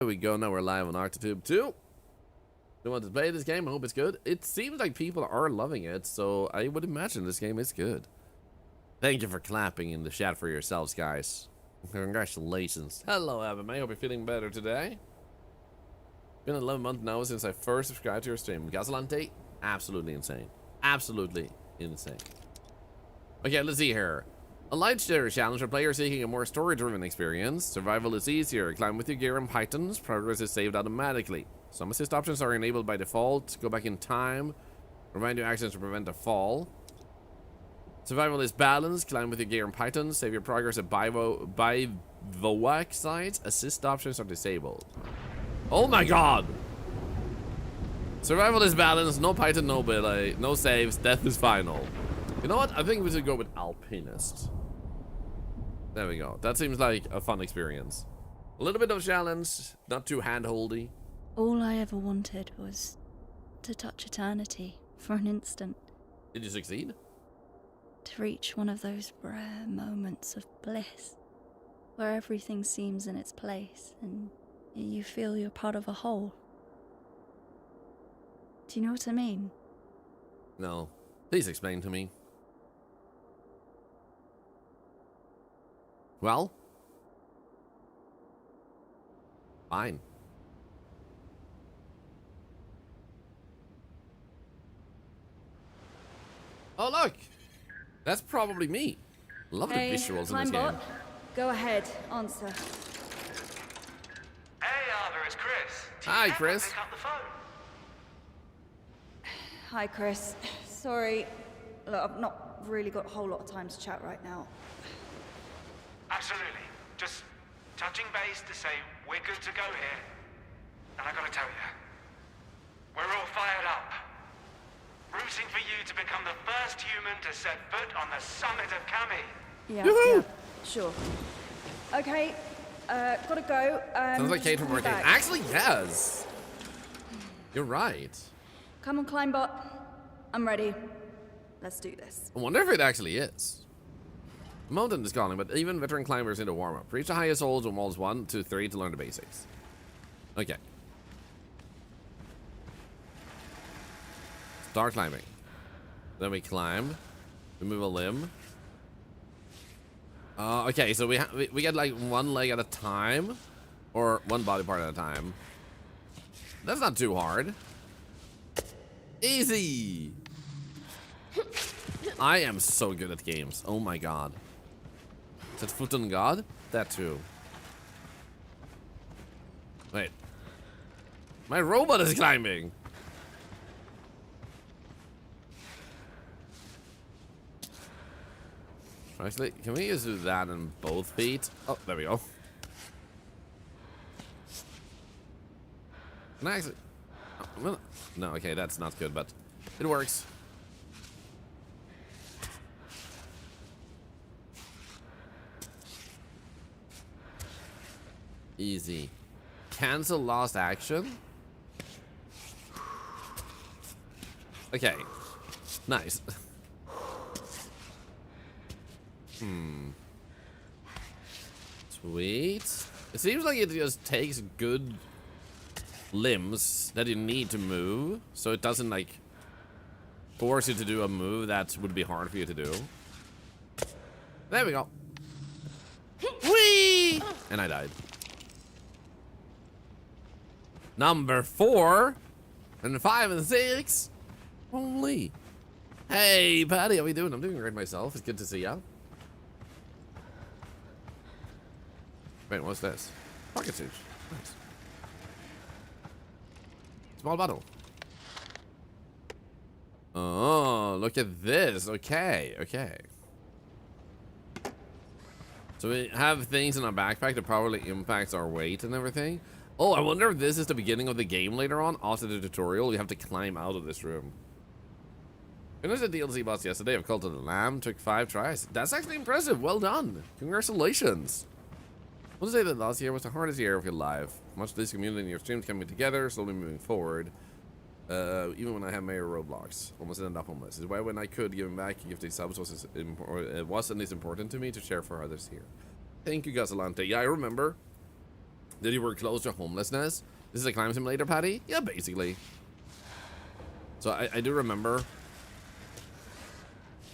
There we go. Now we're live on Arctitube 2. Don't want to play this game. I hope it's good. It seems like people are loving it, so I would imagine this game is good. Thank you for clapping in the chat for yourselves, guys. Congratulations. Hello, Evan. I hope you're feeling better today. Been 11 months now since I first subscribed to your stream. Gasolante, absolutely insane. Absolutely insane. Okay, let's see here. A light share challenge for players seeking a more story-driven experience. Survival is easier. Climb with your gear and pythons. Progress is saved automatically. Some assist options are enabled by default. Go back in time. Remind your actions to prevent a fall. Survival is balanced. Climb with your gear and pythons. Save your progress at bivouac sites. Assist options are disabled. Oh my god! Survival is balanced. No python, no belay. No saves. Death is final. You know what? I think we should go with alpinist. There we go. That seems like a fun experience. A little bit of challenge, not too hand-holdy. All I ever wanted was to touch eternity for an instant. Did you succeed? To reach one of those rare moments of bliss, where everything seems in its place and you feel you're part of a whole. Do you know what I mean? No. Please explain to me. Well? Fine. Oh, look! That's probably me. Love the visuals in this game. Go ahead, answer. Hey, Arthur, it's Chris. Hi, Chris. Pick up the phone. Hi, Chris. Sorry. Look, I've not really got a whole lot of time to chat right now. Absolutely. Just touching base to say we're good to go here. And I gotta tell you, we're all fired up. Rooting for you to become the first human to set foot on the summit of Kami. Yeah, sure. Okay, gotta go. Sounds like Kate from Arcade. Actually, yes. You're right. Come on, Climbot. I'm ready. Let's do this. I wonder if it actually is. The mountain is calling, but even veteran climbers need a warm-up. Reach the highest holds on walls 1 to 3 to learn the basics. Okay. Start climbing. Then we climb. We move a limb. Okay, so we get like one leg at a time. Or one body part at a time. That's not too hard. Easy! I am so good at games. Oh my god. Is that foot on god? That too. Wait. My robot is climbing! Actually, can we just do that in both feet? Oh, there we go. Can I actually... Oh, no, okay, that's not good, but it works. Easy. Cancel lost action? Okay. Nice. Sweet. It seems like it just takes good limbs that you need to move, so it doesn't like force you to do a move that would be hard for you to do. There we go. Whee! And I died. Number 4 and 5 and 6. Holy. Hey, Patty, how we doing? I'm doing great myself. It's good to see ya. Wait, what's this? Pocket suit. Nice. Small bottle. Oh, look at this. Okay, okay. So we have things in our backpack that probably impacts our weight and everything. Oh, I wonder if this is the beginning of the game later on. After the tutorial, you have to climb out of this room. Finished the DLC boss yesterday of Cult of the Lamb. Took 5 tries. That's actually impressive. Well done. Congratulations. I want to say that last year was the hardest year of your life. Much of this community and your streams coming together, slowly moving forward. Even when I had major roadblocks, almost ended up homeless. Is why when I could giving back, give these subs was and is important to me to share for others here. Thank you, Gasolante. Yeah, I remember. Did you work close to homelessness? This is a climb simulator, Patty? Yeah, basically. So I do remember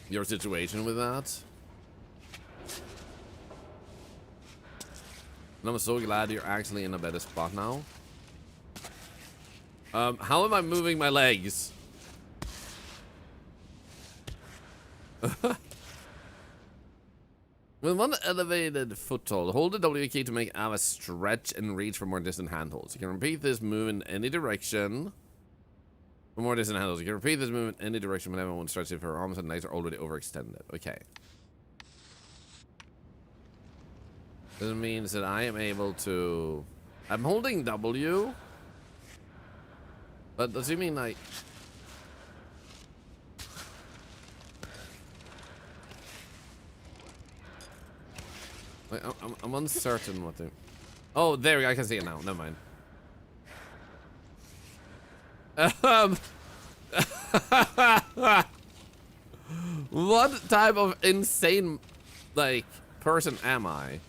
your situation with that. And I'm so glad you're actually in a better spot now. How am I moving my legs? With one elevated foothold, hold the W key to make Ava stretch and reach for more distant handholds. You can repeat this move in any direction. For more distant handholds, you can repeat this move in any direction whenever one stretches if her arms and legs are already overextended. Okay. This means that I am able to... I'm holding W. But does it mean like... Wait, I'm uncertain what to... Oh, there we go. I can see it now. Never mind. What type of insane, like, person am I?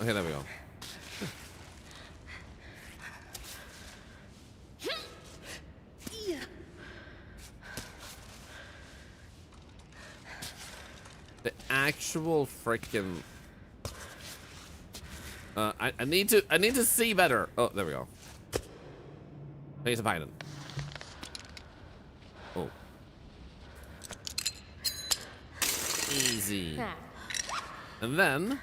Okay, there we go. The actual freaking... I need to see better. Oh, there we go. Face of Python. Oh. Easy. And then...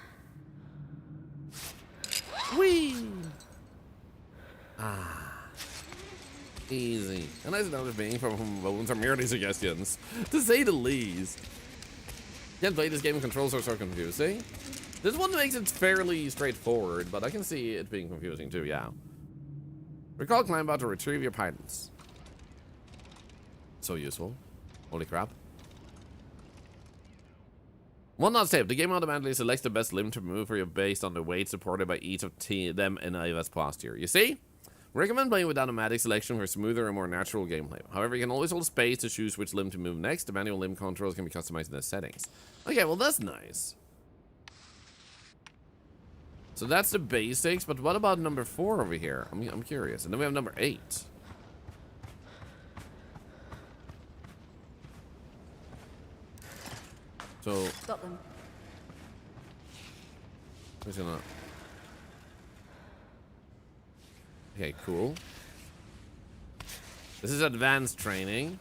Whee! Ah. Easy. A nice note being from bones are merely suggestions, to say the least. Can't play this game, controls are so confusing. This one makes it fairly straightforward, but I can see it being confusing too, yeah. Recall climb out to retrieve your pythons. So useful. Holy crap. One last tip, the game automatically selects the best limb to move for you based on the weight supported by each of them in Ava's posture. You see? Recommend playing with automatic selection for smoother and more natural gameplay. However, you can always hold space to choose which limb to move next. The manual limb controls can be customized in the settings. Okay, well that's nice. So that's the basics, but what about number 4 over here? I'm curious. And then we have number 8. So... Got them. Who's gonna... Okay, cool. This is advanced training.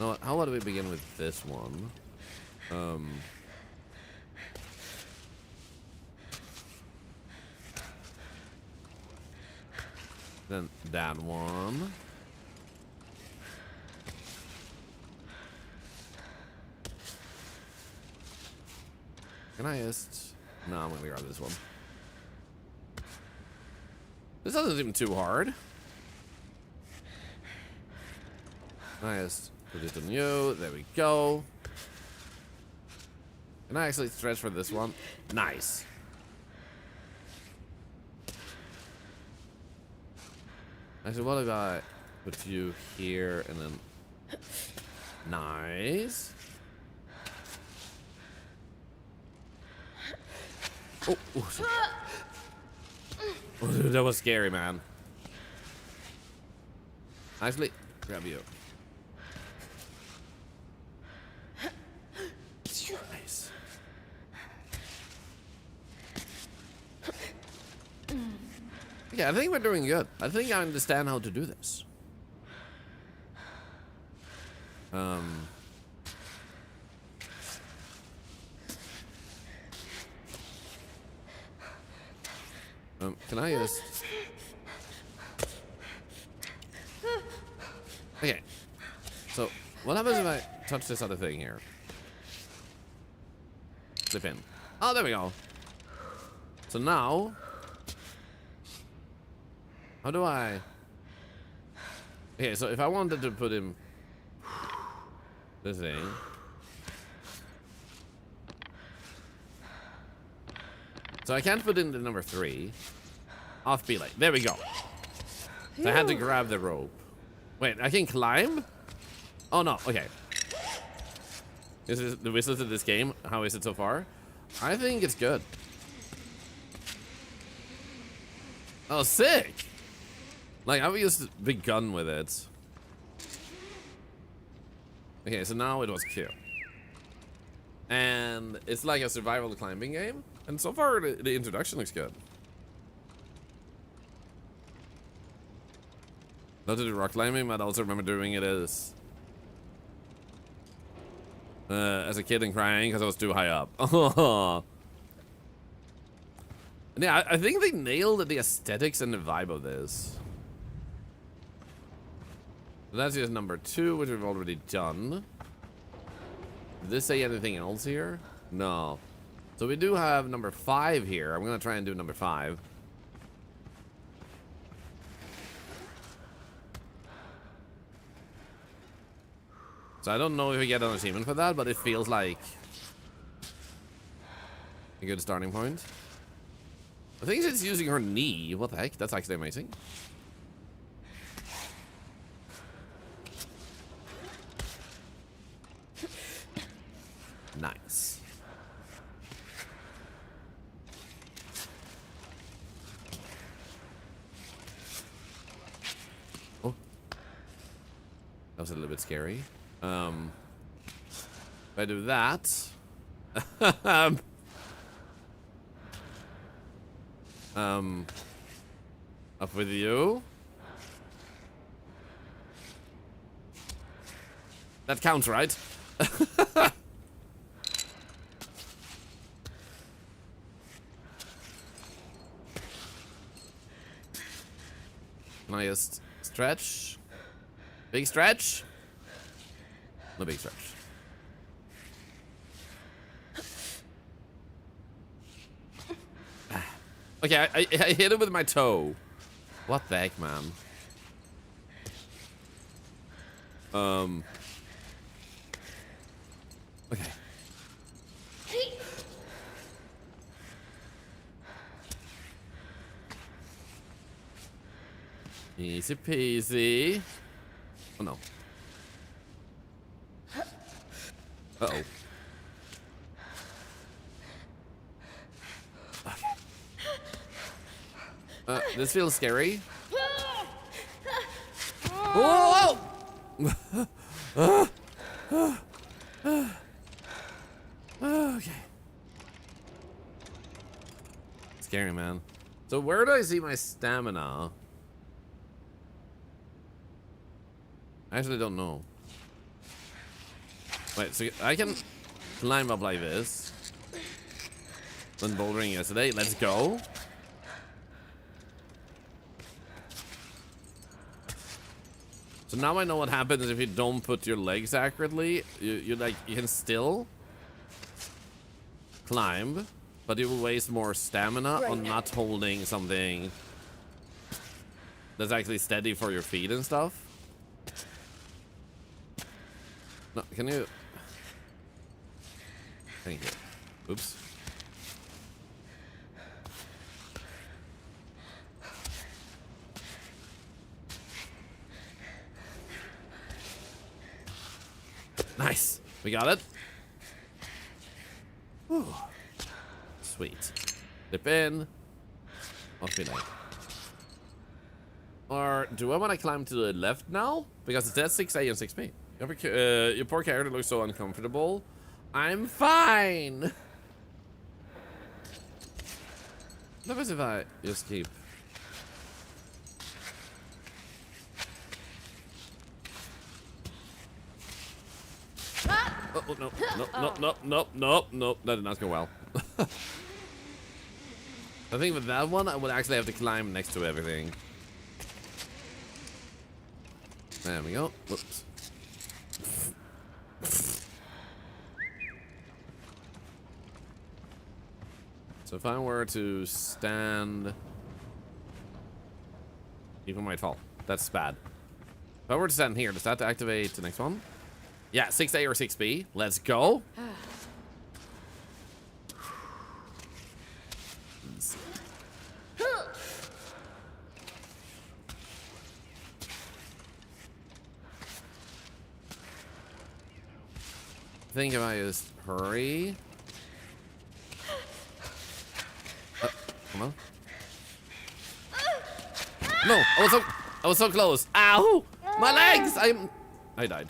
Now, how about we begin with this one? Then that one. Can I just... No, I'm gonna grab this one. This doesn't seem too hard. Can I just put it on you? There we go. Can I actually stretch for this one? Nice. Actually, what if I put you here and then... Nice. Oh, oh, dude, that was scary, man. Actually, grab you. Nice. Okay, I think we're doing good. I think I understand how to do this. Can I just... Okay. So, what happens if I touch this other thing here? Slip in. Oh, there we go. So now... How do I... Okay, so if I wanted to put him... This thing... So I can't put in the number 3. Off belay. There we go. So I had to grab the rope. Wait, I can climb? Oh no, okay. This is the whistles of this game. How is it so far? I think it's good. Oh, sick! Like, I've just begun with it. Okay, so now it was Q. And it's like a survival climbing game. And so far, the introduction looks good. Not to do rock climbing, but I also remember doing it as a kid and crying because I was too high up. Yeah, I think they nailed the aesthetics and the vibe of this. So that's just number 2, which we've already done. Did this say anything else here? No. So we do have number 5 here. I'm gonna try and do number 5. So I don't know if we get an achievement for that, but it feels like a good starting point. I think she's using her knee. What the heck? That's actually amazing. Nice. Oh. That was a little bit scary. If I do that. Up with you. That counts, right? Can I just stretch? Big stretch? No big stretch. Okay, I hit it with my toe. What the heck, man? Okay. Easy peasy. Oh no. Uh-oh. This feels scary. Whoa! Okay. Scary, man. So where do I see my stamina? I actually don't know. Wait, so I can climb up like this. When bouldering yesterday. Let's go. So now I know what happens if you don't put your legs accurately. You can still climb, but you will waste more stamina on not holding something that's actually steady for your feet and stuff. No, can you? Thank you. Oops. Nice. We got it. Whew. Sweet. Dip in. Must be nice. Or do I want to climb to the left now? Because it says 6A and 6B. Your poor character looks so uncomfortable. I'm fine. What happens if I just keep? Oh, no, no. That did not go well. I think with that one, I would actually have to climb next to everything. There we go. Whoops. So if I were to stand... People might fall. That's bad. If I were to stand here, does that activate the next one? Yeah, 6A or 6B. Let's go. think if I just hurry. Come on. No, I was so close. Ow! My legs! I died.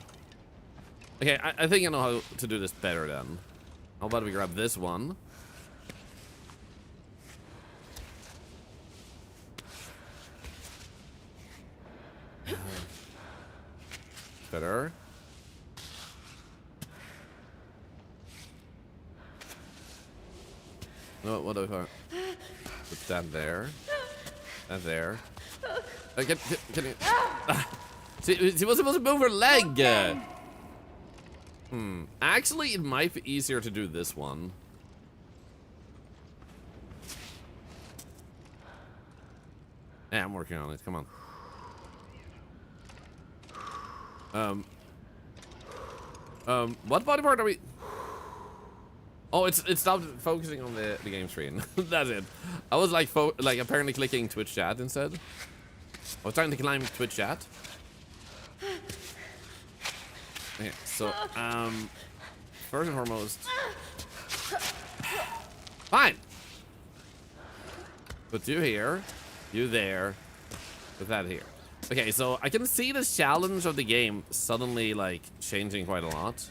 Okay, I think I know how to do this better then. How about we grab this one? Better. No, what do I put that there? That there. Can you? She was supposed to move her leg. Actually, it might be easier to do this one. Yeah, I'm working on it. Come on. What body part are we? Oh, it stopped focusing on the game screen. That's it. I was like apparently clicking Twitch chat instead. I was trying to climb Twitch chat. Okay, so first and foremost, fine. Put you here, you there, put that here. Okay, so I can see the challenge of the game suddenly like changing quite a lot.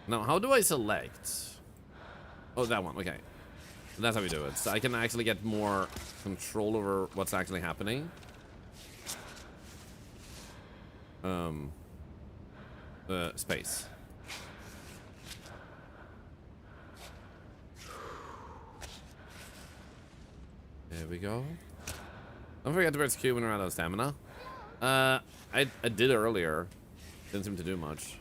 Now, how do I select? Oh, that one. Okay, that's how we do it. So I can actually get more control over what's actually happening. Space. There we go. Don't forget to press Q when we're out of stamina. I did earlier. Didn't seem to do much.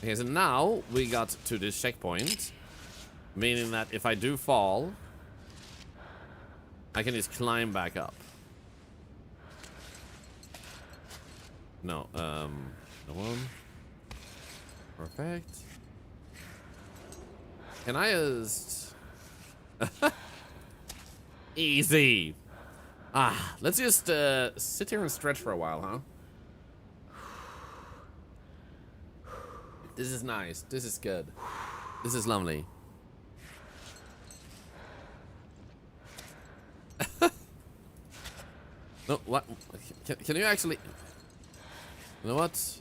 Okay, so now we got to this checkpoint, meaning that if I do fall, I can just climb back up. No, no one. Perfect. Can I just... Easy. Let's just sit here and stretch for a while, huh? This is nice. This is good. This is lovely. No, what? Can you actually... You know what?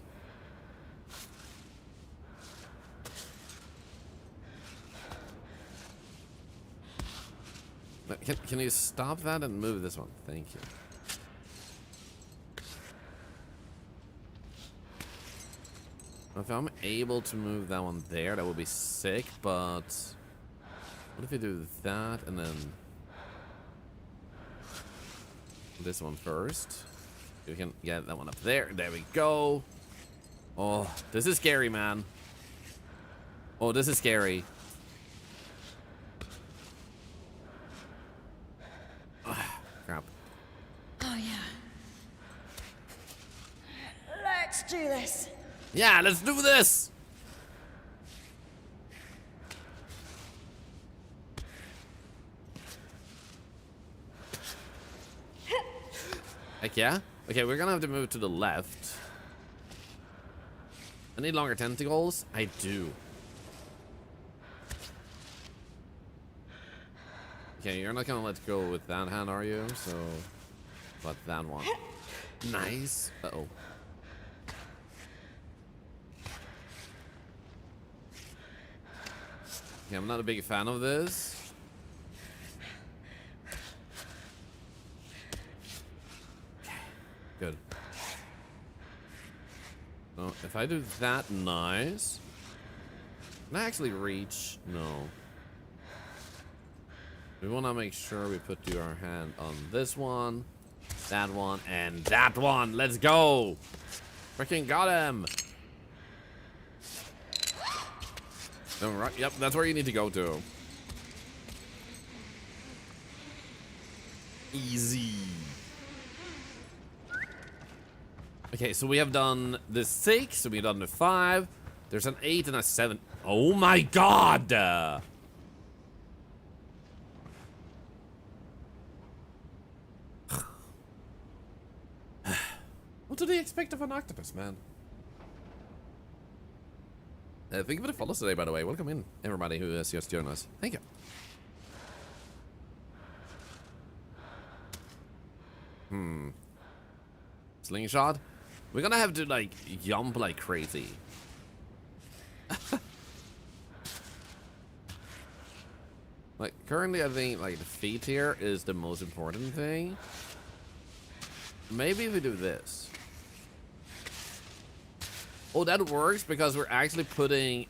Can you stop that and move this one? Thank you. If I'm able to move that one there, that would be sick, but... What if we do that and then... This one first. We can get that one up there. There we go. Oh, this is scary, man. Oh, this is scary. Crap. Oh, yeah. Let's do this. Yeah, let's do this. Heck yeah. Okay, we're gonna have to move to the left. I need longer tentacles. I do. Okay, you're not gonna let go with that hand, are you? So, but that one. Nice. Uh-oh. Okay, I'm not a big fan of this. Good. So if I do that, nice. Can I actually reach? No. We want to make sure we put your hand on this one, that one, and that one. Let's go. Freaking got him. All right. Yep, that's where you need to go to. Easy. Okay, so we have done the 6, so we've done the 5. There's an 8 and a 7. Oh my god! What do they expect of an octopus, man? Thank you for the follows today, by the way. Welcome in, everybody who has just joined us. Thank you. Slingshot? We're gonna have to, like, jump like crazy. Like, currently I think, like, the feet here is the most important thing. Maybe if we do this. Oh, that works because we're actually putting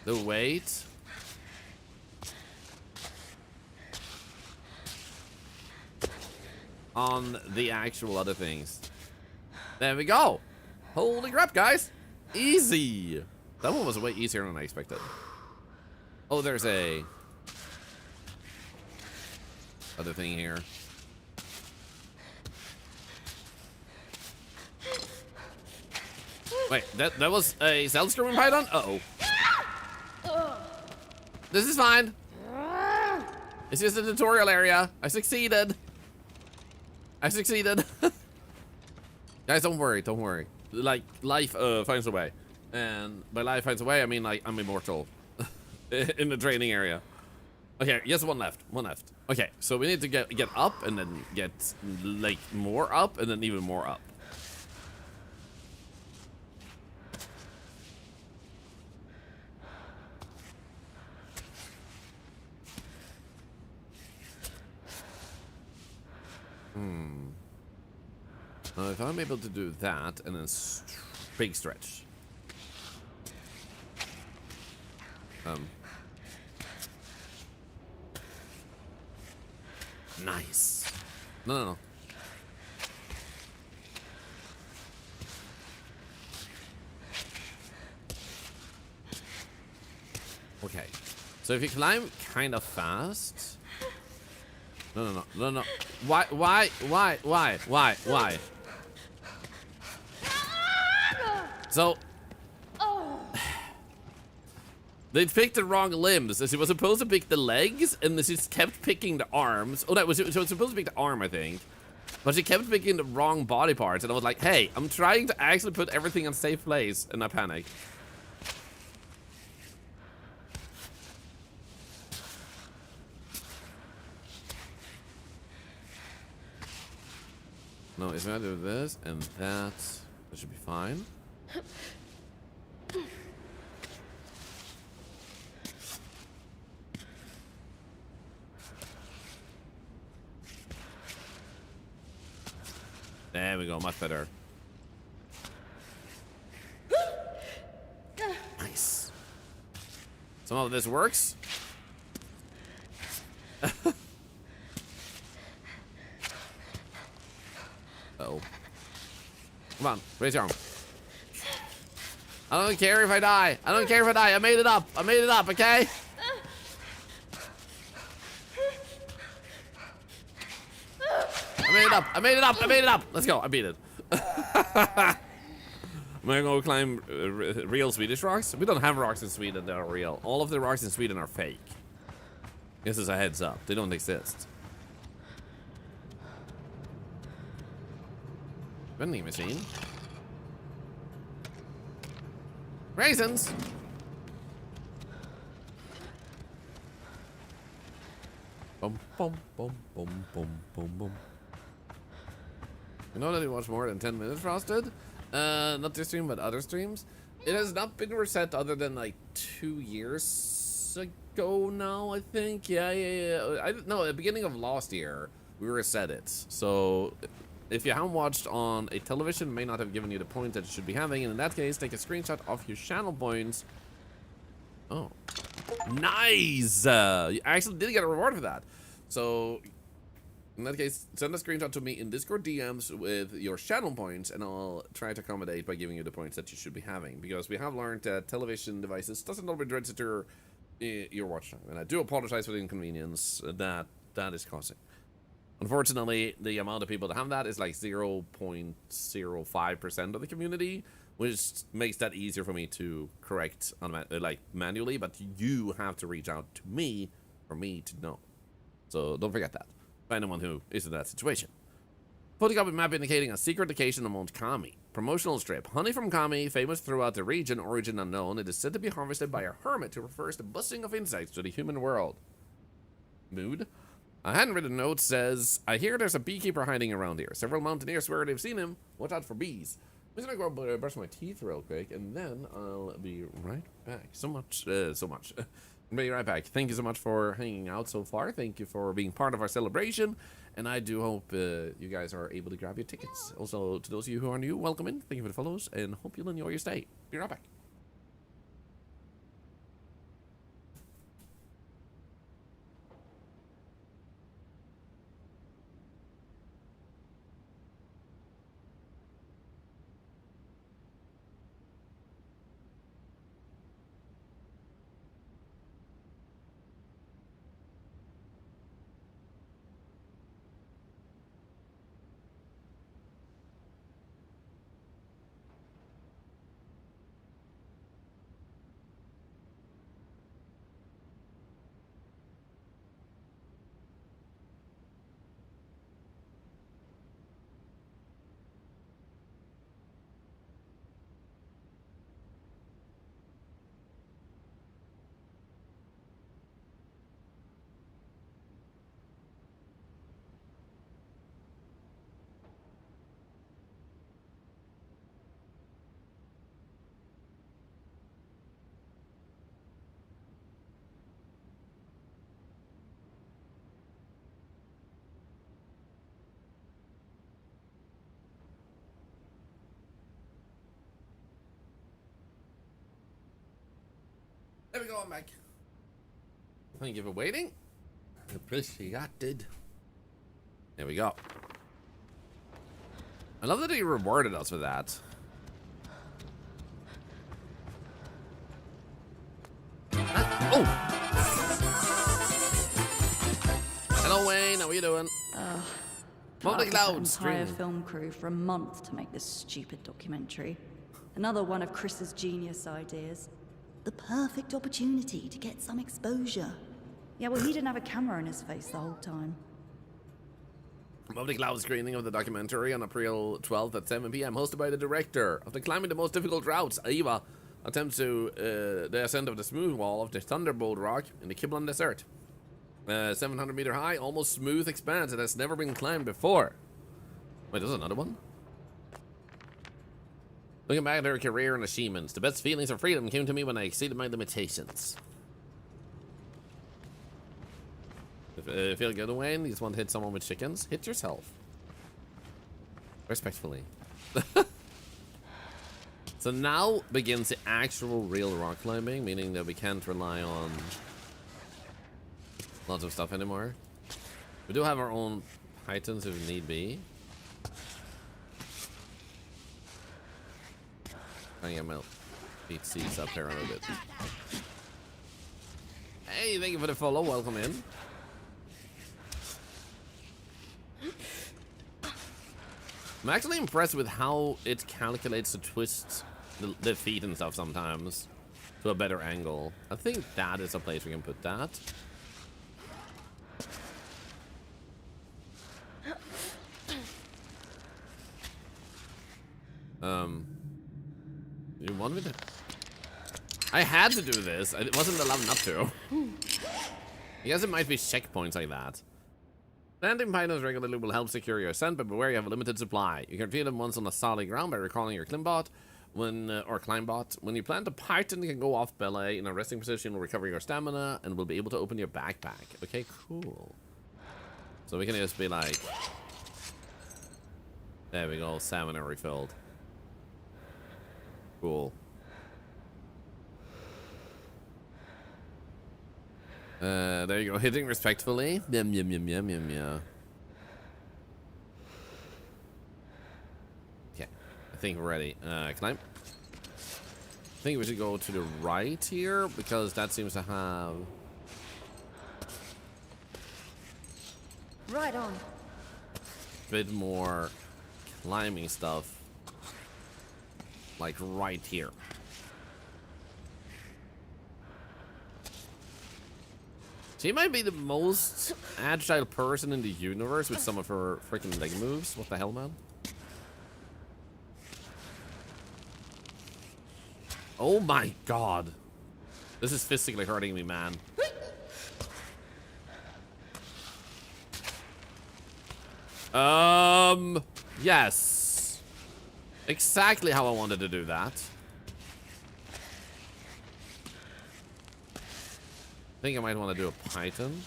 the weight on the actual other things. There we go. Holy crap, guys. Easy. That one was way easier than I expected. Oh, there's a other thing here. Wait, that was a self-screwing python? Uh-oh. This is fine. It's just a tutorial area. I succeeded. I succeeded. Guys, don't worry, don't worry. Like, life finds a way. And by life finds a way, I mean, like, I'm immortal. In the training area. Okay, just one left. One left. Okay, so we need to get up and then get, like, more up and then even more up. If I'm able to do that and then big stretch. Nice. No. Okay. So if you climb kind of fast. No. Why? So they picked the wrong limbs. She was supposed to pick the legs, and she just kept picking the arms. Oh, no, she was supposed to pick the arm, I think. But she kept picking the wrong body parts, and I was like, hey, I'm trying to actually put everything in a safe place, and I panicked. No, it's gonna do this, and that should be fine. There we go, much better. Nice. Some of this works. Uh-oh. Come on, raise your arm. I don't care if I die. I don't care if I die. I made it up. I made it up, okay? I made it up. I made it up. I made it up. Let's go. I beat it. I'm gonna go climb real Swedish rocks. We don't have rocks in Sweden that are real. All of the rocks in Sweden are fake. This is a heads up. They don't exist. Vending machine. Raisins. Boom, boom, boom, boom, boom, boom, boom. You know that you watch more than 10 minutes, Frosted? Not this stream, but other streams. It has not been reset other than like 2 years ago now, I think. Yeah. No, at the beginning of last year, we reset it. So if you haven't watched on a television, it may not have given you the point that you should be having. And in that case, take a screenshot of your channel points. Oh, nice! You actually did get a reward for that. So in that case, send a screenshot to me in Discord DMs with your channel points, and I'll try to accommodate by giving you the points that you should be having. Because we have learned that television devices doesn't always register your watch time, and I do apologize for the inconvenience that is causing. Unfortunately, the amount of people that have that is like 0.05% of the community, which makes that easier for me to correct manually, but you have to reach out to me for me to know. So don't forget that. For anyone who is in that situation. Photocopy map indicating a secret location on Mount Kami. Promotional strip. Honey from Kami, famous throughout the region, origin unknown. It is said to be harvested by a hermit who refers the busing of insects to the human world. Mood. A handwritten note says, I hear there's a beekeeper hiding around here. Several mountaineers swear they've seen him. Watch out for bees. I'm just gonna go brush my teeth real quick, and then I'll be right back. So much. I'll be right back. Thank you so much for hanging out so far. Thank you for being part of our celebration. And I do hope you guys are able to grab your tickets. Also, to those of you who are new, welcome in. Thank you for the follows, and hope you'll enjoy your stay. Be right back. There we go, I'm back. Thank you for waiting. Appreciated. There we go. I love that he rewarded us for that. Oh! Hello, Wayne. How are you doing? Multi clouds. Entire film crew for a month to make this stupid documentary. Another one of Chris's genius ideas. The perfect opportunity to get some exposure. Yeah, well, he didn't have a camera in his face the whole time. Multi cloud screening of the documentary on April 12th at 7 p.m. hosted by the director of the Climbing the Most Difficult Routes, Eva, attempts to the ascent of the smooth wall of the Thunderbolt Rock in the Kiblan Desert. 700 meter high, almost smooth expanse that has never been climbed before. Wait, there's another one? Looking back at her career in achievements, the best feelings of freedom came to me when I exceeded my limitations. Feel good, Wayne? You just want to hit someone with chickens? Hit yourself. Respectfully. So now begins the actual real rock climbing, meaning that we can't rely on lots of stuff anymore. We do have our own pythons if need be. I think I'm out. Beat seats up there a little bit. Hey, thank you for the follow. Welcome in. I'm actually impressed with how it calculates to twist the feet and stuff sometimes to a better angle. I think that is a place we can put that. You want me to? I had to do this. I wasn't allowed not to. I guess it might be checkpoints like that. Planting pythons regularly will help secure your ascent, but beware you have a limited supply. You can feed them once on a solid ground by recalling your climbot. Or climbot. When you plant a python, you can go off belly in a resting position, will recover your stamina, and will be able to open your backpack. Okay, cool. So we can just be like, there we go, stamina refilled. Cool. There you go, hitting respectfully. Yum yum yum yum yum yum. Okay, I think we're ready. Climb. I think we should go to the right here because that seems to have Right on. a bit more climbing stuff. Like right here. She might be the most agile person in the universe with some of her freaking leg moves. What the hell, man? Oh my god. This is physically hurting me, man. Yes. Exactly how I wanted to do that. I think I might want to do a python.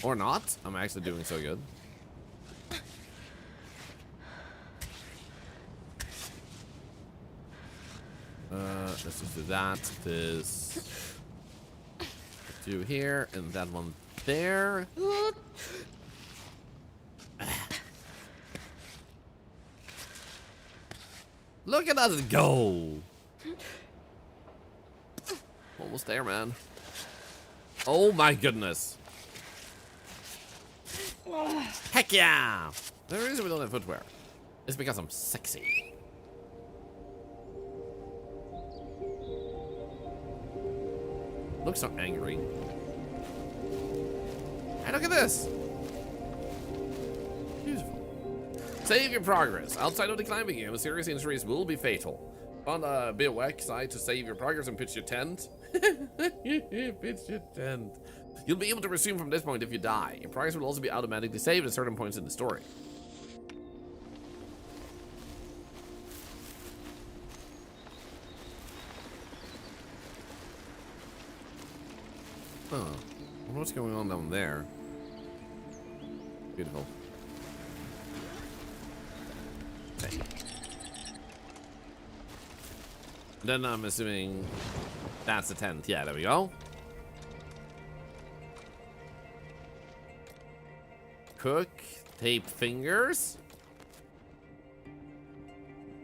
Or not. I'm actually doing so good. Let's just do that. This. Do here and that one there. Look at us go! Almost there, man. Oh my goodness. Heck yeah! The reason we don't have footwear is because I'm sexy. Looks so angry. Hey, look at this! Beautiful. Save your progress. Outside of the climbing game, serious injuries will be fatal. On a bivouac site to save your progress and pitch your tent. Pitch your tent. You'll be able to resume from this point if you die. Your progress will also be automatically saved at certain points in the story. Huh. I wonder what's going on down there. Beautiful. Okay. Then I'm assuming that's the tent. Yeah, there we go. Cook, tape fingers.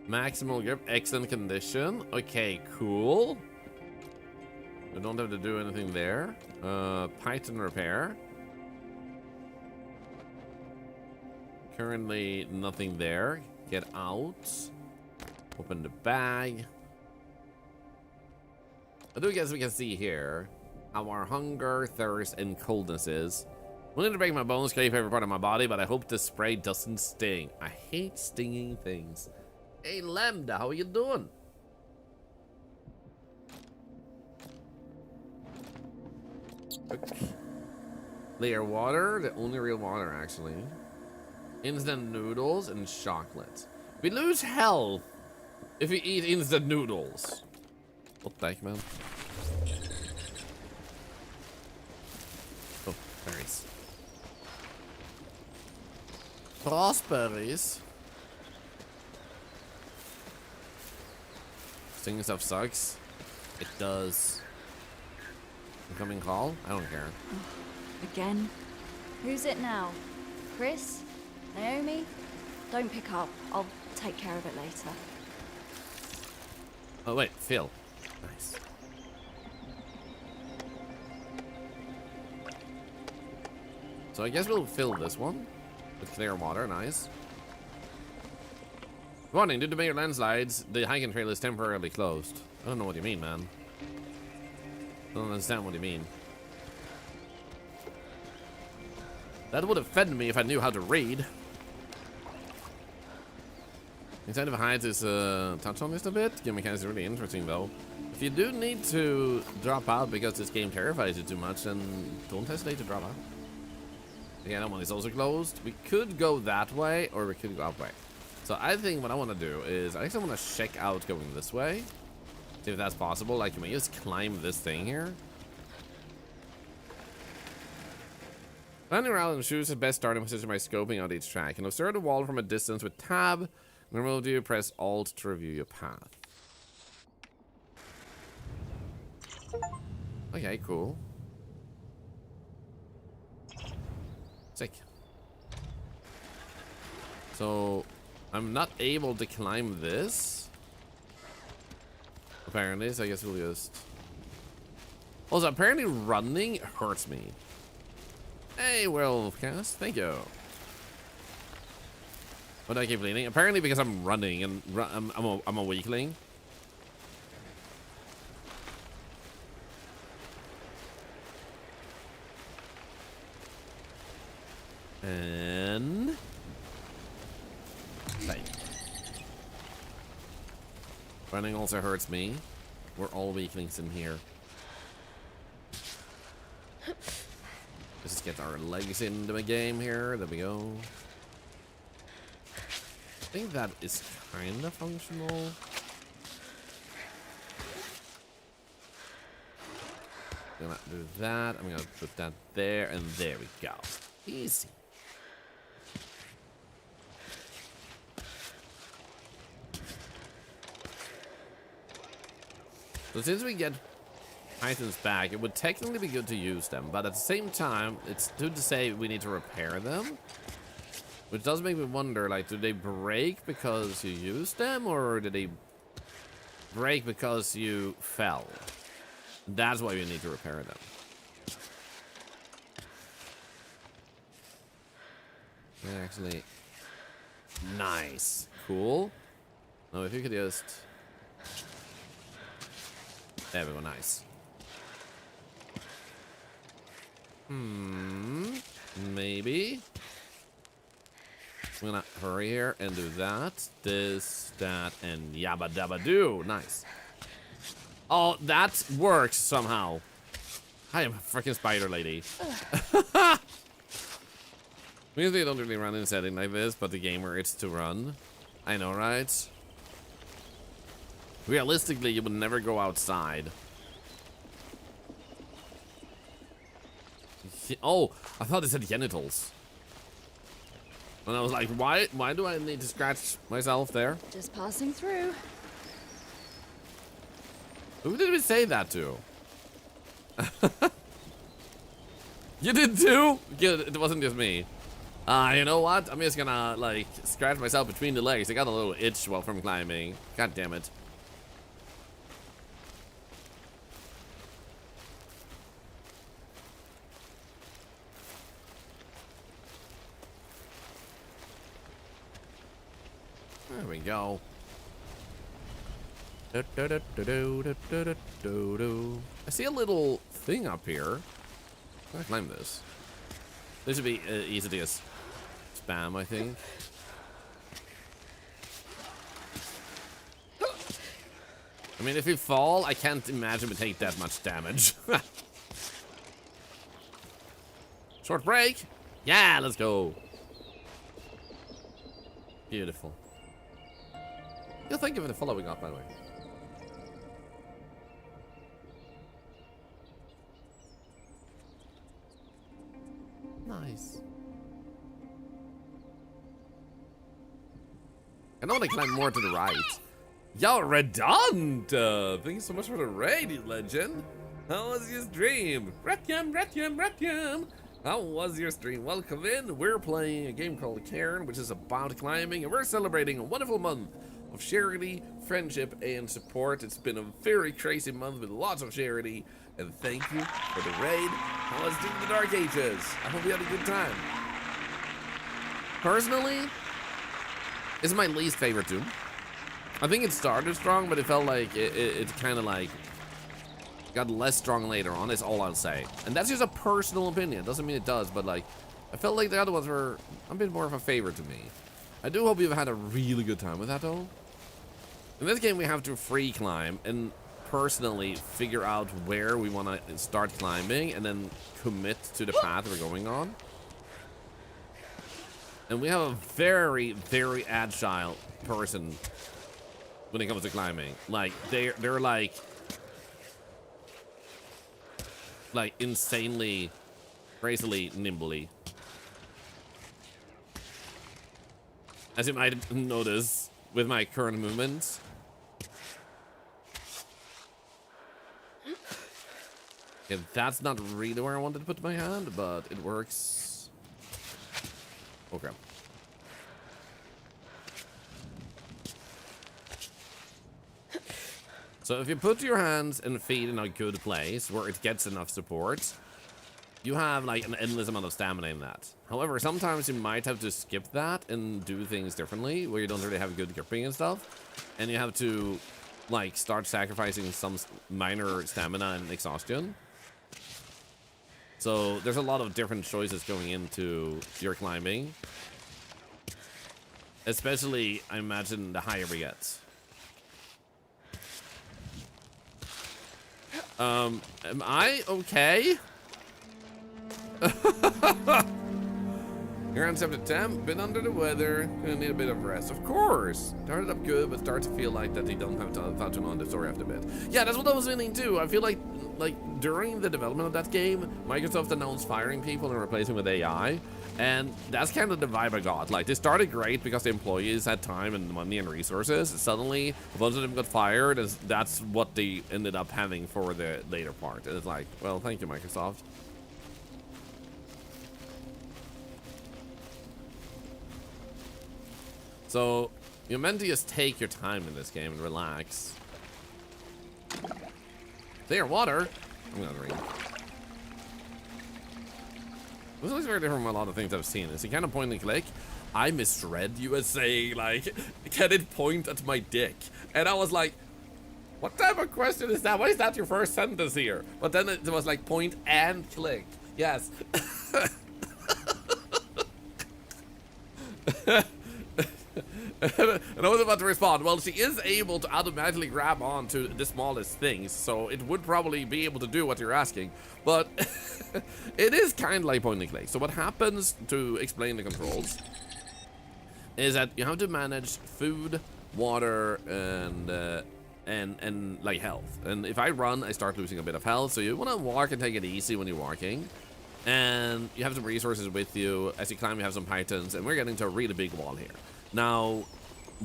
Maximal grip, excellent condition. Okay, cool. I don't have to do anything there. Python repair. Currently nothing there. Get out. Open the bag. I do guess we can see here how our hunger, thirst, and coldness is. I'm willing to break my bones, scrape every part of my body, but I hope this spray doesn't sting. I hate stinging things. Hey, Lambda, how are you doing? Clear water, the only real water, actually. Instant noodles and chocolate. We lose health if we eat instant noodles. What the heck, man? Oh, berries. Raspberries. Stinging stuff sucks. It does. Incoming call? I don't care. Again? Who's it now? Chris? Naomi? Don't pick up. I'll take care of it later. Oh, wait. Phil. Nice. So I guess we'll fill this one with clear water. Nice. Warning, due to major landslides, the hiking trail is temporarily closed. I don't know what you mean, man. I don't understand what you mean. That would have fed me if I knew how to read. Inside of heights is touch on this a bit. Game mechanics is really interesting though. If you do need to drop out because this game terrifies you too much, then don't hesitate to drop out. Again, that one is also closed. We could go that way or we could go that way. So I think what I want to do is I actually want to check out going this way. See if that's possible. Like, can we just climb this thing here? Landing around in shoes is best starting position by scoping out each track. And observe the wall from a distance with tab. Normal view, press Alt to review your path. Okay, cool. Sick. So, I'm not able to climb this. Apparently, so I guess we'll just... Also, apparently running hurts me. Hey, Wolfcast, thank you. Why do I keep bleeding? Apparently because I'm running and I'm a weakling. And bang. Running also hurts me. We're all weaklings in here. Let's just get our legs into the game here. There we go. I think that is kind of functional. I'm gonna do that. I'm gonna put that there, and there we go. Easy. So since we get items back, it would technically be good to use them, but at the same time, it's good to say we need to repair them. Which does make me wonder, like, do they break because you used them, or did they break because you fell? That's why you need to repair them. Actually, nice. Cool. Now, if you could just... There we go, nice. Maybe. I'm gonna hurry here and do that. This, that, and yabba dabba do. Nice. Oh, that works somehow. I am a freaking spider lady. Usually I don't really run in a setting like this, but the game where it's to run. I know, right? Realistically, you would never go outside. Oh, I thought it said genitals. And I was like, why do I need to scratch myself there? Just passing through. Who did we say that to? You did too? Good, it wasn't just me. You know what? I'm just gonna, like, scratch myself between the legs. I got a little itch while from climbing. God damn it. There we go. I see a little thing up here. Can I climb this? This should be easy to just spam, I think. I mean, if we fall, I can't imagine we take that much damage. Short break. Yeah, let's go. Beautiful. Yeah, thank you for the following up, by the way. Nice. I know they climb more to the right. Yo, Redund! Thank you so much for the raid, you legend. How was your stream? Retyam. How was your stream? Welcome in. We're playing a game called Cairn, which is about climbing, and we're celebrating a wonderful month of charity, friendship, and support. It's been a very crazy month with lots of charity, and thank you for the raid. How was Doom the Dark Ages? I hope you had a good time. Personally, it's my least favorite Doom. I think it started strong, but it felt like it kind of like got less strong later on, is all I'll say. And that's just a personal opinion. Doesn't mean it does, but like, I felt like the other ones were a bit more of a favorite to me. I do hope you've had a really good time with that though. In this game we have to free climb and personally figure out where we want to start climbing and then commit to the path we're going on. And we have a very, very agile person when it comes to climbing. Like they're like insanely, crazily nimbly. As you might notice with my current movements. Okay, that's not really where I wanted to put my hand, but it works. Okay. So if you put your hands and feet in a good place where it gets enough support, you have like an endless amount of stamina in that. However, sometimes you might have to skip that and do things differently where you don't really have good gripping and stuff. And you have to like start sacrificing some minor stamina and exhaustion. So there's a lot of different choices going into your climbing. Especially, I imagine, the higher we get. Am I okay? You're on 7 to 10, been under the weather, gonna need a bit of rest. Of course! Started up good, but start to feel like that they don't have to know the story after a bit. Yeah, that's what I was feeling too. I feel like during the development of that game, Microsoft announced firing people and replacing with AI. And that's kind of the vibe I got. Like, they started great because the employees had time and money and resources. Suddenly, a bunch of them got fired, and that's what they ended up having for the later part. And it's like, well, thank you, Microsoft. So, you're meant to just take your time in this game and relax. There, water! I'm gonna drink. This looks very different from a lot of things I've seen. Is he kind of point and click? I misread you as saying, like, can it point at my dick? And I was like, what type of question is that? Why is that your first sentence here? But then it was like point and click. Yes. And I was about to respond, well, she is able to automatically grab onto the smallest things, so it would probably be able to do what you're asking, but it is kind of like point and click. So what happens, to explain the controls, is that you have to manage food, water, and like health. And if I run, I start losing a bit of health, so you want to walk and take it easy when you're walking. And you have some resources with you. As you climb, you have some pythons, and we're getting to a really big wall here. Now,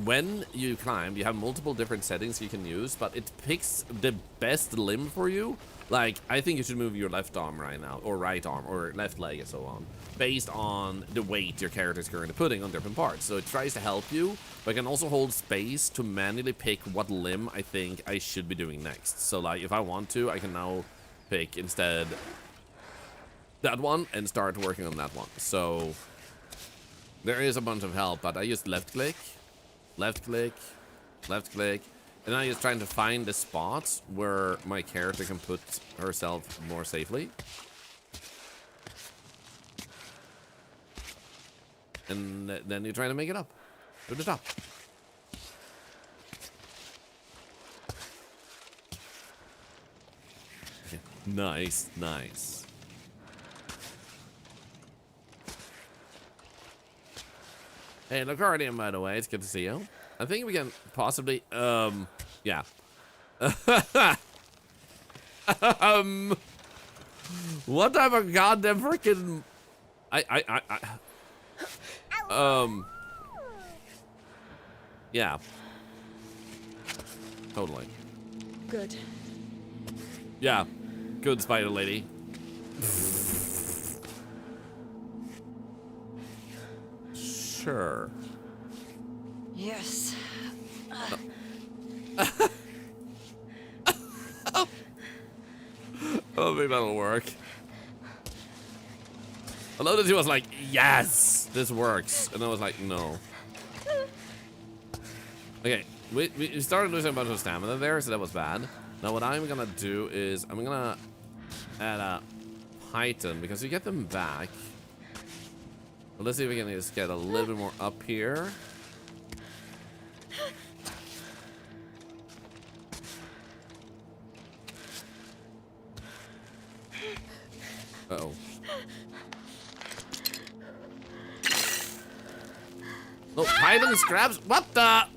when you climb, you have multiple different settings you can use, but it picks the best limb for you. Like, I think you should move your left arm right now, or right arm, or left leg, and so on, based on the weight your character is currently putting on different parts. So it tries to help you, but I can also hold space to manually pick what limb I think I should be doing next. So, like, if I want to, I can now pick instead that one and start working on that one. So there is a bunch of help, but I just left click, and I'm just trying to find the spots where my character can put herself more safely. And then you try to make it up to the top. Okay. Nice, nice. Hey, Locardian, by the way, it's good to see you. I think we can possibly, yeah. What type of goddamn freaking, yeah. Totally. Good. Yeah. Good, spider lady. Sure. Yes. I don't think that'll work. I love that he was like, yes, this works. And I was like, no. Okay, we started losing a bunch of stamina there, so that was bad. Now what I'm gonna do is I'm gonna add a python, because you get them back. But let's see if we can just get a little bit more up here. Uh-oh. No, python scraps? What the?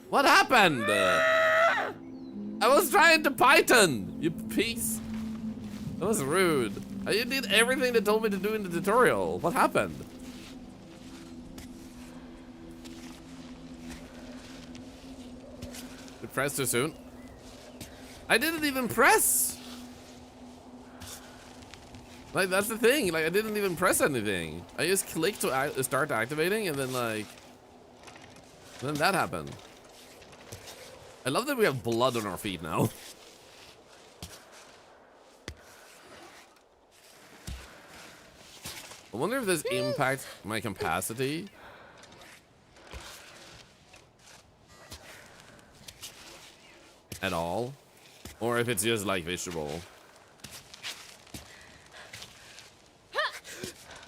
What happened? I was trying to python, you piece. That was rude. I did everything they told me to do in the tutorial. What happened? You pressed too soon? I didn't even press. Like, that's the thing. Like, I didn't even press anything. I just clicked to start activating, and then, like, then that happened. I love that we have blood on our feet now. I wonder if this impacts my capacity. At all. Or if it's just like visual.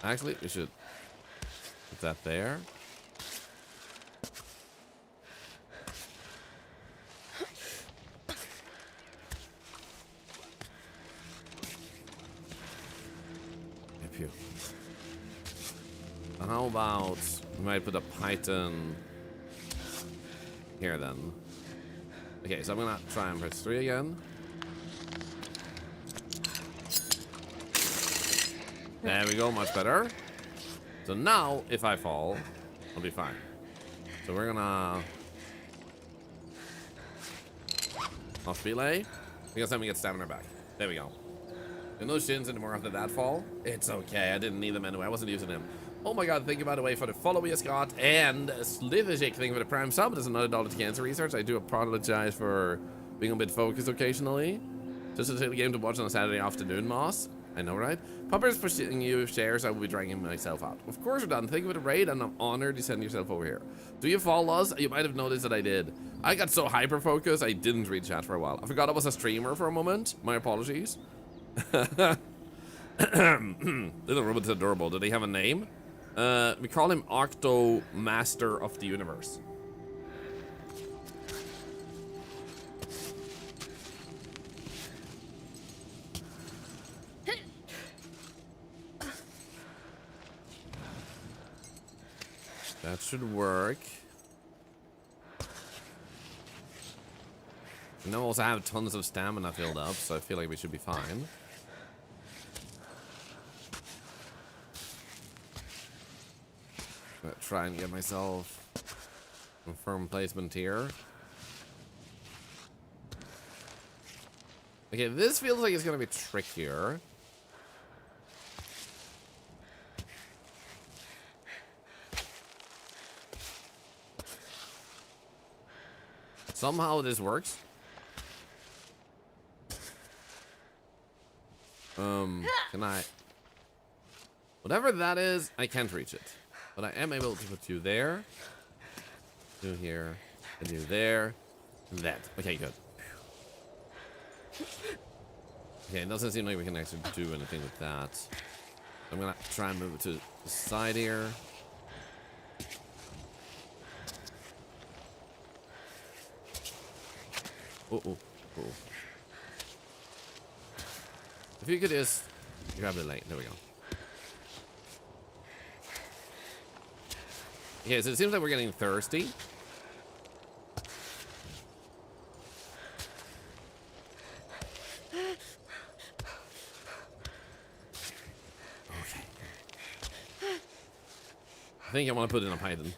Actually, we should put that there. Pew. How about we might put a python here then? Okay, so I'm gonna try and press 3 again. There we go, much better. So now, if I fall, I'll be fine. So we're gonna off belay, because then we get stamina back. There we go. And no shins anymore after that fall. It's okay, I didn't need them anyway. I wasn't using them. Oh my god, thank you by the way for the follow we just got, and Slithershake, thank you for the prime sub. There's another $1 to cancer research. I do apologize for being a bit focused occasionally. Just a silly game to watch on a Saturday afternoon, Moss. I know, right? Puppers pushing you shares, I will be dragging myself out. Of course we're done. Thank you for the raid, and I'm honored you send yourself over here. Do you follow us? You might have noticed that I did. I got so hyper-focused, I didn't read chat for a while. I forgot I was a streamer for a moment. My apologies. Little robot's adorable. Do they have a name? We call him Octo Master of the Universe. That should work. And now I also have tons of stamina filled up, so I feel like we should be fine. Gonna try and get myself a firm placement here. Okay, this feels like it's gonna be trickier. Somehow this works. Can I? Whatever that is, I can't reach it. But I am able to put you there. You here. And you there. And that. Okay, good. Okay, it doesn't seem like we can actually do anything with that. I'm gonna try and move it to the side here. Oh. If you could just grab the lane. There we go. Okay, so it seems like we're getting thirsty. Okay. I think I want to put in a python.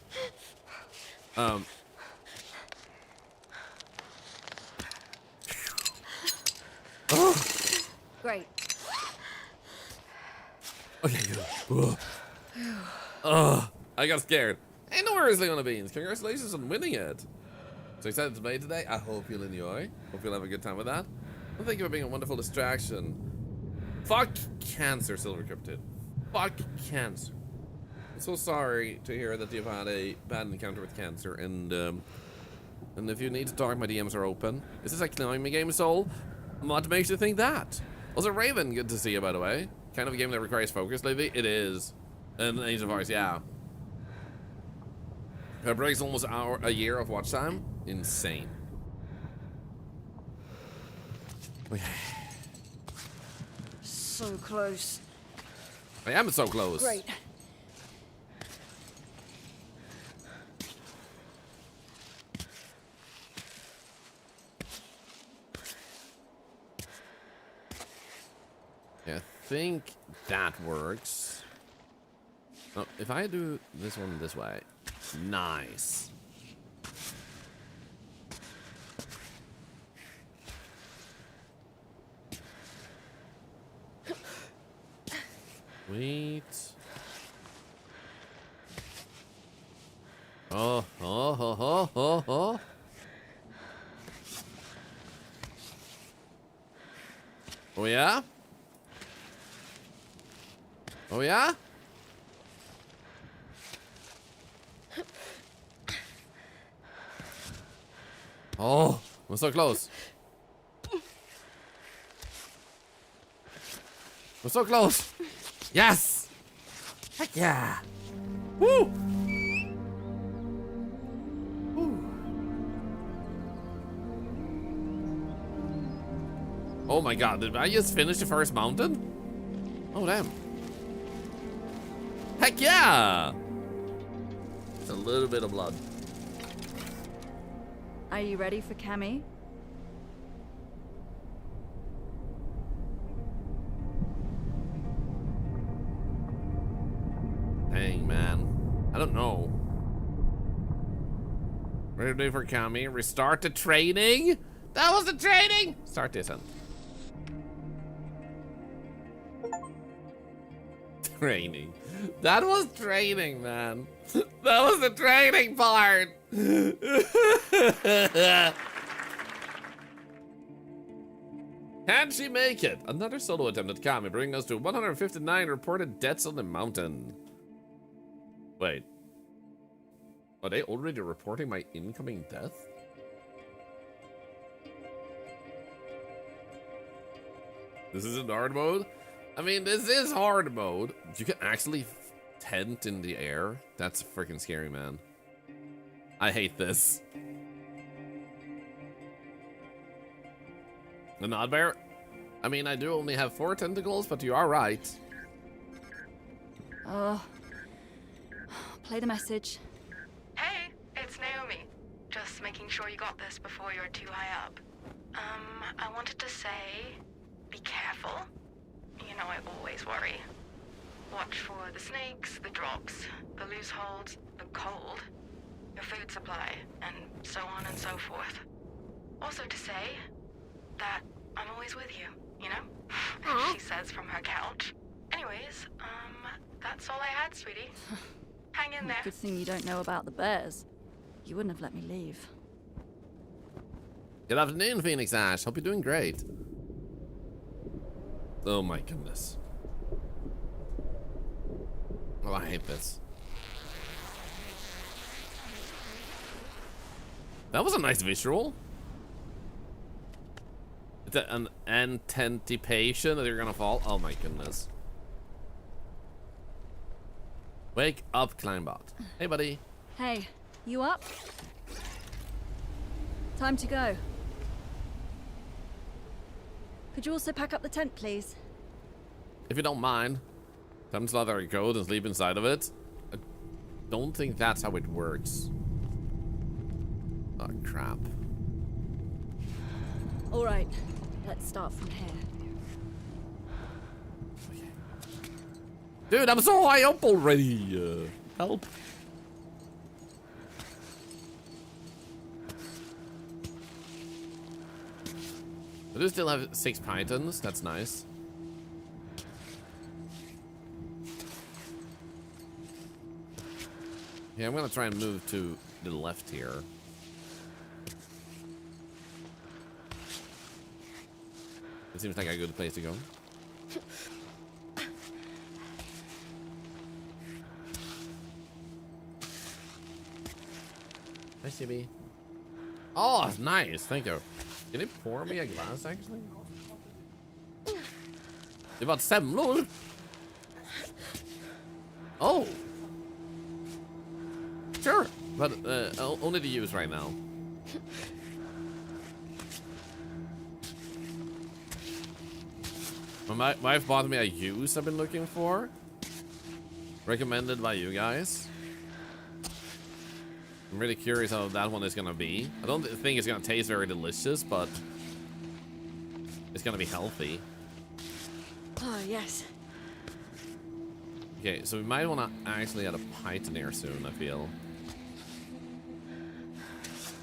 Great. Okay, good. I got scared. Hey, no worries, Leon Beans. Congratulations on winning it. So excited to play today. I hope you'll enjoy. Hope you'll have a good time with that. Well, thank you for being a wonderful distraction. Fuck cancer, Silver Cryptid. Fuck cancer. I'm so sorry to hear that you've had a bad encounter with cancer, and if you need to talk, my DMs are open. Is this a climbing game, Soul? What makes you think that? Also, Raven, good to see you, by the way. Kind of a game that requires focus lately. It is. And Age of Ours, yeah. It breaks almost a year of watch time. Insane. Okay. So close. I am so close. Great. Yeah, I think that works. Oh, if I do this one this way. Nice. Sweet. Oh. Oh yeah? Oh yeah? Oh, we're so close. We're so close. Yes. Heck yeah! Woo! Woo! Oh my god, did I just finish the first mountain? Oh damn. Heck yeah! It's a little bit of blood. Are you ready for Cammy? Dang, man. I don't know. Ready for Cammy? Restart the training? That was the training! Start this then. Training. That was training, man. That was the training part. Can she make it? Another solo attempt at Kami, bringing us to 159 reported deaths on the mountain. Wait. Are they already reporting my incoming death? This isn't hard mode? I mean, this is hard mode. You can actually tent in the air. That's freaking scary, man. I hate this. The Nod Bear? I mean, I do only have 4 tentacles, but you are right. Play the message. Hey, it's Naomi. Just making sure you got this before you're too high up. I wanted to say, be careful. You know I always worry. Watch for the snakes, the drops, the loose holds, the cold, your food supply, and so on and so forth. Also to say that I'm always with you, you know? She says from her couch. Anyways, that's all I had, sweetie. Hang in there. Good thing you don't know about the bears. You wouldn't have let me leave. Good afternoon, Phoenix Ash. Hope you're doing great. Oh my goodness. Oh, I hate this. That was a nice visual. It's an anticipation that you're gonna fall. Oh my goodness. Wake up, Kleinbot. Hey, buddy. Hey, you up? Time to go. Could you also pack up the tent, please? If you don't mind. Time to let our coat and sleep inside of it. I don't think that's how it works. Oh, crap. All right, let's start from here. Dude, I'm so high up already. Help. I do still have 6 pythons. That's nice. Yeah, I'm gonna try and move to the left here. It seems like a good place to go. Hi, CB. Oh, nice. Thank you. Can you pour me a glass, actually? Det var semlor. Oh. Sure. But only to use right now. My wife bought me a use I've been looking for. Recommended by you guys. I'm really curious how that one is gonna be. I don't think it's gonna taste very delicious, but it's gonna be healthy. Oh, yes. Okay, so we might wanna actually add a Pythoneer soon, I feel.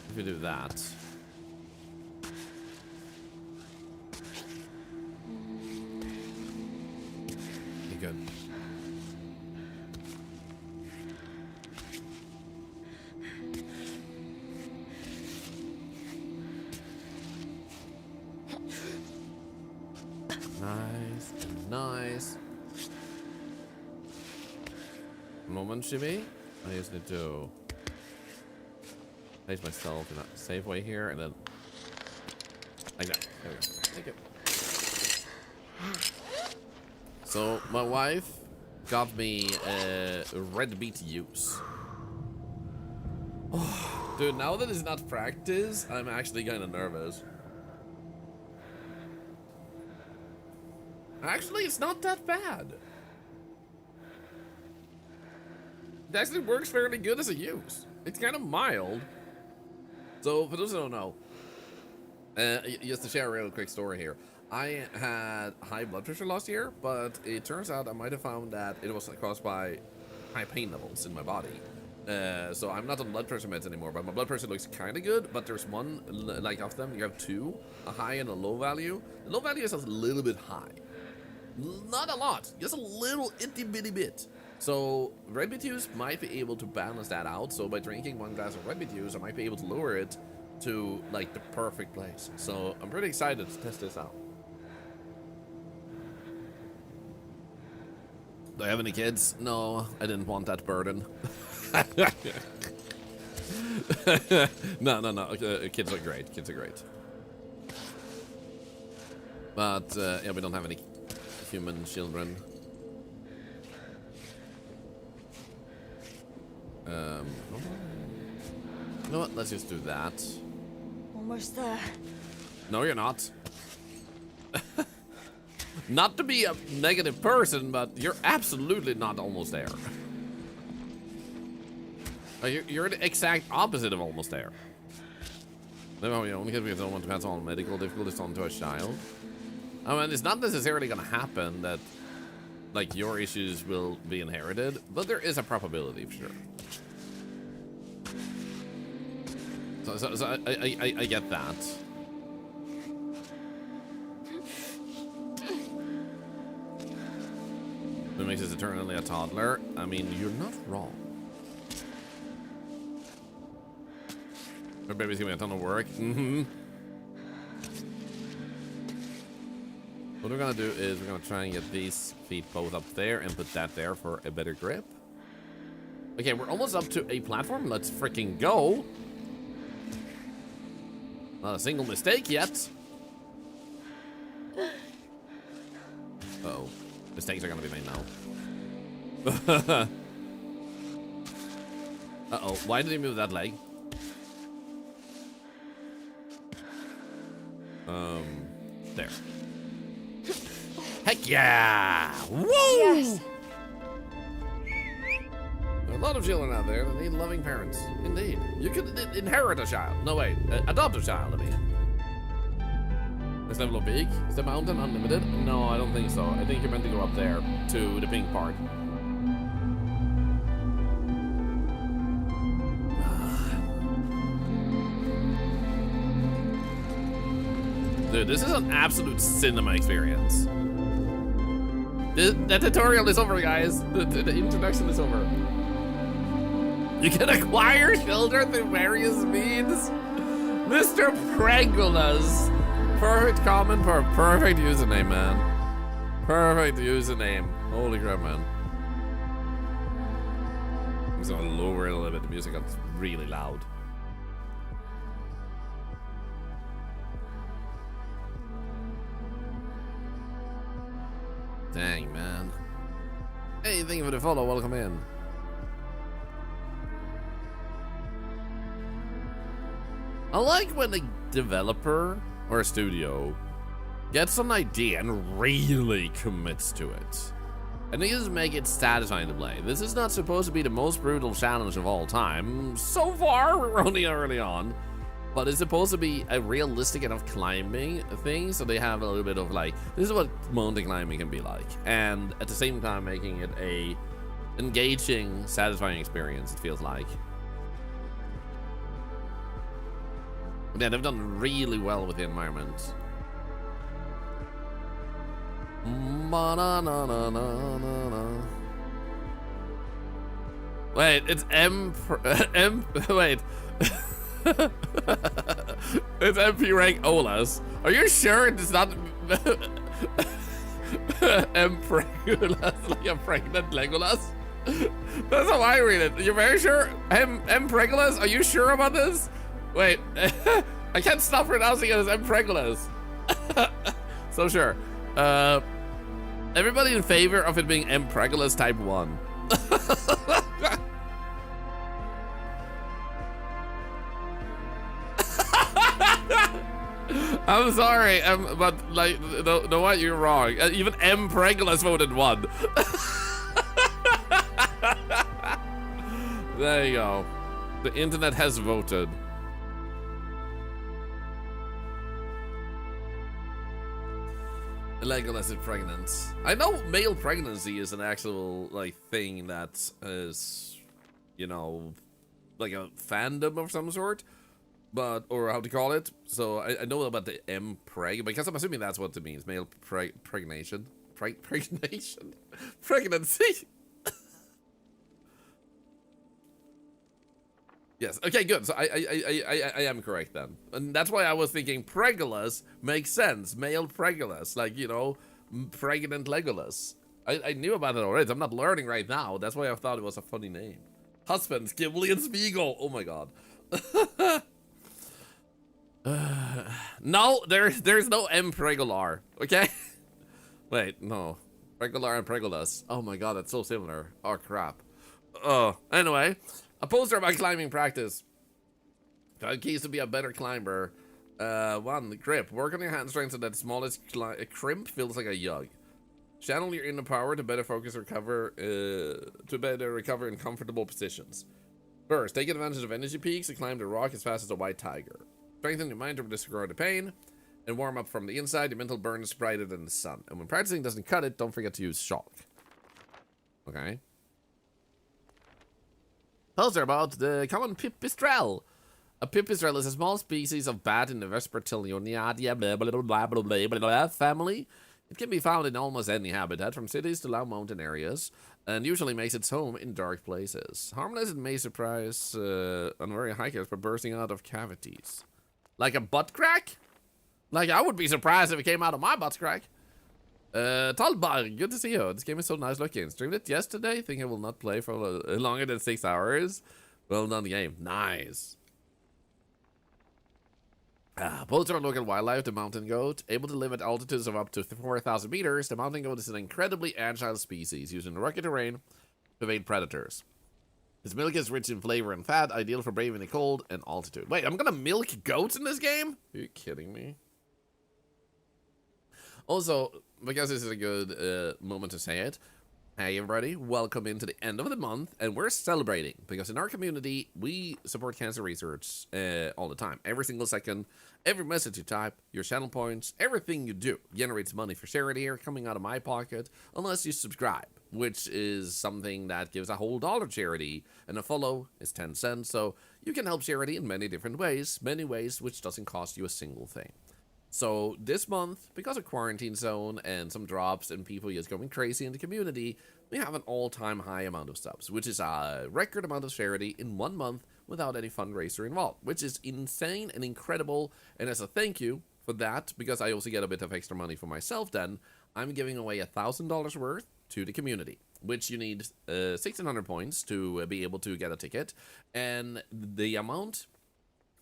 If we do that. Okay, good. Nice, nice. Moment, Shimmy. I just need to place myself in a safe way here, and then like that. There we go. Thank you. So my wife got me red BTUs. Oh, dude, now that it's not practice, I'm actually kind of nervous. Actually, it's not that bad. It actually works fairly good as a use. It's kind of mild. So, for those who don't know, just to share a real quick story here. I had high blood pressure last year, but it turns out I might have found that it was caused by high pain levels in my body. So I'm not on blood pressure meds anymore, but my blood pressure looks kind of good, but there's one, like of them, you have two, a high and a low value. The low value is a little bit high. Not a lot, just a little itty bitty bit. So red BTUs might be able to balance that out. So by drinking 1 glass of red BTUs, I might be able to lower it to like the perfect place. So I'm pretty excited to test this out. Do I have any kids? No, I didn't want that burden. No. Kids are great. Kids are great. But yeah, we don't have any human children. You know what? Let's just do that. Almost there. No, you're not. Not to be a negative person, but you're absolutely not almost there. You're the exact opposite of almost there. No, you know, only because we don't want to pass on medical difficulties onto a child. I mean, it's not necessarily going to happen that, like, your issues will be inherited, but there is a probability for sure. So I get that. What makes us eternally a toddler? I mean, you're not wrong. Our baby's giving a ton of work. Mm-hmm. What we're gonna do is we're gonna try and get these feet both up there and put that there for a better grip. Okay, we're almost up to a platform. Let's freaking go. Not a single mistake yet. Uh-oh. Mistakes are gonna be made now. Uh-oh. Why did he move that leg? There. Heck yeah! Woo! Yes. There are a lot of children out there that need loving parents. Indeed. You could inherit a child. No, wait. Adopt a child, I mean. This level of big? Is the mountain unlimited? No, I don't think so. I think you're meant to go up there to the pink part. Dude, this is an absolute cinema experience. The tutorial is over, guys. The introduction is over. You can acquire children through various means. Mr. Prangulas. Perfect comment for a perfect username, man. Perfect username. Holy crap, man. I'm just gonna lower it a little bit. The music got really loud. Dang, man. Hey, thank you for the follow. Welcome in. I like when a developer or a studio gets an idea and really commits to it. And they just make it satisfying to play. This is not supposed to be the most brutal challenge of all time. So far, we're only early on. But it's supposed to be a realistic enough climbing thing, so they have a little bit of like, this is what mountain climbing can be like. And at the same time making it a engaging, satisfying experience, it feels like. Yeah, they've done really well with the environment. Wait, it's wait. It's MP rank Olas. Are you sure it's not Empregulas, like a pregnant Legolas? That's how I read it. You're very sure? Empregulas? Are you sure about this? Wait, I can't stop pronouncing it as Empregulas. So sure. Everybody in favor of it being M. Pregulus type 1. I'm sorry, but like, no, what? You're wrong. Even M. Pregulus voted 1. There you go. The internet has voted. Legolas is pregnant. I know male pregnancy is an actual like thing that is, you know, like a fandom of some sort, but or how to call it. So I know about the M preg because I'm assuming that's what it means. Male pregnation, pregnation, pregnancy. Yes. Okay. Good. So I am correct then, and that's why I was thinking Pregulus makes sense. Male Pregulus, like, you know, pregnant Legolas. I knew about it already. I'm not learning right now. That's why I thought it was a funny name. Husbands, Gimli and Smeagol. Oh my god. No, there's no M Pregular. Okay. Wait, no. Pregular and Pregulus. Oh my god, that's so similar. Oh crap. Anyway. A poster about climbing practice. 5 keys to be a better climber. 1, grip. Work on your hand strength so that the smallest crimp feels like a yug. Channel your inner power to better focus, recover in comfortable positions. First, take advantage of energy peaks and climb the rock as fast as a white tiger. Strengthen your mind to disregard the pain and warm up from the inside. Your mental burn is brighter than the sun. And when practicing doesn't cut it, don't forget to use shock. Okay. Poster about the common pipistrelle. A pipistrelle is a small species of bat in the Vespertilionidae family. It can be found in almost any habitat, from cities to low mountain areas, and usually makes its home in dark places. Harmless, it may surprise unwary hikers by bursting out of cavities. Like a butt crack? Like, I would be surprised if it came out of my butt crack. Talbar, good to see you. This game is so nice looking. Streamed it yesterday. Think I will not play for longer than 6 hours. Well done, game. Nice. Both are local wildlife. The mountain goat, able to live at altitudes of up to 4,000 meters. The mountain goat is an incredibly agile species, using rugged terrain to evade predators. Its milk is rich in flavor and fat, ideal for braving the cold and altitude. Wait, I'm gonna milk goats in this game? Are you kidding me? Also, because this is a good moment to say it, hey everybody, welcome into the end of the month, and we're celebrating, because in our community, we support cancer research all the time. Every single second, every message you type, your channel points, everything you do generates money for charity here, coming out of my pocket, unless you subscribe, which is something that gives a whole $1 charity, and a follow is 10 cents, so you can help charity in many different ways, which doesn't cost you a single thing. So this month, because of quarantine zone and some drops and people just going crazy in the community, we have an all-time high amount of subs, which is a record amount of charity in 1 month without any fundraiser involved, which is insane and incredible. And as a thank you for that, because I also get a bit of extra money for myself then, I'm giving away $1,000 worth to the community, which you need 1,600 points to be able to get a ticket. And the amount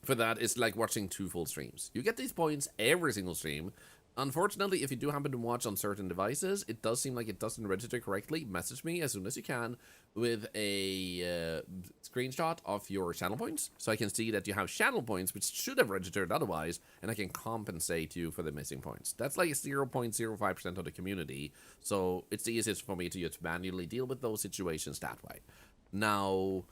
for that is like watching 2 full streams. You get these points every single stream. Unfortunately, if you do happen to watch on certain devices, it does seem like it doesn't register correctly. Message me as soon as you can with a screenshot of your channel points, so I can see that you have channel points, which should have registered otherwise, and I can compensate you for the missing points. That's like 0.05% of the community, so it's the easiest for me to just manually deal with those situations that way. Now,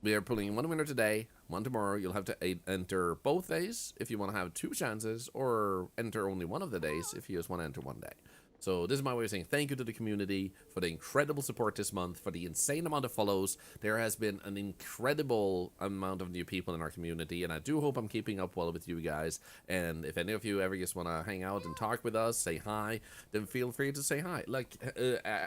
we are pulling 1 winner today, 1 tomorrow. You'll have to enter both days if you want to have 2 chances, or enter only 1 of the days if you just want to enter 1 day. So this is my way of saying thank you to the community for the incredible support this month, for the insane amount of follows. There has been an incredible amount of new people in our community, and I do hope I'm keeping up well with you guys. And if any of you ever just want to hang out and talk with us, say hi, then feel free to say hi. Like,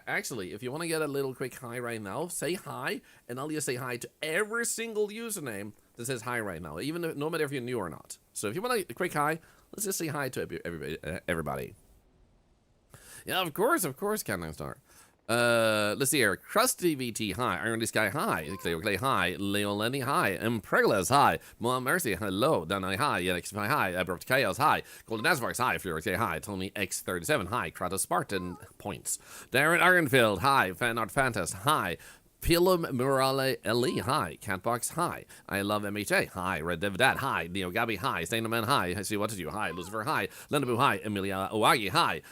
actually, if you want to get a little quick hi right now, say hi, and I'll just say hi to every single username that says hi right now, even if, no matter if you're new or not. So if you want a quick hi, let's just say hi to everybody. Yeah, of course, Countdown Star. Let's see here. Krusty VT, hi. Iron Sky, hi. Cleo Clay, hi. Leo Lenny, hi. Impreglas, hi. Mom Mercy, hello. Danai, hi. Yannick, hi. Abrupt Chaos, hi. Golden Asvarks, hi. Fleur, hi. Tony X37, hi. Kratos Spartan, points. Darren Ironfield, hi. Fanart Fantast, hi. Pilum Murale Eli, hi. Catbox, hi. I love MHA, hi. Red Dev Dad, hi. Neo Gabi, hi. Stainoman, hi. I see what to do, hi. Lucifer, hi. Lendabu, hi. Emilia Oagi, hi.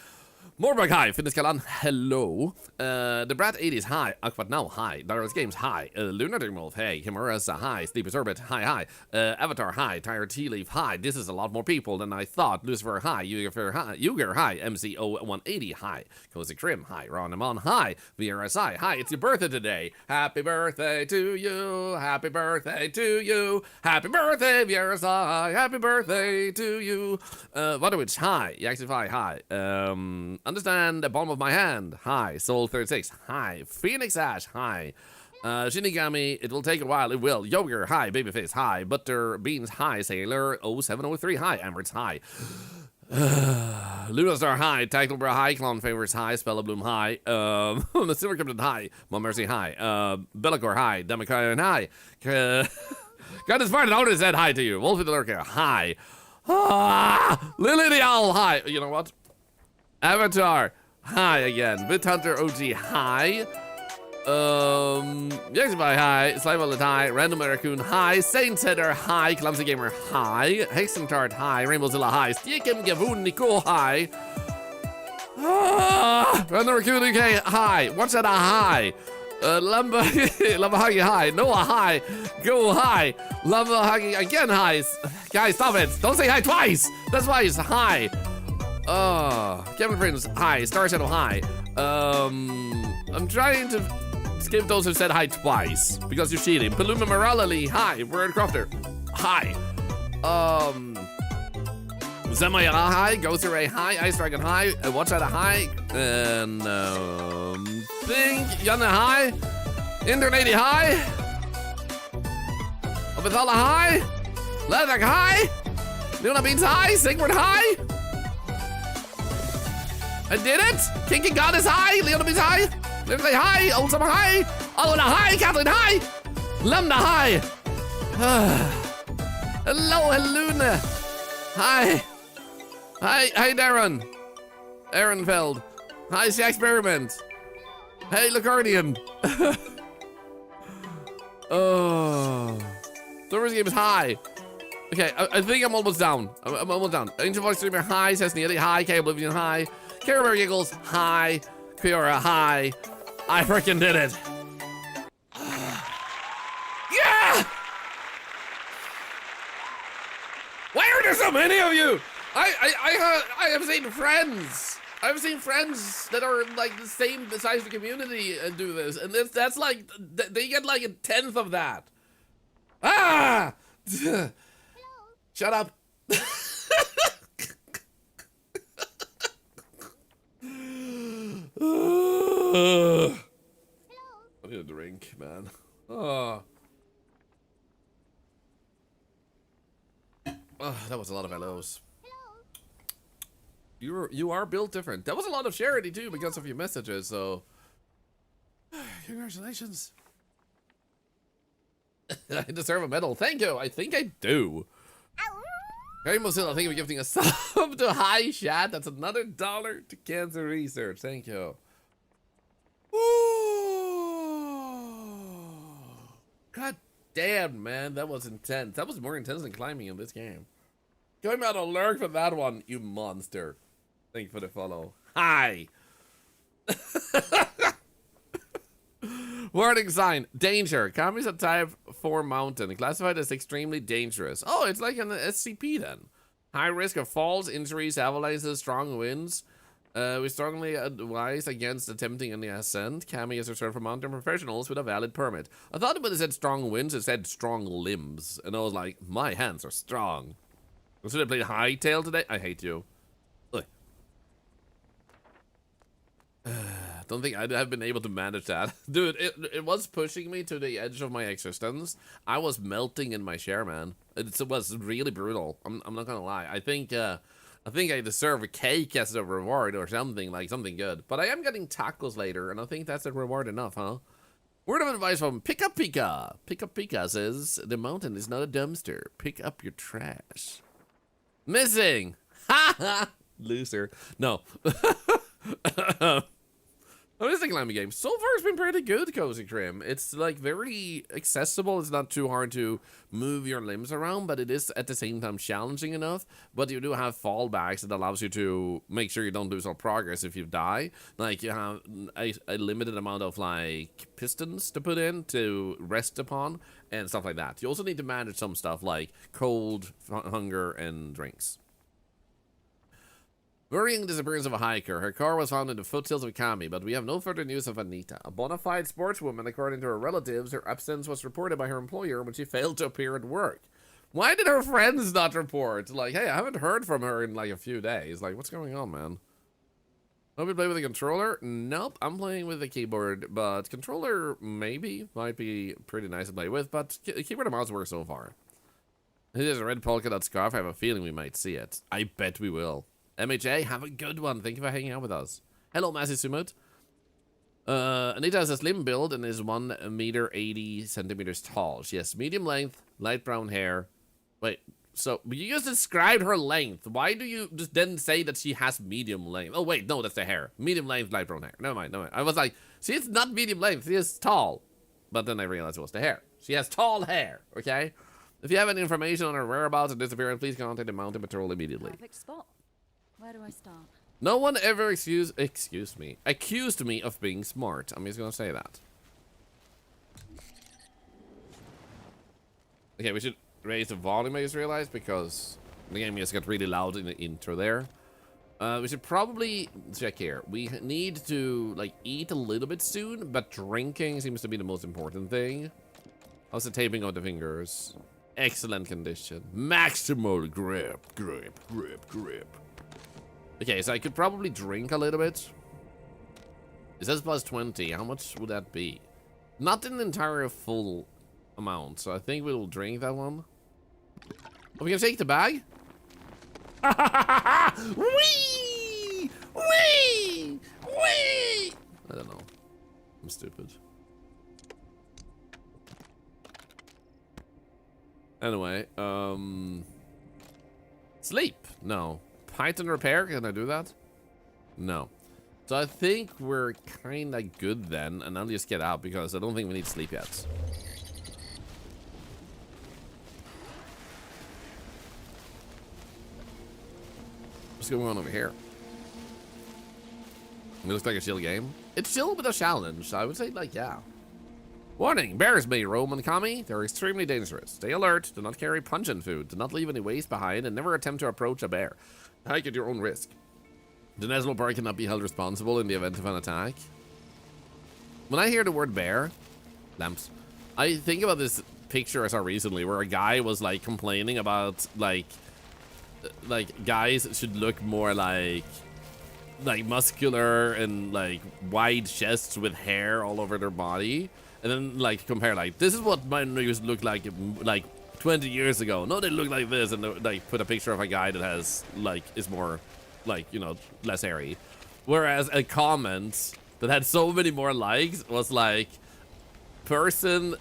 Morbug, hi. Fitness Kalan, hello. The Brat 80s, hi. Aquat Now, hi. Darius Games, hi. Lunatic Wolf, hey. Himuras, hi. Sleepers Orbit, hi. Avatar, hi. Tired Tea Leaf, hi. This is a lot more people than I thought. Lucifer, hi. Uger, hi. MCO 180, hi. Cozy Trim, hi. Ron Amon, hi. VRSI, hi. It's your birthday today. Happy birthday to you. Happy birthday to you. Happy birthday, VRSI. Happy birthday to you. Waterwitch, hi. Yaxify, hi. Understand the palm of my hand. Hi. Soul 36. Hi. Phoenix Ash. Hi. Shinigami. It will take a while. It will. Yoger. Hi. Babyface. Hi. Butter Beans. Hi. Sailor 0703. Hi. Emirates. Hi. Lunastar. Hi. Tactile Hi. Clone Favors. Hi. Spellabloom. Hi. The Silver Captain. Hi. Mom Mercy. Hi. Bellicor. Hi. Democrat. Hi. Got this far and already said hi to you. Wolfie the Lurker. Hi. Lily the Owl. Hi. You know what? Avatar, hi again. Bit Hunter OG, hi. Yaxify, hi. Slime hi. Random Raccoon, hi. Saint Header, hi. Clumsy Gamer, hi. Hexentart, hi. Rainbowzilla, hi. Steakim Gavoon Nico, hi. Random Raccoon UK, hi. What's that a hi? Lumberhuggy, hi. Noah, hi. Go, hi. Lumberhuggy again, hi. Guys, stop it. Don't say hi twice. That's why it's hi. Kevin Prince, hi. Star Shadow, hi. I'm trying to skip those who said hi twice because you're cheating. Paluma Morality, hi. Word Crofter, hi. Zemaya, hi. Ghost Array, hi. Ice Dragon, hi. Watch Out, hi. And, Think, Yana, hi. Internady, hi. Obithala, hi. Ledak, hi. Luna Beans, hi. Sigward, hi. I did it! Kinky Goddess, hi! Leona Beans, hi! Literally, hi! Old Summer, hi! Alona, hi! Kathleen, hi! Lemna, hi! Hello, Heluna! Hi! Hi, Darren! Ehrenfeld! Hi, the Experiment! Hey, Lacardian! Summer's Game is hi! Okay, I think I'm almost down. I'm almost down. Angel Voice Streamer, hi! Cessny, hi! K Oblivion, hi! Care Giggles, hi. Kiora, hi. I freaking did it. Yeah! Why are there so many of you? I have seen friends. I've seen friends that are like the same size of the community and do this, and that's like they get like 1/10 of that. Ah! Shut up. I need a drink, man. Oh, that was a lot of hellos. You are built different. That was a lot of charity too because of your messages. So, congratulations. I deserve a medal. Thank you. I think I do. Harry Mozilla, thank you for gifting a sub to Hi Chat. That's another $1 to cancer research. Thank you. Ooh. God damn, man. That was intense. That was more intense than climbing in this game. Going out a lurk for that one, you monster. Thank you for the follow. Hi. Warning sign. Danger. Kami's a type 4 mountain. Classified as extremely dangerous. Oh, it's like an SCP then. High risk of falls, injuries, avalanches, strong winds. We strongly advise against attempting any ascent. Kami is reserved for mountain professionals with a valid permit. I thought when it said strong winds, it said strong limbs. And I was like, my hands are strong. Should I play Hightail today? I hate you. Ugh. Don't think I'd have been able to manage that. Dude, it was pushing me to the edge of my existence. I was melting in my chair, man. It was really brutal. I'm not gonna lie. I think I think I deserve a cake as a reward or something, like something good. But I am getting tacos later, and I think that's a reward enough, huh? Word of advice from Pika Pika. Pika Pika says, the mountain is not a dumpster. Pick up your trash. Missing! Ha ha! Loser. No. I'm just a climbing game. So far, it's been pretty good, Cozy Crim. It's like very accessible. It's not too hard to move your limbs around, but it is at the same time challenging enough. But you do have fallbacks that allows you to make sure you don't lose all progress if you die. Like you have a limited amount of like pistons to put in to rest upon and stuff like that. You also need to manage some stuff like cold, hunger, and drinks. Worrying disappearance of a hiker. Her car was found in the foothills of Kami, but we have no further news of Anita. A bona fide sportswoman, according to her relatives, her absence was reported by her employer when she failed to appear at work. Why did her friends not report? Like, hey, I haven't heard from her in like a few days. Like, what's going on, man? Hope you play with a controller? Nope, I'm playing with a keyboard, but controller maybe might be pretty nice to play with, but keyboard and mouse work so far. Here's a red polka dot scarf. I have a feeling we might see it. I bet we will. MHA, have a good one. Thank you for hanging out with us. Hello, Massey Sumut. Anita has a slim build and is 1 meter 80 centimeters tall. She has medium length, light brown hair. Wait, so you just described her length. Why do you just then say that she has medium length? Oh, wait, no, that's the hair. Medium length, light brown hair. Never mind, never mind. I was like, she's not medium length, she is tall. But then I realized it was the hair. She has tall hair, okay? If you have any information on her whereabouts or disappearance, please contact the mountain patrol immediately. Perfect spot. Where do I start? No one ever accused me of being smart. I'm just gonna say that. Okay, we should raise the volume, I just realized, because the game just got really loud in the intro there. We should probably check here. We need to like eat a little bit soon, but drinking seems to be the most important thing. How's the taping of the fingers? Excellent condition. Maximal grip. Okay, so I could probably drink a little bit. It says plus 20. How much would that be? Not an entire full amount, so I think we'll drink that one. Oh, we can take the bag? Whee! Whee! Whee! I don't know. I'm stupid. Anyway, sleep. No. Python repair, can I do that? No. So I think we're kind of good then, and I'll just get out because I don't think we need sleep yet. What's going on over here? It looks like a chill game. It's chill with a challenge. I would say, like, yeah. Warning, bears may roam on Kami. They're extremely dangerous. Stay alert, do not carry pungent food, do not leave any waste behind, and never attempt to approach a bear. Hike at your own risk. The national park cannot be held responsible in the event of an attack. When I hear the word bear, lamps, I think about this picture I saw recently where a guy was like complaining about like guys should look more like muscular and like wide chests with hair all over their body, and then like compare like this is what mine used to look like 20 years ago. No, they look like this, and like put a picture of a guy that has like is more like, you know, less hairy. Whereas a comment that had so many more likes was like, person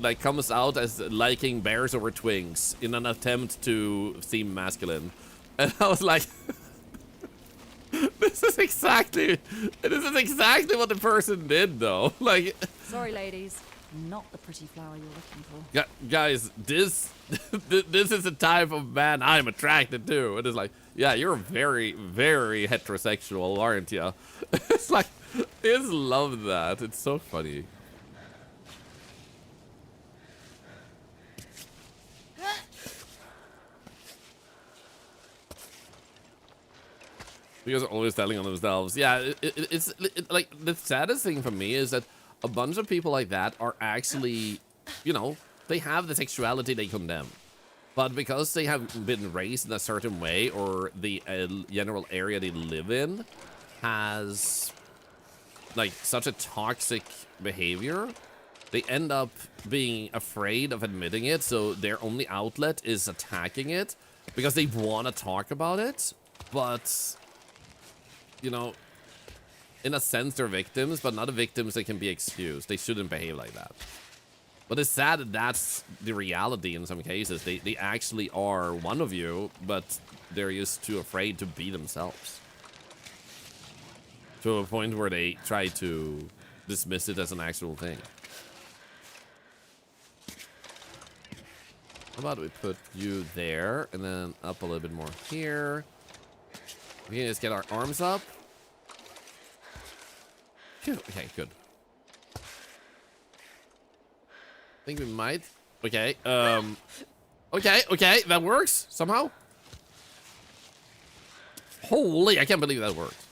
like comes out as liking bears over twinks in an attempt to seem masculine, and I was like, this is exactly what the person did though. Like, Sorry, ladies. Not the pretty flower you're looking for. guys, this is the type of man I'm attracted to. And it's like, yeah, you're very, very heterosexual, aren't you? It's like, I just love that. It's so funny. You guys are always telling on themselves. Yeah, it's like the saddest thing for me is that a bunch of people like that are actually, you know, they have the sexuality they condemn. But because they have been raised in a certain way, or the general area they live in has like such a toxic behavior, they end up being afraid of admitting it. So their only outlet is attacking it because they want to talk about it. but you know, in a sense, they're victims, but not victims that can be excused. They shouldn't behave like that. But it's sad that that's the reality in some cases. They actually are one of you, but they're just too afraid to be themselves. To a point where they try to dismiss it as an actual thing. How about we put you there, and then up a little bit more here. We can just get our arms up. Phew, okay, good. I think we might. Okay, okay, that works somehow. Holy, I can't believe that worked.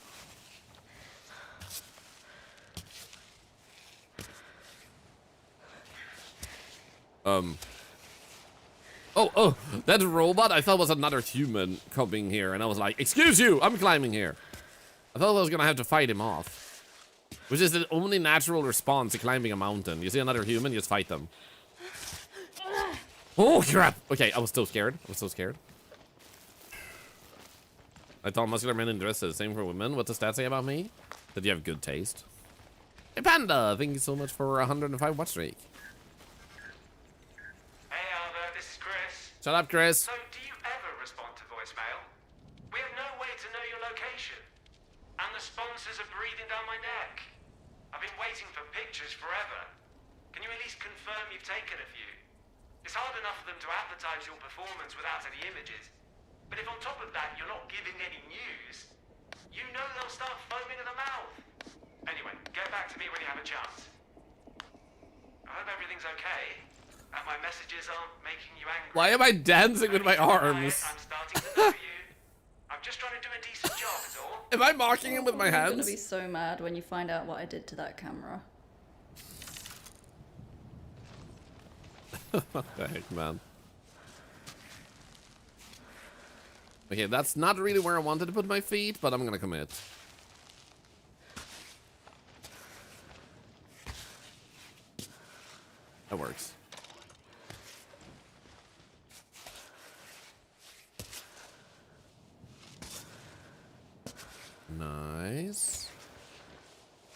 Oh, that robot I thought was another human coming here, and I was like, excuse you, I'm climbing here. I thought I was gonna have to fight him off, which is the only natural response to climbing a mountain. You see another human, you just fight them. Oh crap! Okay, I was so scared. I thought muscular men in dresses, same for women. What does that say about me? That you have good taste. Hey Panda, thank you so much for 105 watch streak. Shut up, Chris. So, do you ever respond to voicemail? We have no way to know your location. And the sponsors are breathing down my neck. I've been waiting for pictures forever. Can you at least confirm you've taken a few? It's hard enough for them to advertise your performance without any images. But if on top of that you're not giving any news, you know they'll start foaming at the mouth. Anyway, get back to me when you have a chance. I hope everything's okay. And my messages aren't making you angry. Why am I dancing with my arms? I'm starting to know you. I'm just trying to do a decent job, is all. Am I mocking him with my hands? You're gonna be so mad when you find out what I did to that camera. What the heck, man? Okay, that's not really where I wanted to put my feet, but I'm gonna commit. That works. Nice.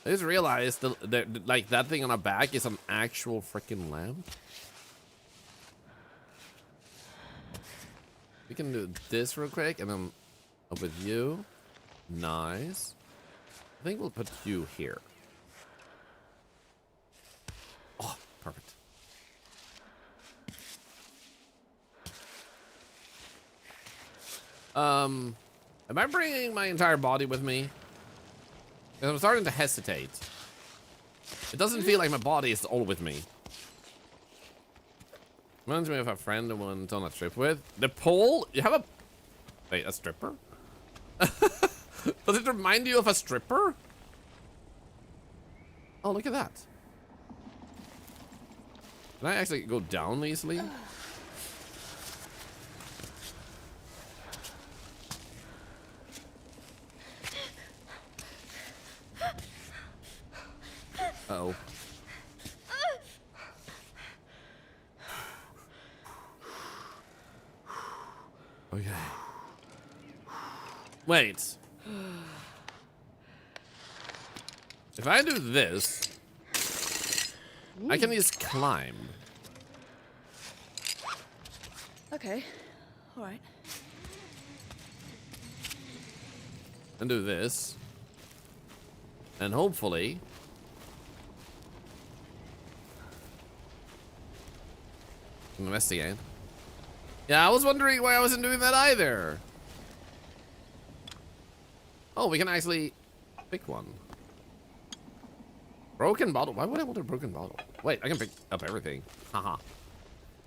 I just realized that like that thing on our back is an actual freaking lamp. We can do this real quick and then up with you. Nice. I think we'll put you here. Oh, perfect. Am I bringing my entire body with me? 'Cause I'm starting to hesitate. It doesn't feel like my body is all with me. Reminds me of a friend I went on a trip with. The pole? You have a... Wait, a stripper? Does it remind you of a stripper? Oh, look at that. Can I actually go down easily? Uh-oh. Okay. Wait. If I do this, I can just climb. Okay, alright. And do this. And hopefully... investigate. Yeah, I was wondering why I wasn't doing that either. Oh, we can actually pick one. Broken bottle. Why would I want a broken bottle? Wait, I can pick up everything. Haha.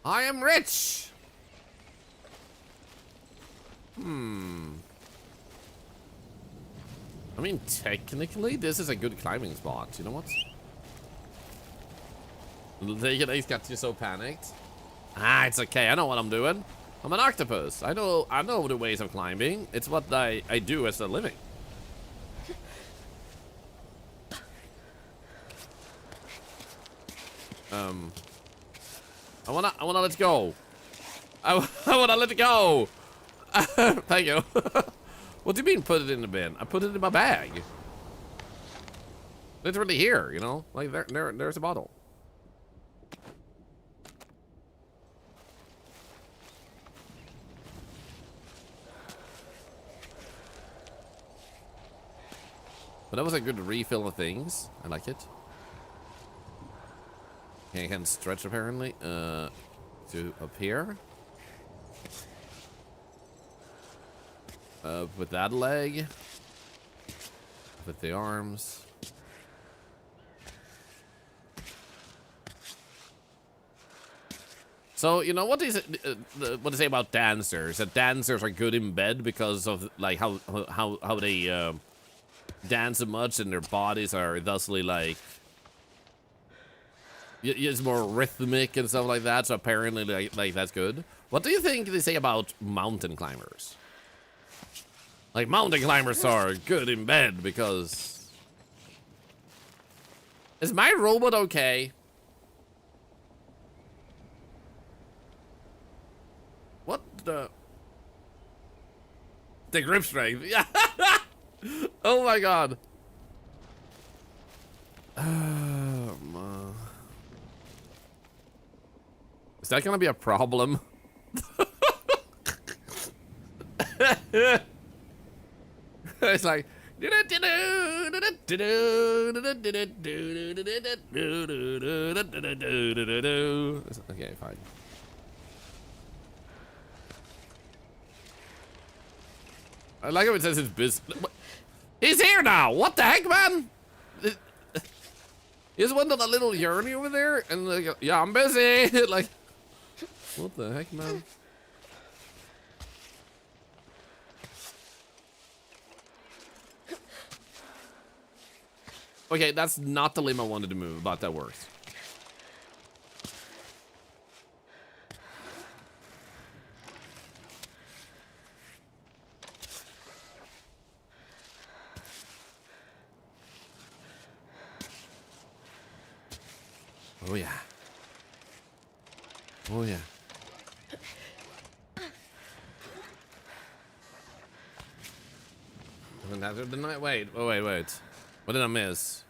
I am rich. I mean, technically, this is a good climbing spot. You know what? Take it, he's got you so panicked. Ah, it's okay. I know what I'm doing. I'm an octopus. I know the ways of climbing. It's what I do as a living. I wanna let go. I wanna let it go. Thank you. What do you mean put it in the bin? I put it in my bag. Literally here, you know? Like there's a bottle. But that was a good refill of things. I like it. Okay, I can stretch apparently. To up here. With that leg. With the arms. So, you know, what they say about dancers? That dancers are good in bed because of like how they dance so much and their bodies are thusly like it's more rhythmic and stuff like that. So apparently, like that's good. What do you think they say about mountain climbers? Like mountain climbers are good in bed because. Is my robot okay? What the grip strength? Yeah. Oh my god. Is that gonna be a problem? It's like okay, fine. I like how it says his business. He's here now. What the heck, man? He's one of the little yearny over there, and like, yeah, I'm busy. Like, what the heck, man? Okay, that's not the limb I wanted to move, but that works. Oh yeah. Oh yeah. Wait. Oh wait. What did I miss?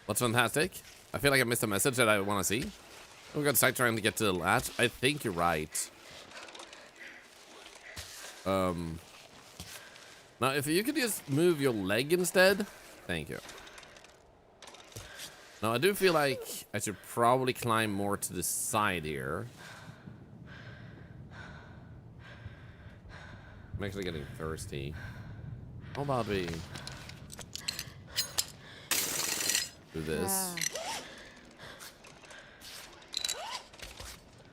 What's fantastic? I feel like I missed a message that I want to see. Oh god, start trying to get to the latch. I think you're right. Now if you could just move your leg instead, thank you. Now I do feel like I should probably climb more to the side here. I'm actually getting thirsty. How about we do this?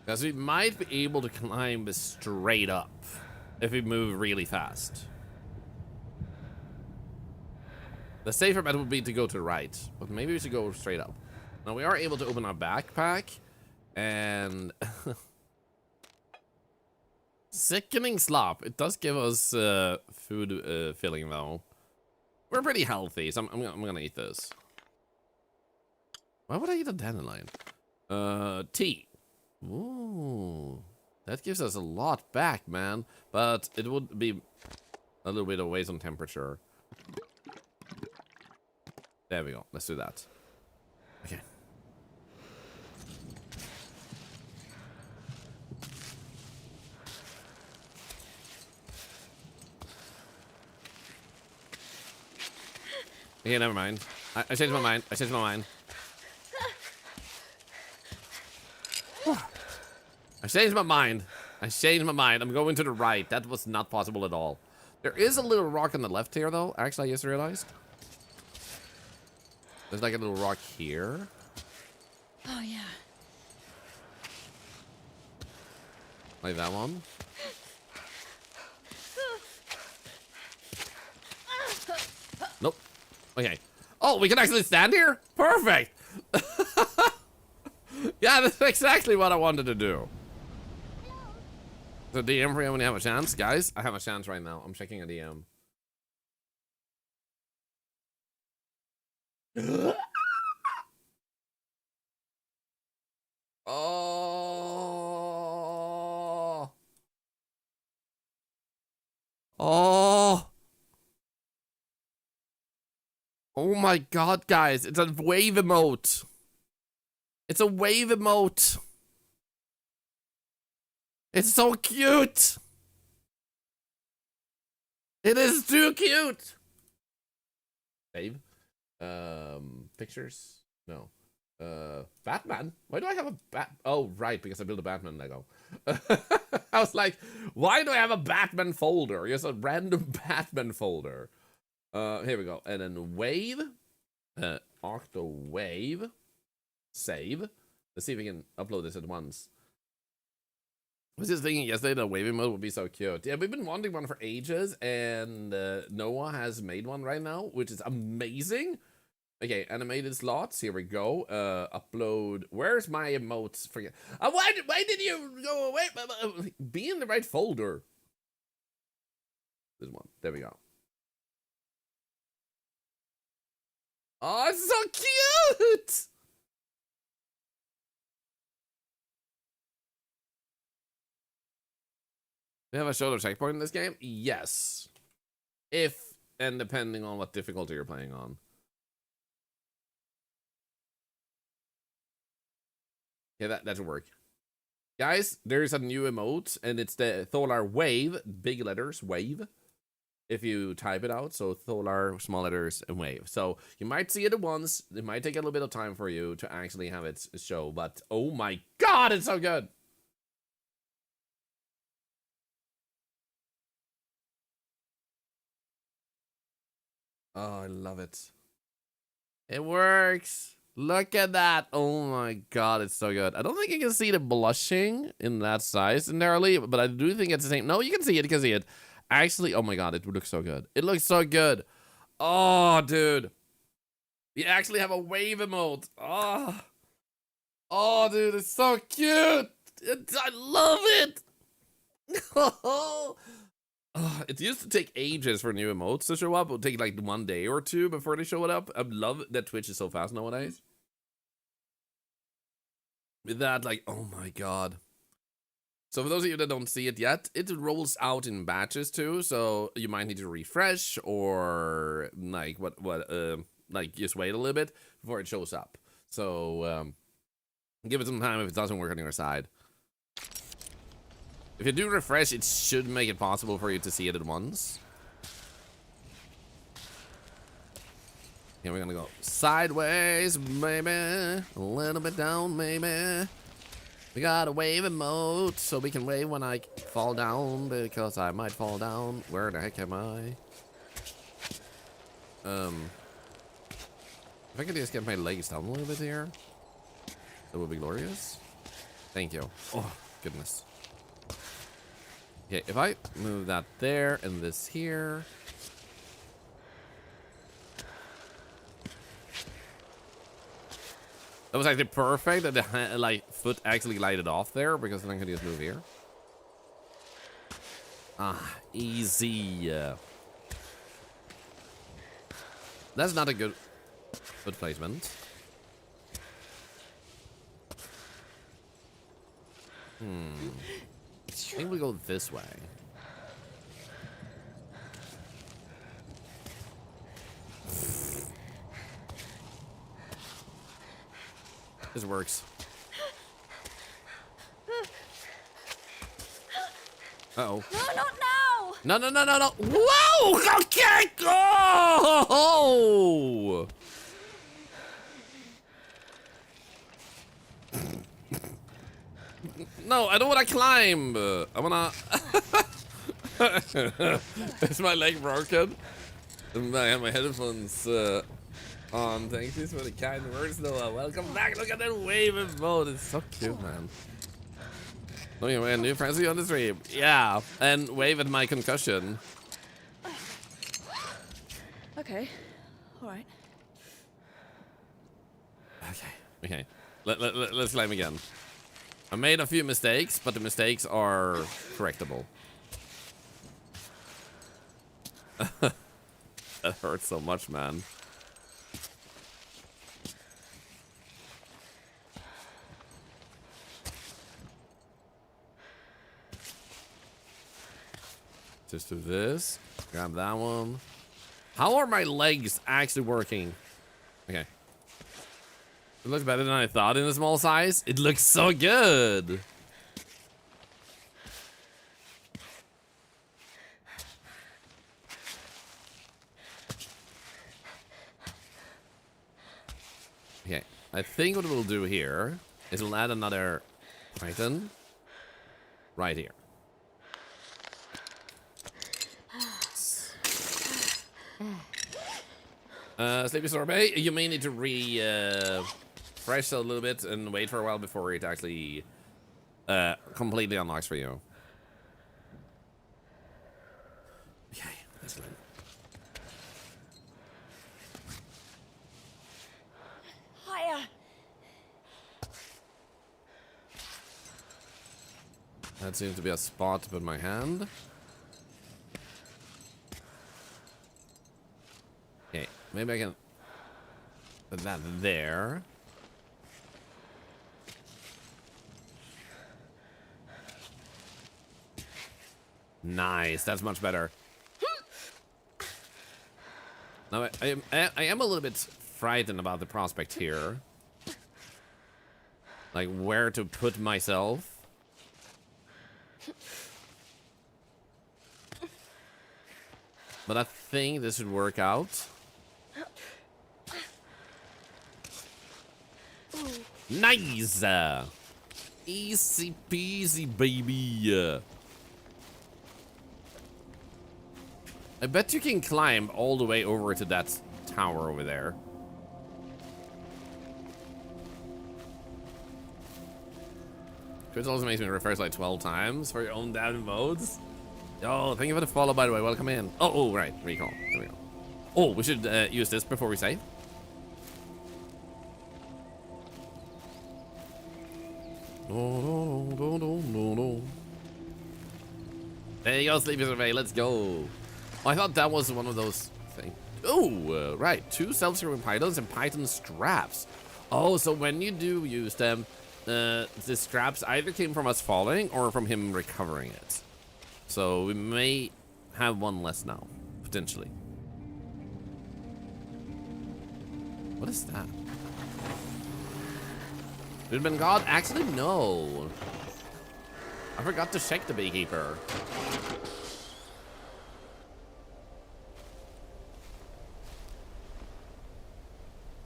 Because we might be able to climb straight up if we move really fast. The safer bet would be to go to the right, but maybe we should go straight up. Now we are able to open our backpack, and sickening slop. It does give us food filling though. We're pretty healthy, so I'm gonna eat this. Why would I eat a dandelion? Tea. Ooh, that gives us a lot back, man. But it would be a little bit of waste on temperature. There we go. Let's do that. Okay. Okay, never mind. I changed my mind. I changed my mind. I changed my mind. I changed my mind. I'm going to the right. That was not possible at all. There is a little rock on the left here, though. Actually, I just realized. There's like a little rock here. Oh, yeah. Like that one. Nope. Okay. Oh, we can actually stand here? Perfect. Yeah, that's exactly what I wanted to do. So DM for you when you have a chance. Guys, I have a chance right now. I'm checking a DM. Oh. Oh. Oh my god, guys. It's a wave emote. It's a wave emote. It's so cute. It is too cute. Wave. Pictures? No. Batman? Why do I have a bat? Oh, right, because I built a Batman Lego. I was like, why do I have a Batman folder? Just a random Batman folder. Here we go. And then wave. Octo wave. Save. Let's see if we can upload this at once. I was just thinking yesterday that waving mode would be so cute. Yeah, we've been wanting one for ages, and Noah has made one right now, which is amazing. Okay, animated slots. Here we go. Upload. Where's my emotes? Forget. Why did you go away? Be in the right folder. This one. There we go. Oh, it's so cute. We have a shoulder checkpoint in this game? Yes. If and depending on what difficulty you're playing on. Yeah, that should work. Guys, there's a new emote, and it's the Thorlar wave, big letters, wave. If you type it out, so Thorlar, small letters, and wave. So you might see it at once. It might take a little bit of time for you to actually have it show, but oh my god, it's so good. Oh, I love it. It works. Look at that. Oh my god, it's so good. I don't think you can see the blushing in that size entirely, but I do think it's the same. No, you can see it. You can see it. Actually, oh my god, it looks so good. It looks so good. Oh, dude. You actually have a wave emote. Oh. Oh, dude, it's so cute. I love it. Oh. It used to take ages for new emotes to show up. It would take like 1 day or two before they show it up. I love that Twitch is so fast nowadays. With that, like, oh my god. So for those of you that don't see it yet, it rolls out in batches too. So you might need to refresh or like like just wait a little bit before it shows up. So give it some time if it doesn't work on your side. If you do refresh, it should make it possible for you to see it at once. Here we're gonna go sideways, maybe. A little bit down, maybe. We got a wave emote, so we can wave when I fall down, because I might fall down. Where the heck am I? If I could just get my legs down a little bit here, that would be glorious. Thank you. Oh, goodness. Okay, if I move that there and this here. That was actually perfect that the like foot actually glided off there, because then I can just move here. Ah, easy. That's not a good foot placement. I think we go this way. This works. Uh-oh. No, not now! No, no, no, no, no. Whoa! Okay! Oh! No, I don't want to climb. I want to... Is my leg broken? And I have my headphones on. Thank you for the kind words, Noah. Welcome back. Look at that wave of mode. It's so cute, man. Oh, yeah, man. New friends on the stream. Yeah. And wave at my concussion. Okay. All right. Okay. Let's climb again. I made a few mistakes, but the mistakes are correctable. That hurts so much, man. Just do this. Grab that one. How are my legs actually working? Okay. It looks better than I thought in a small size. It looks so good. Okay. I think what we'll do here is we'll add another Titan right here. Sleepy Sorbet, you may need to refresh a little bit and wait for a while before it actually completely unlocks for you. Okay, excellent. Higher. That seems to be a spot to put my hand. Okay, maybe I can put that there. Nice, that's much better. Now, I am a little bit frightened about the prospect here. Like, where to put myself. But I think this should work out. Nice! Easy peasy, baby. I bet you can climb all the way over to that tower over there. Chris also makes me refresh like 12 times for your own down modes. Oh, thank you for the follow, by the way. Welcome in. Oh, right. Recall. There we go. Oh, we should use this before we save. No. There you go, Sleepy Survey. Let's go. Oh, I thought that was one of those things. Oh, right. 2 self-securing pythons and python straps. Oh, so when you do use them, the straps either came from us falling or from him recovering it. So we may have one less now, potentially. What is that? Did Ben God? Actually, no. I forgot to check the beekeeper.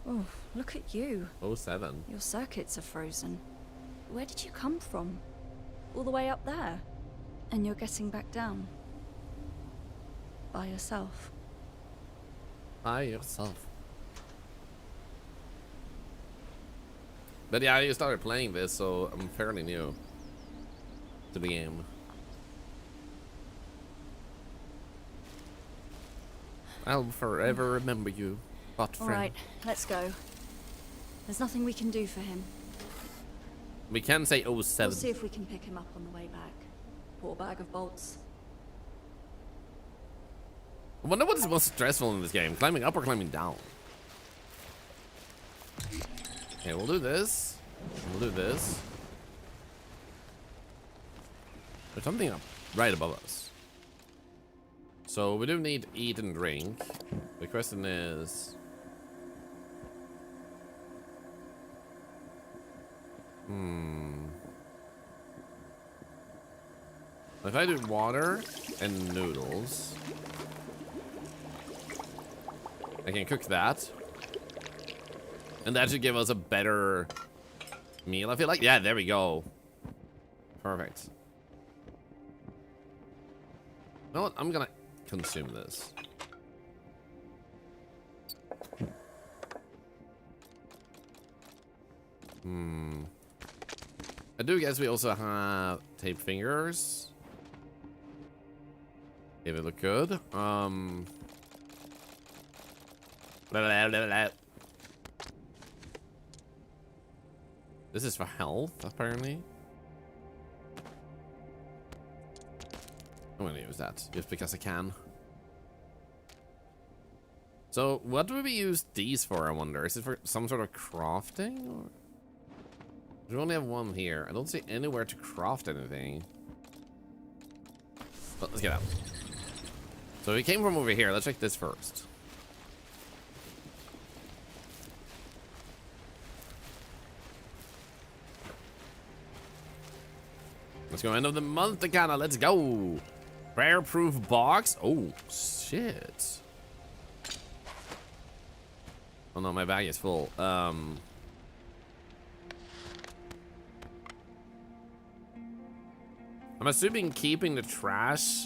Oh, look at you. 07. Your circuits are frozen. Where did you come from? All the way up there? And you're getting back down? By yourself? By yourself. But yeah, you started playing this, so I'm fairly new to the game. I'll forever remember you, bot friend. Alright, let's go. There's nothing we can do for him. We can say 07. We'll see if we can pick him up on the way back. Poor bag of bolts. I wonder what is most stressful in this game, climbing up or climbing down? Okay, we'll do this. We'll do this. There's something up right above us. So we do need eat and drink. The question is... If I do water and noodles, I can cook that. And that should give us a better meal, I feel like. Yeah, there we go. Perfect. You know what? I'm gonna consume this. I do guess we also have tape fingers. They look good. This is for health, apparently. I'm gonna use that just because I can. So, what do we use these for, I wonder? Is it for some sort of crafting? Or... We only have one here. I don't see anywhere to craft anything. But let's get out. So we came from over here. Let's check this first. Let's go end of the month, Takana. Let's go. Prayer-proof box. Oh, shit. Oh no, my bag is full. I'm assuming keeping the trash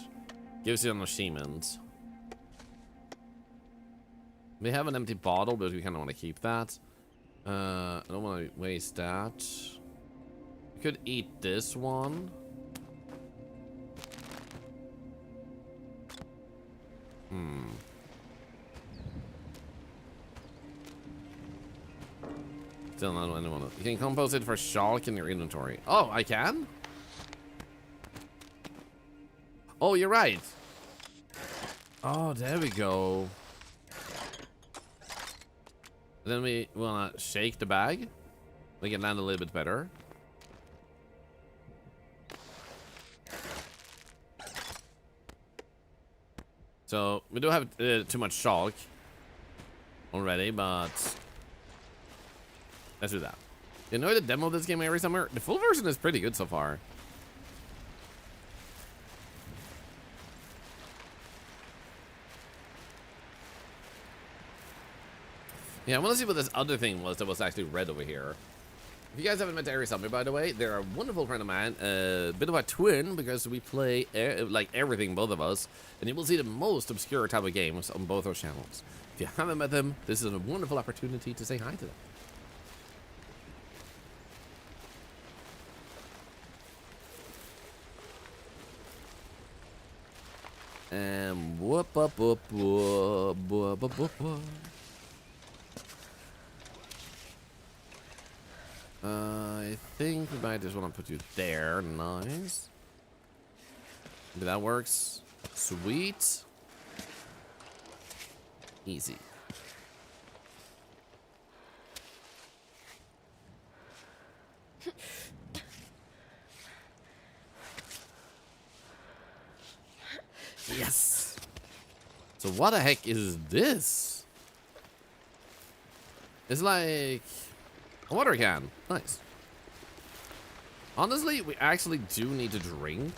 gives you an achievement. We have an empty bottle, but we kind of want to keep that. I don't want to waste that. We could eat this one. Still not anyone. You can compose it for Shulk in your inventory. Oh, I can? Oh, you're right. Oh, there we go. Then we wanna shake the bag. Make it land a little bit better. So we do have too much Shulk already, but let's do that. You know the demo of this game every summer? The full version is pretty good so far. Yeah, I want to see what this other thing was that was actually red over here. If you guys haven't met Airy Summer, by the way, they're a wonderful friend of mine. A bit of a twin because we play like everything, both of us. And you will see the most obscure type of games on both our channels. If you haven't met them, this is a wonderful opportunity to say hi to them. And whoop up whoop whoop whoop whoop whoop whoop. I think we might just want to put you there. Nice. Maybe that works. Sweet. Easy. Yes. So what the heck is this? It's like a water can. Nice. Honestly, we actually do need to drink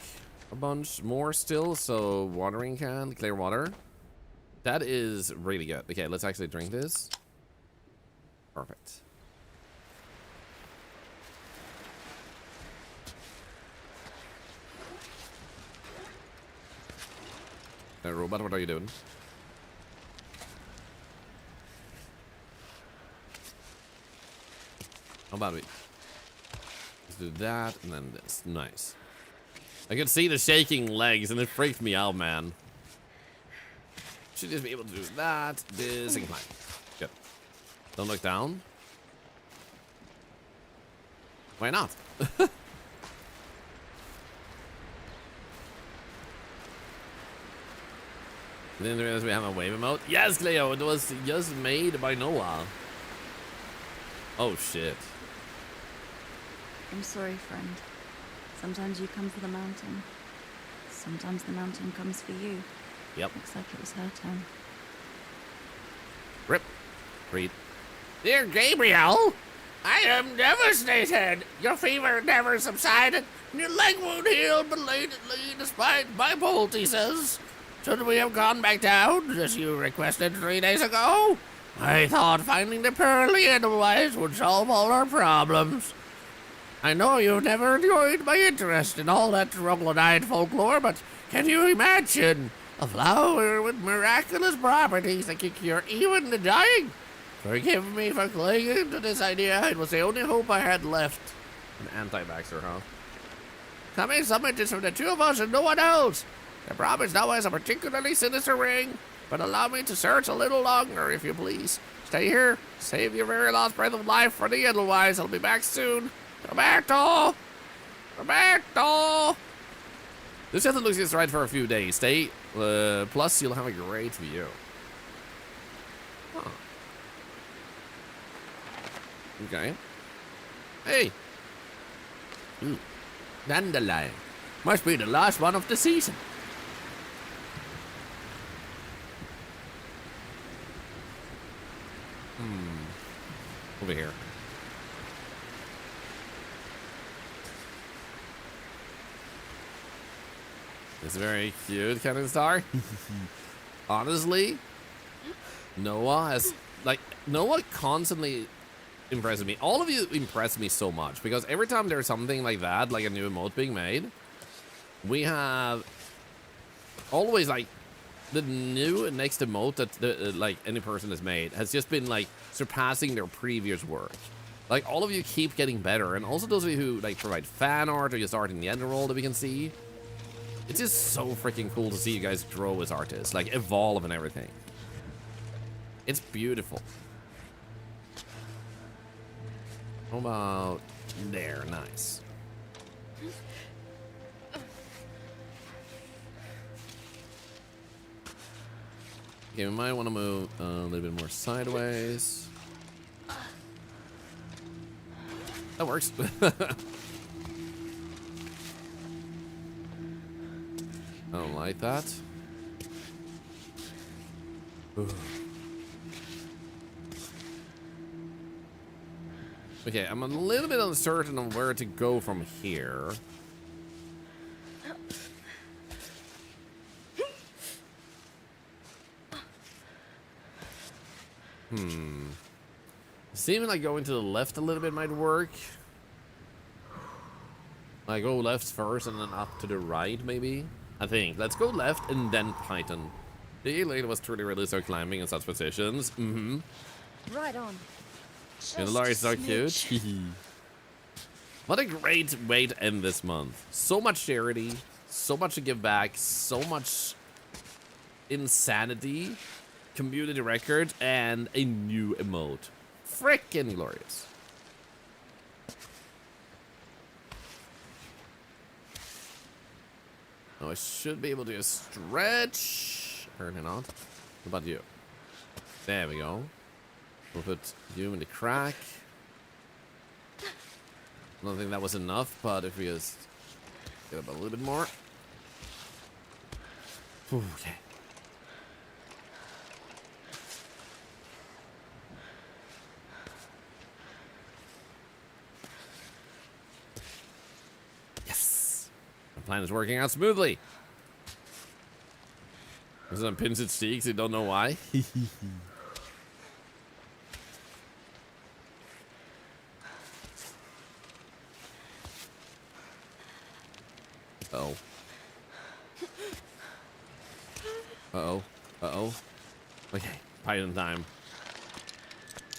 a bunch more still. So watering can, clear water. That is really good. Okay, let's actually drink this. Perfect. Hey, robot, what are you doing? How about we let's do that and then this. Nice. I could see the shaking legs and it freaked me out, man. Should just be able to do that, this, and climb. Good. Don't look down. Why not? Didn't realize we have a wave emote. Yes, Cleo, it was just made by Noah. Oh shit. I'm sorry, friend. Sometimes you come for the mountain. Sometimes the mountain comes for you. Yep. Looks like it was her turn. Rip. Read. Dear Gabriel, I am devastated. Your fever never subsided, and your leg wound healed belatedly despite my poultices. Should we have gone back down, as you requested 3 days ago? I thought finding the pearly Edelweiss would solve all our problems. I know you've never enjoyed my interest in all that troglodyte folklore, but can you imagine a flower with miraculous properties that can cure even the dying? Forgive me for clinging to this idea. It was the only hope I had left. An anti-vaxxer, huh? Coming summit is from the two of us and no one else. The promise now has a particularly sinister ring, but allow me to search a little longer, if you please. Stay here, save your very last breath of life for the Edelweiss. I'll be back soon. Roberto! Roberto! This doesn't look just right for a few days. Stay. Plus, you'll have a great view. Huh. Okay. Hey. Dandelion. Must be the last one of the season. Over here. It's very cute, kind of star. Honestly, Noah constantly impresses me. All of you impress me so much because every time there's something like that, like a new emote being made, we have always like the new next emote that like any person has made has just been like surpassing their previous work. Like all of you keep getting better, and also those of you who like provide fan art or just art in the end roll that we can see. It's just so freaking cool to see you guys grow as artists, like evolve and everything. It's beautiful. How about there? Nice. Okay, we might want to move a little bit more sideways. That works. I don't like that. Ooh. Okay, I'm a little bit uncertain on where to go from here. Seeming like going to the left a little bit might work. I go left first and then up to the right, maybe. I think. Let's go left and then Python. The lady was truly really so climbing in such positions. Right on. And the lorry is so cute. What a great way to end this month. So much charity, so much to give back, so much insanity, community record, and a new emote. Frickin' glorious. Oh, I should be able to stretch. Apparently not. What about you? There we go. We'll put you in the crack. I don't think that was enough, but if we just get up a little bit more. Okay. Yes! The plan is working out smoothly. There's some pins and sticks, you don't know why. Uh-oh. Uh-oh. Uh-oh. Okay, Python time.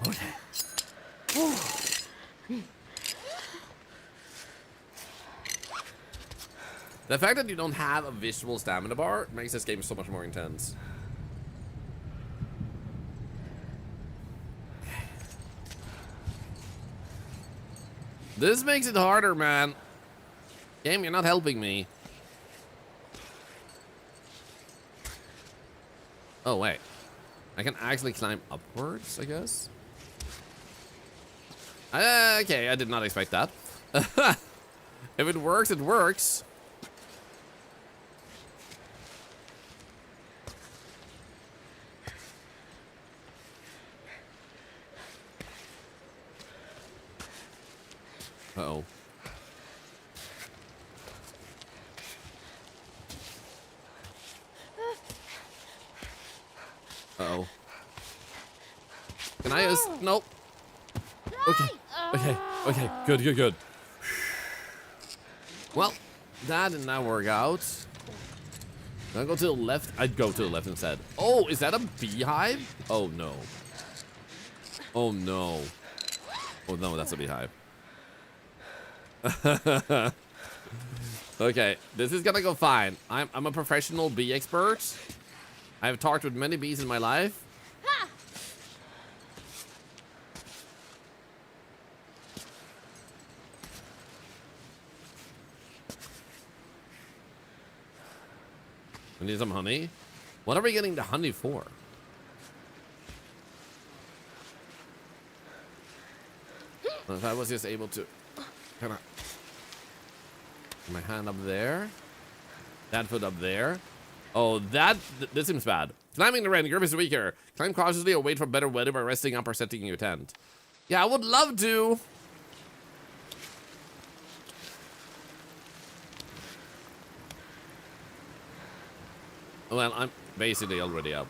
Okay. The fact that you don't have a visual stamina bar makes this game so much more intense. This makes it harder, man. Game, you're not helping me. Oh, wait. I can actually climb upwards, I guess. Okay, I did not expect that. If it works, it works. Uh-oh. Uh-oh. Can I just... Nope. Okay. Okay. Okay. Good, good, good. Well, that did not work out. I'll go to the left. I'd go to the left instead. Oh, is that a beehive? Oh, no. Oh, no. Oh, no, that's a beehive. Okay, this is gonna go fine. I'm a professional bee expert. I've talked with many bees in my life. We need some honey. What are we getting the honey for? If I was just able to kind of my hand up there, that foot up there. Oh, this seems bad. Climbing the rain, grip is weaker. Climb cautiously or wait for better weather by resting up or setting your tent. Yeah, I would love to. Well, I'm basically already up.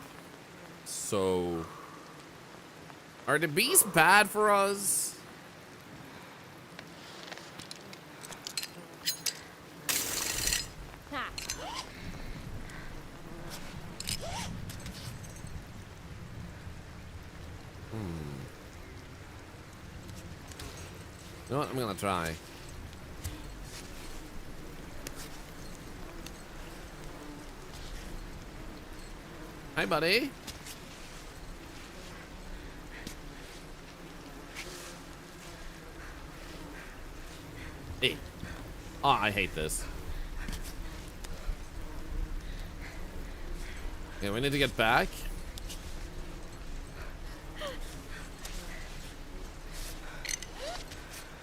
So, are the bees bad for us? You know what? I'm gonna try. Hi, buddy. Hey. Oh, I hate this. Okay, we need to get back.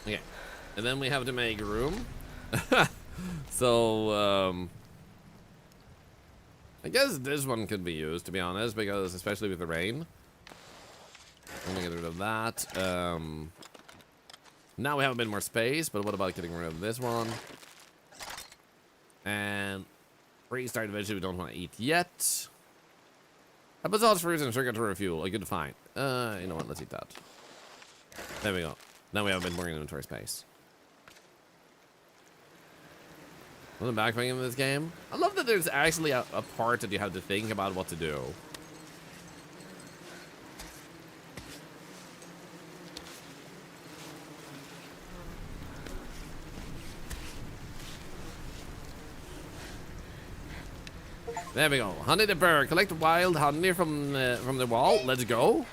Okay. And then we have to make room. So, I guess this one could be used, to be honest, because especially with the rain. I'm gonna get rid of that. Now we have a bit more space, but what about getting rid of this one? And restart veggie we don't want to eat yet. Applesauce, fruits, and sugar to refuel. A good find. You know what? Let's eat that. There we go. Now we have a bit more inventory space. On the backpack in this game, I love that there's actually a part that you have to think about what to do. There we go. Honey the bird. Collect wild honey from the wall. Let's go.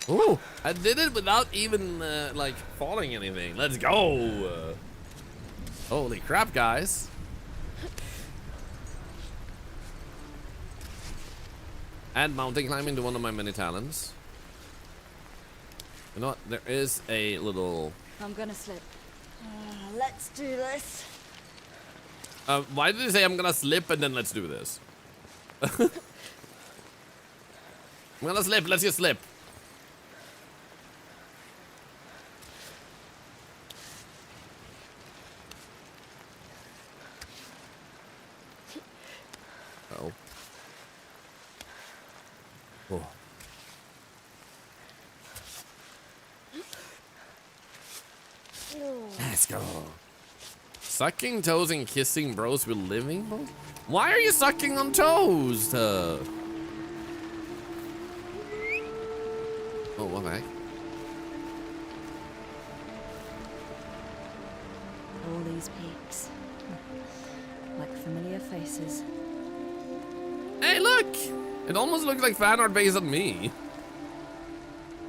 Ooh, I did it without even like falling anything. Let's go. Holy crap, guys. Add mountain climbing to one of my many talents. You know what? There is a little... I'm gonna slip. Let's do this. Why did you say I'm gonna slip and then let's do this? I'm gonna slip. Let's just slip. Uh-oh. Oh. Let's go. Sucking toes and kissing bros with living bros? Why are you sucking on toes? Oh, what back? All these peaks. Like familiar faces. Hey, look! It almost looks like fan art based on me.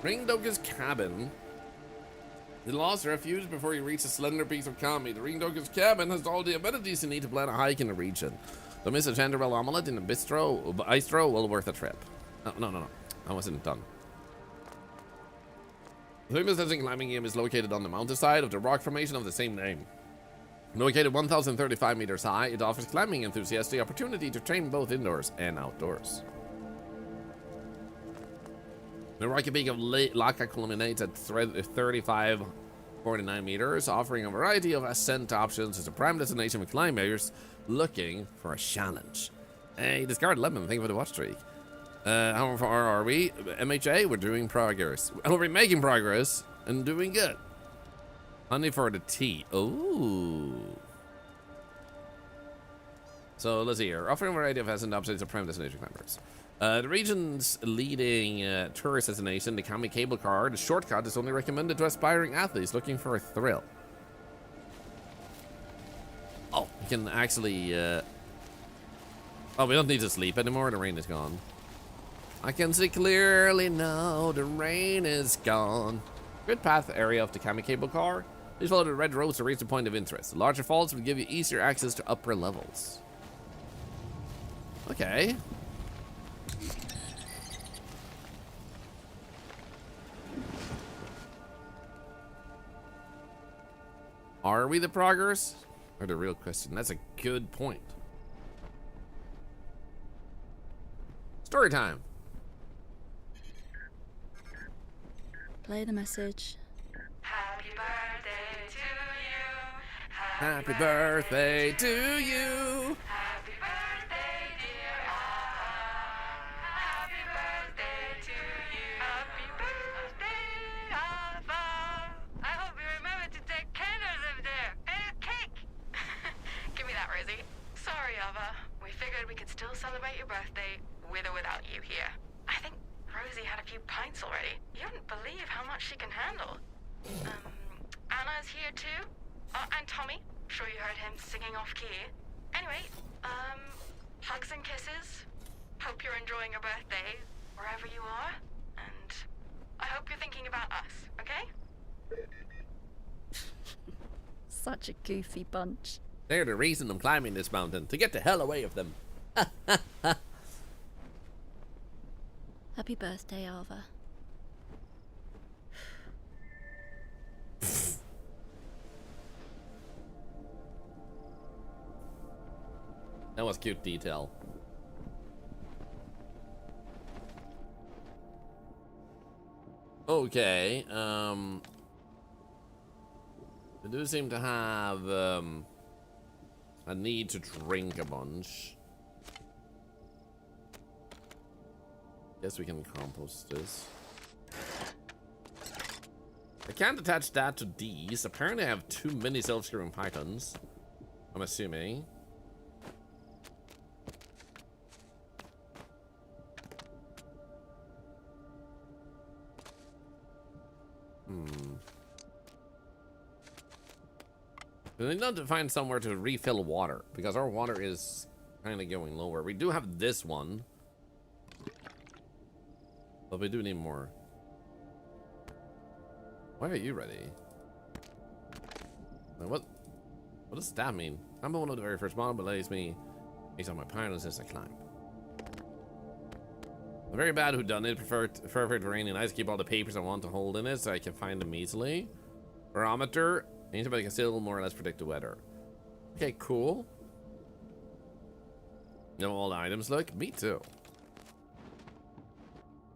Ringdoka's cabin. You lost refuge before you reach a slender piece of kami. The Ringdoka's cabin has all the amenities you need to plan a hike in the region. The Miss Chanterelle omelette in the bistro well worth a trip. No. I wasn't done. The famous desert climbing game is located on the mountainside of the rock formation of the same name. Located 1,035 meters high, it offers climbing enthusiasts the opportunity to train both indoors and outdoors. The rocky peak of Laka culminates at 3,549 meters, offering a variety of ascent options. It's a prime destination for climbers looking for a challenge. Hey, discard lemon, thank you for the watch streak. How far are we? MHA, we're doing progress. We're making progress and doing good. Honey for the tea. Ooh. So let's see here. Offering a variety of ascent options to prime destination climbers. The region's leading tourist destination, the Kami cable car, the shortcut is only recommended to aspiring athletes looking for a thrill. Oh, we can actually... oh, we don't need to sleep anymore. The rain is gone. I can see clearly now. The rain is gone. Good path area of the Kami cable car. Please follow the red roads to reach the point of interest. The larger falls will give you easier access to upper levels. Okay. Are we the progress? Or the real question? That's a good point. Story time. Play the message. Happy birthday to you. Happy birthday to you. Happy birthday, dear Ava. Happy birthday to you. Happy birthday, Ava. I hope you remember to take candles up there and a cake. Give me that, Rosie. Sorry, Ava. We figured we could still celebrate your birthday with or without you here. I think Rosie had a few pints already. You wouldn't believe how much she can handle. Anna's here too. And Tommy. Sure you heard him singing off key. Anyway, hugs and kisses. Hope you're enjoying your birthday wherever you are. And I hope you're thinking about us, okay? Such a goofy bunch. They're the reason I'm climbing this mountain, to get the hell away of them. Happy birthday, Ava. That was cute detail. Okay, we do seem to have a need to drink a bunch. Guess we can compost this. I can't attach that to these. Apparently I have too many self-screwing pythons. I'm assuming. We need to find somewhere to refill water, because our water is kind of going lower. We do have this one, but we do need more. Why are you ready? Now, what does that mean? I'm one of the very first model, but lays me based on my pilots as I climb. I'm very bad whodunit. Prefer it rain and ice. Keep all the papers I want to hold in it so I can find them easily. Barometer. Anybody can still more or less predict the weather. Okay, cool. Know all the items look? Me too.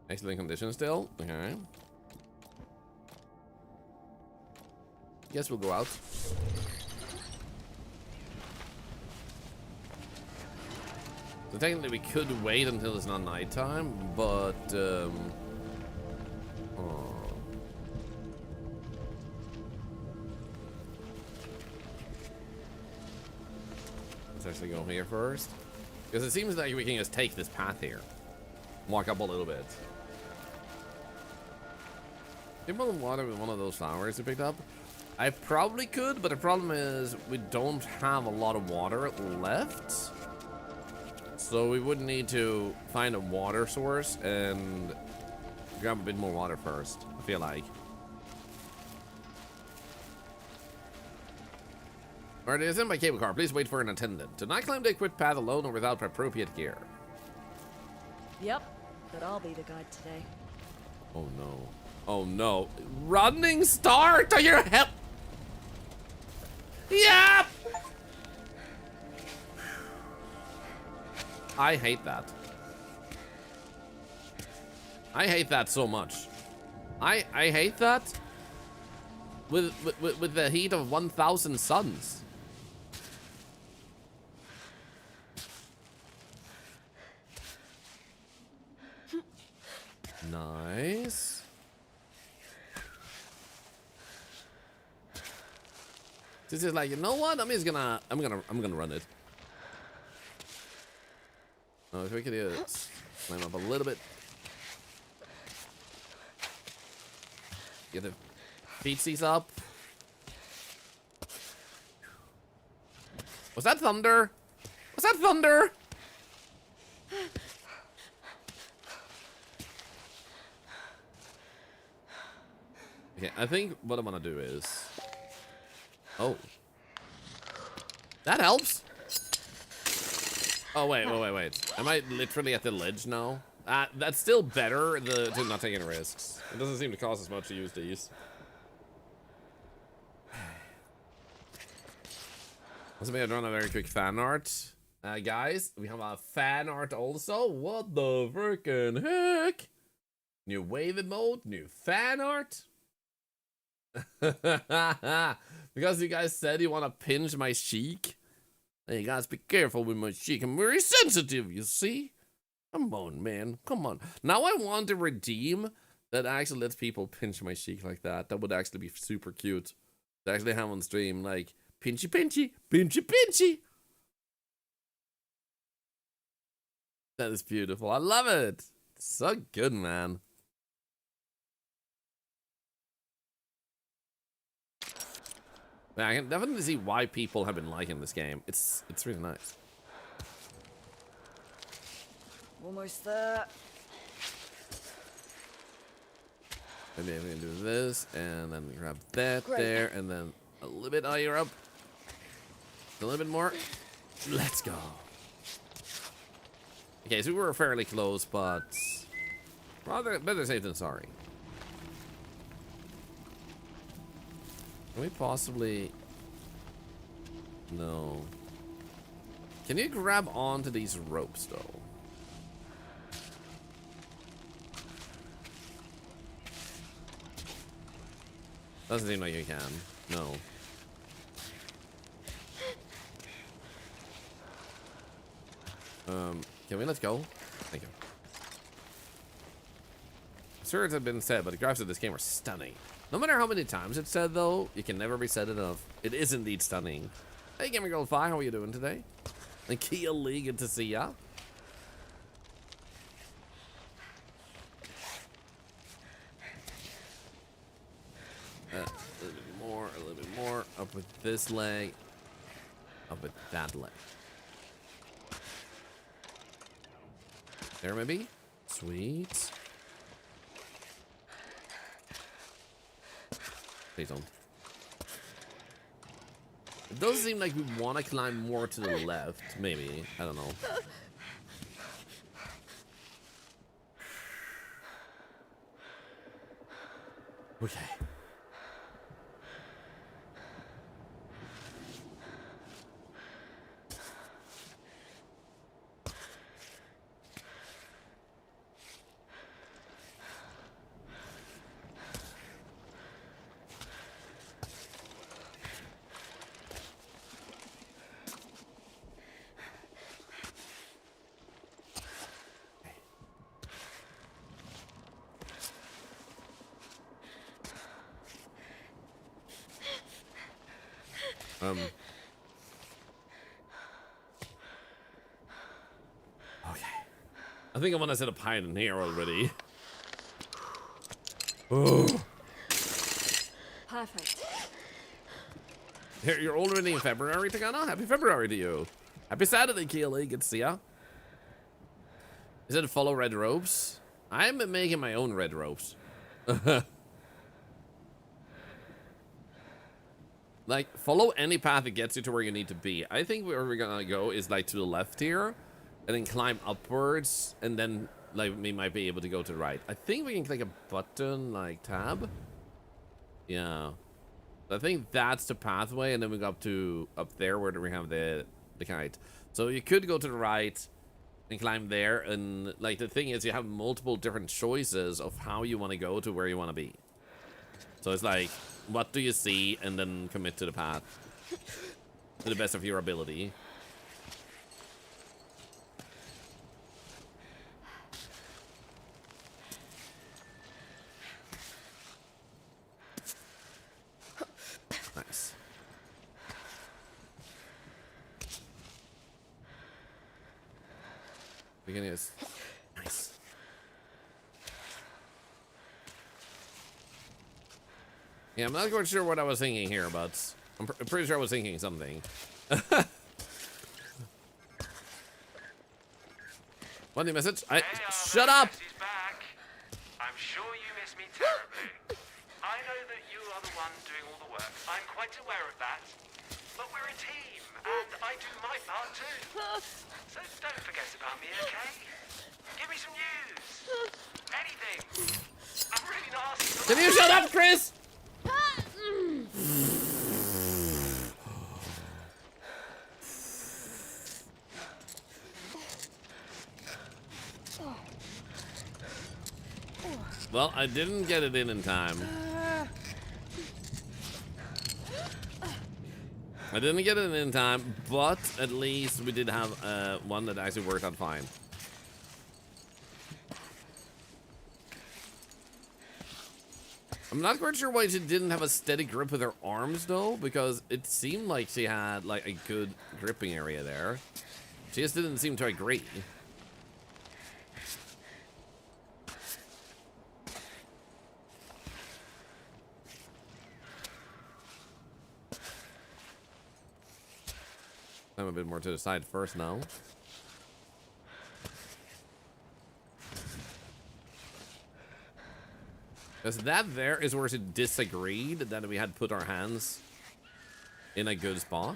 Excellent condition still. Okay. Guess we'll go out. So technically we could wait until it's not nighttime, but let's actually go here first, because it seems like we can just take this path here, walk up a little bit. Can you water with one of those flowers you picked up? I probably could, but the problem is we don't have a lot of water left. So we would need to find a water source and grab a bit more water first, I feel like. Alright, it is in my cable car. Please wait for an attendant. Do not climb the equipped path alone or without appropriate gear. Yep, but I'll be the guide today. Oh no. Oh no. Running start! Are you help? Yep! I hate that. I hate that so much. I hate that with the heat of 1,000 suns. Nice. This is like, you know what? I'm gonna run it. Oh, if we could do it, climb up a little bit. Get the feetsies up. Was that thunder? Was that thunder? Okay, I think what I'm gonna do is... Oh. That helps. Oh, wait. Am I literally at the ledge now? That's still better to not take any risks. It doesn't seem to cost as much to use these. Must be drawn a very quick fan art. Guys, we have a fan art also. What the freaking heck? New wave mode, new fan art. Because you guys said you want to pinch my cheek. Hey, you guys, be careful with my cheek. I'm very sensitive, you see? Come on, man. Come on. Now I want to redeem that actually lets people pinch my cheek like that. That would actually be super cute to actually have on stream. Like, pinchy, pinchy, pinchy, pinchy. That is beautiful. I love it. So good, man. Yeah, I can definitely see why people have been liking this game. It's really nice. Almost there. Maybe I'm gonna do this and then grab that Great. there and then a little bit higher up. A little bit more. Let's go. Okay, so we were fairly close, but rather better safe than sorry. Can we possibly... No. Can you grab onto these ropes, though? Doesn't seem like you can. No. Can we let go? Thank you. Sure, it had been said, but the graphics of this game are stunning. No matter how many times it's said, though, it can never be said enough. It is indeed stunning. Hey, Gamer Gold 5, how are you doing today? And Kia Lee, good to see ya. A little bit more. Up with this leg. Up with that leg. There, maybe? Sweet. Please don't. It does seem like we want to climb more to the left. Maybe. I don't know. Okay. Okay. I think I want to set a pioneer already. Oh. Perfect. Here, you're already in February, Tagana? Happy February to you. Happy Saturday, Keely. Good to see ya. Is it follow red ropes? I'm making my own red ropes. Like, follow any path that gets you to where you need to be. I think where we're gonna go is, like, to the left here. And then climb upwards. And then, like, we might be able to go to the right. I think we can click a button, like, tab. Yeah. I think that's the pathway. And then we go up there where we have the kite. So you could go to the right and climb there. And, like, the thing is, you have multiple different choices of how you want to go to where you want to be. So it's like... What do you see, and then commit to the path to the best of your ability. Nice. Beginning is nice. Yeah, I'm not quite sure what I was thinking here, but I'm pretty sure I was thinking something. What new message? Shut up! He's back. I'm sure you miss me terribly. I know that you are the one doing all the work. I'm quite aware of that. But we're a team, and I do my part too. So don't forget about me, okay? Give me some news. Anything. I'm really not asking for Can you shut up, Chris? Well, I didn't get it in time. I didn't get it in time, but at least we did have one that actually worked out fine. I'm not quite sure why she didn't have a steady grip with her arms though, because it seemed like she had like a good gripping area there. She just didn't seem to agree. I'm a bit more to the side first now. Because that there is where she disagreed that we had put our hands in a good spot.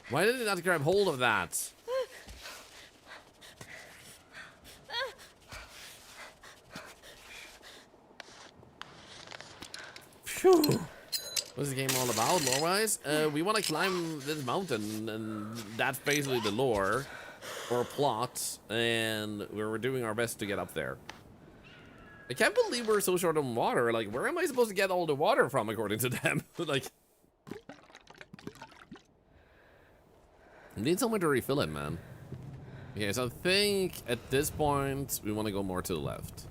Why did it not grab hold of that? Phew. What's the game all about, lore-wise? We want to climb this mountain, and that's basically the lore, or plot, and we're doing our best to get up there. I can't believe we're so short on water. Like, where am I supposed to get all the water from, according to them? Like, I need somewhere to refill it, man. Okay, so I think at this point, we want to go more to the left.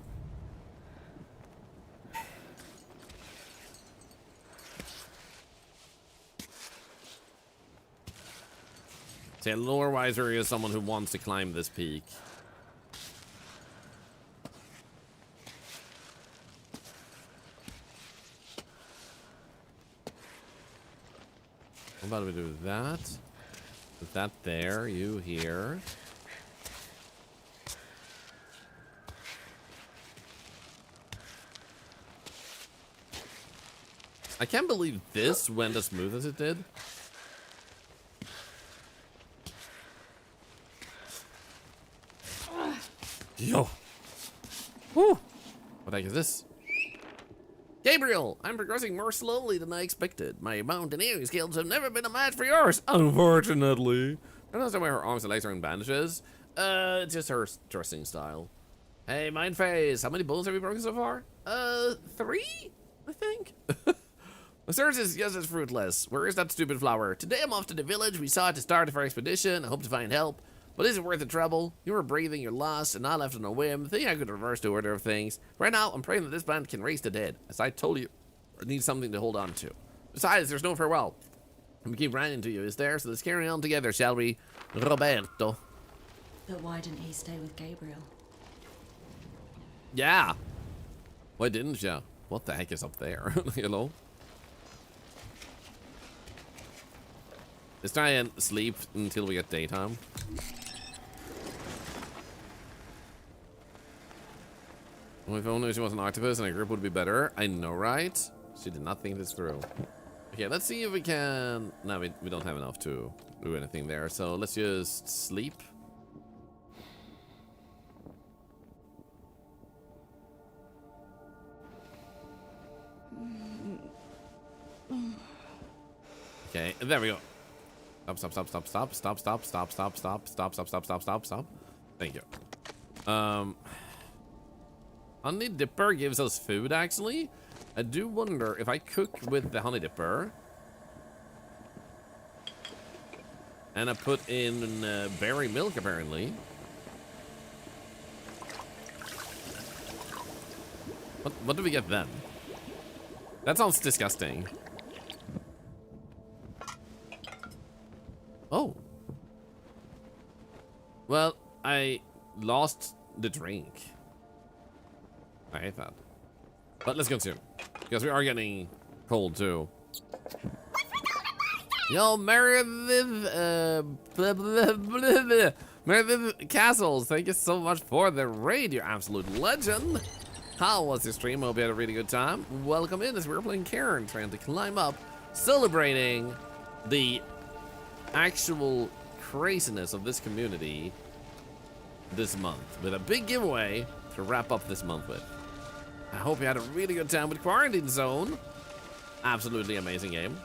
Say, lore wiser is someone who wants to climb this peak. How about we do that? Put that there, you here. I can't believe this went as smooth as it did. Yo. Whew. What the heck is this? Gabriel, I'm progressing more slowly than I expected. My mountaineering skills have never been a match for yours, unfortunately. I don't understand why her arms and legs are in bandages. It's just her dressing style. Hey, Mindphase, how many bones have you broken so far? 3? I think. The search is just as fruitless. Where is that stupid flower? Today I'm off to the village. We saw it to start of our expedition. I hope to find help. But is it worth the trouble? You were breathing, you're lost, and I left on a whim. Think I could reverse the order of things. Right now, I'm praying that this band can raise the dead. As I told you, I need something to hold on to. Besides, there's no farewell. We keep running to you, is there? So let's carry on together, shall we? Roberto. But why didn't he stay with Gabriel? Yeah. Why didn't you? What the heck is up there? You know? Let's try and sleep until we get daytime. Well, if only she was an octopus and a grip would be better. I know, right? She did not think this through. Okay, let's see if we can... No, we don't have enough to do anything there. So let's just sleep. Okay, there we go. Stop. Thank you. Honey Dipper gives us food, actually. I do wonder if I cook with the Honey Dipper and I put in berry milk, apparently. What do we get then? That sounds disgusting. Oh. Well, I lost the drink. I hate that. But let's consume. Because we are getting cold too. Yo, Meredith, Meredith Castles, thank you so much for the raid, you absolute legend. How was your stream? Hope you had a really good time. Welcome in as we're playing Cairn, trying to climb up, celebrating the actual craziness of this community this month with a big giveaway to wrap up this month with. I hope you had a really good time with Quarantine Zone. Absolutely amazing game.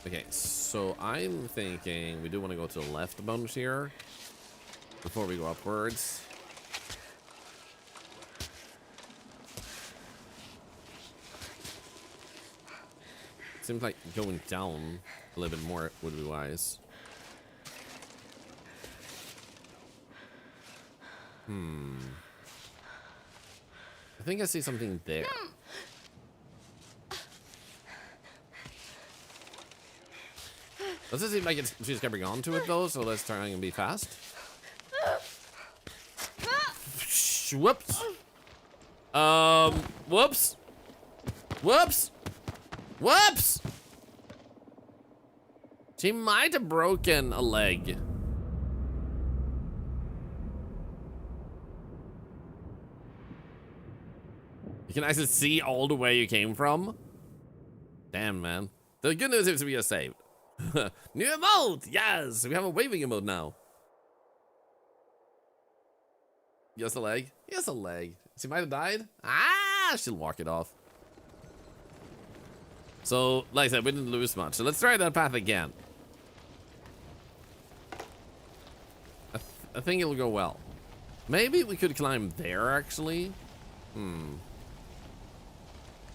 Okay, so I'm thinking we do want to go to the left a bunch here before we go upwards. Seems like going down a little bit more would be wise. I think I see something there. Doesn't seem like she's grabbing onto it though, so let's try and be fast. Whoops. Whoops. Whoops. Whoops. She might have broken a leg. You can actually see all the way you came from. Damn, man. The good news is we are saved. New emote! Yes! We have a waving emote now. Just a leg? Yes, a leg. She might have died. Ah! She'll walk it off. So, like I said, we didn't lose much. So let's try that path again. I think it'll go well. Maybe we could climb there, actually.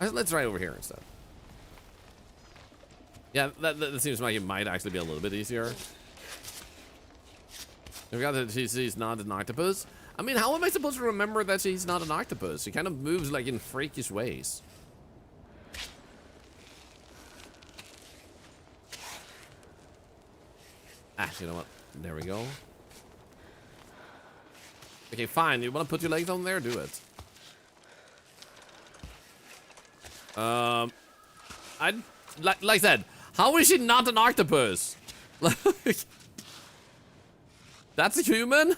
Let's try over here instead. Yeah, that seems like it might actually be a little bit easier. We got that she's not an octopus. I mean, how am I supposed to remember that she's not an octopus? She kind of moves like in freakish ways. Ah, you know what? There we go. Okay, fine. You want to put your legs on there? Do it. Like I said, how is she not an octopus? Like, that's a human?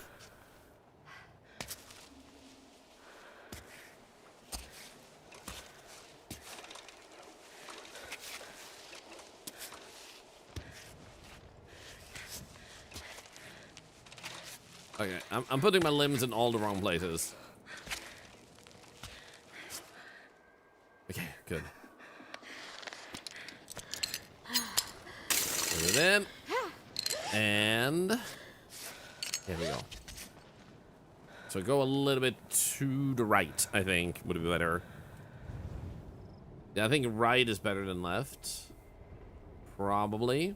Okay, I'm putting my limbs in all the wrong places. Okay, good. Put it in. And there we go. So go a little bit to the right, I think, would be better. Yeah, I think right is better than left. Probably.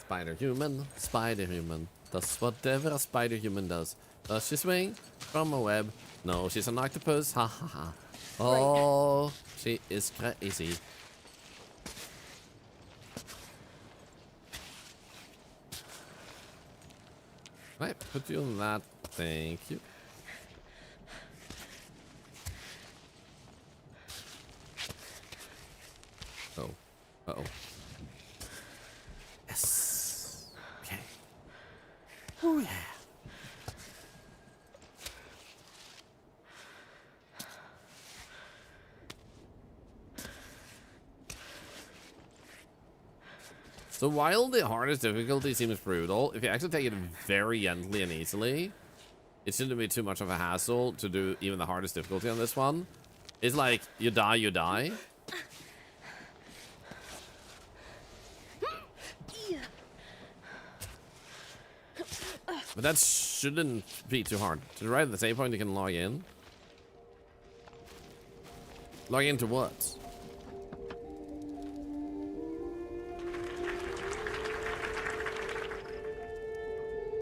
Spider human does whatever a spider human does. Does she swing from a web? No, she's an octopus. Ha ha ha. Oh, she is crazy. Right, put you on that. Thank you. Oh. Uh-oh. Yes. Okay. Oh, yeah. So while the hardest difficulty seems brutal, if you actually take it very gently and easily, it shouldn't be too much of a hassle to do even the hardest difficulty on this one. It's like, you die, you die. But that shouldn't be too hard. To the right at the same point, you can log in. Log into what?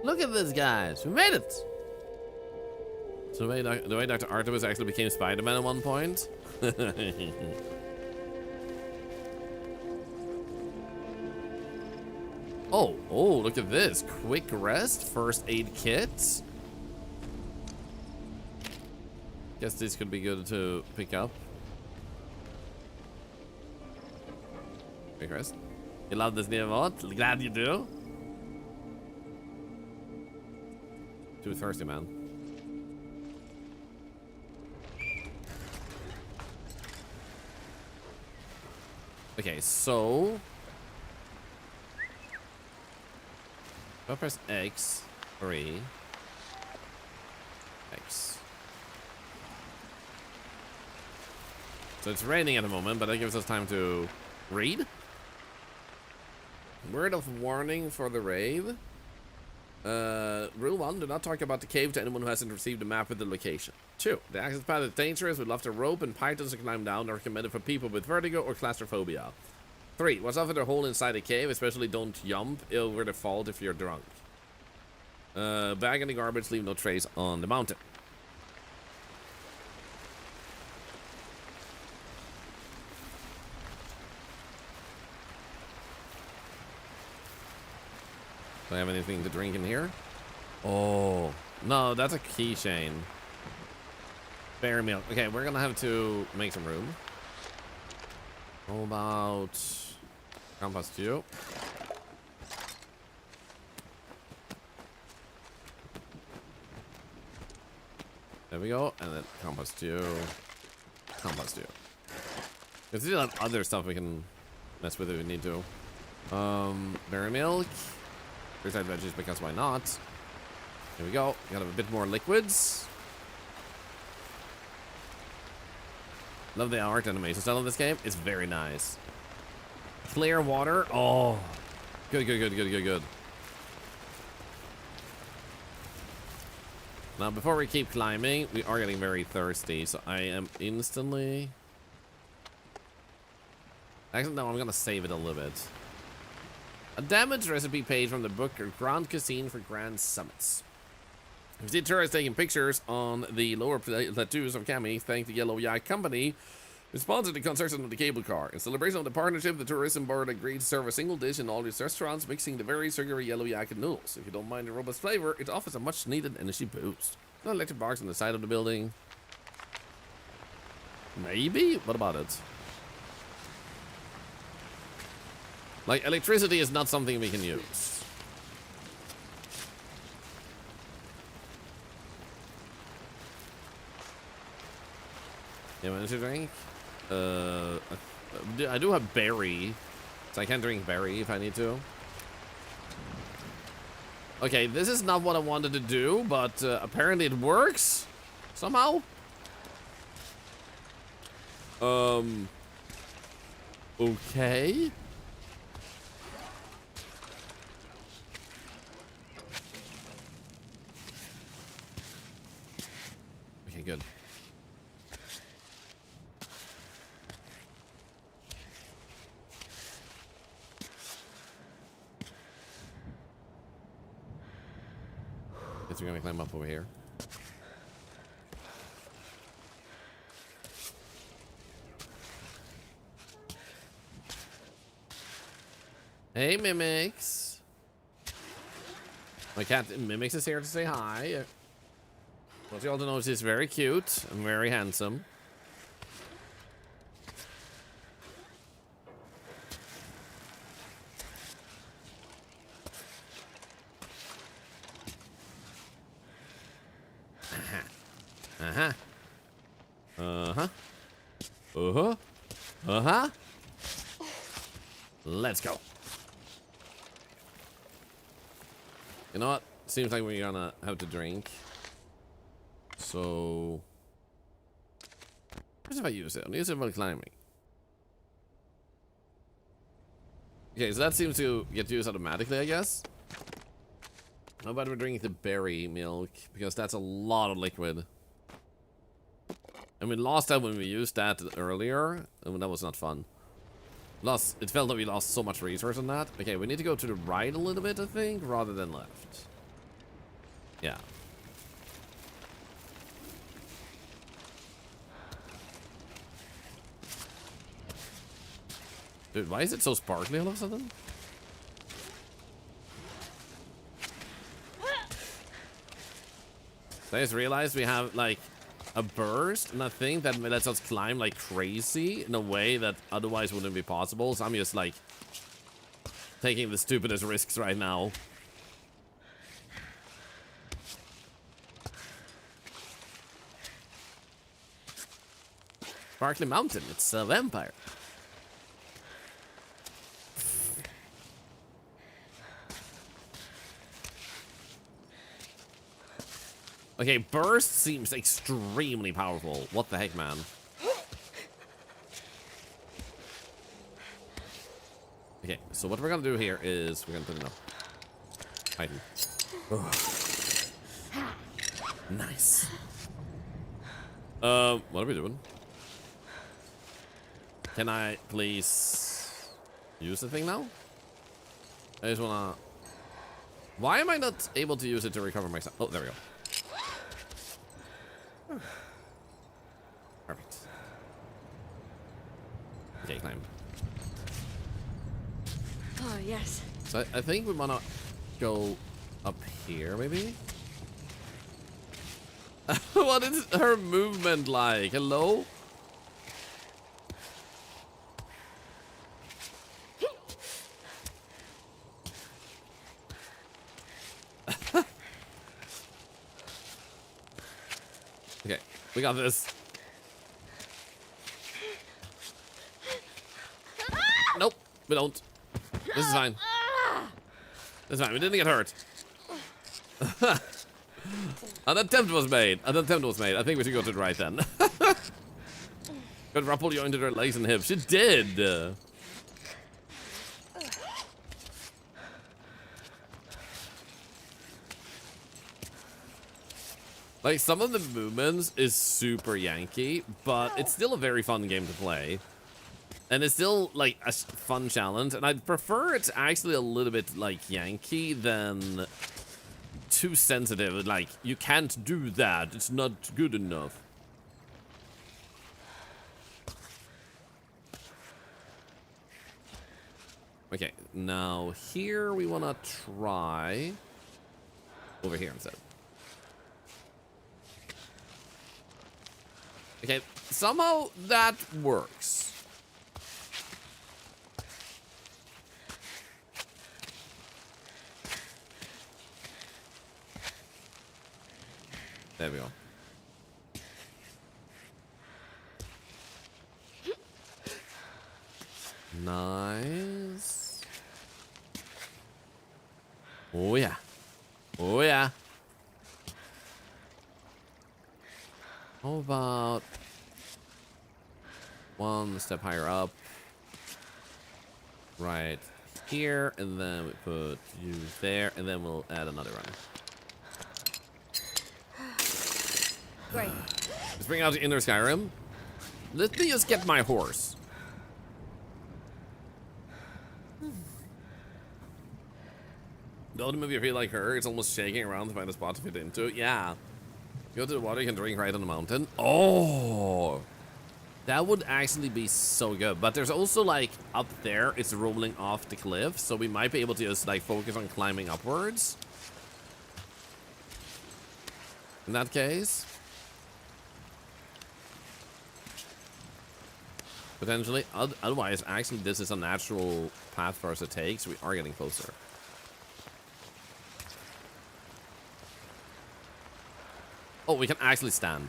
Look at this, guys. We made it. So the way Dr. Artemis actually became Spider-Man at one point. Oh, look at this. Quick rest, first aid kit. Guess this could be good to pick up. Quick rest. You love this new emote? Glad you do. Too thirsty, man. Okay, so I'll press X, 3, X. So it's raining at the moment, but that gives us time to read. Word of warning for the raid. Rule 1, do not talk about the cave to anyone who hasn't received a map with the location. 2, the access path is dangerous with lots of rope and pythons to climb down, are recommended for people with vertigo or claustrophobia. 3, watch out for the hole inside a cave, especially don't jump over the fault if you're drunk. Bag in the garbage, leave no trace on the mountain. Do I have anything to drink in here? Oh, no, that's a keychain. Berry milk. Okay, we're gonna have to make some room. How about compost stew? There we go, and then compost stew. Compost stew. There's still have other stuff we can mess with if we need to. Berry milk. Freeze-dried veggies, because why not? Here we go. Got a bit more liquids. Love the art animation style of this game. It's very nice. Clear water. Oh, good, good, good, good, good, good. Now, before we keep climbing, we are getting very thirsty, so I am instantly. Actually, no, I'm gonna save it a little bit. A damaged recipe page from the book Grand Cuisine for Grand Summits. You see tourists taking pictures on the lower plateaus of Kami, thank the Yellow Yak Company, who sponsored the construction of the cable car. In celebration of the partnership, the tourism board agreed to serve a single dish in all these restaurants, mixing the very sugary Yellow Yak noodles. If you don't mind the robust flavor, it offers a much needed energy boost. No electric box on the side of the building. Maybe? What about it? Like, electricity is not something we can use. You want to drink? I do have berry, so I can drink berry if I need to. Okay, this is not what I wanted to do, but apparently it works somehow. Okay. Okay, good. Guess we're gonna climb up over here. Hey, Mimics. My cat Mimics is here to say hi. What you all to know is he's very cute and very handsome. Uh-huh. Uh-huh. Uh-huh. Uh-huh. Let's go. You know what? Seems like we're gonna have to drink. So... what if I use it? I'll use it while climbing. Okay, so that seems to get used automatically, I guess. How about we drink the berry milk? Because that's a lot of liquid. And we lost that when we used that earlier. And that was not fun. It felt like we lost so much resource on that. Okay, we need to go to the right a little bit, I think, rather than left. Yeah. Dude, why is it so sparkly all of a sudden? I just realized we have like a burst and a thing that lets us climb like crazy in a way that otherwise wouldn't be possible. So I'm just like taking the stupidest risks right now. Sparkly Mountain, it's a vampire. Okay, burst seems extremely powerful. What the heck, man? Okay, so what we're gonna do here is we're gonna put it up. Titan. Nice. What are we doing? Can I please use the thing now? I just wanna... Why am I not able to use it to recover myself? Oh, there we go. Perfect. Okay, climb. Oh, yes. So I think we wanna go up here, maybe? What is her movement like? Hello? Okay, we got this. Nope, we don't. This is fine. This is fine. We didn't get hurt. An attempt was made. An attempt was made. I think we should go to the right then. Could Ruffle you into her legs and hips. She did. Like, some of the movements is super Yankee, but it's still a very fun game to play. And it's still, like, a fun challenge. And I'd prefer it's actually a little bit, like, Yankee than too sensitive. Like, you can't do that. It's not good enough. Okay, now here we want to try over here instead. Okay, somehow that works. There we go. Nice. Oh yeah. Oh yeah. How about one step higher up? Right here, and then we put you there, and then we'll add another one. Great. Let's bring out the inner Skyrim. Let me just get my horse. Don't move your feet like her. It's almost shaking around to find a spot to fit into. Yeah. Go to the water, you can drink right on the mountain. Oh, that would actually be so good. But there's also, like, up there, it's rolling off the cliff. So we might be able to just, like, focus on climbing upwards. In that case. Potentially. Otherwise, actually, this is a natural path for us to take. So we are getting closer. Oh, we can actually stand.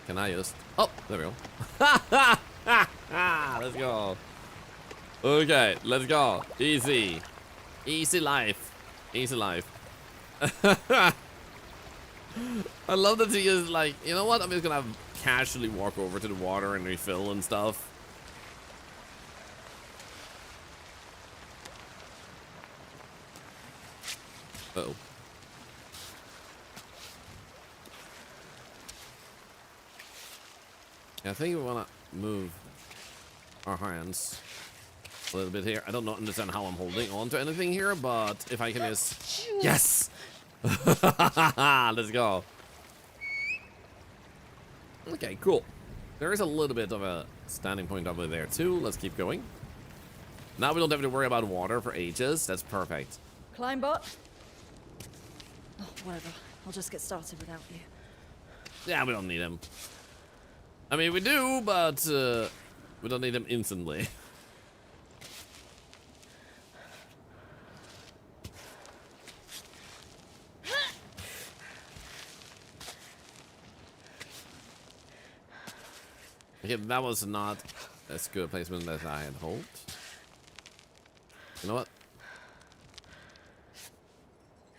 Can I just... Oh, there we go. Let's go. Okay, let's go. Easy. Easy life. Easy life. I love that he is like, you know what? I'm just gonna casually walk over to the water and refill and stuff. Uh-oh. I think we want to move our hands a little bit here. I don't understand how I'm holding on to anything here, but if I can just... Yes! Let's go. Okay, cool. There is a little bit of a standing point over there, too. Let's keep going. Now we don't have to worry about water for ages. That's perfect. Climb bot? Oh, whatever. I'll just get started without you. Yeah, we don't need him. I mean, we do, but we don't need him instantly. Okay, that was not as good a placement as I had hoped. You know what?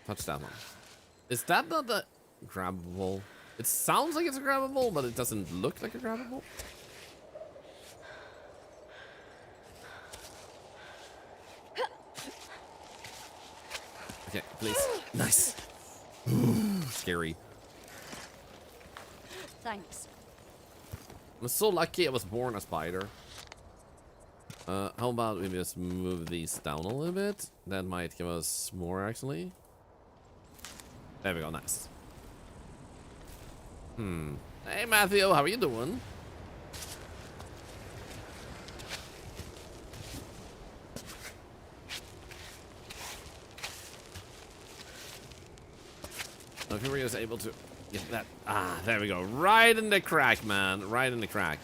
Touch that one. Is that not the... grabbable. It sounds like it's a grabbable, but it doesn't look like a grabbable. Okay, please. Nice. Scary. Thanks. I'm so lucky I was born a spider. How about we just move these down a little bit? That might give us more, actually. There we go, nice. Hey, Matthew, how are you doing? If we were just able to get that. Ah, there we go. Right in the crack, man. Right in the crack.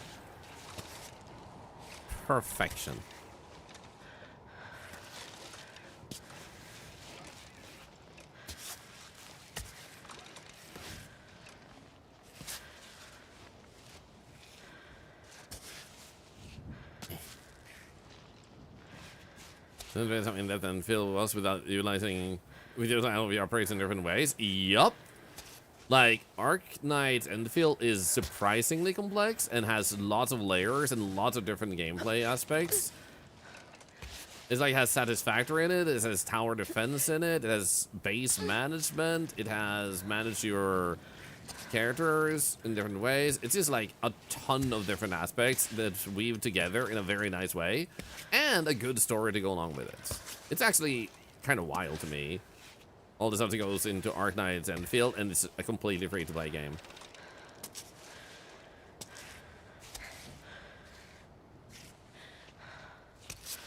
Perfection. Something that then fill us without utilizing we operate in different ways. Yup. Like Arc Knight Enfield is surprisingly complex and has lots of layers and lots of different gameplay aspects. It's like has satisfactory in it, it has tower defense in it, it has base management, it has manage your characters in different ways. It's just like a ton of different aspects that weave together in a very nice way, and a good story to go along with it. It's actually kind of wild to me. All the stuff that goes into Arc Knights and Field, and it's a completely free-to-play game.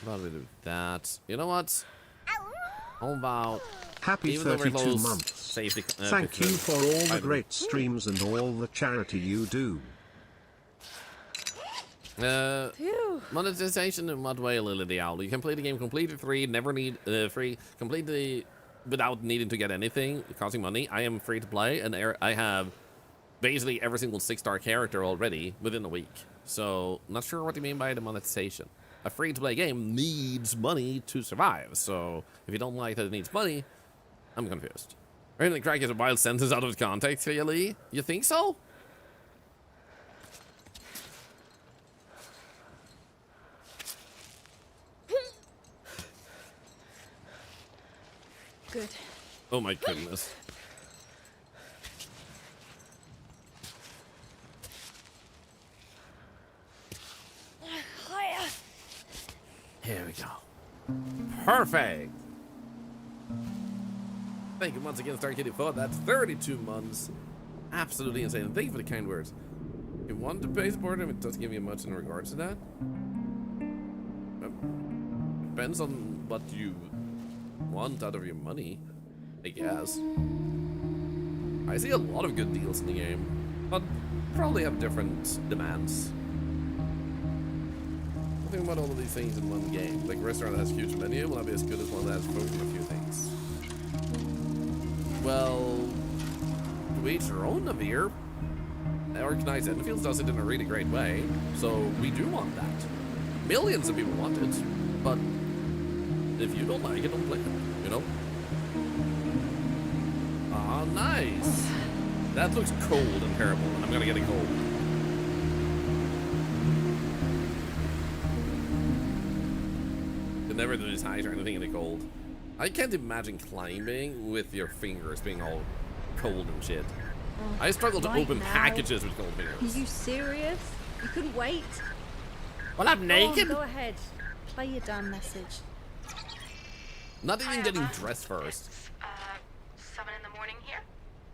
How about we do that? You know what? How about Happy even though we're 32 close, months. safety, Thank you for all the great streams and all the charity you do. Monetization in what way, Lily the Owl? You can play the game completely free, never need completely without needing to get anything, costing money. I am free to play, and I have basically every single 6-star character already within a week. So, not sure what you mean by the monetization. A free-to-play game needs money to survive, so if you don't like that it needs money, I'm confused. Randomly crack is a wild sentence out of context, really? You think so? Good. Oh my goodness. Higher. Here we go. Perfect. Thank you once again, Star Kitty, for that 32 months. Absolutely insane. Thank you for the kind words. You want to pay support him, it doesn't give you much in regards to that. Depends on what you want out of your money, I guess. I see a lot of good deals in the game, but probably have different demands. Think about all of these things in one game. Like a restaurant that has a huge menu will not be as good as one that has focused on a few things. Well, to each their own, Navir. Arc Knights Enfield does it in a really great way, so we do want that. Millions of people want it, but if you don't like it, don't play it, you know? Ah, nice. That looks cold and terrible, and I'm gonna get it cold. Could never do this height or anything in the cold. I can't imagine climbing with your fingers being all cold and shit. I struggle to open packages with cold fingers. Are you serious? You couldn't wait? Well, I'm naked. Go ahead. Play your damn message. Not even getting dressed first. It's 7 in the morning here.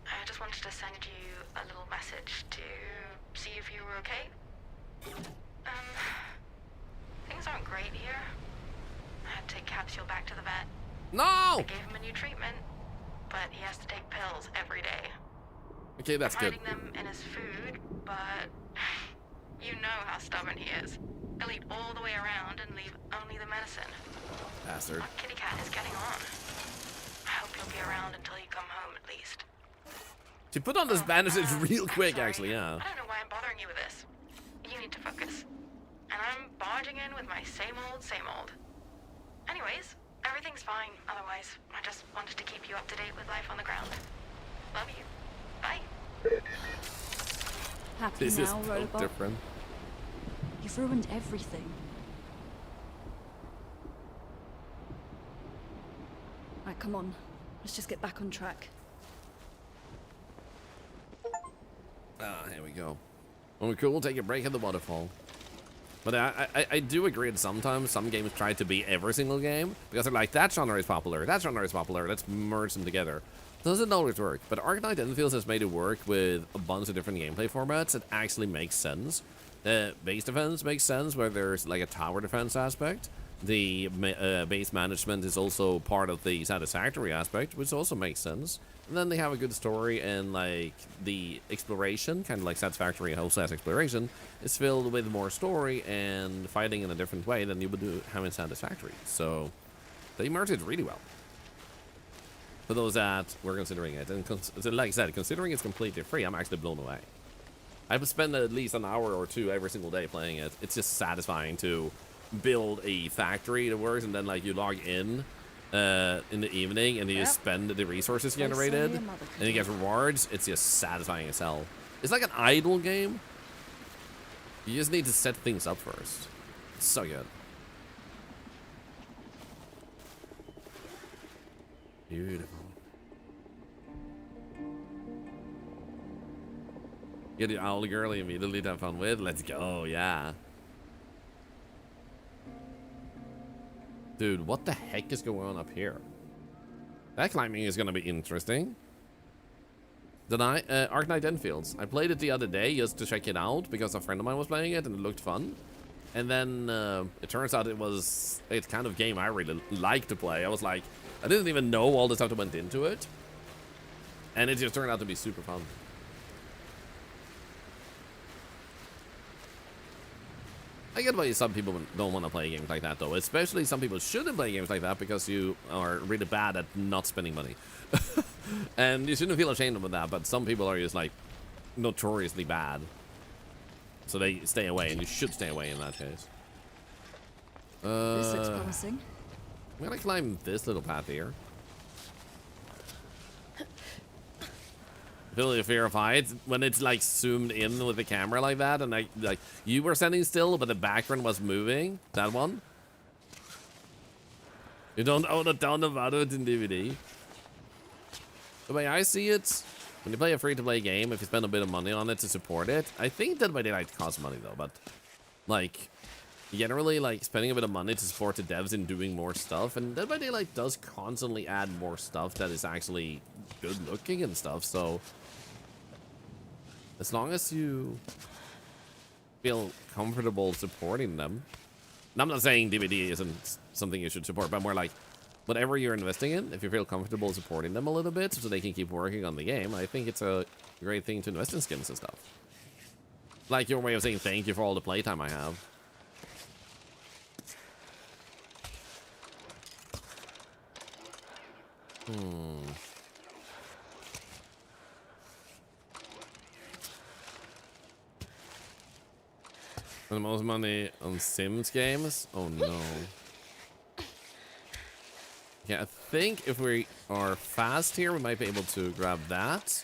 I just wanted to send you a little message to see if you were okay. Things aren't great here. I had to take Capsule back to the vet. No! I gave him a new treatment, but he has to take pills every day. Okay, that's I'm good. hiding them in his food, but you know how stubborn he is. He'll eat all the way around and leave only the medicine. Bastard. Our kitty cat is getting on. I hope you'll be around until you come home at least. She put on this bandages real I'm quick, sorry. actually, yeah. I don't know why I'm bothering you with this. You need to focus. And I'm barging in with my same old, same old. Anyways, everything's fine otherwise. I just wanted to keep you up to date with life on the ground. Love you. Bye. Happy This is now, so robot? different. You've ruined everything. Right, come on. Let's just get back on track. Ah, here we go. When we're cool, we'll take a break at the waterfall. But I do agree that sometimes some games try to be every single game because they're like, that genre is popular, that genre is popular, let's merge them together. Doesn't always work, but Arknight Enfields has made it work with a bunch of different gameplay formats that actually makes sense. Base defense makes sense where there's like a tower defense aspect. The base management is also part of the satisfactory aspect, which also makes sense. And then they have a good story, and like the exploration, kind of like Satisfactory house exploration, is filled with more story and fighting in a different way than you would do having Satisfactory. So they merged it really well. For those that were considering it, and like I said, considering it's completely free, I'm actually blown away. I would spend at least an hour or two every single day playing it. It's just satisfying to build a factory that works, and then like you log in the evening and you just spend the resources generated and you get rewards. It's just satisfying as hell. It's like an idle game. You just need to set things up first. It's so good. Beautiful. Get the owl girl you immediately to have fun with. Let's go, yeah. Dude, what the heck is going on up here? That climbing is gonna be interesting. Arknight Enfields. I played it the other day just to check it out because a friend of mine was playing it and it looked fun. And then it turns out it's kind of game I really like to play. I was like, I didn't even know all the stuff that went into it. And it just turned out to be super fun. I get why some people don't want to play games like that, though. Especially some people shouldn't play games like that because you are really bad at not spending money. And you shouldn't feel ashamed of that, but some people are just, like, notoriously bad. So they stay away, and you should stay away in that case. This looks promising. I'm gonna climb this little path here. Feel the fear of heights when it's like zoomed in with the camera like that, and like you were standing still, but the background was moving. That one. You don't own a ton about it in DVD. The way I see it, when you play a free-to-play game, if you spend a bit of money on it to support it, I think Dead by Daylight costs money though. But like generally, like spending a bit of money to support the devs in doing more stuff, and Dead by Daylight does constantly add more stuff that is actually good looking and stuff. So as long as you feel comfortable supporting them. And I'm not saying DVD isn't something you should support, but more like whatever you're investing in, if you feel comfortable supporting them a little bit so they can keep working on the game, I think it's a great thing to invest in skins and stuff. Like your way of saying thank you for all the playtime I have. The most money on Sims games? Oh no. Yeah, I think if we are fast here, we might be able to grab that.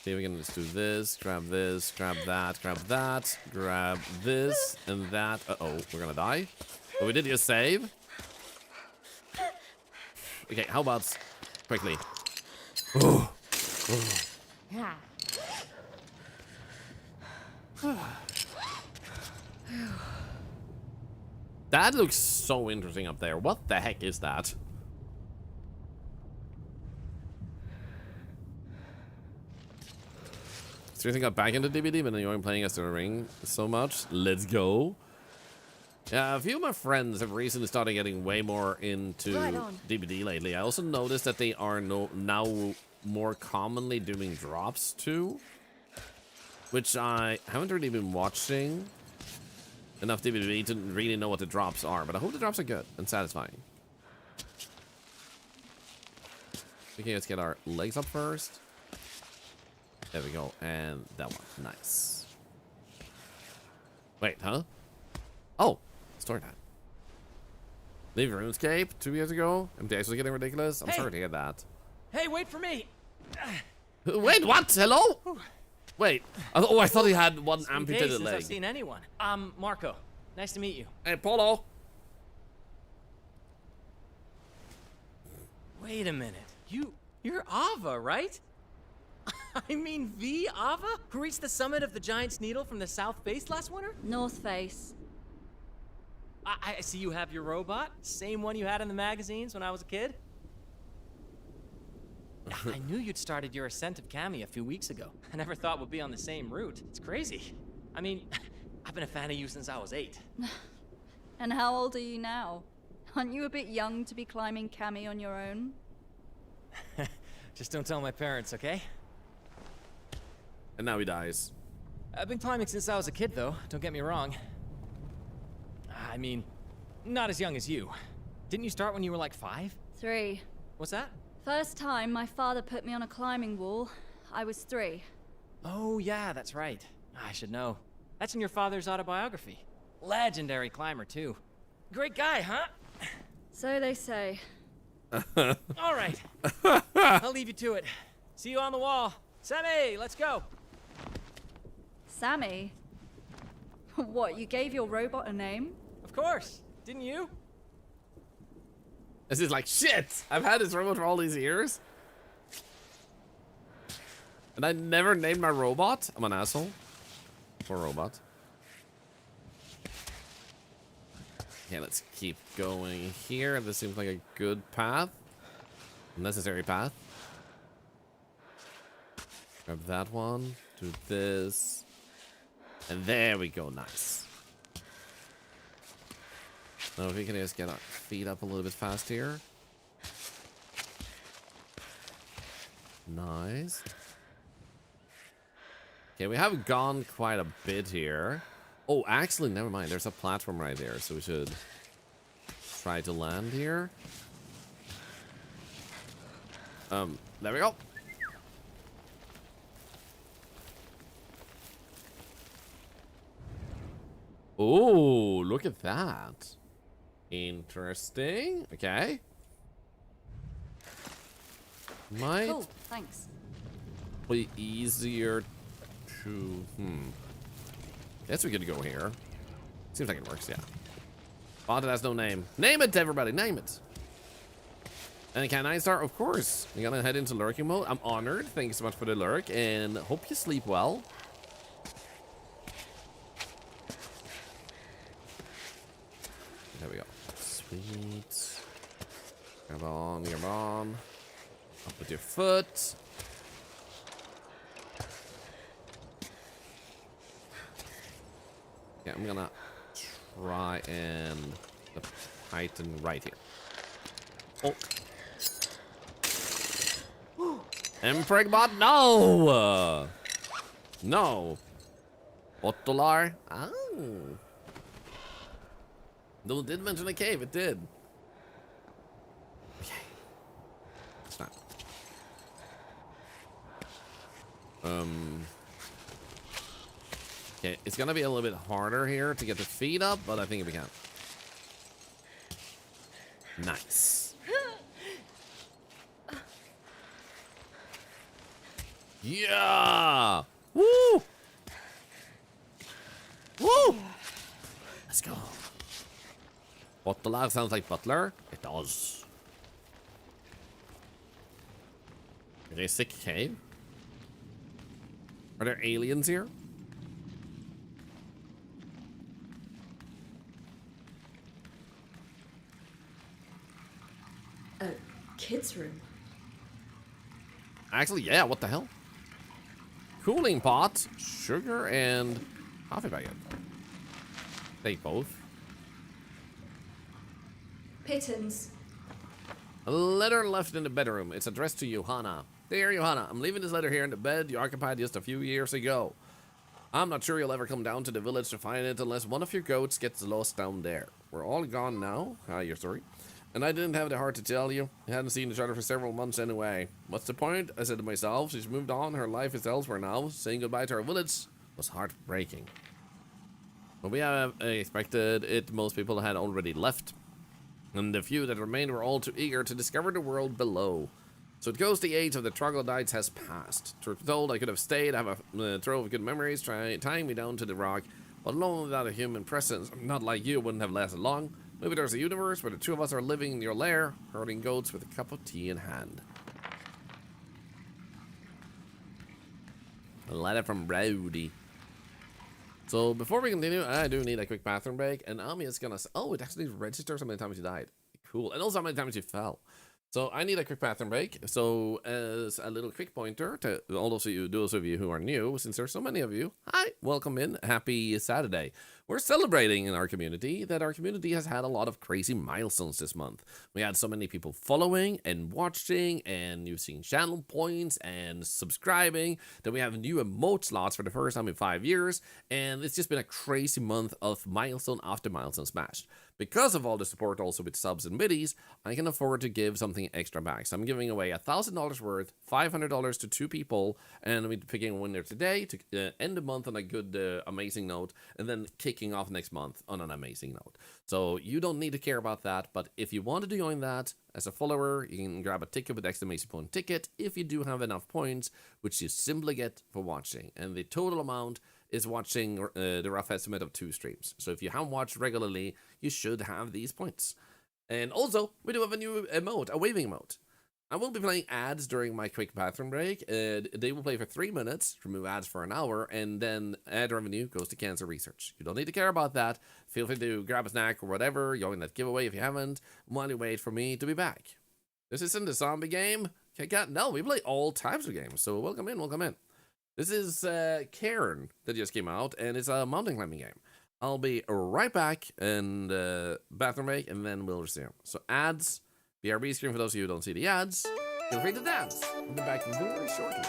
See, we can just do this, grab that, grab this, and that. Uh-oh, we're gonna die. But we did just save. Okay, how about quickly? Oh. Yeah. That looks so interesting up there. What the heck is that? Seriously got back into DVD when you're playing as the ring so much. Let's go. Yeah, a few of my friends have recently started getting way more into DVD lately. I also noticed that they are now more commonly doing drops too, which I haven't really been watching enough DVD to really know what the drops are, but I hope the drops are good and satisfying. Okay, let's get our legs up first. There we go, and that one, nice. Wait, huh? Oh, story time. Leave RuneScape 2 years ago. MTX was getting ridiculous. I'm sorry to hear that. Hey, wait for me! Wait, what? Hello? Wait. I thought he had one amputated since leg. I've seen anyone. Marco. Nice to meet you. Hey, Polo. Wait a minute. You're Ava, right? I mean, the Ava who reached the summit of the Giant's Needle from the south face last winter? North Face. I see you have your robot. Same one you had in the magazines when I was a kid. I knew you'd started your ascent of Cammy a few weeks ago. I never thought we'd be on the same route. It's crazy. I mean, I've been a fan of you since I was 8. And how old are you now? Aren't you a bit young to be climbing Cammy on your own? Just don't tell my parents, okay? And now he dies. I've been climbing since I was a kid, though. Don't get me wrong. I mean, not as young as you. Didn't you start when you were like 5? 3. What's that? First time my father put me on a climbing wall, I was 3. Oh, yeah, that's right. I should know. That's in your father's autobiography. Legendary climber, too. Great guy, huh? So they say. All right. I'll leave you to it. See you on the wall. Sammy, let's go. Sammy? What, you gave your robot a name? Of course. Didn't you? This is like, shit! I've had this robot for all these years. And I never named my robot? I'm an asshole. Poor robot. Okay, let's keep going here. This seems like a good path. Necessary path. Grab that one. Do this. And there we go. Nice. Now if we can just get our feet up a little bit fast here. Nice. Okay, we have gone quite a bit here. Oh, actually, never mind. There's a platform right there, so we should try to land here. There we go. Oh, look at that. Interesting. Okay. Might Cool, thanks. be easier to... Guess we could go here. Seems like it works, yeah. Bot has no name. Name it, everybody. Name it. And can I start? Of course. We're gonna head into lurking mode. I'm honored. Thank you so much for the lurk. And hope you sleep well. There we go. Sweet. Come on, come on. Up with your foot. Yeah, I'm gonna try and tighten right here. Oh. Empregbot, no! No. Thorlar. Oh. No, it did mention a cave, it did. Okay. It's not. Okay, it's gonna be a little bit harder here to get the feet up, but I think we can. Nice. Yeah! Woo! Woo! Let's go. Thorlar sounds like butler. It does. Is there a sick cave? Are there aliens here? A kid's room. Actually, yeah, what the hell? Cooling pot, sugar, and coffee packet. Take both. Pittons. A letter left in the bedroom. It's addressed to Johanna. Dear Johanna, I'm leaving this letter here in the bed you occupied just a few years ago. I'm not sure you'll ever come down to the village to find it unless one of your goats gets lost down there. We're all gone now. You're sorry. And I didn't have the heart to tell you. We hadn't seen each other for several months anyway. What's the point? I said to myself. She's moved on. Her life is elsewhere now. Saying goodbye to our village was heartbreaking. But we have expected it. Most people had already left. And the few that remained were all too eager to discover the world below. So it goes the age of the troglodytes has passed. Truth be told, I could have stayed, have a trove of good memories, tying me down to the rock, but alone without a human presence, not like you, wouldn't have lasted long. Maybe there's a universe where the two of us are living in your lair, herding goats with a cup of tea in hand. A letter from Rowdy. So before we continue, I do need a quick bathroom break, and Ami is gonna. Oh, it actually registers how many times you died. Cool, and also how many times you fell. So I need a quick bathroom break. So as a little quick pointer to all those of you who are new, since there's so many of you, hi, welcome in. Happy Saturday. We're celebrating in our community that our community has had a lot of crazy milestones this month. We had so many people following and watching and using channel points and subscribing that we have new emote slots for the first time in 5 years. And it's just been a crazy month of milestone after milestone smashed. Because of all the support also with subs and biddies, I can afford to give something extra back. So I'm giving away $1,000 worth, $500 to 2 people, and we're picking a winner today to end the month on a good, amazing note, and then kicking off next month on an amazing note. So you don't need to care about that, but if you wanted to join that as a follower, you can grab a ticket with exclamation point ticket if you do have enough points, which you simply get for watching. And the total amount is watching the rough estimate of 2 streams. So if you haven't watched regularly, you should have these points. And also, we do have a new emote, a waving emote. I will be playing ads during my quick bathroom break. They will play for 3 minutes, remove ads for an hour, and then ad revenue goes to cancer research. You don't need to care about that. Feel free to grab a snack or whatever, join that giveaway if you haven't, while you wait for me to be back. This isn't a zombie game. No, we play all types of games, so welcome in, welcome in. This is Cairn that just came out, and it's a mountain climbing game. I'll be right back and bathroom break, and then we'll resume. So ads, BRB screen for those of you who don't see the ads. Feel free to dance. I'll be back very shortly.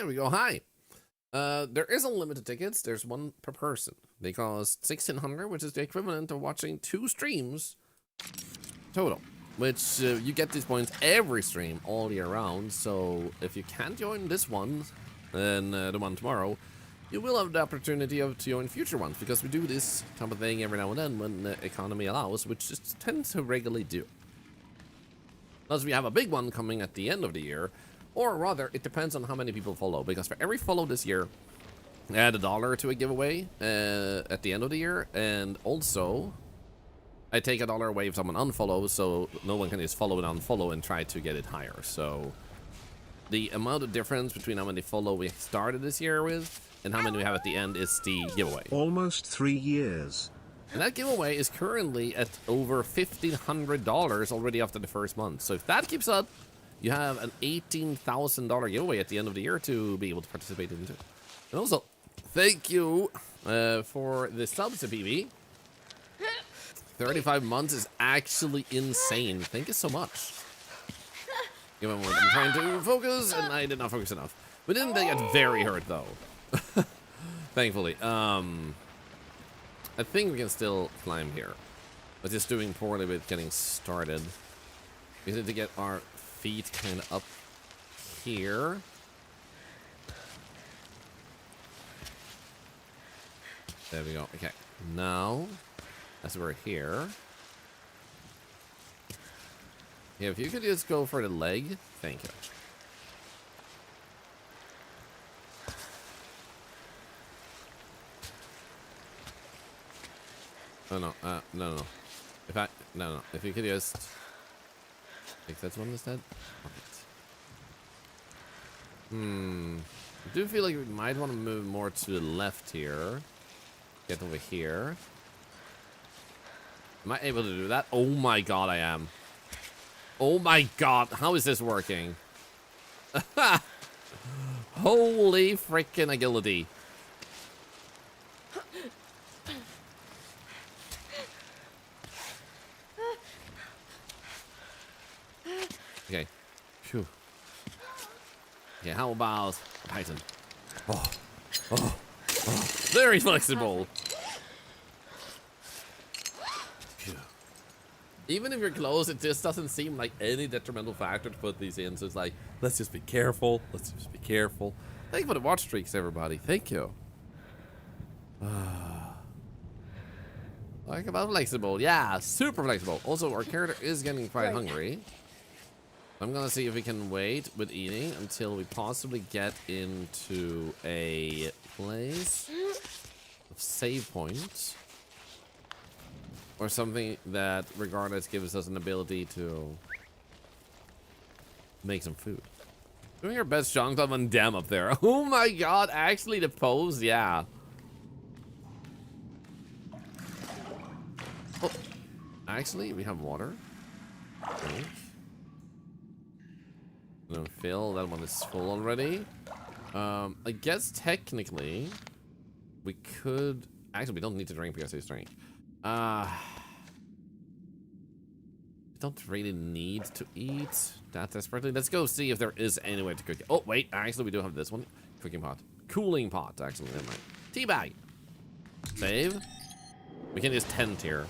There we go. Hi. There is unlimited tickets. There's one per person. They cost $1,600, which is the equivalent of watching 2 streams total. Which you get these points every stream all year round. So if you can't join this one and the one tomorrow, you will have the opportunity to join future ones, because we do this type of thing every now and then when the economy allows, which just tends to regularly do. Unless we have a big one coming at the end of the year, or rather, it depends on how many people follow, because for every follow this year, add $1 to a giveaway at the end of the year, and also I take $1 away if someone unfollows, so no one can just follow and unfollow and try to get it higher. So the amount of difference between how many follow we started this year with and how many we have at the end is the giveaway. Almost 3 years. And that giveaway is currently at over $1,500 already after the first month. So if that keeps up, you have an $18,000 giveaway at the end of the year to be able to participate in too. And also, thank you for the subs to PB. 35 months is actually insane. Thank you so much. Given what I'm trying to focus, and I did not focus enough. We didn't get very hurt though. Thankfully. I think we can still climb here. But just doing poorly with getting started. We need to get our feet kind of up here. There we go. Okay. Now, as we're here. Yeah, if you could just go for the leg. Thank you. Oh, no, no. If you could just take that one instead. I do feel like we might want to move more to the left here. Get over here. Am I able to do that? Oh my god, I am. Oh my god, how is this working? Holy freaking agility. Okay. Phew. Okay, how about Python? Oh. Very flexible. Phew. Even if you're close, it just doesn't seem like any detrimental factor to put these in. So it's like, let's just be careful. Let's just be careful. Thank you for the watch streaks, everybody. Thank you. Like about flexible. Yeah, super flexible. Also, our character is getting quite hungry. I'm gonna see if we can wait with eating until we possibly get into a place of save point or something that regardless gives us an ability to make some food. Doing our best Jean-Claude Van Damme up there. Oh my god, actually the pose, yeah. Oh, actually we have water. Okay. No, fill. That one is full already. I guess technically we could. Actually, we don't need to drink because it's drink. We don't really need to eat that desperately. Let's go see if there is any way to cook it. Oh wait, actually we do have this one. Cooking pot, cooling pot. Actually, never mind. Tea bag. Save. We can just tent here.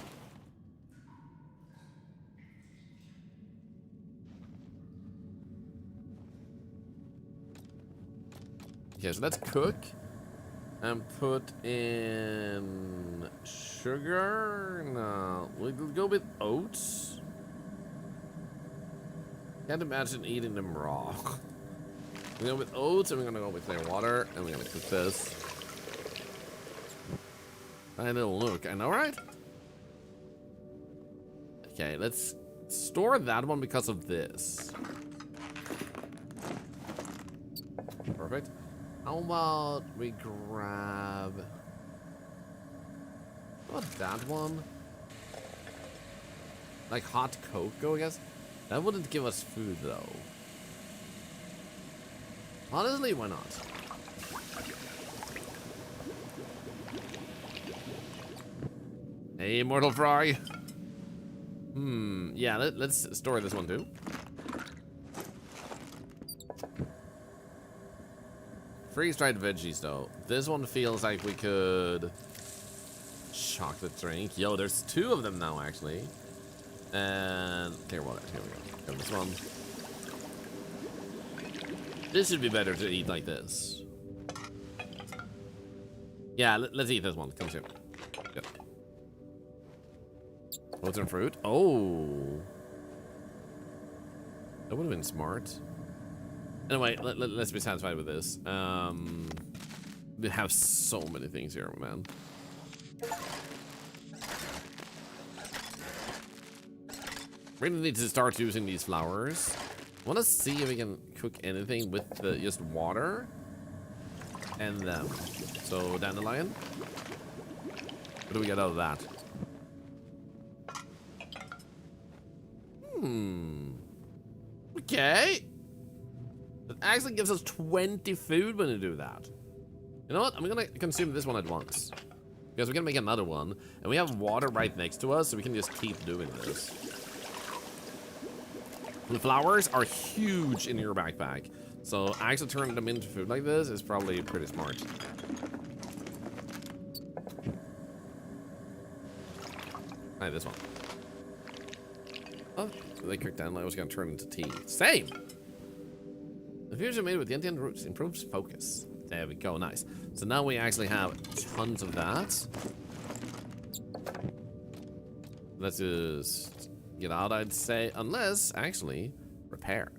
Okay, so let's cook and put in sugar. No, we'll go with oats. Can't imagine eating them raw. We go with oats, and we're gonna go with clear water, and we're gonna cook this. And it'll look, I know, right? Okay, let's store that one because of this. Perfect. How about we grab... How about that one? Like hot cocoa, I guess? That wouldn't give us food, though. Honestly, why not? Hey, Immortal Frog! Yeah, let's store this one, too. Freeze-dried veggies, though. This one feels like we could... Chocolate drink. Yo, there's 2 of them now, actually. And clear water. Here we go. Got this one. This should be better to eat like this. Yeah, let's eat this one. Consume. Good. What's in fruit? Oh. That would have been smart. Anyway, let's be satisfied with this. We have so many things here, man. Really need to start using these flowers. I want to see if we can cook anything with just water and them. So dandelion. What do we get out of that? Okay. It actually gives us 20 food when you do that. You know what? I'm gonna consume this one at once. Because we're gonna make another one. And we have water right next to us, so we can just keep doing this. The flowers are huge in your backpack. So actually turning them into food like this is probably pretty smart. Hi, this one. Oh, they cooked down. I was gonna turn into tea. Same! The fusion made with the Indian roots improves focus. There we go, nice. So now we actually have tons of that. Let's just get out, I'd say. Unless, actually, repair.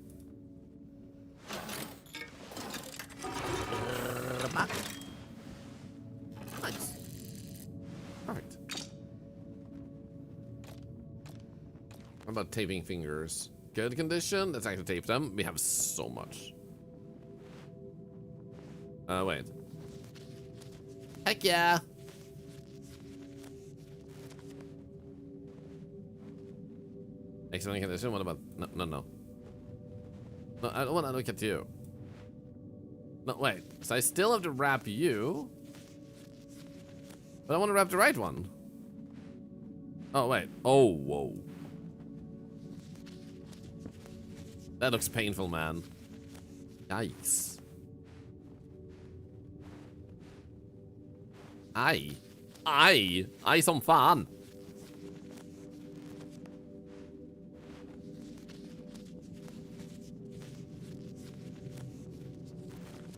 Nice. Perfect. How about taping fingers? Good condition. Let's actually tape them. We have so much. Wait. Heck yeah. Excellent condition. What about... No. No, I don't want to look at you. No, wait. So I still have to wrap you. But I want to wrap the right one. Oh, wait. Oh, whoa. That looks painful, man. Yikes. Aj som fan.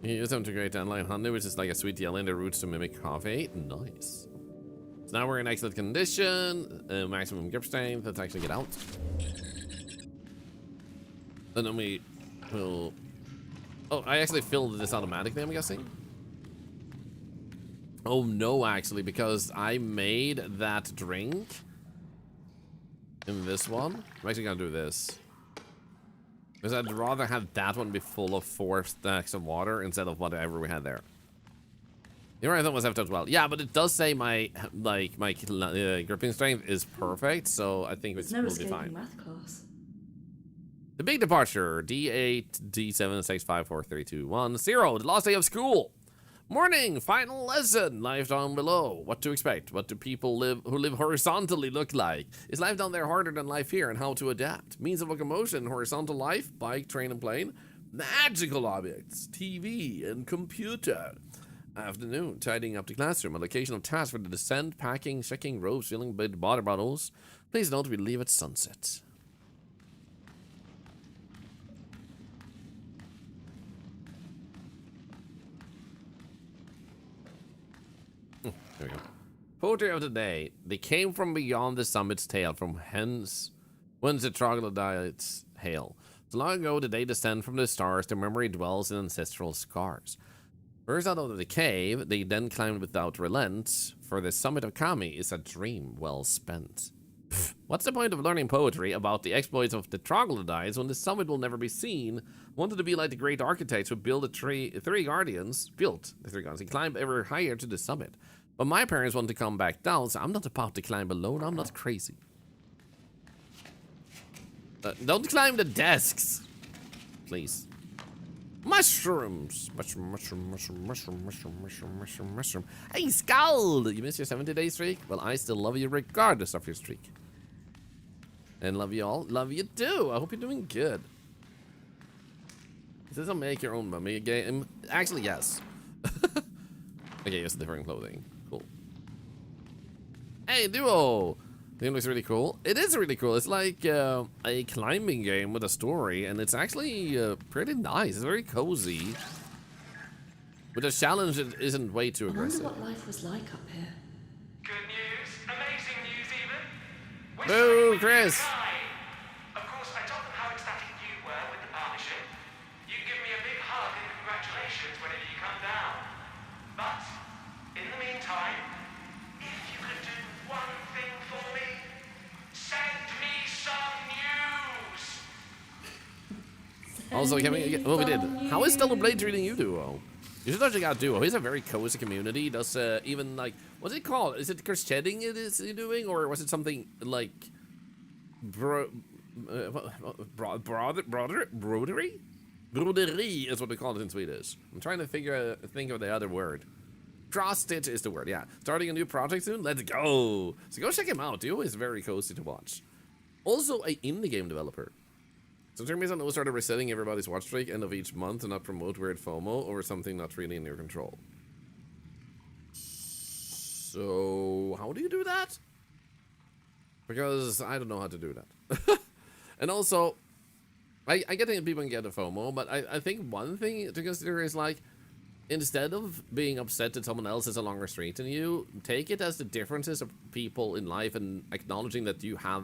You use them to create dandelion honey, which is like a sweet yellow in the roots to mimic coffee. Nice. So now we're in excellent condition. Maximum grip strength. Let's actually get out. And then we will... Oh, I actually filled this automatically, I'm guessing. Oh no, actually, because I made that drink in this one. I'm actually gonna do this. Because I'd rather have that one be full of 4 stacks of water instead of whatever we had there. You're right, I thought it was after as well. Yeah, but it does say my gripping strength is perfect, so I think it's There's no will be escaping fine. math class. The big departure, D8, D7, 6, 5, 4, 3, 2, 1, 0. The last day of school. Morning, final lesson. Life down below. What to expect? What do people who live horizontally look like? Is life down there harder than life here, and how to adapt? Means of locomotion, horizontal life, bike, train, and plane. Magical objects, TV, and computer. Afternoon, tidying up the classroom. Allocation of tasks for the descent, packing, checking ropes, filling with water bottles. Please note we leave at sunset. There we go. Poetry of the day. They came from beyond the summit's tail, from whence the troglodytes hail. So long ago did they descend from the stars, their memory dwells in ancestral scars. First out of the cave, they then climbed without relent, for the summit of Kami is a dream well spent. Pfft, what's the point of learning poetry about the exploits of the troglodytes when the summit will never be seen? Wanted to be like the great architects who built the three guardians, and climbed ever higher to the summit. But my parents want to come back down, so I'm not about to climb alone. I'm not crazy. Don't climb the desks, please. Mushrooms. Mushroom. Hey, Skull! You missed your 70-day streak? Well, I still love you regardless of your streak. And love you all. Love you too. I hope you're doing good. Is this a make your own mummy game? Actually, yes. Okay, it's different clothing. Cool. Hey, Duo! The game looks really cool. It is really cool. It's like a climbing game with a story, and it's actually pretty nice. It's very cozy. But the challenge isn't way too I wonder aggressive. what life was like up here. Good news, amazing news even. We're Boo, starting with Chris. you, Kai. Of course, I told them how ecstatic you were with the partnership. You give me a big hug and congratulations whenever you come down. But, in the meantime, if you could do one thing for me, send me some news. Also, can we? Well, we did. How is Stellar Blade treating you, Duo? You should check out Duo. He's a very cozy community. Does even like what's it called? Is it crocheting it is he doing, or was it something like broderie? Broderie is what we call it in Swedish. I'm trying to think of the other word. Cross stitch is the word. Yeah, starting a new project soon. Let's go. So go check him out. Duo is very cozy to watch. Also, a indie game developer. So Terminator will start resetting everybody's watch streak end of each month to not promote weird FOMO or something not really in your control. So how do you do that? Because I don't know how to do that. And also, I get that people can get a FOMO, but I think one thing to consider is like, instead of being upset that someone else has a longer streak than you, take it as the differences of people in life and acknowledging that you have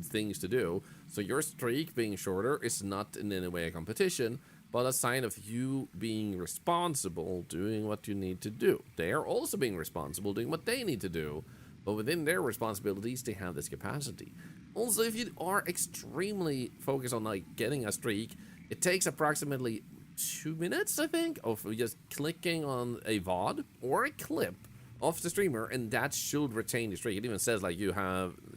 things to do. So your streak being shorter is not in any way a competition, but a sign of you being responsible, doing what you need to do. They are also being responsible, doing what they need to do, but within their responsibilities, they have this capacity. Also, if you are extremely focused on like getting a streak, it takes approximately 2 minutes, I think, of just clicking on a VOD or a clip of the streamer, and that should retain the streak. It even says like your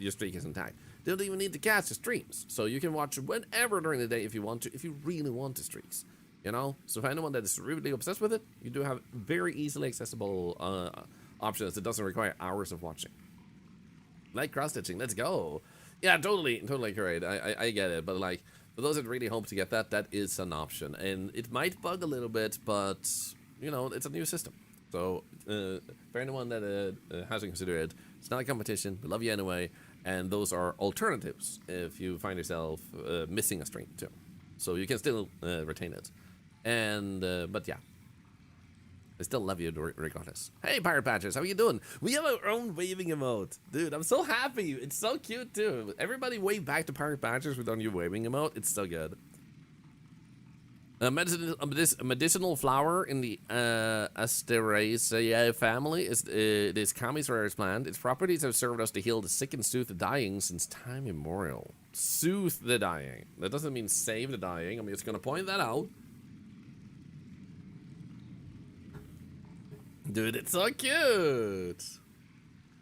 streak is intact. They don't even need to catch the streams, so you can watch whenever during the day if you want to, if you really want the streaks, you know. So for anyone that is really obsessed with it, you do have very easily accessible options that doesn't require hours of watching, like cross stitching. Let's go. Yeah, totally correct. I get it, but like, for those that really hope to get that, that is an option. And it might bug a little bit, but, you know, it's a new system. So, for anyone that hasn't considered it, it's not a competition. We love you anyway. And those are alternatives if you find yourself missing a stream, too. So you can still retain it. And, but yeah. I still love you regardless. Hey, Pirate Patchers, how you doing? We have our own waving emote. Dude, I'm so happy. It's so cute, too. Everybody wave back to Pirate Patchers with our new waving emote. It's so good. A medicinal flower in the Asteraceae family is Kami's rarest plant. Its properties have served us to heal the sick and soothe the dying since time immemorial. Soothe the dying. That doesn't mean save the dying. I'm just going to point that out. Dude, it's so cute.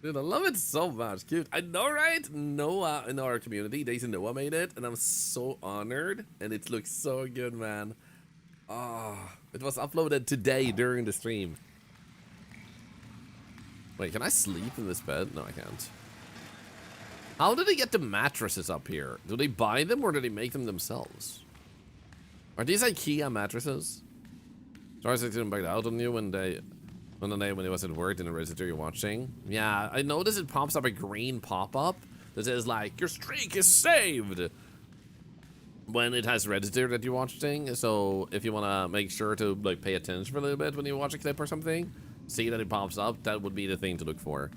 Dude, I love it so much. Cute. I know, right? Noah in our community, Daisy Noah made it, and I'm so honored. And it looks so good, man. Oh, it was uploaded today during the stream. Wait, can I sleep in this bed? No, I can't. How do they get the mattresses up here? Do they buy them or do they make them themselves? Are these IKEA mattresses? Sorry, I didn't back out on you when the day when it was at work in the register you're watching. Yeah, I noticed it pops up a green pop-up that says like, your streak is saved when it has registered that you're watching. So if you want to make sure to like pay attention for a little bit when you watch a clip or something, see that it pops up, that would be the thing to look for.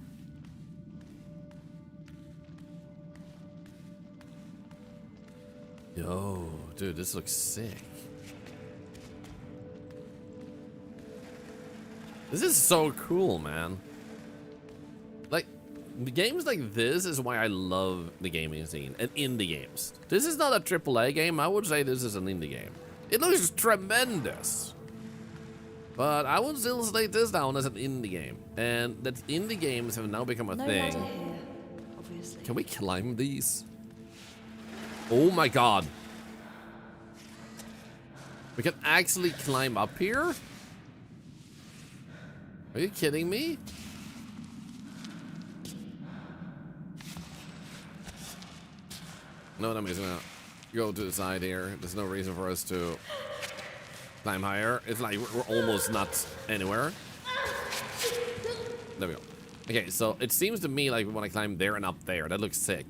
Yo, dude, this looks sick. This is so cool, man. Like, games like this is why I love the gaming scene and indie games. This is not a AAA game. I would say this is an indie game. It looks tremendous. But I would still slate this down as an indie game. And that indie games have now become a thing. Ladder here, obviously. Can we climb these? Oh my god. We can actually climb up here? Are you kidding me? No, I'm just gonna go to the side here. There's no reason for us to climb higher. It's like we're almost not anywhere. There we go. Okay, so it seems to me like we want to climb there and up there. That looks sick.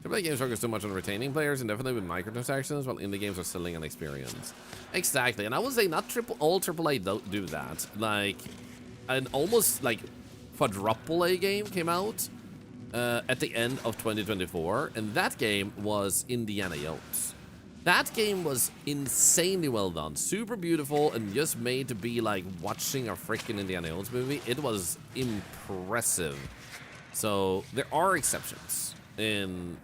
AAA games focus too much on retaining players and definitely with microtransactions, while indie games are selling an experience. Exactly, and I would say not all AAA don't do that. Like, an almost like quadruple A game came out at the end of 2024, and that game was Indiana Jones. That game was insanely well done, super beautiful, and just made to be like watching a freaking Indiana Jones movie. It was impressive. So there are exceptions in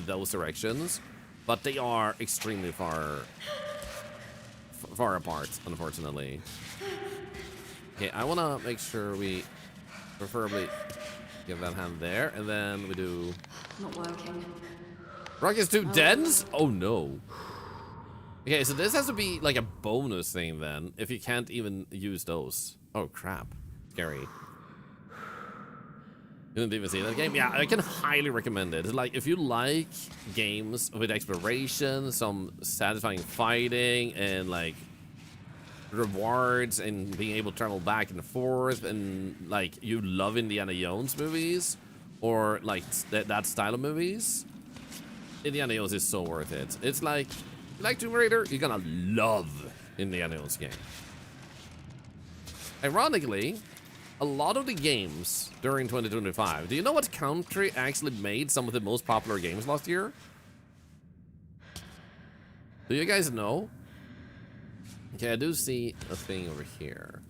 those directions, but they are extremely far apart, unfortunately. Okay, I want to make sure we preferably give that hand there, and then we do... Not working. Rocket's too dense? Oh no. Okay, so this has to be like a bonus thing then, if you can't even use those. Oh crap. Scary. You didn't even see that game? Yeah, I can highly recommend it. Like, if you like games with exploration, some satisfying fighting, and like rewards and being able to travel back and forth, and like you love Indiana Jones movies, or like that style of movies, Indiana Jones is so worth it. It's like, you like Tomb Raider, you're gonna love Indiana Jones game. Ironically, a lot of the games during 2025, do you know what country actually made some of the most popular games last year? Do you guys know? Okay, I do see a thing over here.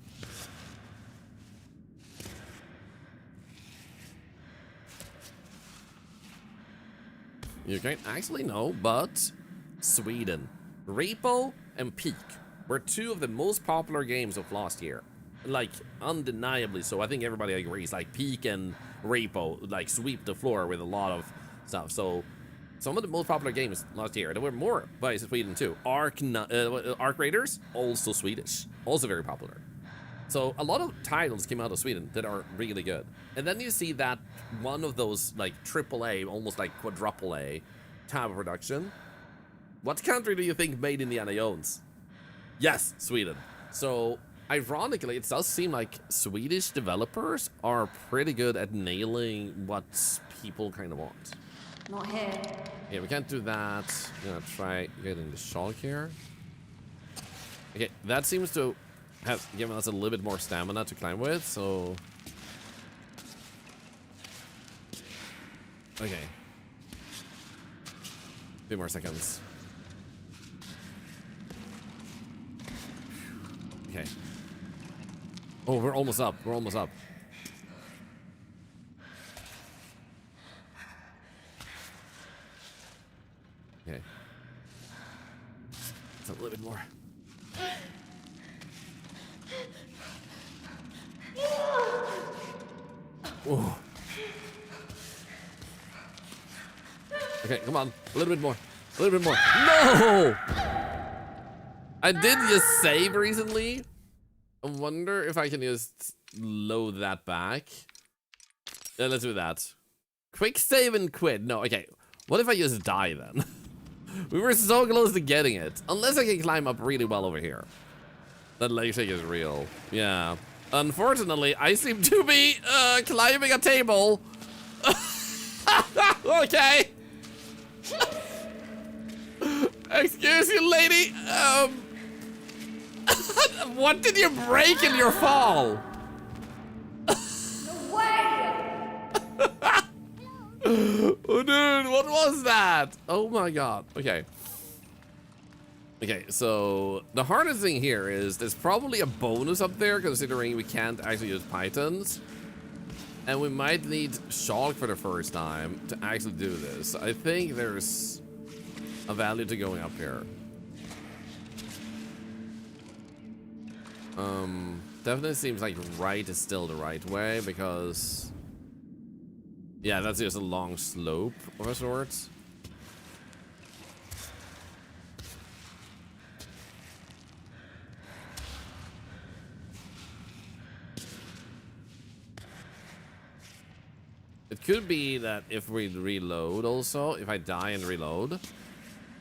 You can't actually know, but Sweden. Repo and Peak were two of the most popular games of last year. Like, undeniably so. I think everybody agrees. Like, Peak and Repo, like, sweep the floor with a lot of stuff. So, some of the most popular games last year. There were more by Sweden, too. Ark Raiders, also Swedish. Also very popular. So, a lot of titles came out of Sweden that are really good. And then you see that one of those, like, AAA, almost like quadruple A type of production. What country do you think made Indiana Jones? Yes, Sweden. So, ironically, it does seem like Swedish developers are pretty good at nailing what people kind of want. Not here. Yeah, we can't do that. I'm gonna try getting the shulk here. Okay, that seems to have given us a little bit more stamina to climb with, so... Okay. 2 more seconds. Okay. Oh, we're almost up. We're almost up. Okay. It's a little bit more. Whoa. Okay, come on. A little bit more. A little bit more. No! I did just save recently. I wonder if I can just load that back. Yeah, let's do that. Quick save and quit. No, okay. What if I just die then? We were so close to getting it. Unless I can climb up really well over here. That leg shake is real. Yeah. Unfortunately, I seem to be climbing a table. Okay. Excuse you, lady. What did you break in your fall? No way! Oh, dude, what was that? Oh my god. Okay. Okay, so the hardest thing here is there's probably a bonus up there considering we can't actually use pythons. And we might need shulk for the first time to actually do this. I think there's a value to going up here. Definitely seems like right is still the right way because... Yeah, that's just a long slope of a sort. It could be that if we reload also, if I die and reload,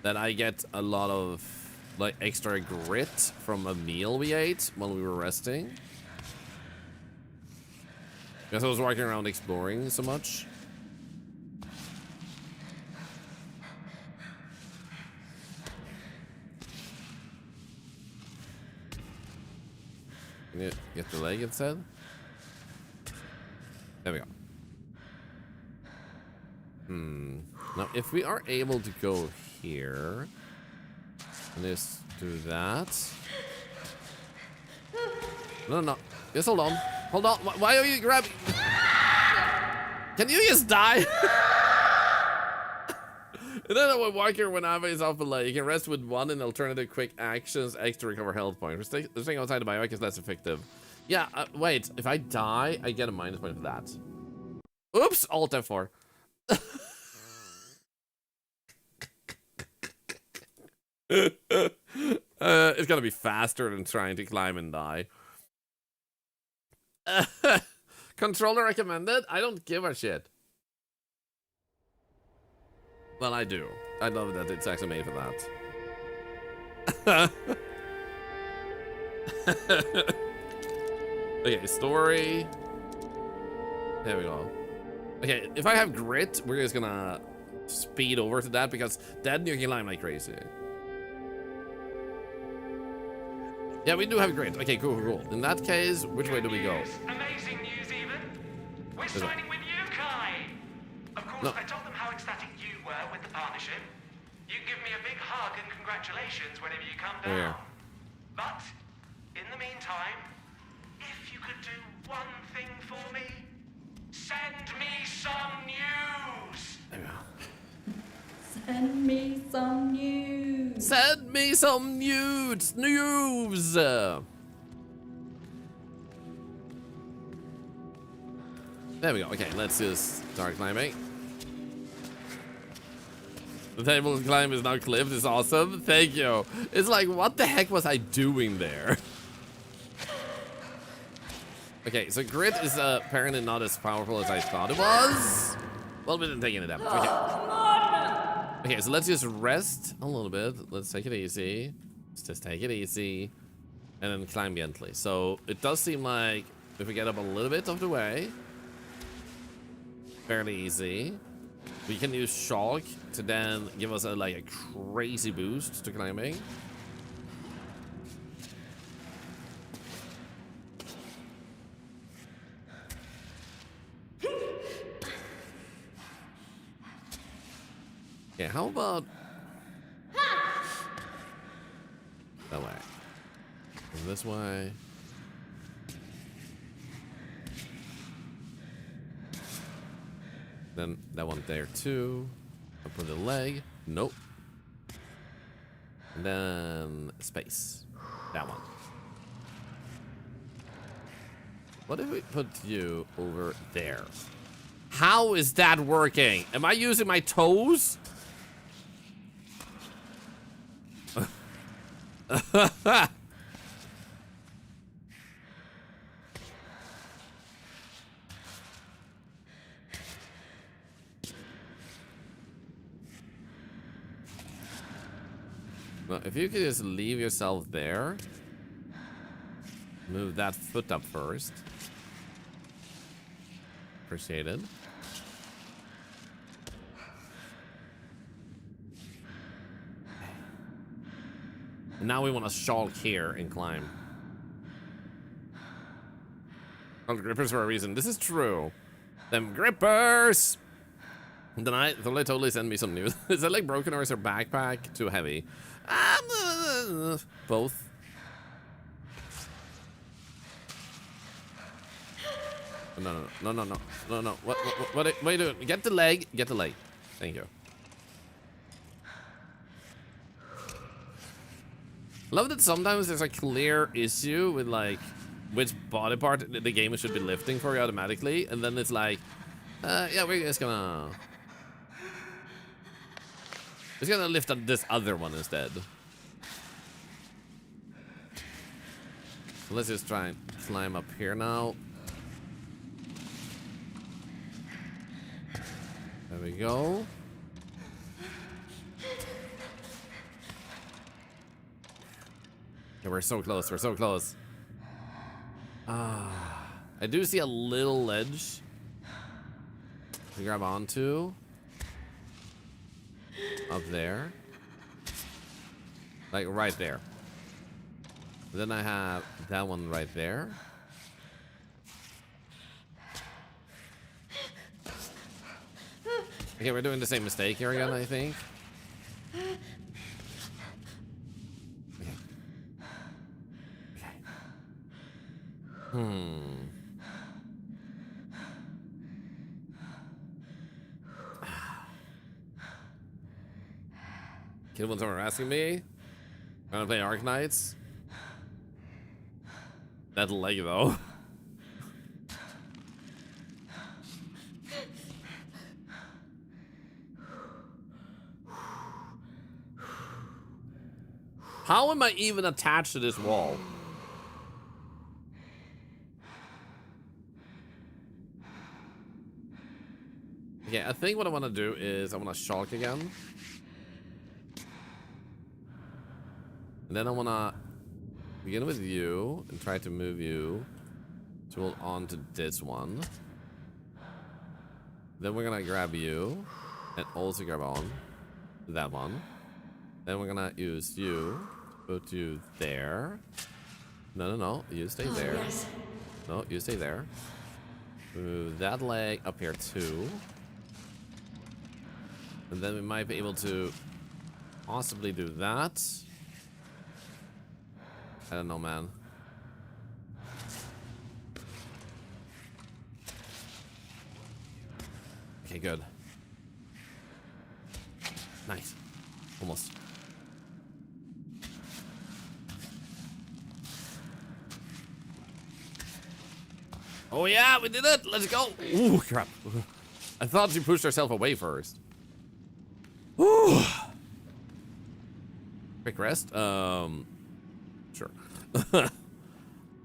that I get a lot of like extra grit from a meal we ate while we were resting. Because I was walking around exploring so much. Can you get the leg instead? There we go. Now, if we are able to go here, and just do that. No. Just hold on. Hold on. Why are you grabbing? Can you just die? And then when Walker, when Ava is off the leg, you can rest with one in alternative quick actions, X to recover health points. The thing outside the biotic is less effective. Yeah, wait. If I die, I get a minus point for that. Oops, Alt F4. It's gonna be faster than trying to climb and die. Controller recommended? I don't give a shit. Well, I do. I love that it's actually made for that. Okay, story. There we go. Okay, if I have grit, we're just gonna speed over to that because then you can climb like crazy. Yeah, we do have grit. Okay, cool. In that case, which way do we go? Amazing news, even. We're signing with you, Kai. Of course, I told them how ecstatic you were with the partnership. You can give me a big hug and congratulations whenever you come down. Yeah. But in the meantime, if you could do one thing for me, send me some news. There we go. Send me some news. Send me some news. There we go. Okay, let's just start climbing. The table climb is now clipped. It's awesome. Thank you. It's like, what the heck was I doing there? Okay, so grit is apparently not as powerful as I thought it was. Well, we didn't take any damage. Okay, so let's just rest a little bit. Let's take it easy. Let's just take it easy. And then climb gently. So it does seem like if we get up a little bit of the way, fairly easy. We can use shock to then give us a crazy boost to climbing. Okay, how about that way? And this way. Then that one there too. Up for the leg. Nope. And then space. That one. What if we put you over there? How is that working? Am I using my toes? Well, if you could just leave yourself there. Move that foot up first. Appreciated. Now we want to shulk here and climb. Oh, grippers for a reason. This is true. Them grippers! Then I totally send me some news. Is that like broken or is her backpack too heavy? Both. No. What are you doing? Get the leg. Get the leg. Thank you. Love that sometimes there's a clear issue with like which body part the game should be lifting for you automatically, and then it's like, yeah, we're just gonna lift up this other one instead. So let's just try and climb up here now. There we go. Yeah, we're so close. We're so close. I do see a little ledge to grab onto. Up there. Like right there. Then I have that one right there. Okay, we're doing the same mistake here again, I think. Okay. Kid, when someone are asking me, I'm gonna play Arknights. That leg though. How am I even attached to this wall? Okay, I think what I want to do is I want to shulk again. And then I want to begin with you and try to move you to hold on to this one. Then we're going to grab you and also grab on that one. Then we're going to use you to put you there. No. You stay there. Yes. No, you stay there. Move that leg up here too. And then we might be able to possibly do that. I don't know, man. Okay, good. Nice. Almost. Oh yeah, we did it! Let's go! Ooh, crap. I thought she pushed herself away first. Ooh. Quick rest? Sure.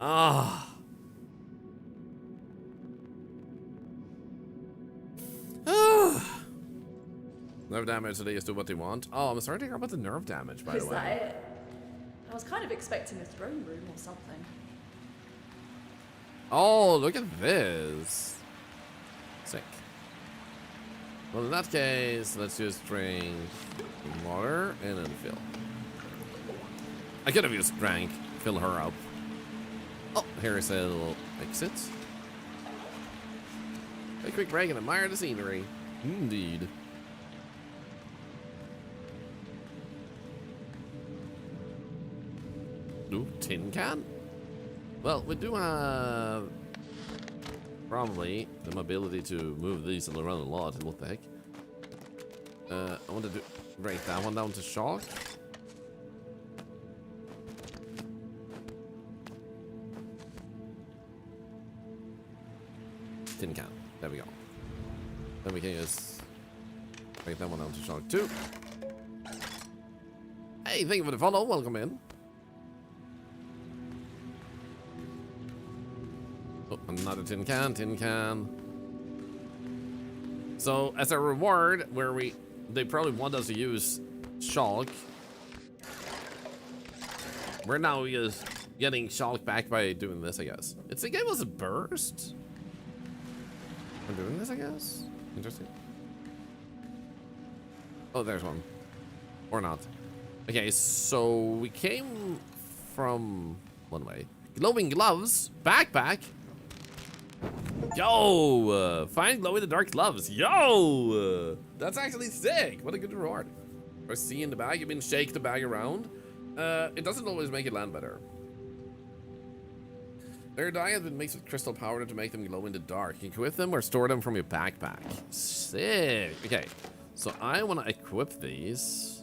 Ah. Nerve damage today is do what they want. Oh, I'm starting to hear about the nerve damage, by the way. Is that it? I was kind of expecting a throne room or something. Oh, look at this. Sick. Well, in that case, let's just drink water and then fill. I could have used drank, fill her up. Oh, here's a little exit. A quick break and admire the scenery. Indeed. Ooh, tin can? Well, we do have probably the ability to move these around a lot. What the heck? I want to break that one down to shock. Tin can. There we go. Then we can just break that one down to shock too. Hey, thank you for the follow. Welcome in. Oh, another tin can. So as a reward, they probably want us to use shulk. We're now just getting shulk back by doing this, I guess. It's a game was a burst. We're doing this, I guess. Interesting. Oh, there's one. Or not. Okay, so we came from one way. Glowing gloves, backpack. Yo, find glow in the dark gloves. Yo, that's actually sick. What a good reward. Or see in the bag. You mean shake the bag around? It doesn't always make it land better. Their dye has been mixed with crystal powder to make them glow in the dark. You can equip them or store them from your backpack. Sick. Okay, so I want to equip these.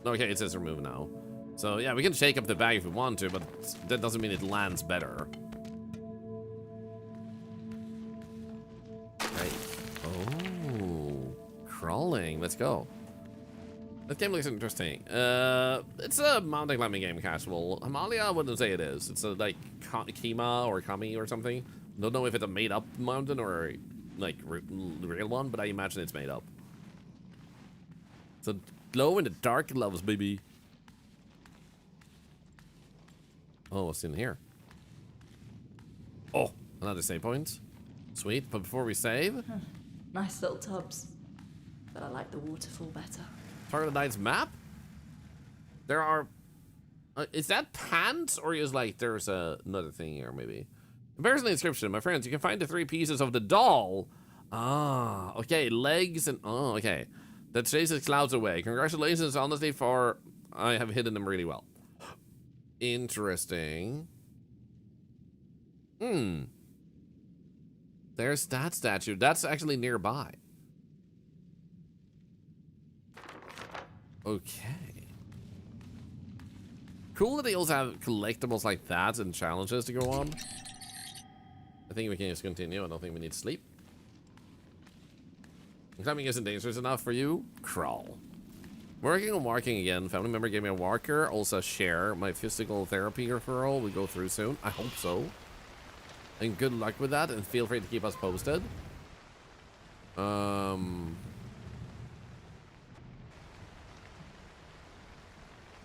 Okay, it says remove now. So yeah, we can shake up the bag if we want to, but that doesn't mean it lands better. Right. Oh, crawling. Let's go. This game looks interesting. It's a mountain climbing game, casual. Himalaya, I wouldn't say it is. It's a like Kima or Kami or something. Don't know if it's a made-up mountain or like real one, but I imagine it's made up. So glow in the dark gloves, baby. Oh, what's in here? Oh, another save point. Sweet, but before we save... Nice little tubs. But I like the waterfall better. Target Knight's map? There are Is that pants, or is like there's another thing here maybe? Comparison description, my friends. You can find the 3 pieces of the doll. Ah, okay, legs and okay. That chases clouds away. Congratulations, honestly, for I have hidden them really well. Interesting. There's that statue. That's actually nearby. Okay. Cool that they also have collectibles like that and challenges to go on. I think we can just continue. I don't think we need to sleep. Climbing isn't dangerous enough for you? Crawl. Working on walking again. Family member gave me a walker. Also share. My physical therapy referral will go through soon. I hope so. And good luck with that. And feel free to keep us posted.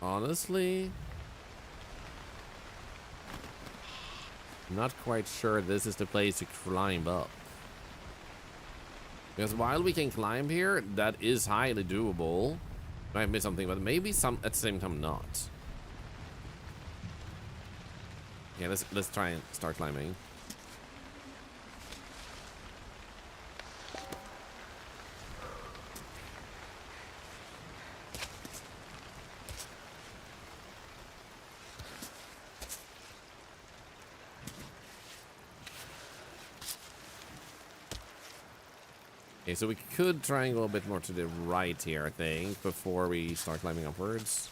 Honestly, I'm not quite sure this is the place to climb up. Because while we can climb here, that is highly doable. Might miss something, but maybe some at the same time not. Yeah, let's try and start climbing. Okay, so we could try and go a bit more to the right here, I think, before we start climbing upwards.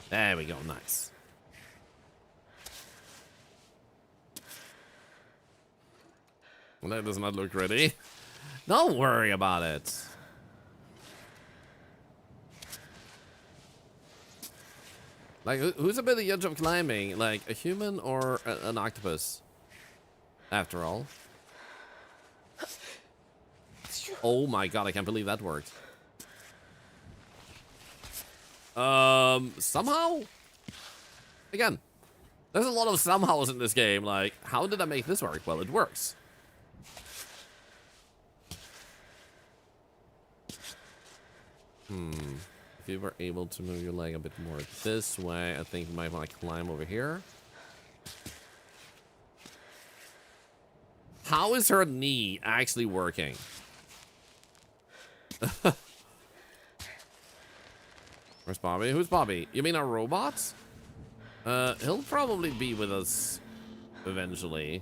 There we go, nice. Well, that does not look ready. Don't worry about it. Like, who's a bit of the edge of climbing? Like, a human or an octopus? After all. Oh my god, I can't believe that worked. Somehow? Again, there's a lot of somehows in this game. Like, how did I make this work? Well, it works. If you were able to move your leg a bit more this way, I think you might want to climb over here. How is her knee actually working? Where's Bobby? Who's Bobby? You mean our robot? He'll probably be with us eventually.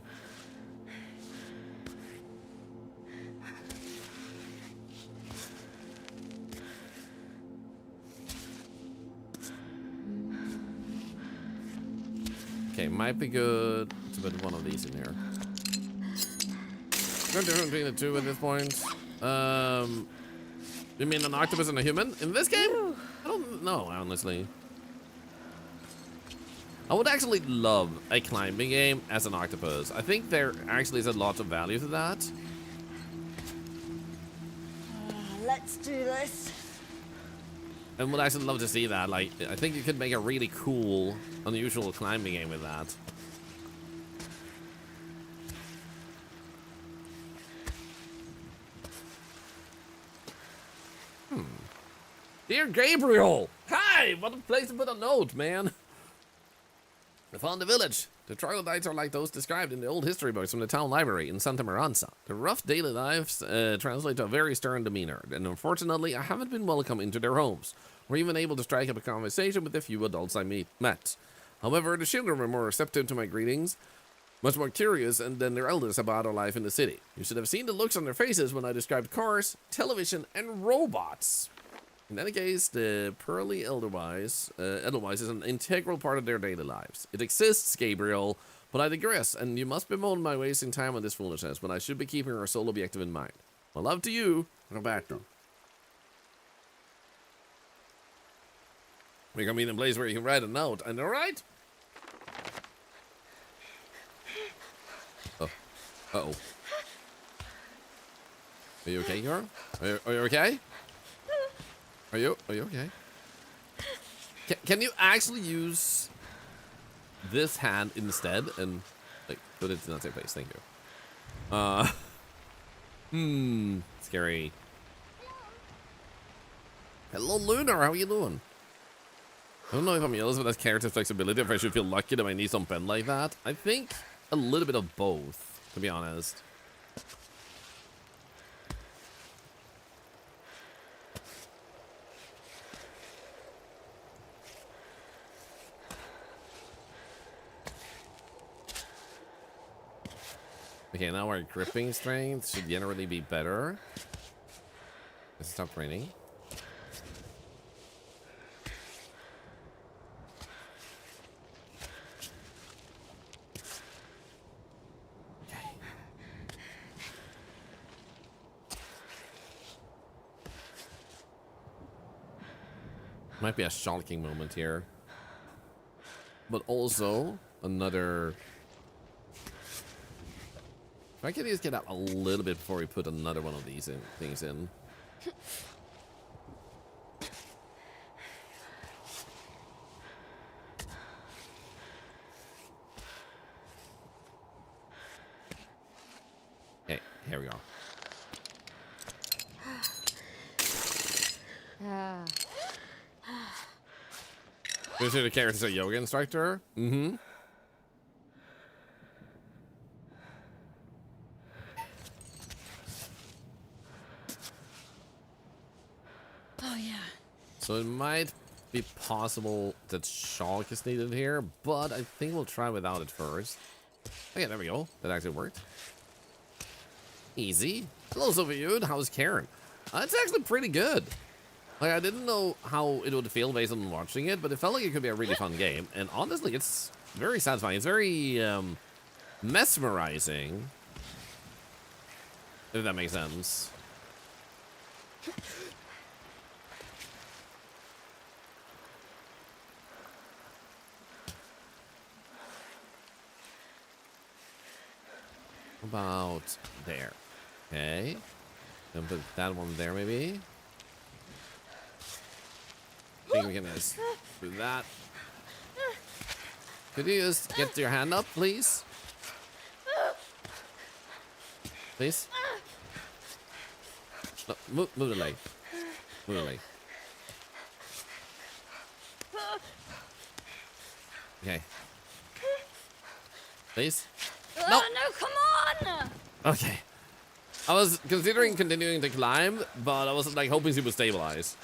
Okay, might be good to put one of these in here. No difference between the two at this point. You mean an octopus and a human? In this game? I don't know, honestly. I would actually love a climbing game as an octopus. I think there actually is a lot of value to that. Let's do this. And would actually love to see that. Like, I think you could make a really cool, unusual climbing game with that. Dear Gabriel! Hi! What a place to put a note, man. I found the village. The troglodytes are like those described in the old history books from the town library in Santa Maranza. Their rough daily lives translate to a very stern demeanor, and unfortunately, I haven't been welcome into their homes, or even able to strike up a conversation with the few adults I met. However, the children were more receptive to my greetings, much more curious than their elders about our life in the city. You should have seen the looks on their faces when I described cars, television, and robots. In any case, the pearly Edelweiss is an integral part of their daily lives. It exists, Gabriel, but I digress, and you must bemoan my wasting time on this foolishness when I should be keeping our sole objective in mind. My love to you, Roberto. We're gonna meet in a place where you can write a note, and alright? Oh. Uh-oh. Are you okay, girl? Are you okay? Are you okay? Can you actually use this hand instead? And Like, put it in that same place. Thank you. Scary. Hello, Lunar. How are you doing? I don't know if I'm jealous of that character's flexibility, if I should feel lucky that I need some pen like that. I think a little bit of both, to be honest. Okay, now our gripping strength should generally be better. Let's stop raining. Might be a shocking moment here, but also another. If I could just get out a little bit before we put another one of these things in. Okay, here we go. Consider the character a yoga instructor? Mm-hmm. Oh, yeah. So it might be possible that shock is needed here, but I think we'll try without it first. Okay, there we go. That actually worked. Easy. Hello, Sophia. How's Cairn? It's actually pretty good. Like, I didn't know how it would feel based on watching it, but it felt like it could be a really fun game. And honestly, it's very satisfying. It's very mesmerizing, if that makes sense. About there. Okay. Then put that one there, maybe. I think we can just do that. Could you just get your hand up, please? Please? No, move the leg. Move the leg. Okay. Please? No! No, come on! Okay. I was considering continuing to climb, but I was like hoping she would stabilize.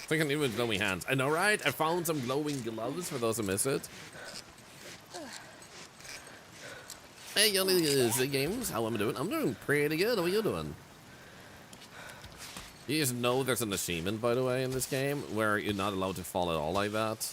So I can even with glowing hands. I know, right? I found some glowing gloves for those who missed it. Hey, Johnny, the games. How am I doing? I'm doing pretty good. How are you doing? You just know there's an achievement, by the way, in this game where you're not allowed to fall at all like that.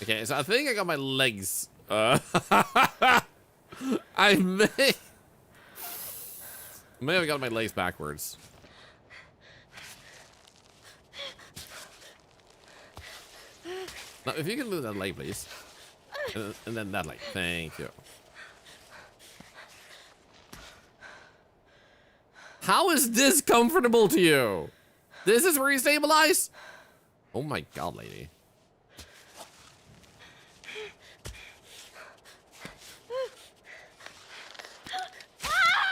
Okay, so I think I got my legs. I may have got my legs backwards. Now, if you can move that leg, please. And then that leg. Thank you. How is this comfortable to you? This is where you stabilize? Oh my god, lady.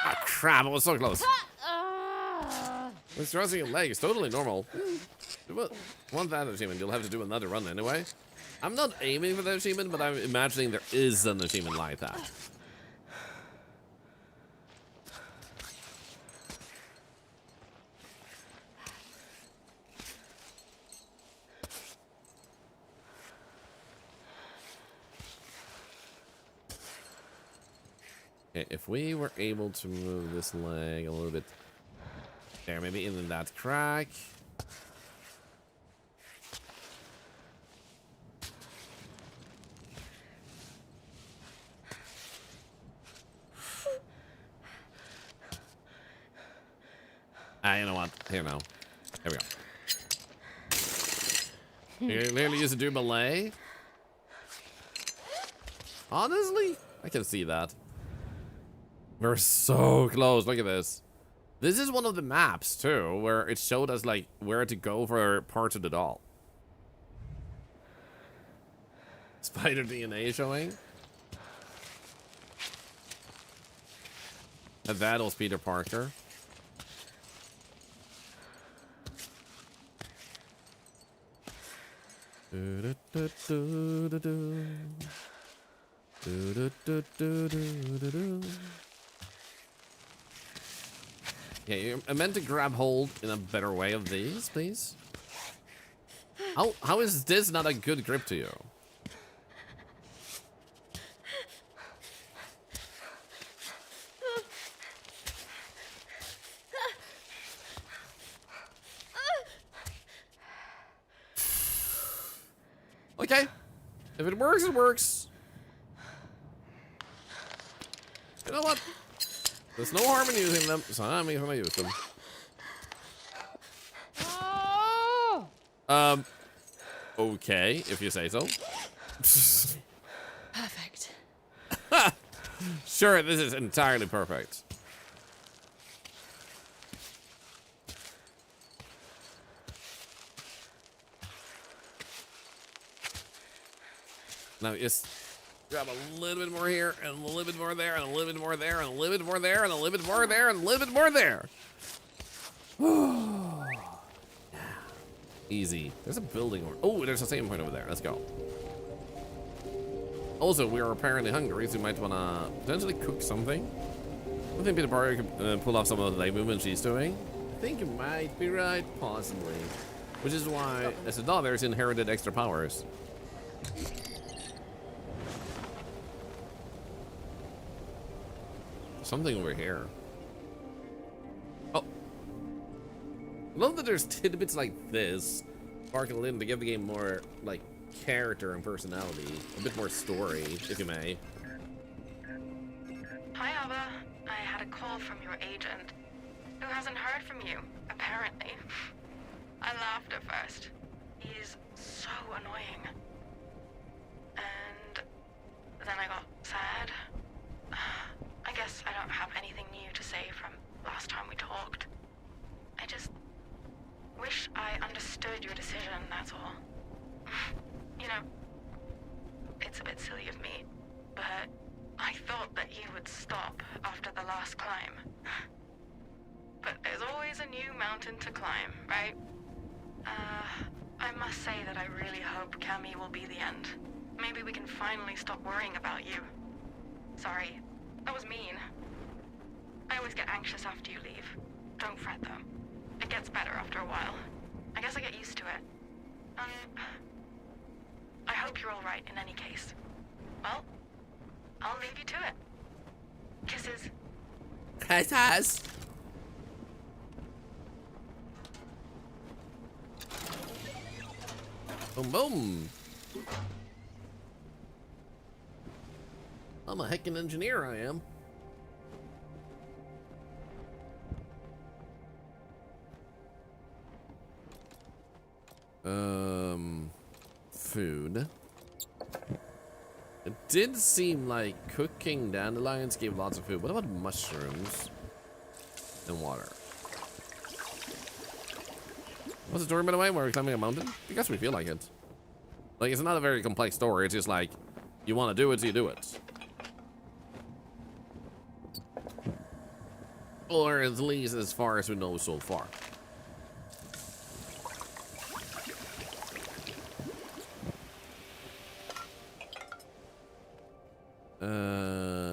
Ah, crap, I was so close. It's thrusting your leg. It's totally normal. Want that achievement, you'll have to do another run anyway. I'm not aiming for that achievement, but I'm imagining there is an achievement like that. Okay, if we were able to move this leg a little bit there, maybe in that crack. You know what? Here now. There we go. You clearly used to do ballet. Honestly, I can see that. We're so close. Look at this. This is one of the maps too, where it showed us like where to go for parts of the doll. Spider DNA showing. And that was Peter Parker. Yeah, I meant to grab hold in a better way of these, please. How is this not a good grip to you? Okay. If it works, it works. You know what? There's no harm in using them, so I'm going to use them. Okay, if you say so. Perfect. Sure, this is entirely perfect. Now just grab a little bit more here, and a little bit more there, and a little bit more there, and a little bit more there, and a little bit more there, and a little bit more there. Easy. There's a building over. Oh, there's a same point over there. Let's go. Also, we are apparently hungry, so we might want to potentially cook something. I think Peter Parker could pull off some of the leg movements she's doing. I think you might be right, possibly. Which is why, as a daughter, has inherited extra powers. Something over here. Oh. I love that there's tidbits like this sparkling in to give the game more, like, character and personality. A bit more story, if you may. Hi, Ava. I had a call from your agent, who hasn't heard from you, apparently. I laughed at first. He's so annoying. And then I got sad. I guess I don't have anything new to say from last time we talked. I just wish I understood your decision, that's all. You know, it's a bit silly of me, but I thought that you would stop after the last climb. But there's always a new mountain to climb, right? I must say that I really hope Cammy will be the end. Maybe we can finally stop worrying about you. Sorry, that was mean. I always get anxious after you leave. Don't fret though. It gets better after a while. I guess I get used to it. I hope you're all right in any case. Well, I'll leave you to it. Kisses. Kisses. Boom, boom. I'm a heckin' engineer, I am. Food. It did seem like cooking dandelions gave lots of food. What about mushrooms and water? What's the story, by the way? We're climbing a mountain? I guess we feel like it. Like, it's not a very complex story. It's just like, you want to do it, so you do it. Or at least as far as we know so far.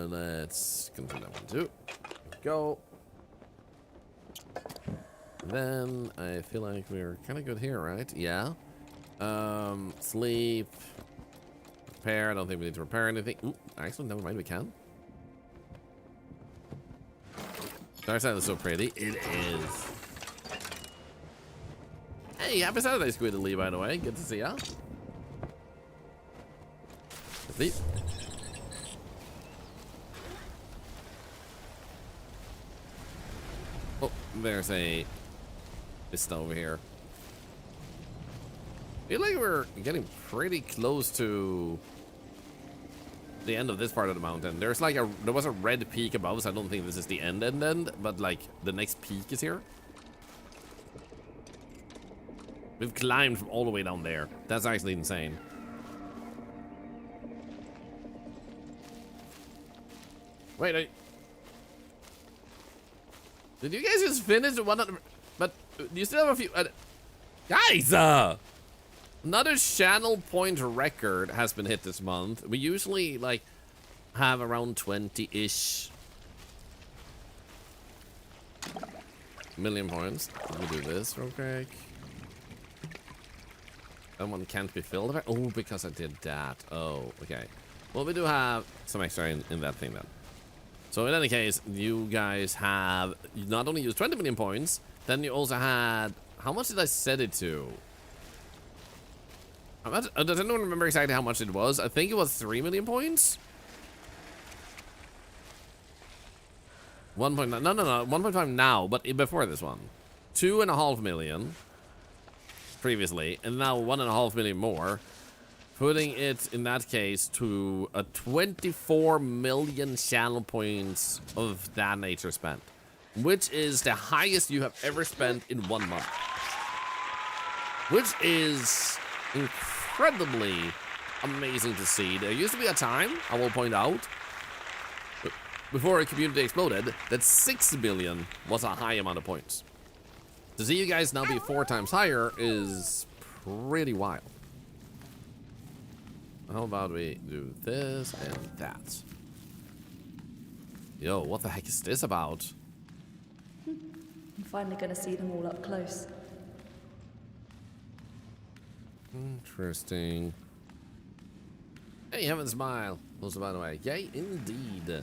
Let's continue that one too. Go. Then I feel like we're kind of good here, right? Yeah. Sleep. Repair. I don't think we need to repair anything. Ooh, actually, never mind. We can. Dark side is so pretty. It is. Hey, happy Saturday, Squidly, by the way. Good to see ya. Sleep. Oh, there's a vista over here. I feel like we're getting pretty close to the end of this part of the mountain. There was a red peak above, so I don't think this is the end, but like the next peak is here. We've climbed from all the way down there. That's actually insane. Wait, did you guys just finish one of the... But you still have a few... guys! Another channel point record has been hit this month. We usually, like, have around 20-ish million points. Let me do this real quick. That one can't be filled. Oh, because I did that. Oh, okay. Well, we do have some extra in that thing then. So in any case, you guys have not only used 20 million points, then you also had... How much did I set it to? Does anyone remember exactly how much it was? I think it was 3 million points? 1.9... No, 1.5 now, but before this one. 2.5 million previously, and now 1.5 million more. Putting it, in that case, to a 24 million channel points of that nature spent. Which is the highest you have ever spent in 1 month. Which is incredibly amazing to see. There used to be a time, I will point out, before a community exploded, that 6 million was a high amount of points. To see you guys now be 4 times higher is pretty wild. How about we do this and that? Yo, what the heck is this about? I'm finally gonna see them all up close. Interesting. Hey, heaven smile. Also, by the way, yay, indeed.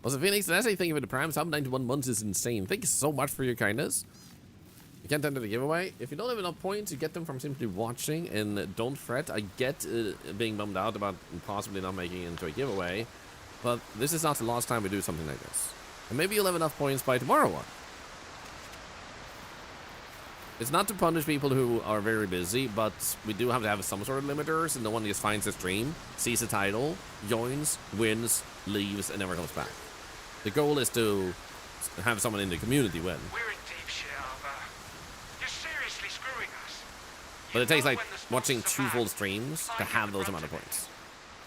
Also, Phoenix, did I say thank you for the prime sub? 91 months is insane. Thank you so much for your kindness. You can't enter the giveaway. If you don't have enough points, you get them from simply watching, and don't fret. I get being bummed out about possibly not making it into a giveaway, but this is not the last time we do something like this. And maybe you'll have enough points by tomorrow one. It's not to punish people who are very busy, but we do have to have some sort of limiters, and no one just finds the stream, sees the title, joins, wins, leaves, and never comes back. The goal is to have someone in the community win. We're in deep shit, Alva. You're seriously screwing us. But it takes like watching 2 full streams to have those amount of points.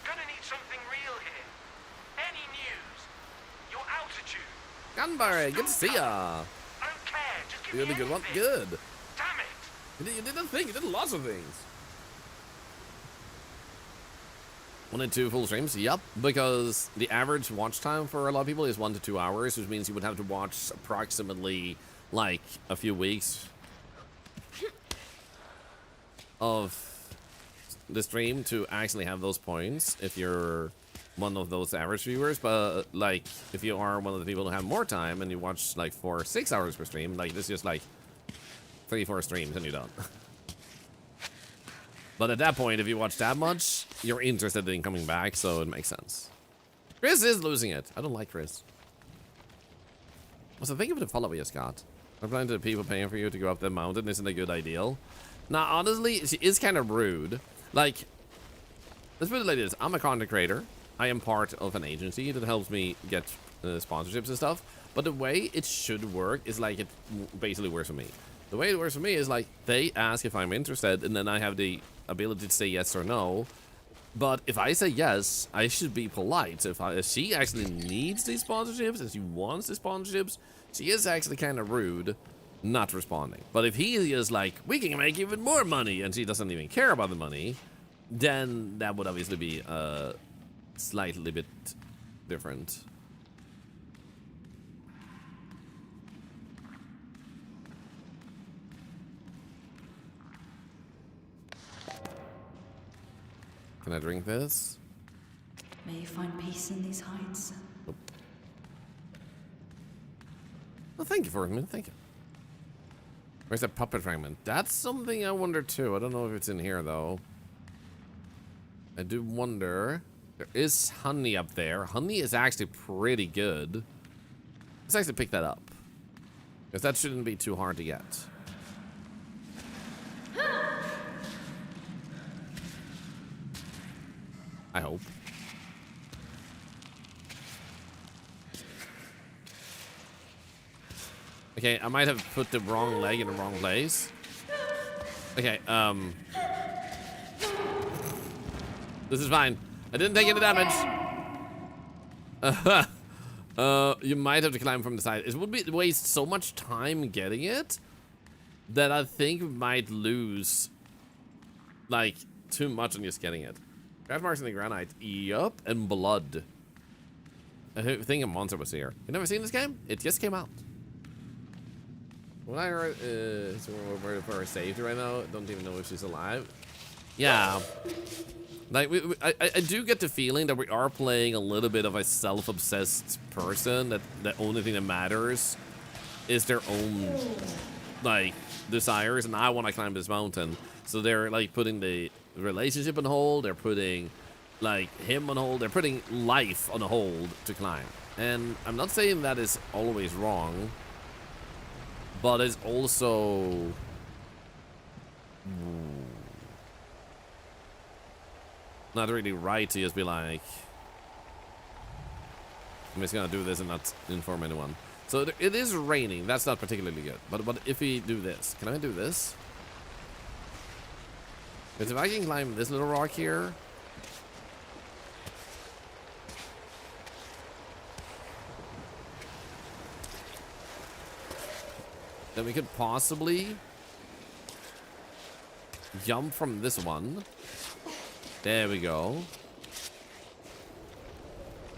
Gonna need something real here. Any news? Your altitude. Gunberry, good to see ya. I don't care. Just give You me did a good one. anything. Good. Damn it. You did a thing. You did lots of things. 1 and 2 full streams, yep, because the average watch time for a lot of people is 1 to 2 hours, which means you would have to watch approximately like a few weeks of the stream to actually have those points if you're one of those average viewers. But like if you are one of the people who have more time and you watch like 4 or 6 hours per stream, like this is just like 3-4 streams and you're done. But at that point, if you watch that much, you're interested in coming back, so it makes sense. Chris is losing it. I don't like Chris. Also, thank you for the follow you, Scott. Replying to the people paying for you to go up the mountain isn't a good ideal. Now, honestly, she is kind of rude. Like, let's put it like this. I'm a content creator. I am part of an agency that helps me get sponsorships and stuff. But the way it should work is like it basically works for me. The way it works for me is like they ask if I'm interested, and then I have the ability to say yes or no. But if I say yes, I should be polite. If she actually needs these sponsorships and she wants the sponsorships, she is actually kind of rude not responding. But if he is like, we can make even more money, and she doesn't even care about the money, then that would obviously be slightly bit different. Can I drink this? May you find peace in these heights. Oh. Well, thank you for it, man. Thank you. Where's that puppet fragment? That's something I wonder too. I don't know if it's in here though. I do wonder. There is honey up there. Honey is actually pretty good. Let's actually pick that up, because that shouldn't be too hard to get. I hope. Okay, I might have put the wrong leg in the wrong place. Okay, this is fine. I didn't take any damage. You might have to climb from the side. It would waste so much time getting it that I think we might lose, like, too much on just getting it. Craft marks in the granite. Yup, and blood. I think a monster was here. You never seen this game? It just came out. When I heard, so we're for her safety right now. Don't even know if she's alive. Yeah. Like, I do get the feeling that we are playing a little bit of a self-obsessed person, that the only thing that matters is their own, like, desires, and I want to climb this mountain. So they're, like, putting the relationship on hold, they're putting, like, him on hold, they're putting life on hold to climb. And I'm not saying that is always wrong, but it's also... not really right to just be like, I'm just gonna do this and not inform anyone. So it is raining. That's not particularly good. But if we do this, can I do this? Because if I can climb this little rock here, then we could possibly jump from this one. There we go.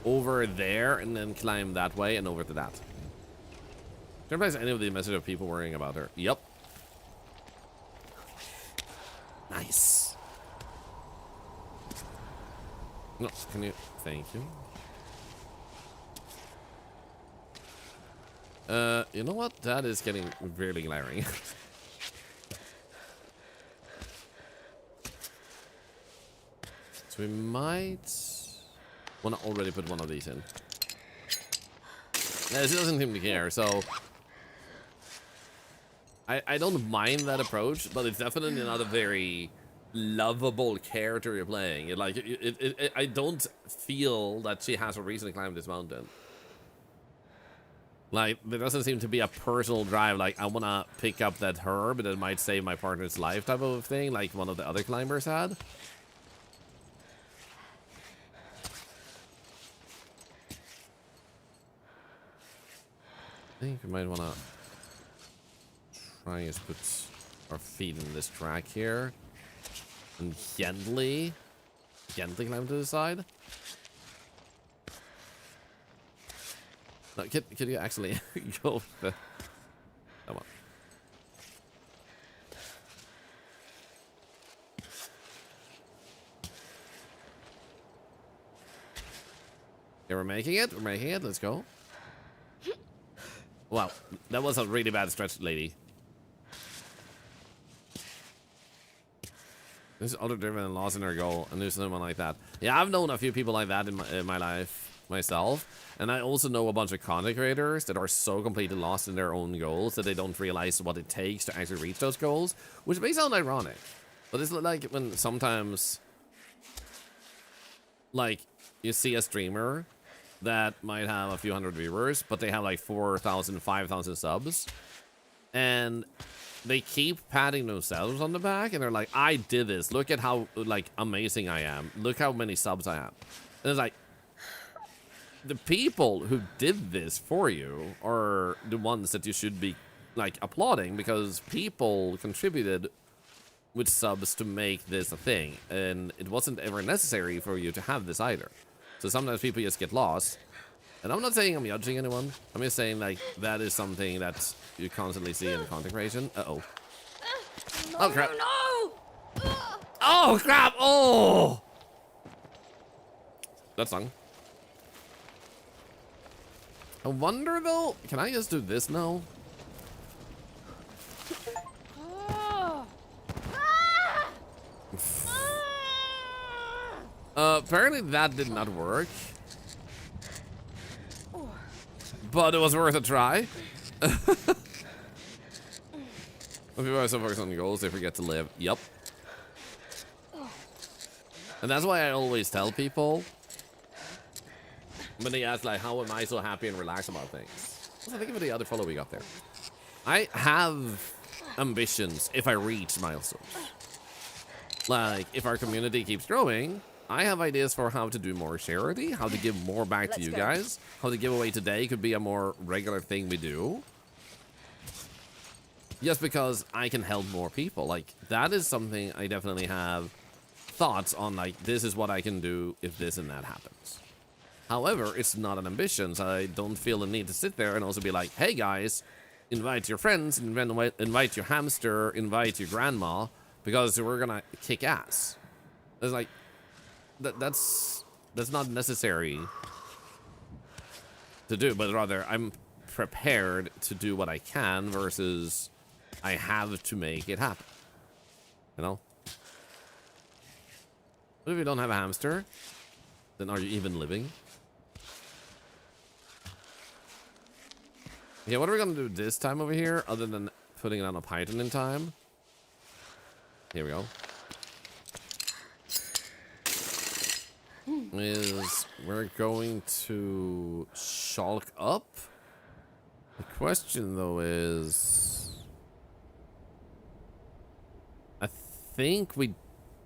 Over there, and then climb that way and over to that. Can I place any of the message of people worrying about her? Yep. Nice. No, can you? Thank you. You know what? That is getting really glaring. So we might want to already put one of these in. Yeah, she doesn't seem to care, so I don't mind that approach, but it's definitely not a very lovable character you're playing. I don't feel that she has a reason to climb this mountain. Like, there doesn't seem to be a personal drive, like, I want to pick up that herb that might save my partner's life type of thing, like one of the other climbers had. I think we might want to try and put our feet in this track here and gently climb to the side. No, could you actually go? Come on. Yeah, we're making it. We're making it. Let's go. Wow, that was a really bad stretch, lady. This is other-driven and lost in their goal, and there's someone like that. Yeah, I've known a few people like that in my life myself, and I also know a bunch of content creators that are so completely lost in their own goals that they don't realize what it takes to actually reach those goals, which may sound ironic, but it's like when sometimes, like, you see a streamer that might have a few hundred viewers, but they have like 4,000, 5,000 subs, and they keep patting themselves on the back, and they're like, I did this, look at how, like, amazing I am, look how many subs I have. And it's like, the people who did this for you are the ones that you should be, like, applauding, because people contributed with subs to make this a thing, and it wasn't ever necessary for you to have this either. So sometimes people just get lost. And I'm not saying I'm judging anyone. I'm just saying, like, that is something that you constantly see in content creation. Uh-oh. No, oh, crap. no! Oh, crap! Oh! That stung. I wonder, though, can I just do this now? Apparently that did not work. But it was worth a try. When people are so focused on goals, they forget to live. Yup. And that's why I always tell people when they ask, like, how am I so happy and relaxed about things? Also, think of the other follow we got there. I have ambitions if I reach milestones. Like, if our community keeps growing, I have ideas for how to do more charity, how to give more back to you guys, how to give away today could be a more regular thing we do. Just because I can help more people. Like, that is something I definitely have thoughts on, like, this is what I can do if this and that happens. However, it's not an ambition, so I don't feel the need to sit there and also be like, hey guys, invite your friends, invite your hamster, invite your grandma, because we're gonna kick ass. It's like, that's not necessary to do, but rather I'm prepared to do what I can versus I have to make it happen. You know? What if you don't have a hamster? Then are you even living? Okay, what are we gonna do this time over here, other than putting it on a python in time? Here we go. Is we're going to shulk up. The question though is, I think we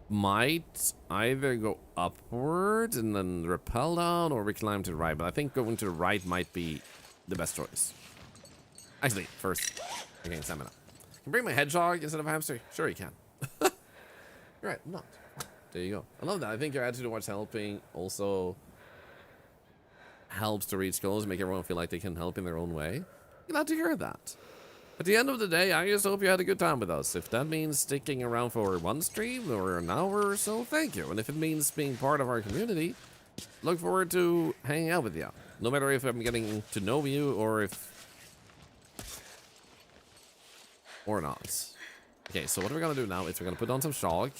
might either go upward and then rappel down, or we climb to the right, but I think going to the right might be the best choice. Actually, first, I gain stamina. Can I bring my hedgehog instead of a hamster? Sure you can. You're right, I'm not. There you go. I love that. I think your attitude towards helping also helps to reach goals and make everyone feel like they can help in their own way. Glad to hear that. At the end of the day, I just hope you had a good time with us. If that means sticking around for one stream or an hour or so, thank you. And if it means being part of our community, look forward to hanging out with you. No matter if I'm getting to know you or if... or not. Okay, so what we're gonna do now is we're gonna put on some shulk.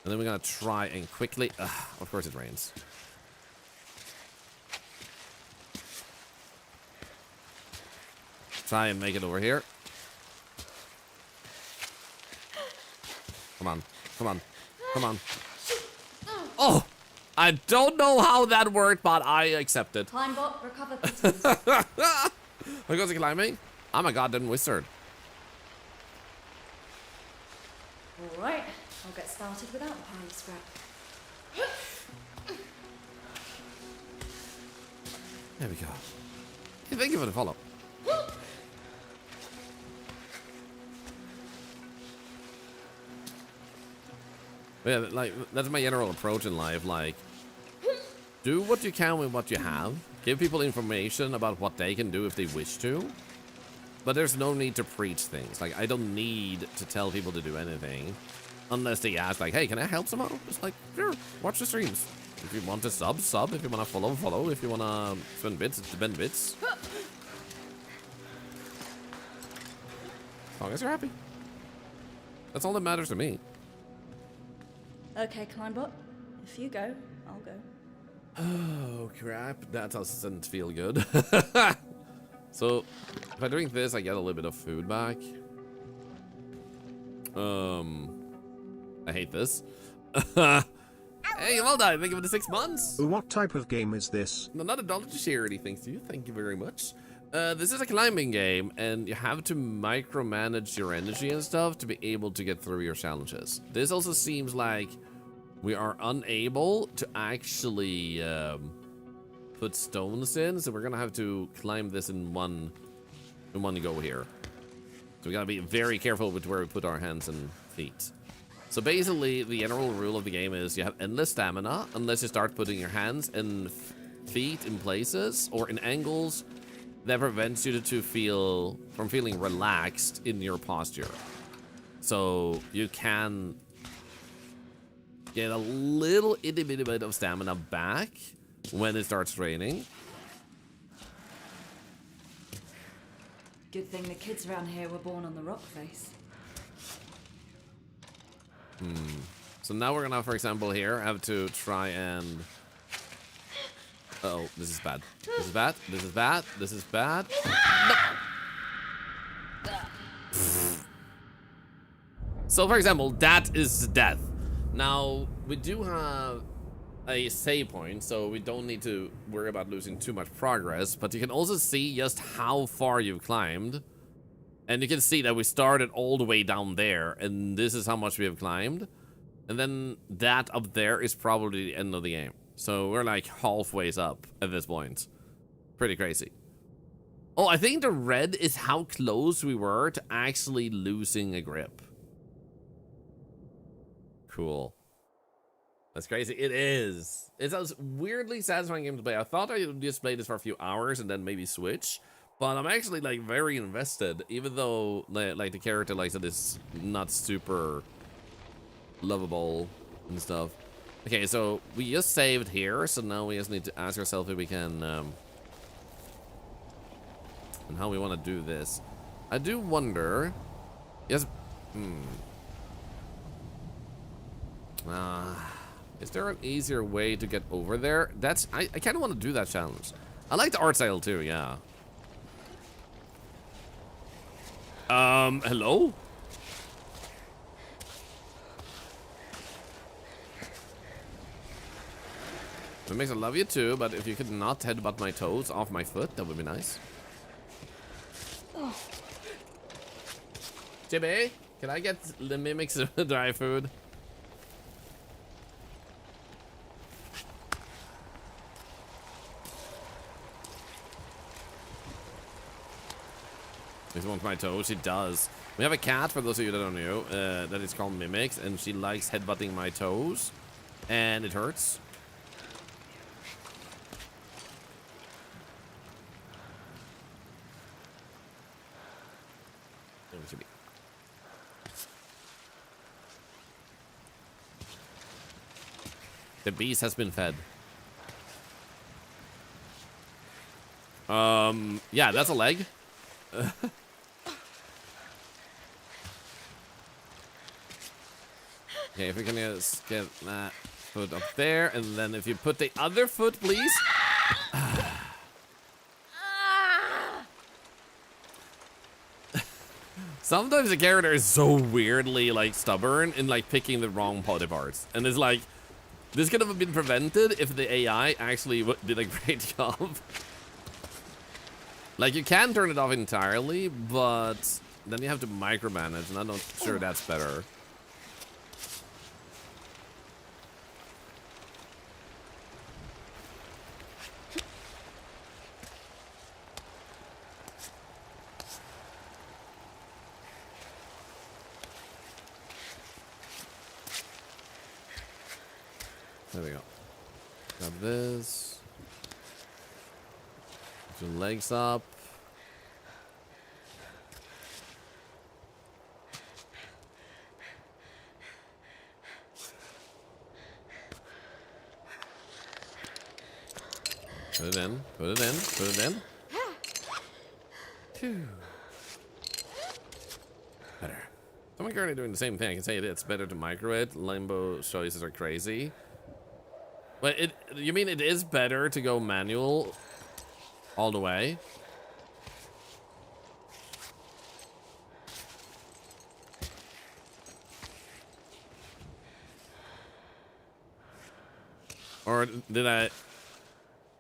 And then we're gonna try and quickly... of course it rains. Try and make it over here. Come on. Come on. Come on. Oh! I don't know how that worked, but I accept it. Climb bot, recover pieces. Look at the climbing. I'm a goddamn wizard. Alright, I'll get started without the pile of scrap. There we go. Hey, thank you for the follow. Yeah, like, that's my general approach in life. Like, do what you can with what you have. Give people information about what they can do if they wish to. But there's no need to preach things. Like, I don't need to tell people to do anything. Unless they ask, like, hey, can I help somehow? It's like, sure, watch the streams. If you want to sub. If you want to follow. If you want to spend bits, spend bits. As long as you're happy. That's all that matters to me. Okay, Climbot. If you go, I'll go. Oh, crap. That doesn't feel good. So, if I drink this, I get a little bit of food back. I hate this. Hey, well done. Thank you for the 6 months. What type of game is this? Not $1 to charity, thanks to you. Thank you very much. This is a climbing game, and you have to micromanage your energy and stuff to be able to get through your challenges. This also seems like we are unable to actually put stones in, so we're gonna have to climb this in one go here. So we gotta be very careful with where we put our hands and feet. So basically, the general rule of the game is you have endless stamina unless you start putting your hands and feet in places or in angles that prevents you from feeling relaxed in your posture. So you can get a little itty bitty bit of stamina back when it starts raining. Good thing the kids around here were born on the rock face. So now we're gonna, for example, here have to try and... Uh-oh, this is bad. This is bad. This is bad. This is bad. No. So, for example, that is death. Now, we do have a save point, so we don't need to worry about losing too much progress, but you can also see just how far you've climbed. And you can see that we started all the way down there, and this is how much we have climbed. And then that up there is probably the end of the game. So we're like halfway up at this point. Pretty crazy. Oh, I think the red is how close we were to actually losing a grip. Cool. That's crazy. It is. It's a weirdly satisfying game to play. I thought I would just play this for a few hours and then maybe switch. But I'm actually like very invested, even though like the character like that is not super lovable and stuff. Okay, so we just saved here, so now we just need to ask ourselves if we can and how we want to do this. I do wonder. Yes. Is there an easier way to get over there? That's I kind of want to do that challenge. I like the art style too. Yeah. Hello? It makes I love you too, but if you could not headbutt my toes off my foot, that would be nice. Jimmy, can I get the mimics of dry food? This wants my toes. She does. We have a cat, for those of you that don't know, that is called Mimics, and she likes headbutting my toes, and it hurts. The beast has been fed. Yeah, that's a leg. Okay, if we can just get that foot up there, and then if you put the other foot, please. Sometimes the character is so weirdly like stubborn in like picking the wrong body parts, and it's like this could have been prevented if the AI actually did a great job. Like you can turn it off entirely, but then you have to micromanage, and I'm not sure that's better. There we go. Grab this. Put your legs up. Put it in. Put it in. Put it in. Phew. Better. Someone currently doing the same thing. I can say it's better to micro it. Limbo choices are crazy. But you mean it is better to go manual all the way? Or did I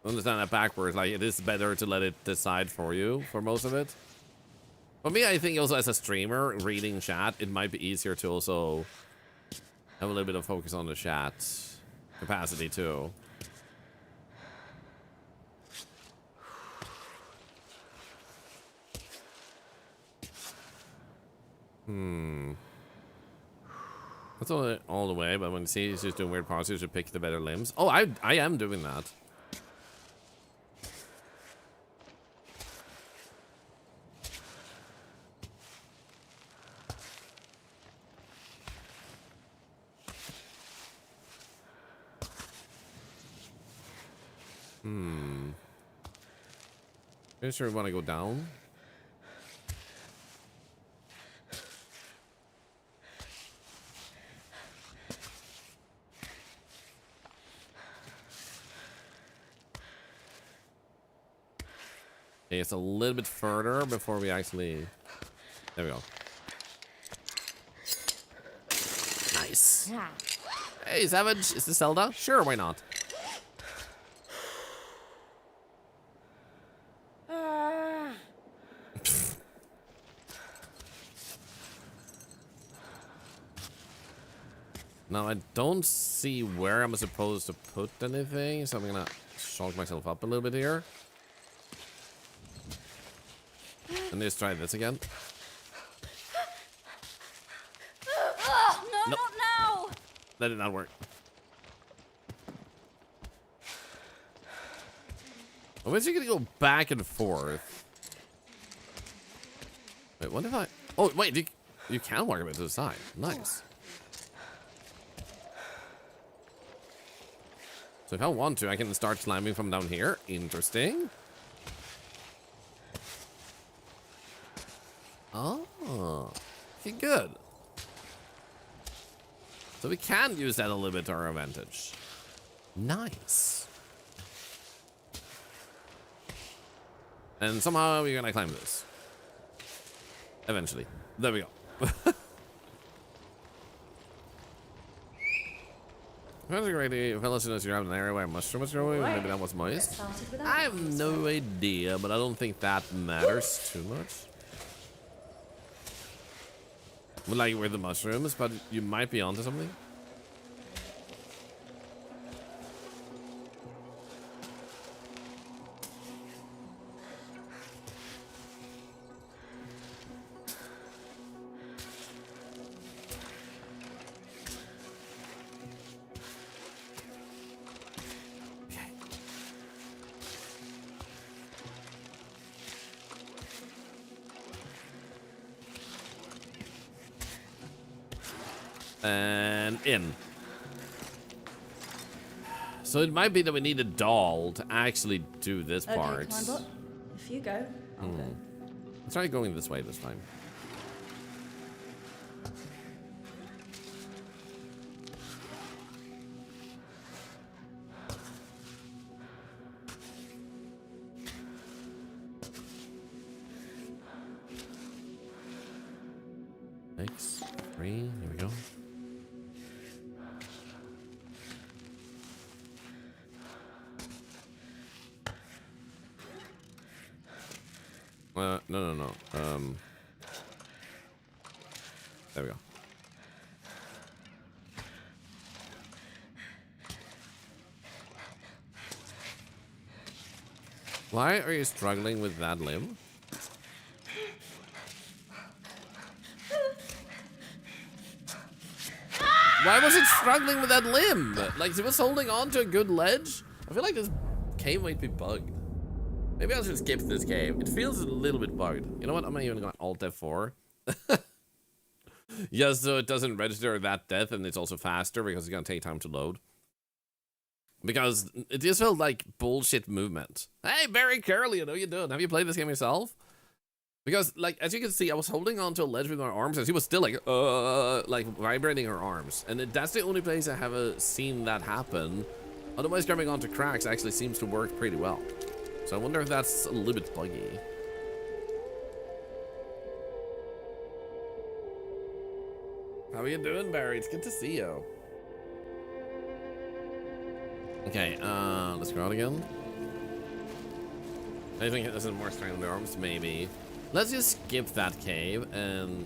understand that backwards? Like it is better to let it decide for you for most of it? For me, I think also as a streamer, reading chat, it might be easier to also have a little bit of focus on the chat capacity too. That's all the way, but when you see he's just doing weird postures, you should pick the better limbs. Oh, I am doing that. Pretty sure we want to go down. Okay, it's a little bit further before we actually... There we go. Nice. Hey, Savage, is this Zelda? Sure, why not? Now, I don't see where I'm supposed to put anything, so I'm gonna shulk myself up a little bit here. And let's try this again. Oh, no, Nope. not now! That did not work. I wish you could go back and forth. Wait, what if I... Oh, wait, you can walk a bit to the side. Nice. So if I want to, I can start climbing from down here. Interesting. Oh, okay, good. So we can use that a little bit to our advantage. Nice. And somehow we're gonna climb this. Eventually. There we go. That's a great idea. Fellas, you have an area where mushrooms growing. Right. Maybe that was moist. Started without I have those. no idea, but I don't think that matters too much. Well, like with the mushrooms, but you might be onto something. And in. So it might be that we need a doll to actually do this part. Okay, come on, bot. If you go, I'll go. Let's try going this way this time. X, 3, here we go. No. There we go. Why are you struggling with that limb? Why was it struggling with that limb? Like, it was holding on to a good ledge? I feel like this cave might be bugged. Maybe I should skip this cave. It feels a little bit bugged. You know what? I'm not even going to Alt F4. Yes, so it doesn't register that death, and it's also faster because it's going to take time to load. Because it just felt like bullshit movement. Hey, Barry Curly, how you doing? Have you played this game yourself? Because, like, as you can see, I was holding onto a ledge with my arms, and she was still, like vibrating her arms. And that's the only place I have seen that happen. Otherwise, grabbing onto cracks actually seems to work pretty well. So I wonder if that's a little bit buggy. How are you doing, Barry? It's good to see you. Okay, let's go out again. I think there's more strength in the arms, maybe. Let's just skip that cave and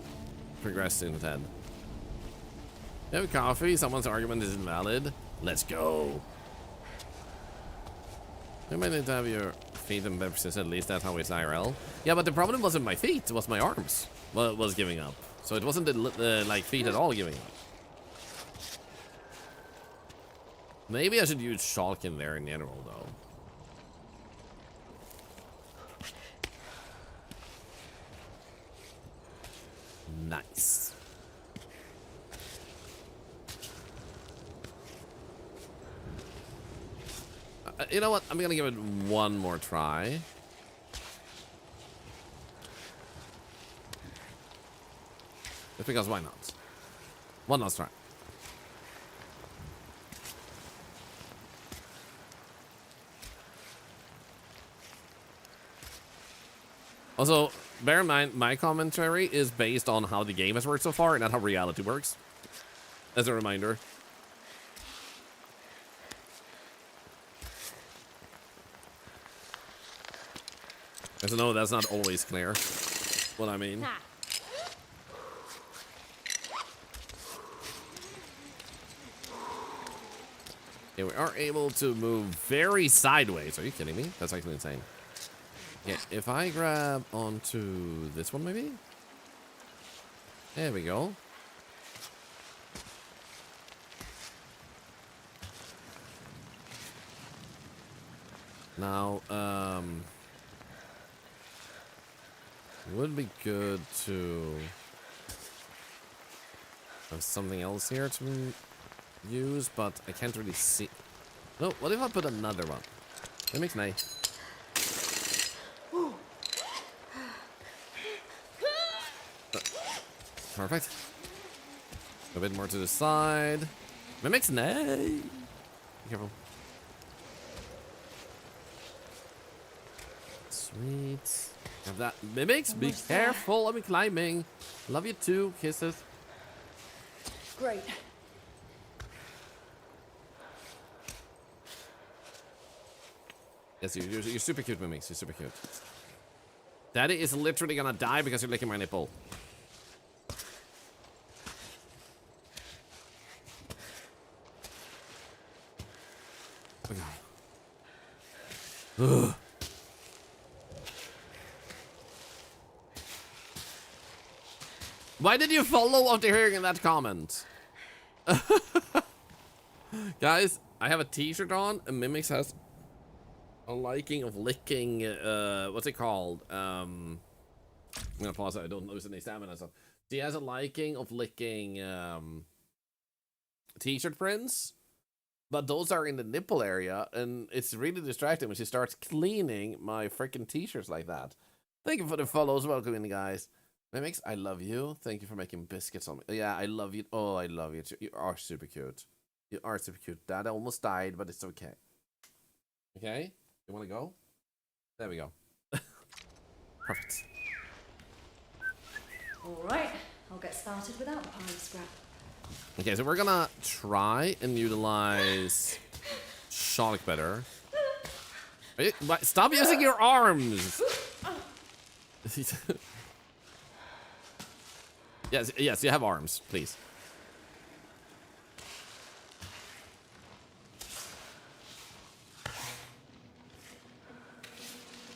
progress instead. You have coffee? Someone's argument is invalid. Let's go. You might need to have your feet and purposes, at least that's how it's IRL. Yeah, but the problem wasn't my feet, it was my arms. Well, it was giving up. So it wasn't the like feet at all giving up. Maybe I should use Shulk in there in general, though. Nice. You know what? I'm gonna give it one more try. Just because why not? One last try. Also, bear in mind, my commentary is based on how the game has worked so far, not how reality works. As a reminder. As I know, that's not always clear. What I mean. Okay, we are able to move very sideways. Are you kidding me? That's actually insane. Okay, if I grab onto this one, maybe? There we go. Now, would be good to have something else here to use, but I can't really see. No, what if I put another one? That makes nice. Perfect. A bit more to the side. Mimics, nay. Be careful. Sweet. Have that. Mimics, be careful. I'm climbing. Love you too. Kisses. Great. Yes, you're super cute, Mimics. You're super cute. Daddy is literally gonna die because you're licking my nipple. Ugh. Why did you follow after hearing that comment? Guys, I have a t-shirt on and Mimics has a liking of licking, what's it called? I'm gonna pause it, I don't lose any stamina. So she has a liking of licking t-shirt prints. But those are in the nipple area, and it's really distracting when she starts cleaning my freaking t-shirts like that. Thank you for the follows. Welcome in, guys. Mimics, I love you. Thank you for making biscuits on me. Yeah, I love you. Oh, I love you too. You are super cute. You are super cute. Dad almost died, but it's okay. Okay? You want to go? There we go. Perfect. All right, I'll get started without the pile of scrap. Okay, so we're gonna try and utilize Shalik better. Stop using your arms! Yes, you have arms, please.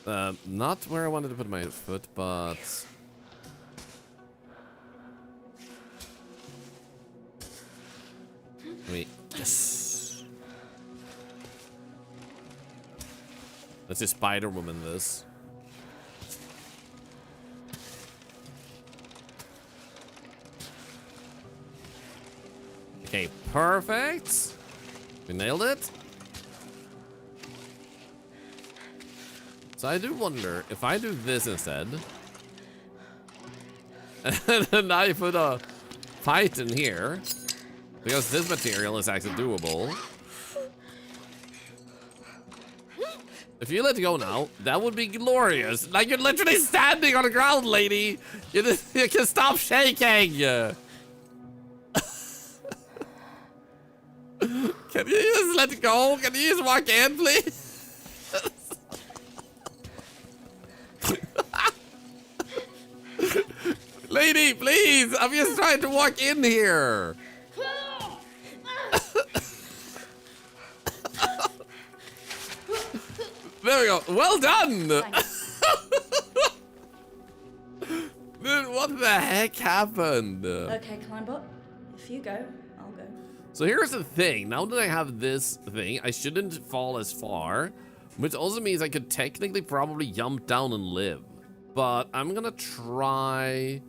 Not where I wanted to put my foot, but... Wait, yes. Let's just Spider-Woman this. Okay, perfect. We nailed it. So I do wonder if I do this instead. And then I put a fight in here. Because this material is actually doable. If you let go now, that would be glorious. Like, you're literally standing on the ground, lady. You can stop shaking. Can you just let go? Can you just walk in, please? Lady, please. I'm just trying to walk in here. There we go. Well done! Dude, what the heck happened? Okay, Climbot, if you go, I'll go. So here's the thing. Now that I have this thing, I shouldn't fall as far, which also means I could technically probably jump down and live. But I'm gonna try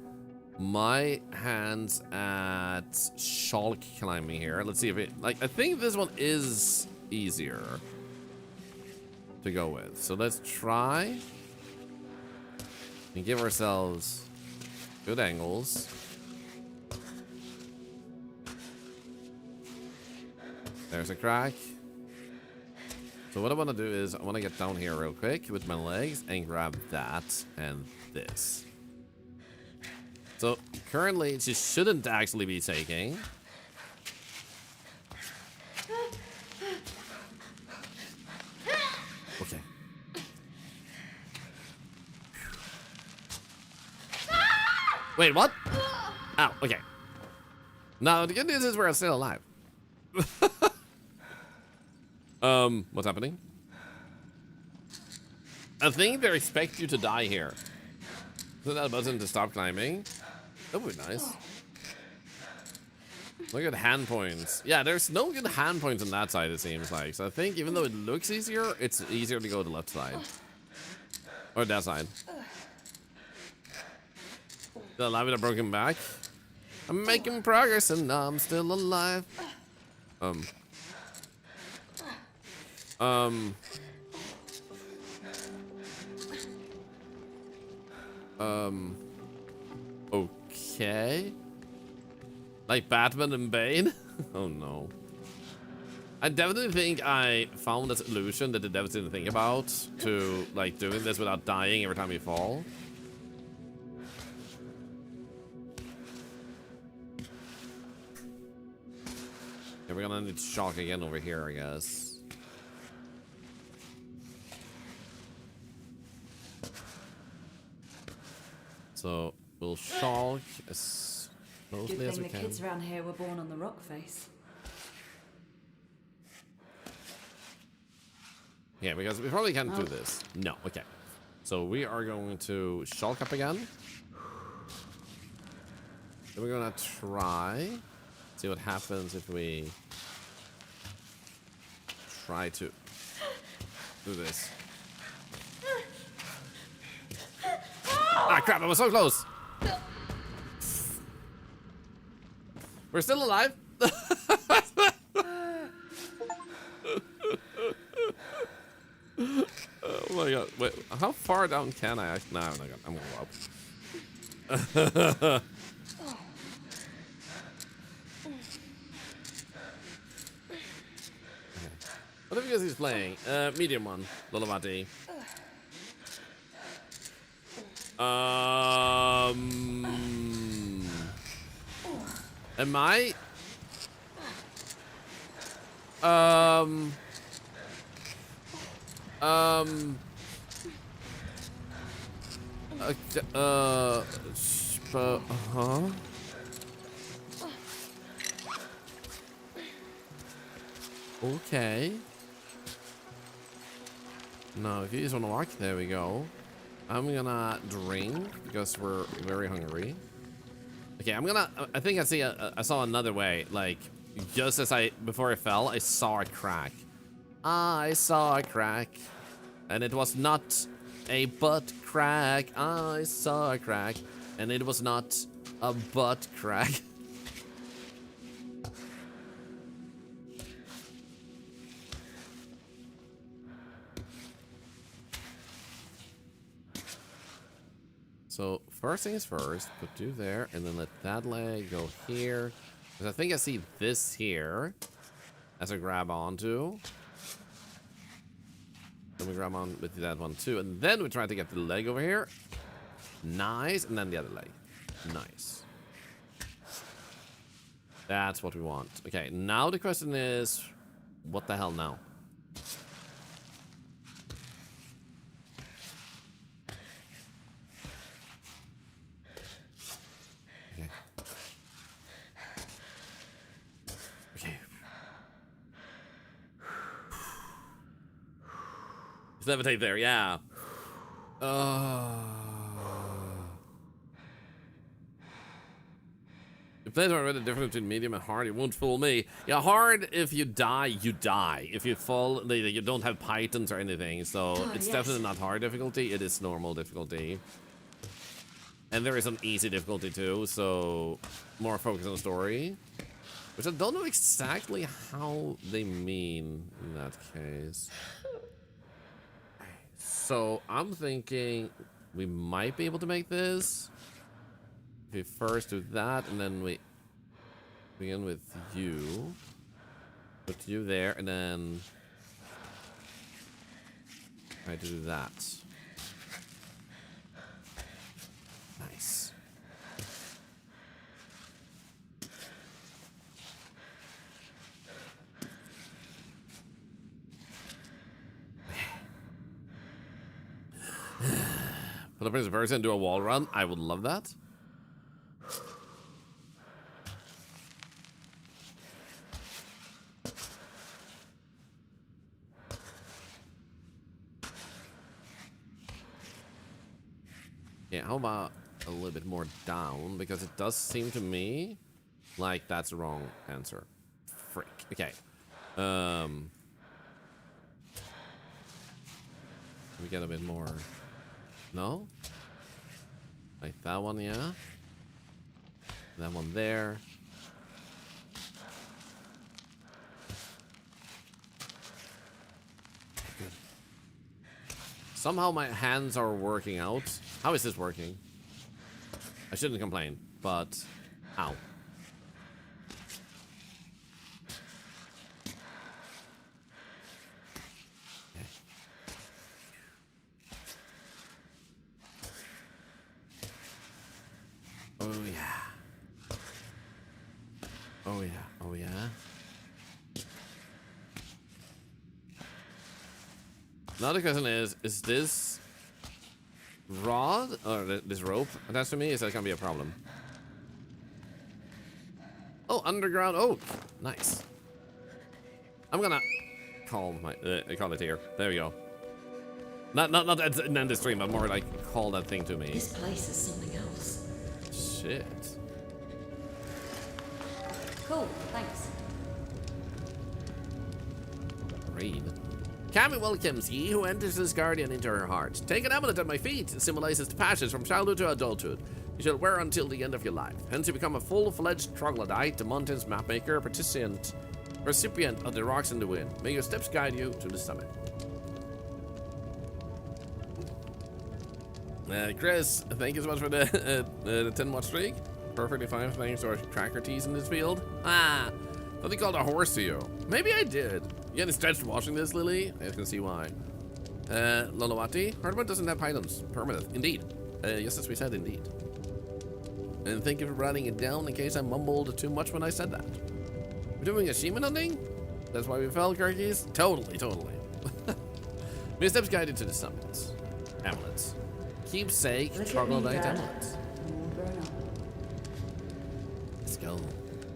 my hands at Shulk climbing here. Let's see if it, like, I think this one is easier to go with. So let's try and give ourselves good angles. There's a crack. So what I want to do is I want to get down here real quick with my legs and grab that and this. So currently she shouldn't actually be taking. Okay. Wait, what? Oh, okay. Now, the good news is we're still alive. What's happening? I think they expect you to die here. Isn't that a button to stop climbing? That would be nice. Look at hand points. Yeah, there's no good hand points on that side, it seems like. So I think even though it looks easier, it's easier to go to the left side. Or that side. Still alive with a broken back. I'm making progress and I'm still alive. Okay. Like Batman and Bane? Oh no. I definitely think I found this illusion that the devs didn't think about to like doing this without dying every time you fall. Yeah, we're gonna need shock again over here, I guess. So we'll shock as Good closely as thing we the can. kids around here were born on the rock face. Yeah, because we probably can't do this. No, okay. So we are going to shulk up again. Then we're gonna try. See what happens if we try to do this. Ah, crap, I was so close. We're still alive. Oh my god. Wait, how far down can I actually? No, I'm not gonna, I'm gonna go up. What have you guys playing? Medium one, Lolavati. Am I? Huh? Okay. No, if you just want to walk, there we go. I'm gonna drink because we're very hungry. Okay, I think I saw another way. Like, just as before I fell, I saw a crack. I saw a crack. And it was not a butt crack. I saw a crack. And it was not a butt crack. So first thing is first, put you there, and then let that leg go here. Because I think I see this here as a grab onto. Then we grab on with that one too, and then we try to get the leg over here. Nice, and then the other leg. Nice. That's what we want. Okay, now the question is, what the hell now? Levitate there, yeah. If players are already different between medium and hard, it won't fool me. Yeah, hard, if you die, you die. If you fall, you don't have pythons or anything, so it's definitely not hard difficulty, it is normal difficulty. And there is an easy difficulty too, so more focus on the story. Which I don't know exactly how they mean in that case. So I'm thinking we might be able to make this. If we first do that, and then we begin with you. Put you there, and then try to do that. Nice. For the first person do a wall run, I would love that. Okay, how about a little bit more down? Because it does seem to me like that's the wrong answer. Frick. Okay. We get a bit more. No? Like that one, yeah. That one there. Good. Somehow my hands are working out. How is this working? I shouldn't complain, but ow. Okay. Oh yeah. Oh yeah. Oh yeah. Now the question is this rod or this rope attached to me? Is that gonna be a problem? Oh, underground oak. Nice. I'm gonna call it here. There we go. Not end the stream, but more like call that thing to me. This place is something else. Shit. Cool, thanks. Read. Cammy welcomes ye who enters this guardian into her heart. Take an amulet at my feet. It symbolizes the passage from childhood to adulthood. You shall wear until the end of your life. Hence you become a full-fledged troglodyte, the mountain's mapmaker, recipient of the rocks in the wind. May your steps guide you to the summit. Chris, thank you so much for the 10-watch streak. Perfectly fine thanks to our tracker teas in this field. Ah, thought they called a horse to you. Maybe I did. You getting stretched watching this, Lily? I can see why. Lolawati, hardware doesn't have pythons. Permanent, indeed. Yes, as we said, indeed. And thank you for writing it down in case I mumbled too much when I said that. We're doing achievement hunting? That's why we fell, Kirkies? Totally. May steps guided to the summits. Amulets. Keepsake, troglodyte amulets. Let's go.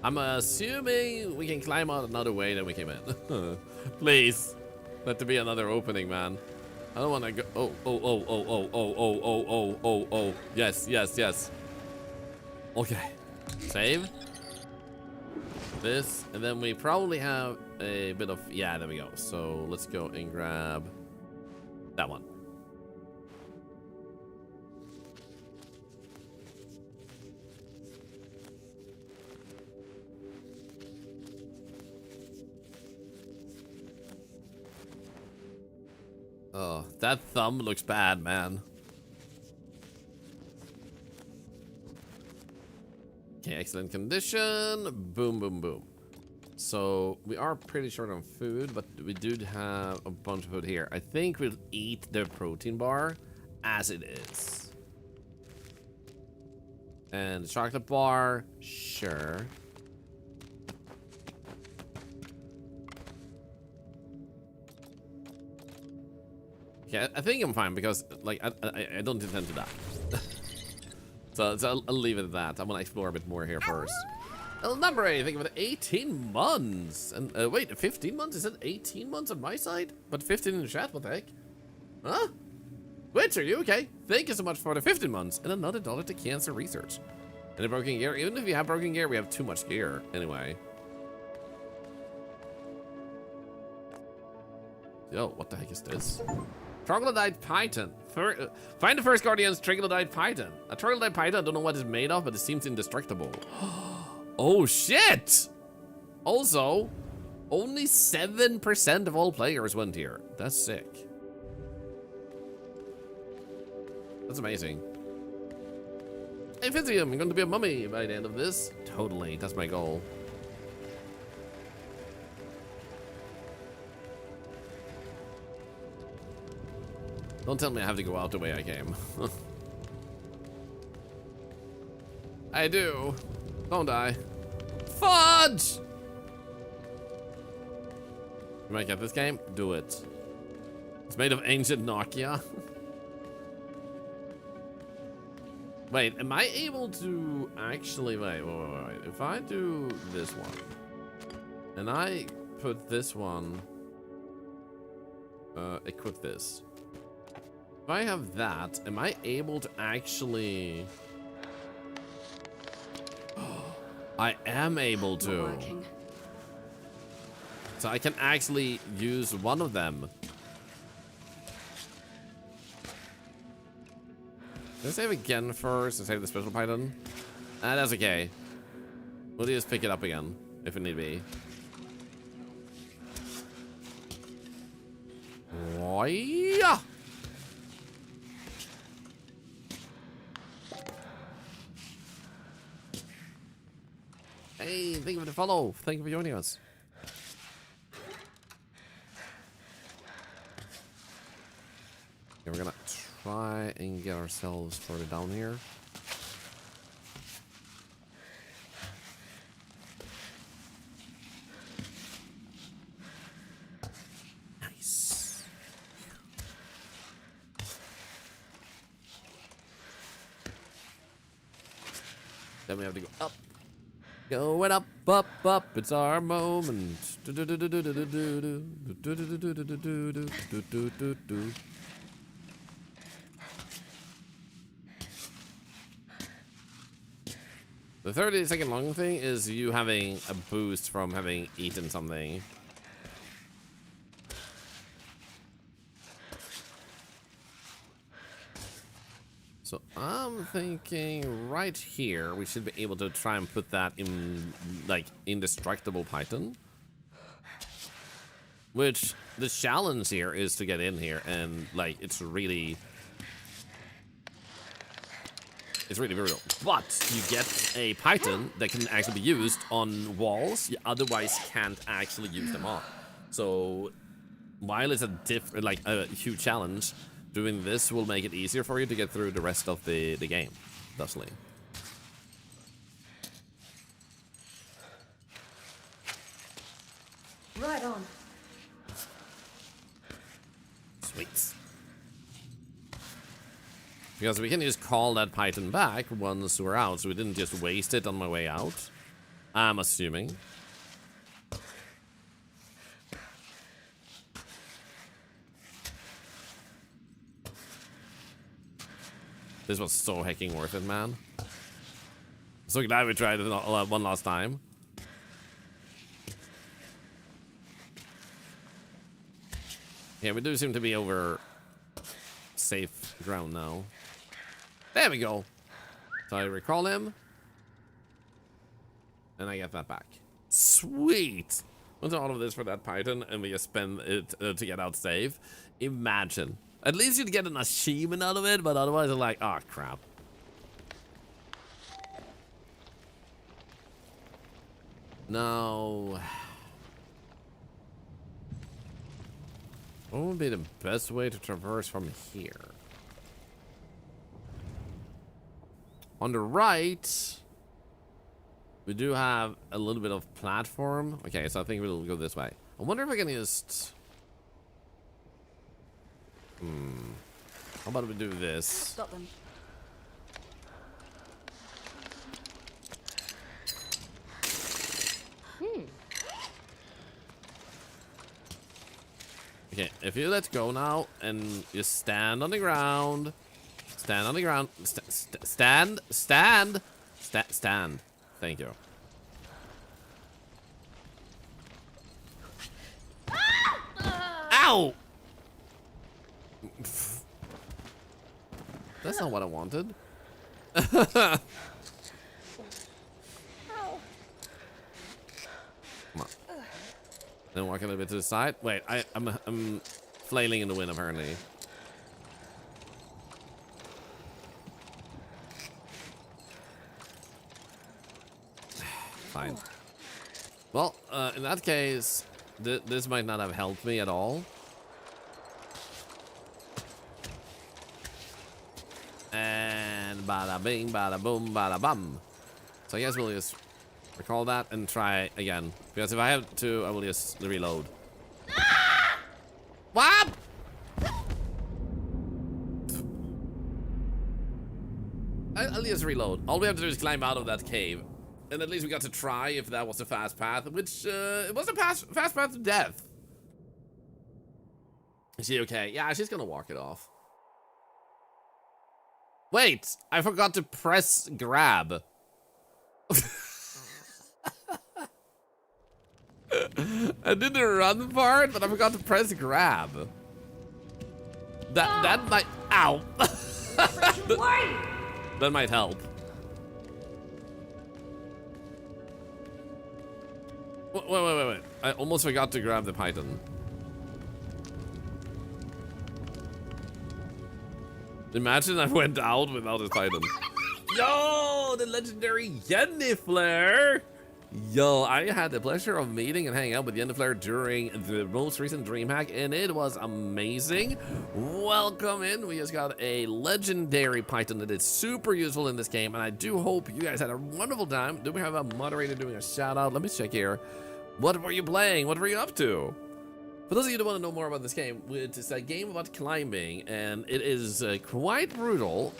I'm assuming we can climb out another way than we came in. Please. Let there be another opening, man. I don't want to go. Oh. Yes. Okay. Save. This. And then we probably have a bit of. Yeah, there we go. So let's go and grab that one. Oh, that thumb looks bad, man. Okay, excellent condition. Boom. So, we are pretty short on food, but we do have a bunch of food here. I think we'll eat the protein bar as it is. And the chocolate bar, sure. Yeah, I think I'm fine because, like, I don't intend to die. so I'll leave it at that. I'm gonna explore a bit more here first. Number 8, I think about 18 months. And wait, 15 months? Is it 18 months on my side? But 15 in the chat, what the heck? Huh? Witch, are you okay? Thank you so much for the 15 months and another $1 to cancer research. And a broken gear. Even if you have broken gear, we have too much gear. Anyway. Yo, what the heck is this? Troglodyte python. Find the first guardian's troglodyte python. A troglodyte python, I don't know what it's made of, but it seems indestructible. Oh shit! Also, only 7% of all players went here. That's sick. That's amazing. Hey Physium, I'm going to be a mummy by the end of this. Totally, that's my goal. Don't tell me I have to go out the way I came. I do. Don't I? Fudge! You might get this game? Do it. It's made of ancient Nokia. Wait, am I able to actually... Wait. If I do this one, and I put this one... equip this. If If I have that, am I able to actually... I am able Not to. working. So I can actually use one of them. Let's save again first and save the special python. That's okay. We'll just pick it up again if it need be. Oh, yeah. Hey, thank you for the follow. Thank you for joining us. Okay, we're gonna try and get ourselves further down here. Nice. Then we have to go up. Going up, up, up, it's our moment. The 30-second long thing is you having a boost from having eaten something. So I'm thinking right here we should be able to try and put that in like indestructible python. Which the challenge here is to get in here and like it's really brutal. But you get a python that can actually be used on walls you otherwise can't actually use them on. So while it's a huge challenge, doing this will make it easier for you to get through the rest of the game, thusly. Right on. Sweet. Because we can just call that python back once we're out, so we didn't just waste it on my way out. I'm assuming. This was so hecking worth it, man. So glad we tried it one last time. Yeah, we do seem to be over safe ground now. There we go. So I recall him. And I get that back. Sweet! We'll do all of this for that python and we just spend it to get out safe. Imagine. At least you'd get an achievement out of it, but otherwise it's like, oh crap. No. What would be the best way to traverse from here? On the right, we do have a little bit of platform. Okay, so I think we'll go this way. I wonder if I can just... How about we do this? Stop them. Okay, if you let go now and you stand on the ground. Stand on the ground. Stand. Thank you. Ow! That's not what I wanted. Come on. Then walk a little bit to the side. Wait, I'm flailing in the wind apparently. Fine. Well, in that case, this might not have helped me at all. And bada bing, bada boom, bada bum. So I guess we'll just recall that and try again. Because if I have to, I will just reload. What? I'll just reload. All we have to do is climb out of that cave. And at least we got to try if that was the fast path, which it was a fast path to death. Is she okay? Yeah, she's gonna walk it off. Wait, I forgot to press grab. I did the run part, but I forgot to press grab. That might, ow. That might help. Wait. I almost forgot to grab the python. Imagine I went out without a python. Yo, the legendary Yennefer. Yo, I had the pleasure of meeting and hanging out with Yennefer during the most recent DreamHack, and it was amazing. Welcome in. We just got a legendary python that is super useful in this game, and I do hope you guys had a wonderful time. Do we have a moderator doing a shout out? Let me check here. What were you playing? What were you up to? For those of you who want to know more about this game, it's a game about climbing, and it is quite brutal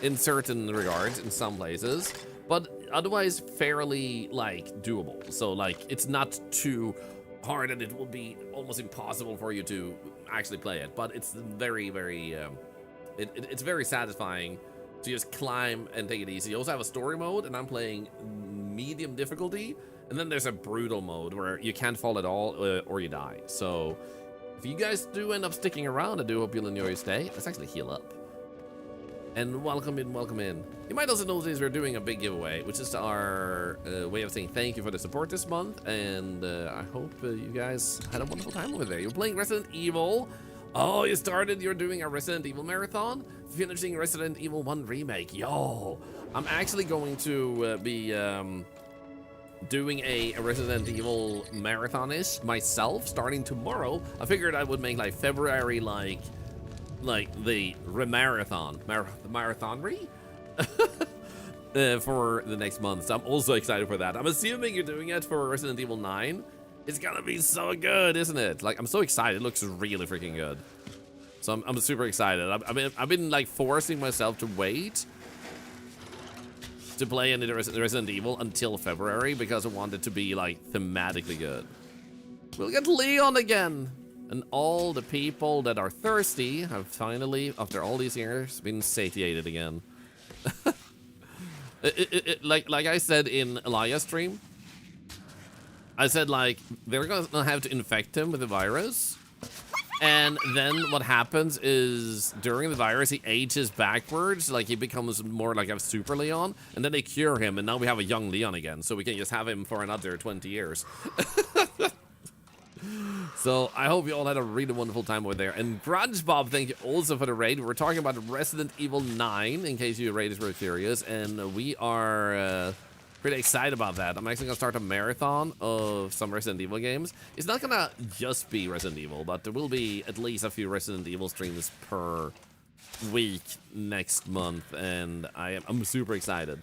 in certain regards, in some places, but otherwise fairly, like, doable. So, like, it's not too hard, and it will be almost impossible for you to actually play it, but it's very, very, it's very satisfying to just climb and take it easy. You also have a story mode, and I'm playing medium difficulty, and then there's a brutal mode where you can't fall at all or you die. So if you guys do end up sticking around, I do hope you'll enjoy your stay. Let's actually heal up. And welcome in, welcome in. You might also notice we're doing a big giveaway, which is our way of saying thank you for the support this month. And I hope you guys had a wonderful time over there. You're playing Resident Evil. Oh, you're doing a Resident Evil marathon? Finishing Resident Evil 1 Remake. Yo, I'm actually going to be doing a Resident Evil marathon-ish myself starting tomorrow. I figured I would make like February like the marathon for the next month. So I'm also excited for that. I'm assuming you're doing it for Resident Evil 9. It's gonna be so good, isn't it? Like, I'm so excited. It looks really freaking good. So I'm super excited. I've been like forcing myself to wait to play any Resident Evil until February because I want it to be like thematically good. We'll get Leon again. And all the people that are thirsty have finally, after all these years, been satiated again. Like I said in Elias' stream, I said like they're gonna have to infect him with the virus. And then what happens is during the virus, he ages backwards, like he becomes more like a super Leon, and then they cure him, and now we have a young Leon again, so we can just have him for another 20 years. So I hope you all had a really wonderful time over there. And Grudge Bob, thank you also for the raid. We're talking about Resident Evil 9, in case you raiders were curious, and we are pretty excited about that. I'm actually gonna start a marathon of some Resident Evil games. It's not gonna just be Resident Evil, but there will be at least a few Resident Evil streams per week next month, and I'm super excited.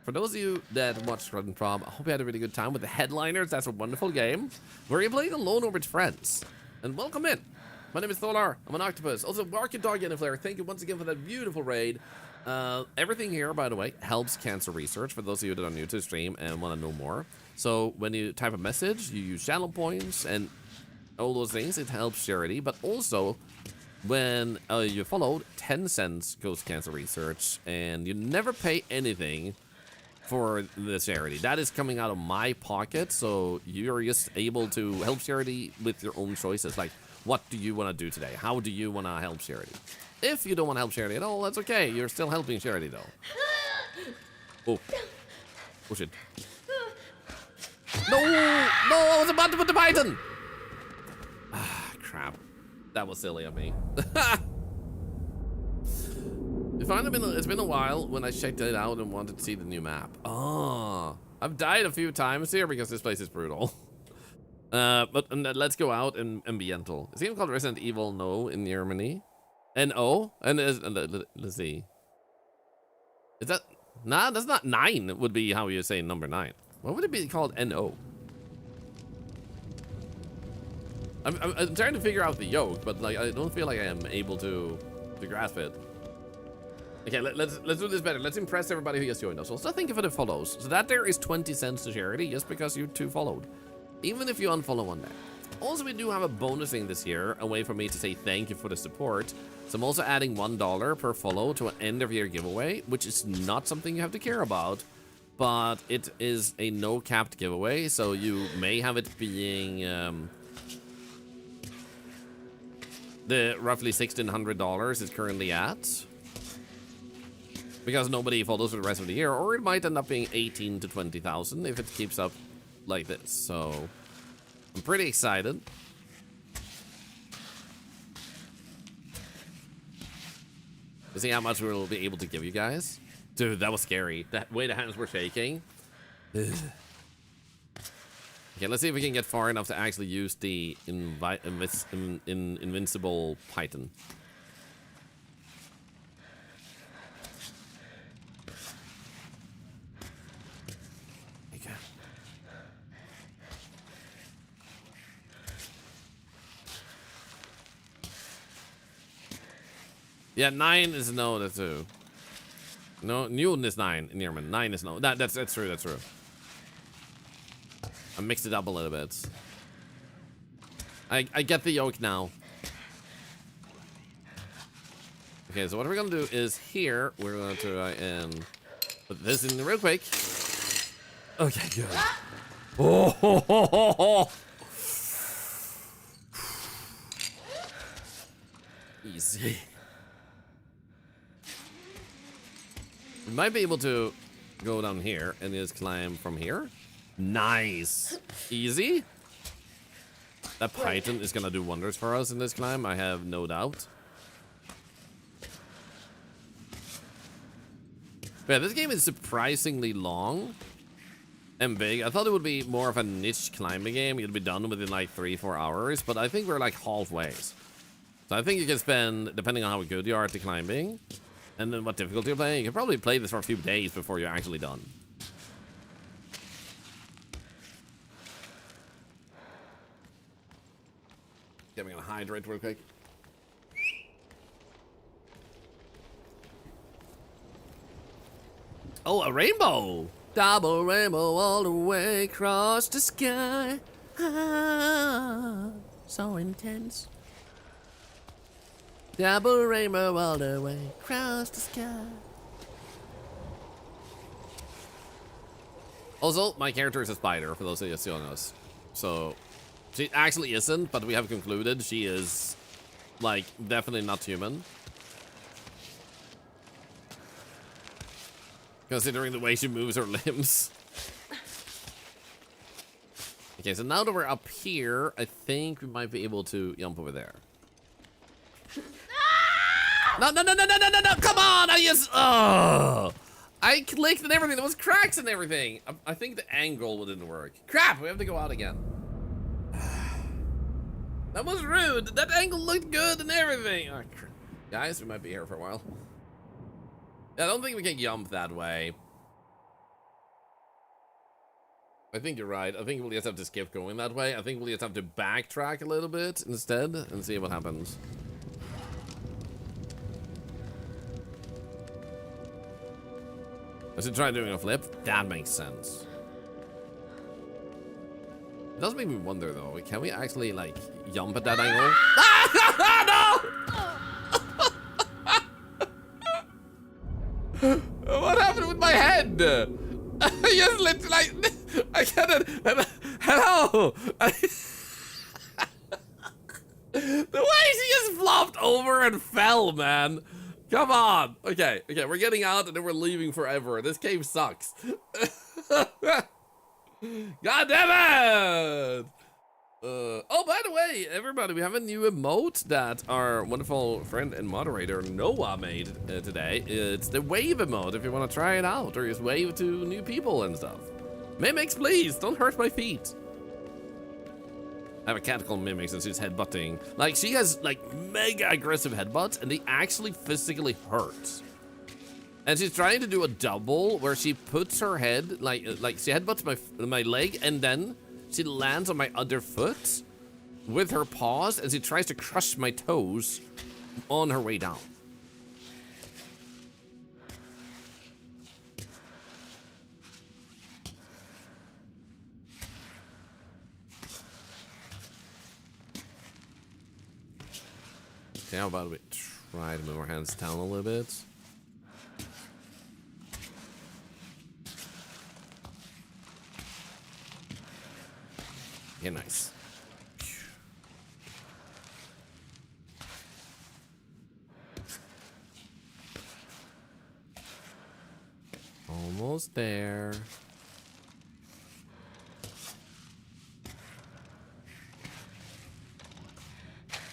For those of you that watched Run Prom, I hope you had a really good time with the Headliners. That's a wonderful game where you're playing alone or with friends. And welcome in. My name is Thorlar. I'm an octopus. Also, Market Dog Yennefer. Thank you once again for that beautiful raid. Everything here, by the way, helps cancer research for those of you that are new to the stream and want to know more. So when you type a message, you use channel points and all those things. It helps charity. But also, when you followed, 10 cents goes to cancer research, and you never pay anything for the charity. That is coming out of my pocket, so you're just able to help charity with your own choices. Like, what do you want to do today? How do you want to help charity? If you don't want to help charity at all, that's okay. You're still helping charity, though. Oh shit. No, I was about to put the python. Ah, crap. That was silly of me. It's been a while when I checked it out and wanted to see the new map. Oh, I've died a few times here because this place is brutal. But let's go out and be gentle. Is the game called Resident Evil No in Germany? N-O? Let's see. Is that... Nah, that's not 9 would be how you say number 9. What would it be called N-O? I'm trying to figure out the yoke, but like I don't feel like I am able to grasp it. Okay, let's do this better. Let's impress everybody who has joined us. Also, thank you for the follows. So that there is 20 cents to charity just because you two followed. Even if you unfollow one day. Also, we do have a bonus thing this year, a way for me to say thank you for the support. So I'm also adding $1 per follow to an end of year giveaway, which is not something you have to care about, but it is a no capped giveaway. So you may have it being the roughly $1,600 is currently at, because nobody follows for the rest of the year, or it might end up being 18 to 20,000 if it keeps up like this. So I'm pretty excited. To see how much we'll be able to give you guys. Dude, that was scary. That way the hands were shaking. Okay, let's see if we can get far enough to actually use the invincible python. Okay. Yeah, 9 is no, that's 2. No, Newton is 9 in German. 9 is no. That's true, that's true. I mixed it up a little bit. I get the yoke now. Okay, so what we're gonna do is here, we're gonna try and put this in real quick. Okay, good. Oh, ho, ho, ho, ho. Easy. We might be able to go down here and just climb from here. Nice. Easy. That python is gonna do wonders for us in this climb, I have no doubt. But yeah, this game is surprisingly long and big. I thought it would be more of a niche climbing game. You'd be done within like 3-4 hours, but I think we're like halfway. So I think you can spend, depending on how good you are at the climbing, and then what difficulty you're playing, you can probably play this for a few days before you're actually done. Okay, I'm gonna hydrate real quick. Oh, a rainbow! Double rainbow all the way across the sky. Ah, so intense. Double rainbow all the way across the sky. Also, my character is a spider, for those of you who don't know. So, she actually isn't, but we have concluded she is, like, definitely not human. Considering the way she moves her limbs. Okay, so now that we're up here, I think we might be able to jump over there. No, no, no, no, no, no, no, no, come on! I clicked and everything, there was cracks and everything. I think the angle didn't work. Crap, we have to go out again. That was rude. That angle looked good and everything. Oh, guys, we might be here for a while. I don't think we can jump that way. I think you're right. I think we'll just have to skip going that way. I think we'll just have to backtrack a little bit instead and see what happens. I should try doing a flip. That makes sense. It does make me wonder though. Can we actually like jump at that angle? No! What happened with my head? I just lit like I can't. Hello. The way she just flopped over and fell, man. Come on. Okay, we're getting out and then we're leaving forever. This cave sucks. God damn it! Oh, by the way, everybody, we have a new emote that our wonderful friend and moderator Noah made today. It's the wave emote if you want to try it out, or just wave to new people and stuff. Mimics, please, don't hurt my feet. I have a cat called Mimics and she's headbutting. Like, she has like mega aggressive headbutts and they actually physically hurt. And she's trying to do a double where she puts her head, like she headbutts my leg and then she lands on my other foot with her paws and she tries to crush my toes on her way down. Okay, how about we try to move our hands down a little bit? Yeah, nice. Almost there.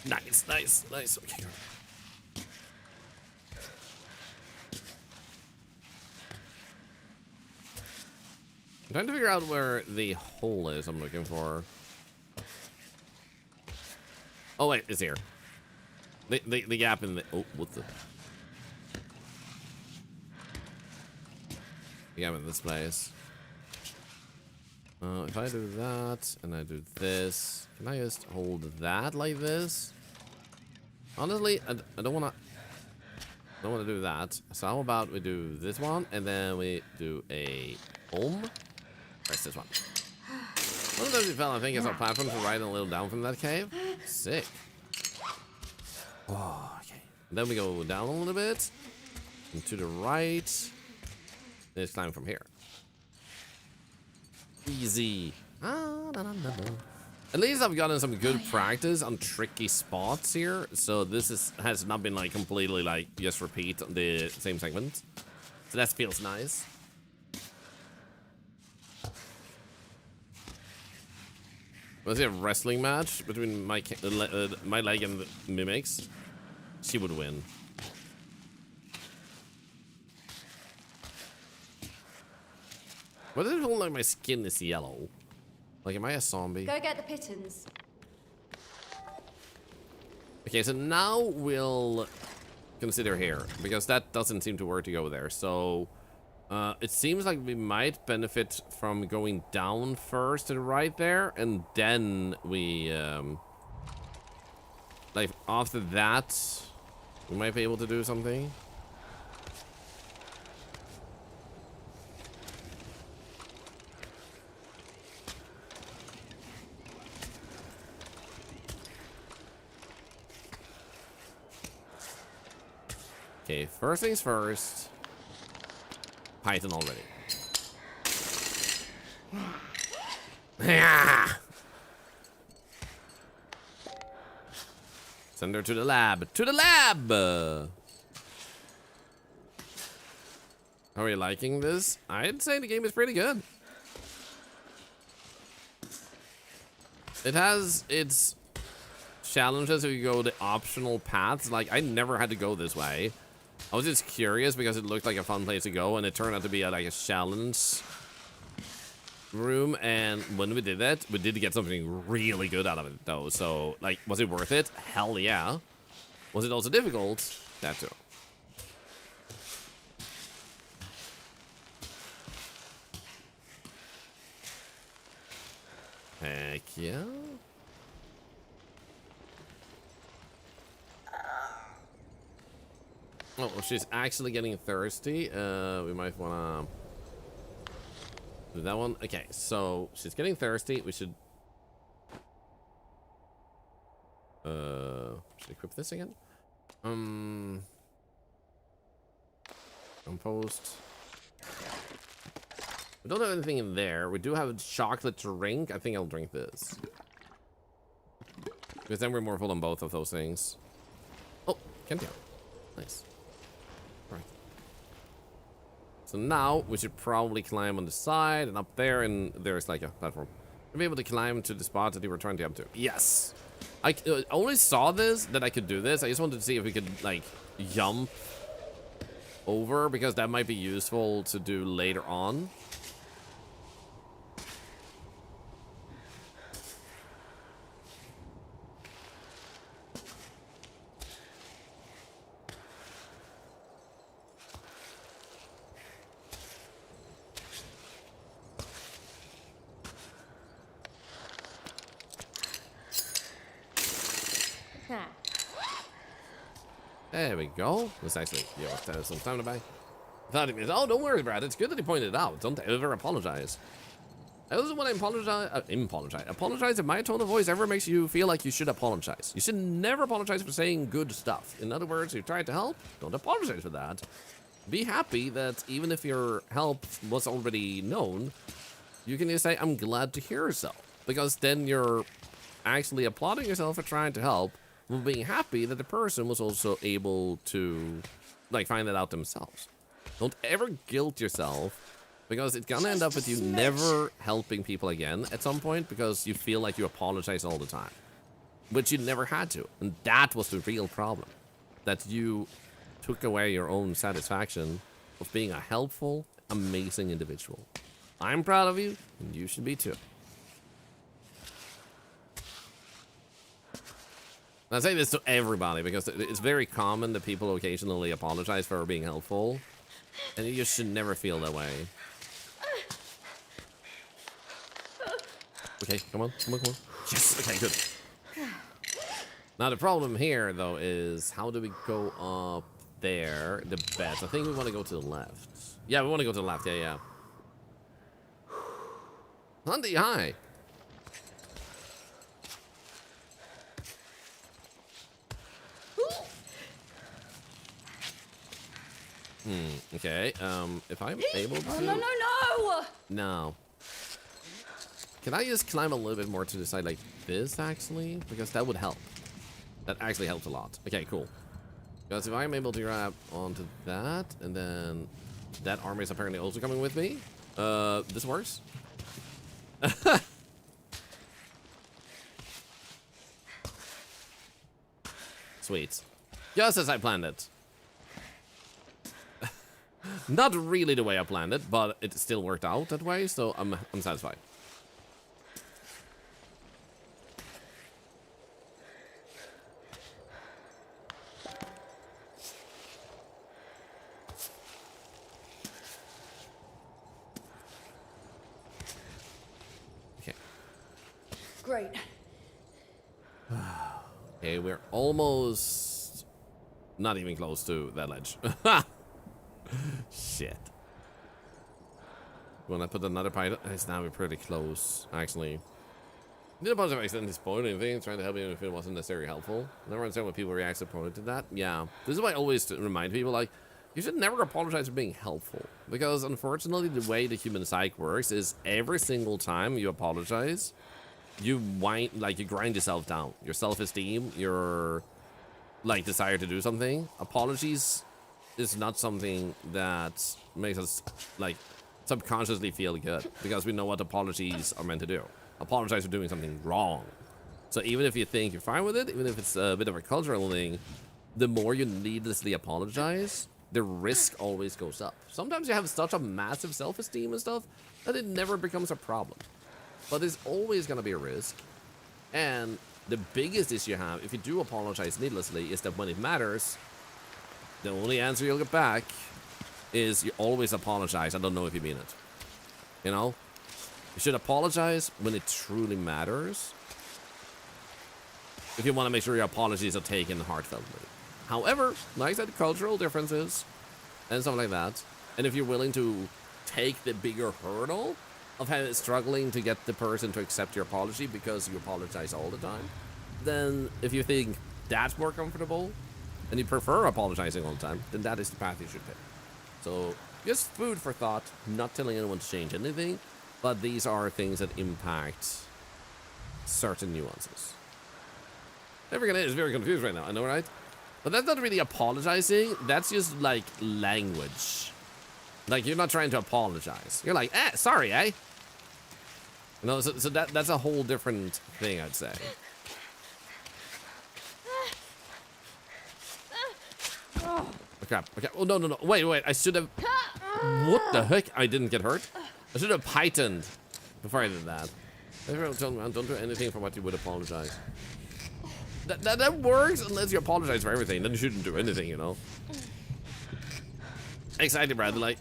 Nice, nice, nice. Okay. I'm trying to figure out where the hole is I'm looking for. Oh wait, it's here. The gap in the what the gap in this place. If I do that and I do this, can I just hold that like this? Honestly, I don't wanna do that. So how about we do this one and then we do a home? Press this one. One of those you fell, I think, is our platform to ride a little down from that cave. Sick. Oh, okay. Then we go down a little bit. And to the right. Let's climb from here. Easy. At least I've gotten some good practice on tricky spots here. So this has not been like completely like just repeat the same segment. So that feels nice. Was it a wrestling match between my leg and the Mimics? She would win. What does it look like my skin is yellow? Like, am I a zombie? Go get the pittons. Okay, so now we'll consider here, because that doesn't seem to work to go there. So, it seems like we might benefit from going down first to the right there, and then we, like, after that, we might be able to do something. Okay, first things first. Python already. Send her to the lab. To the lab! How are you liking this? I'd say the game is pretty good. It has its challenges if you go the optional paths. Like, I never had to go this way. I was just curious because it looked like a fun place to go, and it turned out to be like a challenge room. And when we did that, we did get something really good out of it, though. So, like, was it worth it? Hell yeah. Was it also difficult? That too. Heck yeah. Oh, well, she's actually getting thirsty. We might want to do that one. Okay, so she's getting thirsty. We should equip this again. Compost. We don't have anything in there. We do have a chocolate drink. I think I'll drink this, because then we're more full on both of those things. Oh, can't tell. Nice. Right. So now we should probably climb on the side and up there, and there's like a platform. We'll be able to climb to the spot that you were trying to jump to. Yes. I only saw this, that I could do this. I just wanted to see if we could like jump over, because that might be useful to do later on. There we go. Let's actually, some time to buy. I thought he was, oh, don't worry, Brad. It's good that he pointed it out. Don't ever apologize. I also want to apologize if my tone of voice ever makes you feel like you should apologize. You should never apologize for saying good stuff. In other words, you tried to help, don't apologize for that. Be happy that even if your help was already known, you can just say, I'm glad to hear so. Because then you're actually applauding yourself for trying to help, while being happy that the person was also able to, like, find that out themselves. Don't ever guilt yourself, because it's gonna end up with you never helping people again at some point because you feel like you apologize all the time. Which you never had to. And that was the real problem. That you took away your own satisfaction of being a helpful, amazing individual. I'm proud of you, and you should be too. I say this to everybody because it's very common that people occasionally apologize for being helpful. And you just should never feel that way. Okay, come on. Yes, okay, good. Now the problem here, though, is how do we go up there? The beds. I think we want to go to the left. Yeah, we want to go to the left. Yeah. Hunty, hi. Okay, if I'm able to... Oh, no! No. Can I just climb a little bit more to the side like this, actually? Because that would help. That actually helps a lot. Okay, cool. Because if I'm able to grab onto that, and then that army is apparently also coming with me, this works. Sweet. Just as I planned it. Not really the way I planned it, but it still worked out that way, so I'm satisfied. Okay. Great. Okay, we're almost not even close to that ledge. Shit. When I put another pilot, it's now we're pretty close, actually. Did a bunch of accidentally spoil anything, trying to help even if it wasn't necessarily helpful. Never understand when people react so poorly to that. Yeah, this is why I always remind people, like, you should never apologize for being helpful. Because unfortunately, the way the human psyche works is every single time you apologize, you grind yourself down. Your self-esteem, your, like, desire to do something. Apologies is not something that makes us, like, subconsciously feel good, because we know what apologies are meant to do. Apologize for doing something wrong. So even if you think you're fine with it, even if it's a bit of a cultural thing, the more you needlessly apologize, the risk always goes up. Sometimes you have such a massive self-esteem and stuff that it never becomes a problem. But there's always going to be a risk. And the biggest issue you have, if you do apologize needlessly, is that when it matters, the only answer you'll get back is you always apologize. I don't know if you mean it. You know? You should apologize when it truly matters. If you want to make sure your apologies are taken heartfeltly. However, like I said, cultural differences and stuff like that. And if you're willing to take the bigger hurdle of struggling to get the person to accept your apology because you apologize all the time, then if you think that's more comfortable and you prefer apologizing all the time, then that is the path you should take. So, just food for thought, not telling anyone to change anything, but these are things that impact certain nuances. Everyone is very confused right now, I know, right? But that's not really apologizing, that's just like language. Like, you're not trying to apologize. You're like, sorry, eh? You know, so that's a whole different thing, I'd say. Oh, crap. Okay. Oh, no. Wait. I should have... What the heck? I didn't get hurt? I should have heightened before I did that. Everyone told me, don't do anything for what you would apologize. That works unless you apologize for everything. Then you shouldn't do anything, you know? Exactly, Brad. Like,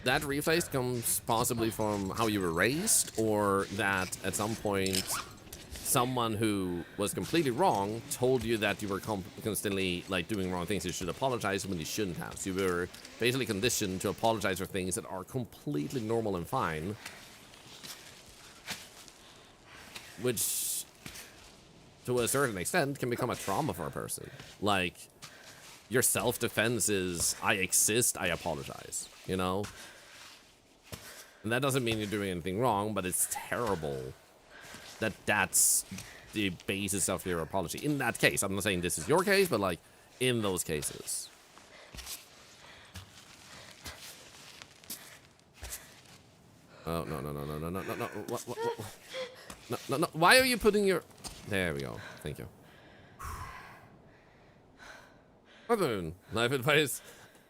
that reflex comes possibly from how you were raised, or that at some point someone who was completely wrong told you that you were constantly like doing wrong things. You should apologize when you shouldn't have. So you were basically conditioned to apologize for things that are completely normal and fine, which, to a certain extent, can become a trauma for a person. Like, your self-defense is, I exist, I apologize, you know? And that doesn't mean you're doing anything wrong, but it's terrible that that's the basis of your apology. In that case, I'm not saying this is your case, but like, in those cases. Oh, no. What? No. Why are you putting your... There we go. Thank you. Life advice.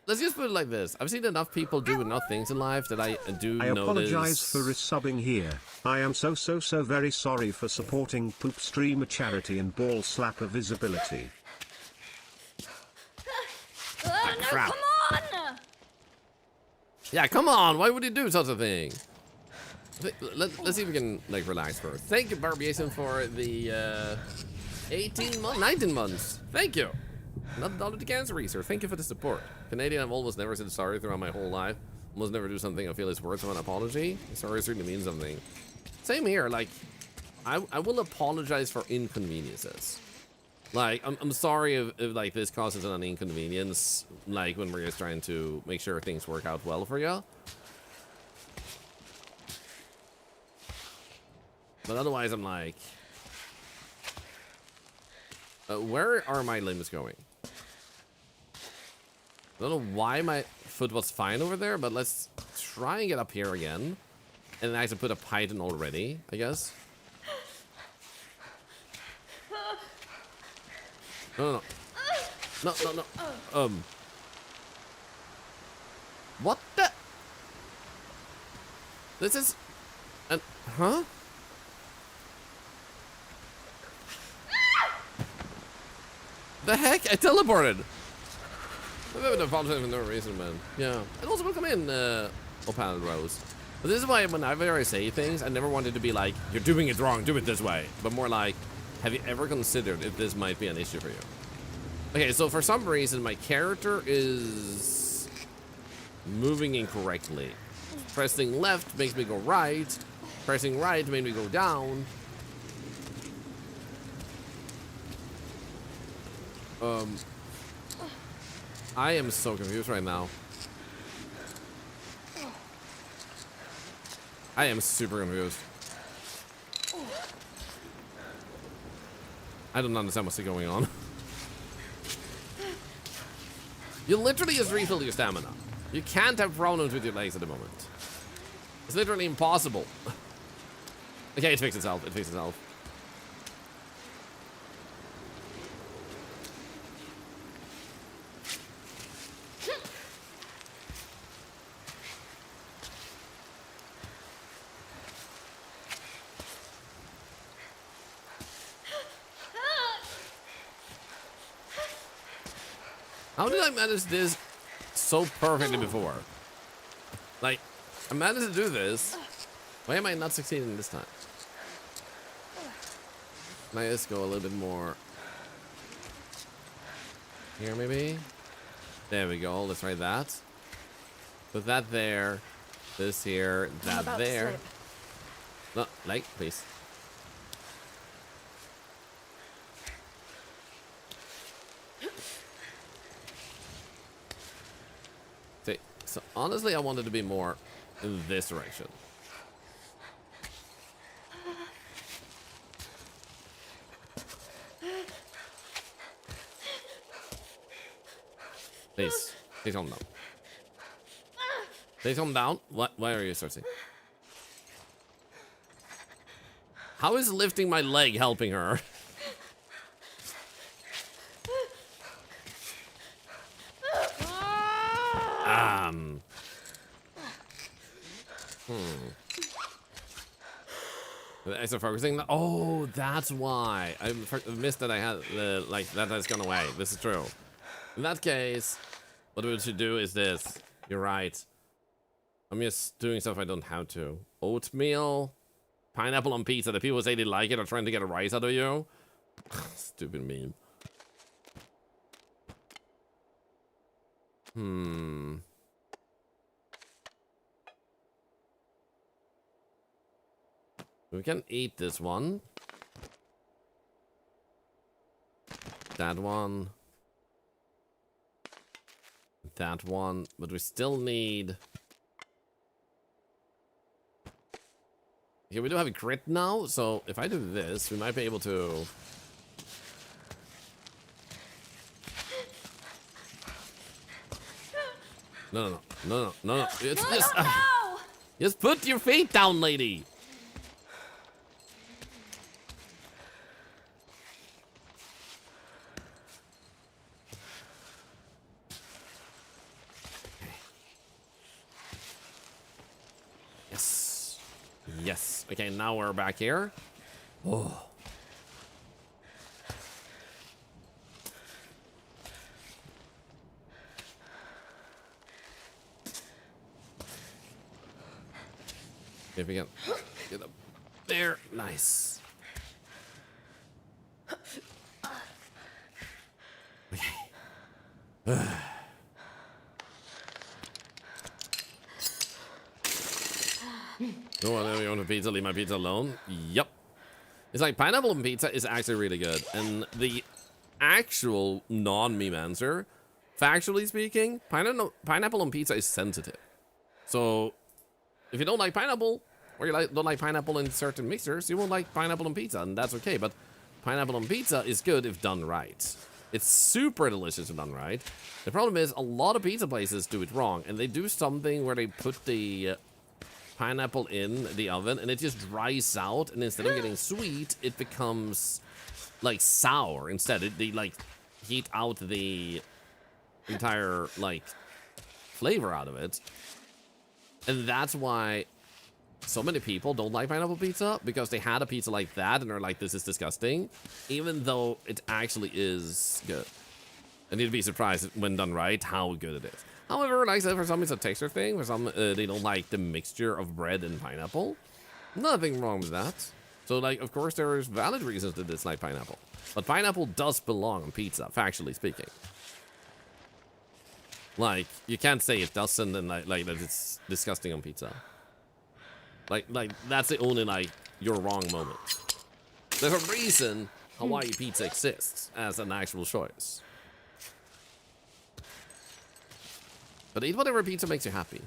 Let's just put it like this. I've seen enough people do enough things in life that I do I notice... apologize for resubbing here. I am so very sorry for supporting Poop Streamer charity and ball slapper visibility. No, crap. come on! Yeah, come on. Why would you do such a thing? Let's see if we can, like, relax first. Thank you, Barbiation, for the 19 months. Thank you. Another dollar to Cancer Research. Thank you for the support. Canadian, I've almost never said sorry throughout my whole life. Almost never do something I feel is worth of an apology. Sorry certainly means something. Same here. Like, I will apologize for inconveniences. Like, I'm sorry if like this causes an inconvenience. Like when we're just trying to make sure things work out well for you. But otherwise, I'm like, where are my limbs going? I don't know why my foot was fine over there, but let's try and get up here again. And I have to put a python already, I guess. No. What the? This is... huh? The heck? I teleported! I'm having to apologize for no reason, man. Yeah. And also, welcome in, Opal Rose. But this is why whenever I say things, I never wanted to be like, you're doing it wrong, do it this way. But more like, have you ever considered if this might be an issue for you? Okay, so for some reason, my character is moving incorrectly. Pressing left makes me go right. Pressing right made me go down. I am so confused right now. I am super confused. I don't understand what's going on. You literally just refill your stamina. You can't have problems with your legs at the moment. It's literally impossible. Okay, it fixed itself. It fixed itself. How did I manage this so perfectly before? Like, I managed to do this. Why am I not succeeding this time? Might just go a little bit more here, maybe? There we go. Let's try that. Put that there. This here. That there. No, like, please. See, so honestly, I wanted to be more in this direction. Please, please calm down. Please calm down. What? Why are you searching? How is lifting my leg helping her? Is it focusing? Oh, that's why. I missed that I had the, like, that has gone away. This is true. In that case, what we should do is this. You're right. I'm just doing stuff I don't have to. Oatmeal, pineapple on pizza. The people say they like it are trying to get a rise out of you. Stupid meme. We can eat this one. That one. That one. But we still need... Okay, we do have a crit now, so if I do this, we might be able to... No. It's just... just put your feet down, lady! Yes. Okay, now we're back here. Oh. If we can get up there. Nice. Okay. No one want a pizza, leave my pizza alone. Yep. It's like pineapple and pizza is actually really good. And the actual non-meme answer, factually speaking, pineapple on pizza is sensitive. So if you don't like pineapple, or you don't like pineapple in certain mixers, you won't like pineapple on pizza, and that's okay. But pineapple on pizza is good if done right. It's super delicious if done right. The problem is a lot of pizza places do it wrong, and they do something where they put the pineapple in the oven and it just dries out, and instead of getting sweet, it becomes like sour instead. They like heat out the entire like flavor out of it, and that's why so many people don't like pineapple pizza, because they had a pizza like that and they're like, this is disgusting, even though it actually is good. And you'd be surprised when done right how good it is. However, like I said, for some it's a texture thing. For some, they don't like the mixture of bread and pineapple. Nothing wrong with that. So, like, of course, there is valid reasons to dislike pineapple. But pineapple does belong on pizza, factually speaking. Like, you can't say it doesn't and, like that it's disgusting on pizza. Like, that's the only, like, you're wrong moment. There's a reason Hawaii pizza exists as an actual choice. But eat whatever pizza makes you happy.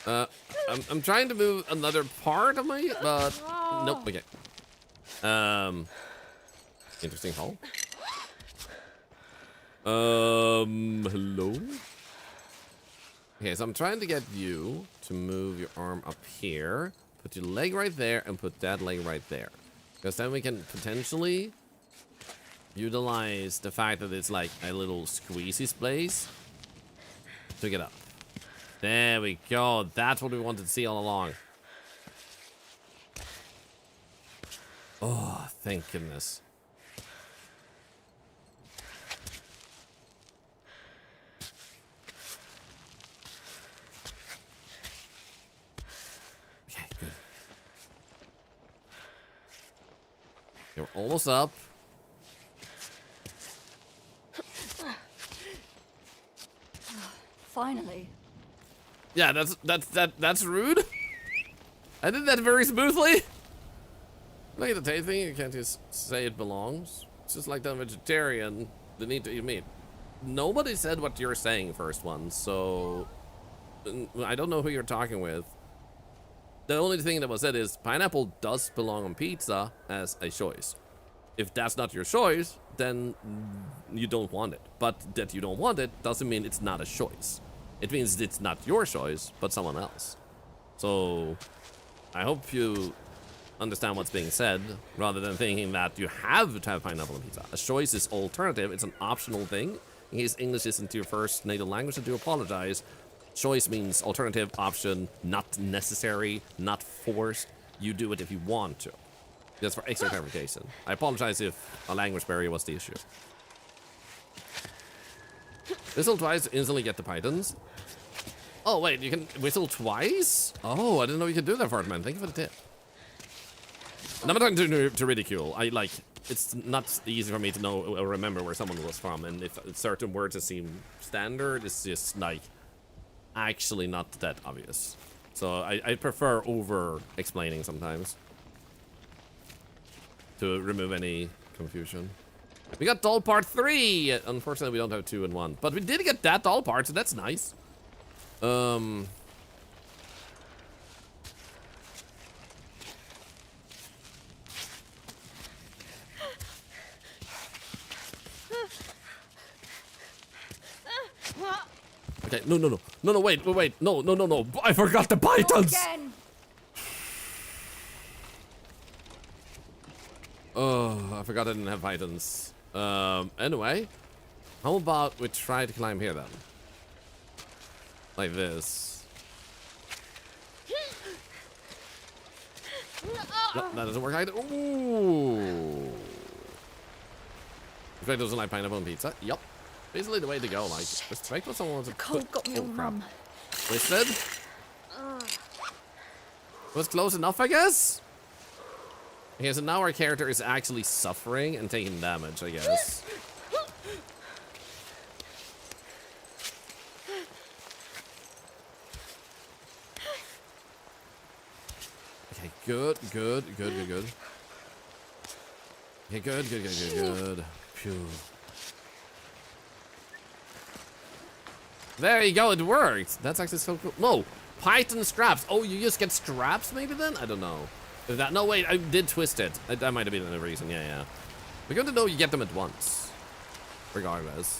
I'm trying to move another part of my, but nope. Okay. Interesting hole. Hello. Okay, so I'm trying to get you to move your arm up here, put your leg right there, and put that leg right there, because then we can potentially utilize the fact that it's like a little squeezy place to get up. There we go. That's what we wanted to see all along. Oh, thank goodness. Okay, good. You're almost up. Finally. Yeah, that's rude. I did that very smoothly. Look at the taste thing. You can't just say it belongs. It's just like the vegetarian. They need to eat meat. Nobody said what you're saying first one, so I don't know who you're talking with. The only thing that was said is pineapple does belong on pizza as a choice. If that's not your choice, then you don't want it. But that you don't want it doesn't mean it's not a choice. It means it's not your choice, but someone else. So I hope you understand what's being said, rather than thinking that you have to have pineapple on pizza. A choice is alternative. It's an optional thing. In case English isn't your first native language, I do apologize. Choice means alternative, option, not necessary, not forced. You do it if you want to. Just for extra clarification. I apologize if a language barrier was the issue. Whistle twice to instantly get the pythons. Oh, wait, you can whistle twice? Oh, I didn't know you could do that, Fartman. Thank you for the tip. And I'm not talking to ridicule. It's not easy for me to know or remember where someone was from, and if certain words seem standard, it's just, like, actually not that obvious. So I prefer over-explaining sometimes. to remove any confusion. We got doll part 3. Unfortunately, we don't have 2 and 1, but we did get that doll part, so that's nice. Okay, no, wait, no, I forgot the pythons! Again. Oh, I forgot I didn't have pythons. Anyway, how about we try to climb here then? Like this. No, that doesn't work either. Ooh. Greg doesn't like pineapple on pizza. Yup. Basically the way to go, like, respect what someone wants to Cold got me all numb. Twisted. Was close enough, I guess? Okay, so now our character is actually suffering and taking damage, I guess. Okay, good. Okay, good. Phew. There you go, it worked. That's actually so cool. No, Python straps. Oh, you just get straps maybe then? I don't know. Is that, no, wait, I did twist it. That might have been the reason, yeah. We're good to know you get them at once. Regardless.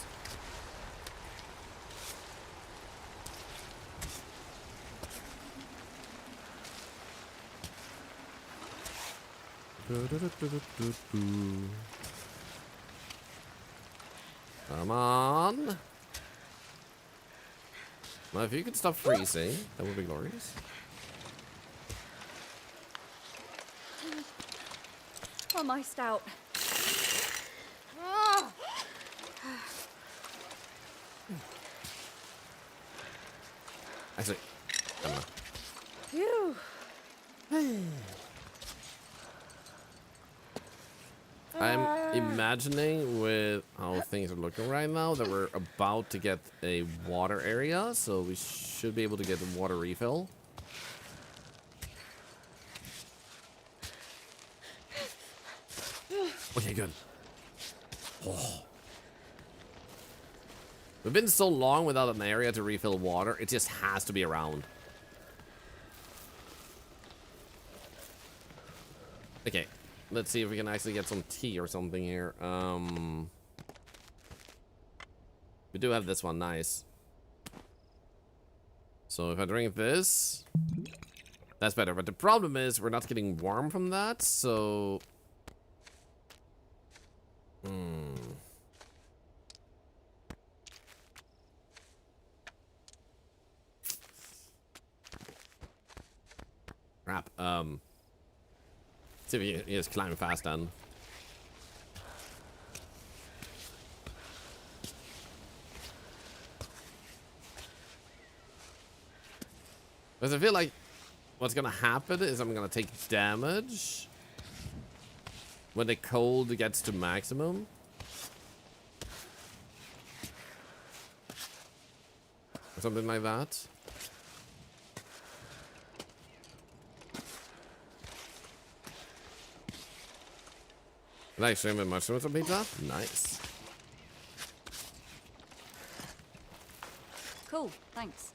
Come on. Well, if you could stop freezing, that would be glorious. I'm iced out. Actually, I don't know. Phew. I'm imagining with how things are looking right now that we're about to get a water area, so we should be able to get a water refill. Okay, good. Oh. We've been so long without an area to refill water, it just has to be around. Okay, let's see if we can actually get some tea or something here. We do have this one, nice. So if I drink this, that's better. But the problem is we're not getting warm from that, so... Crap. See if you can just climb fast then. Because I feel like what's gonna happen is I'm gonna take damage when the cold gets to maximum. Or something like that. Nice, shrimp and mushrooms on pizza. Nice. Cool, thanks.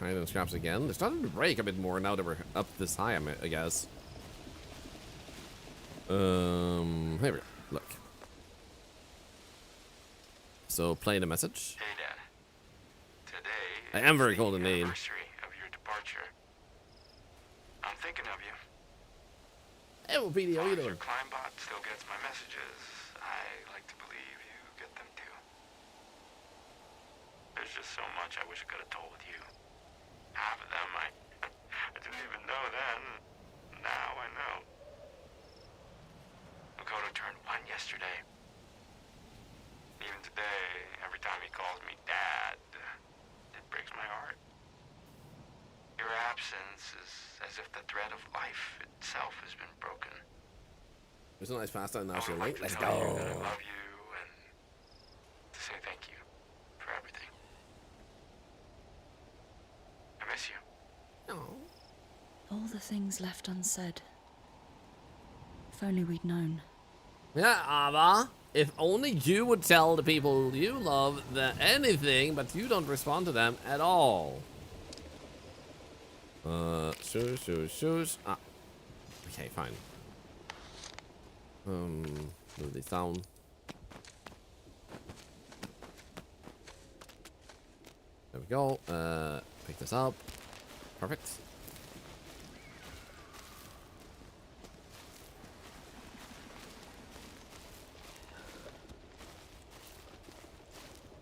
Iron scraps again. They're starting to break a bit more now that we're up this high, I guess. Here we go. Look. So, play the message. Hey, Dad. Today I am very is cold the indeed. anniversary of your departure. I'm thinking of you. Hey, well, PD, how you Your doing? Climbot still gets my messages. I like to believe you get them too. There's just so much I wish I could have told you. Half of them I didn't even know then. Now I know. Makoto turned 1 yesterday. Even today, every time he calls me Dad, it breaks my heart. Your absence is as if the thread of life itself has been broken. There's a nice pasta and now I she'll would like link. to Let's tell you that I go. love you and to say thank you for everything. I miss you. All the things left unsaid. If only we'd known. Yeah, Ava. If only you would tell the people you love anything, but you don't respond to them at all. Shush. Ah. Okay, fine. Move this down. There we go. Pick this up. Perfect.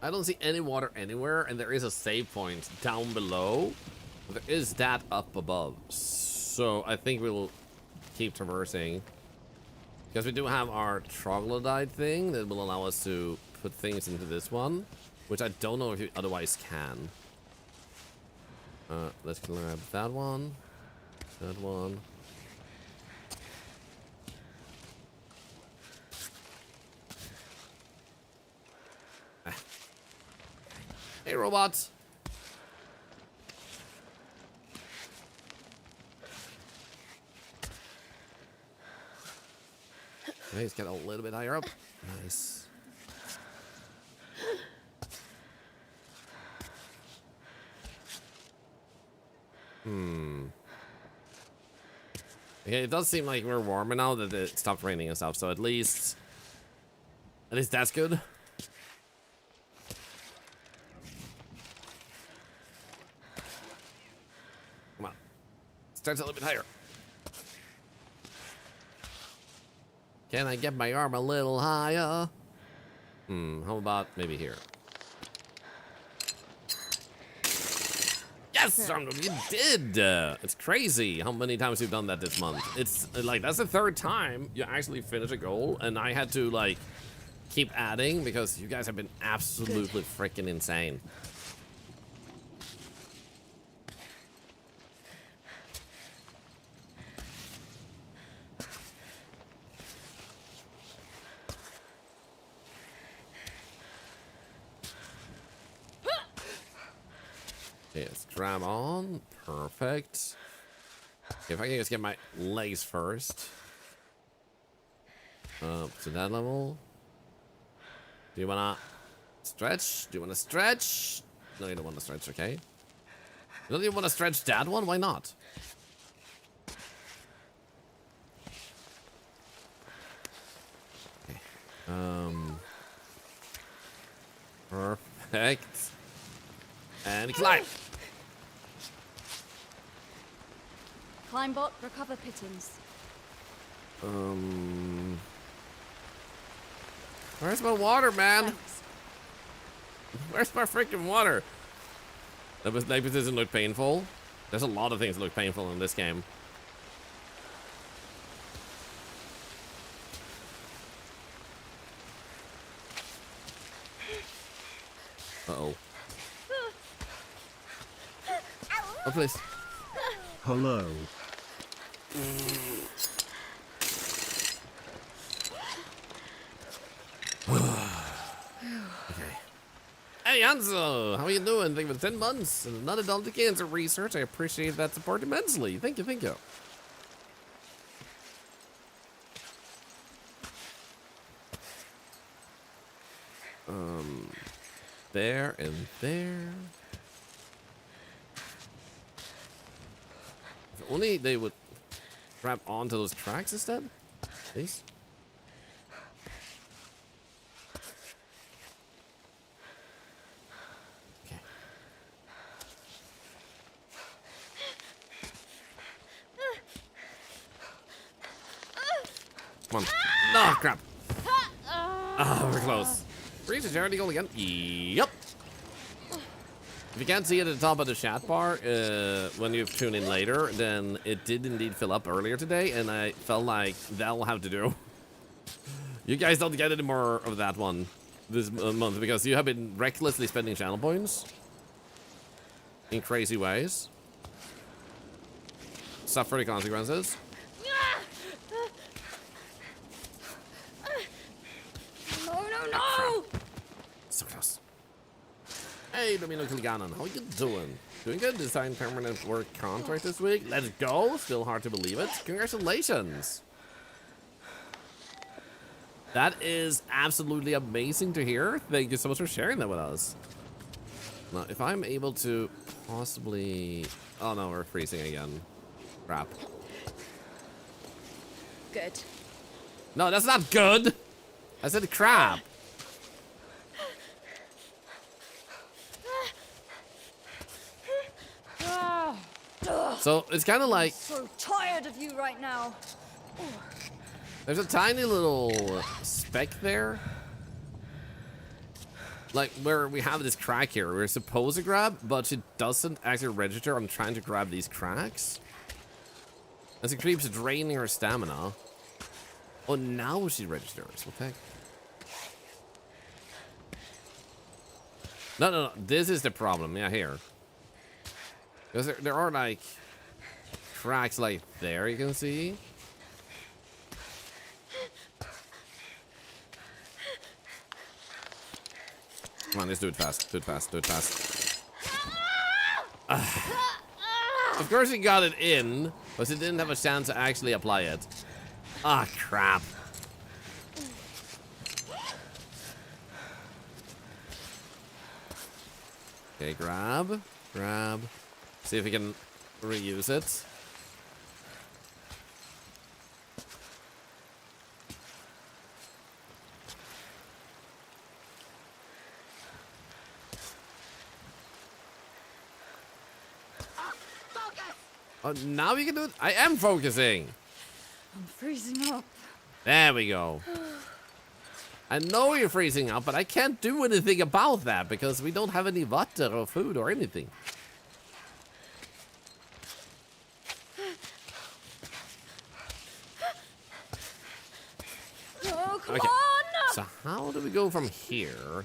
I don't see any water anywhere, and there is a save point down below. But there is that up above. So I think we'll keep traversing. Because we do have our troglodyte thing that will allow us to put things into this one. Which I don't know if you otherwise can. Let's grab that one. That one. Hey, robots. Okay, let's get a little bit higher up. Nice. Okay, it does seem like we're warmer now that it stopped raining and stuff, so at least that's good. Come on. Starts a little bit higher. Can I get my arm a little higher? How about maybe here? Yes, you did! It's crazy how many times you've done that this month. It's like, that's the third time you actually finish a goal, and I had to like keep adding because you guys have been absolutely freaking insane. Okay, let's grab on. Perfect. Okay, if I can just get my legs first. Up to that level. Do you wanna stretch? Do you wanna stretch? No, you don't wanna stretch, okay. You don't even wanna stretch that one? Why not? Okay. Perfect. And climb. Climb bot, recover pittance. Where's my water, man? Thanks. Where's my freaking water? That doesn't look painful. There's a lot of things that look painful in this game. Uh-oh. Oh, please. Hello. Okay. Hey, Hanzo! How are you doing? Thank you for 10 months and another adult cancer research. I appreciate that support immensely. Thank you, thank you. There and there. If only they would grab onto those tracks instead, please. Okay. Come on. No, crap. Ah, we're close. Reach the charity goal again. Yep. If you can't see it at the top of the chat bar when you tune in later, then it did indeed fill up earlier today, and I felt like that'll have to do. You guys don't get any more of that one this month because you have been recklessly spending channel points in crazy ways. Suffer the consequences. No! So close. Hey, Domino Kilgannon, how you doing? Doing good? Design permanent work contract this week. Let's go. Still hard to believe it. Congratulations. That is absolutely amazing to hear. Thank you so much for sharing that with us. Now, if I'm able to possibly... Oh no, we're freezing again. Crap. Good. No, that's not good. I said crap. So it's kind of like... So tired of you right now. There's a tiny little speck there. Like where we have this crack here. We're supposed to grab, but she doesn't actually register on trying to grab these cracks. As it keeps draining her stamina. Oh, now she registers. What the heck? No. This is the problem. Yeah, here. Because there are like cracks like there, you can see. Come on, let's do it fast. Do it fast. Do it fast. Of course he got it in, but he didn't have a chance to actually apply it. Ah, crap. Okay, grab. See if we can reuse it. Oh, now we can do it. I am focusing. I'm freezing up. There we go. I know you're freezing up, but I can't do anything about that because we don't have any water or food or anything. Oh, come Okay. on! So how do we go from here?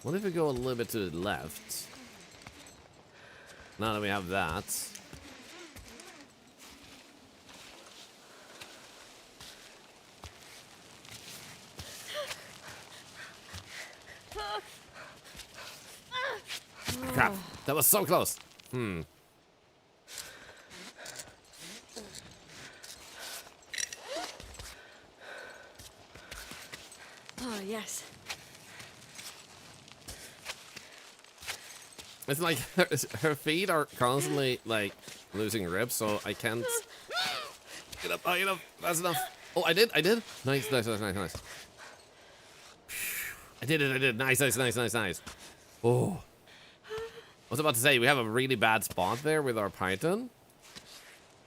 What if we go a little bit to the left? Now that we have that. Crap, that was so close. Oh, yes. It's like her feet are constantly like losing ribs, so I can't get up. Oh, you know, that's enough. Oh, I did. Nice. I did it. Nice. Oh. I was about to say, we have a really bad spot there with our python,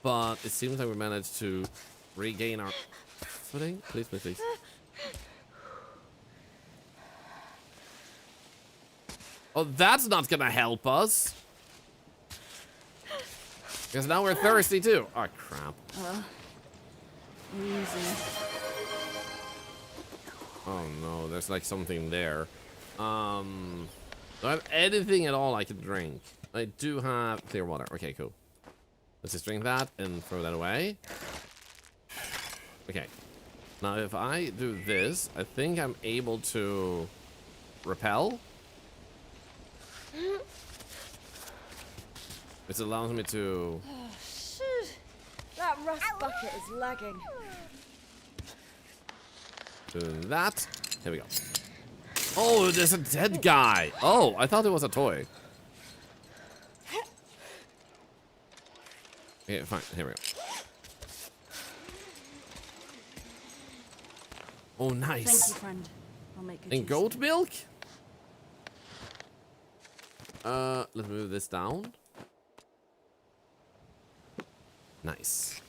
but it seems like we managed to regain our footing. Please. Oh, that's not gonna help us. Because now we're thirsty too. Oh, crap. Easy. Oh no, there's like something there. Do I have anything at all I can drink? I do have clear water. Okay, cool. Let's just drink that and throw that away. Okay. Now if I do this, I think I'm able to repel. It allows me to... Oh, shoot. That rust bucket is lagging. do that. Here we go. Oh, there's a dead guy. Oh, I thought it was a toy. Okay, fine. Here we go. Oh, nice. Thank you, friend. I'll make a And juice. goat milk? Let's move this down. Nice.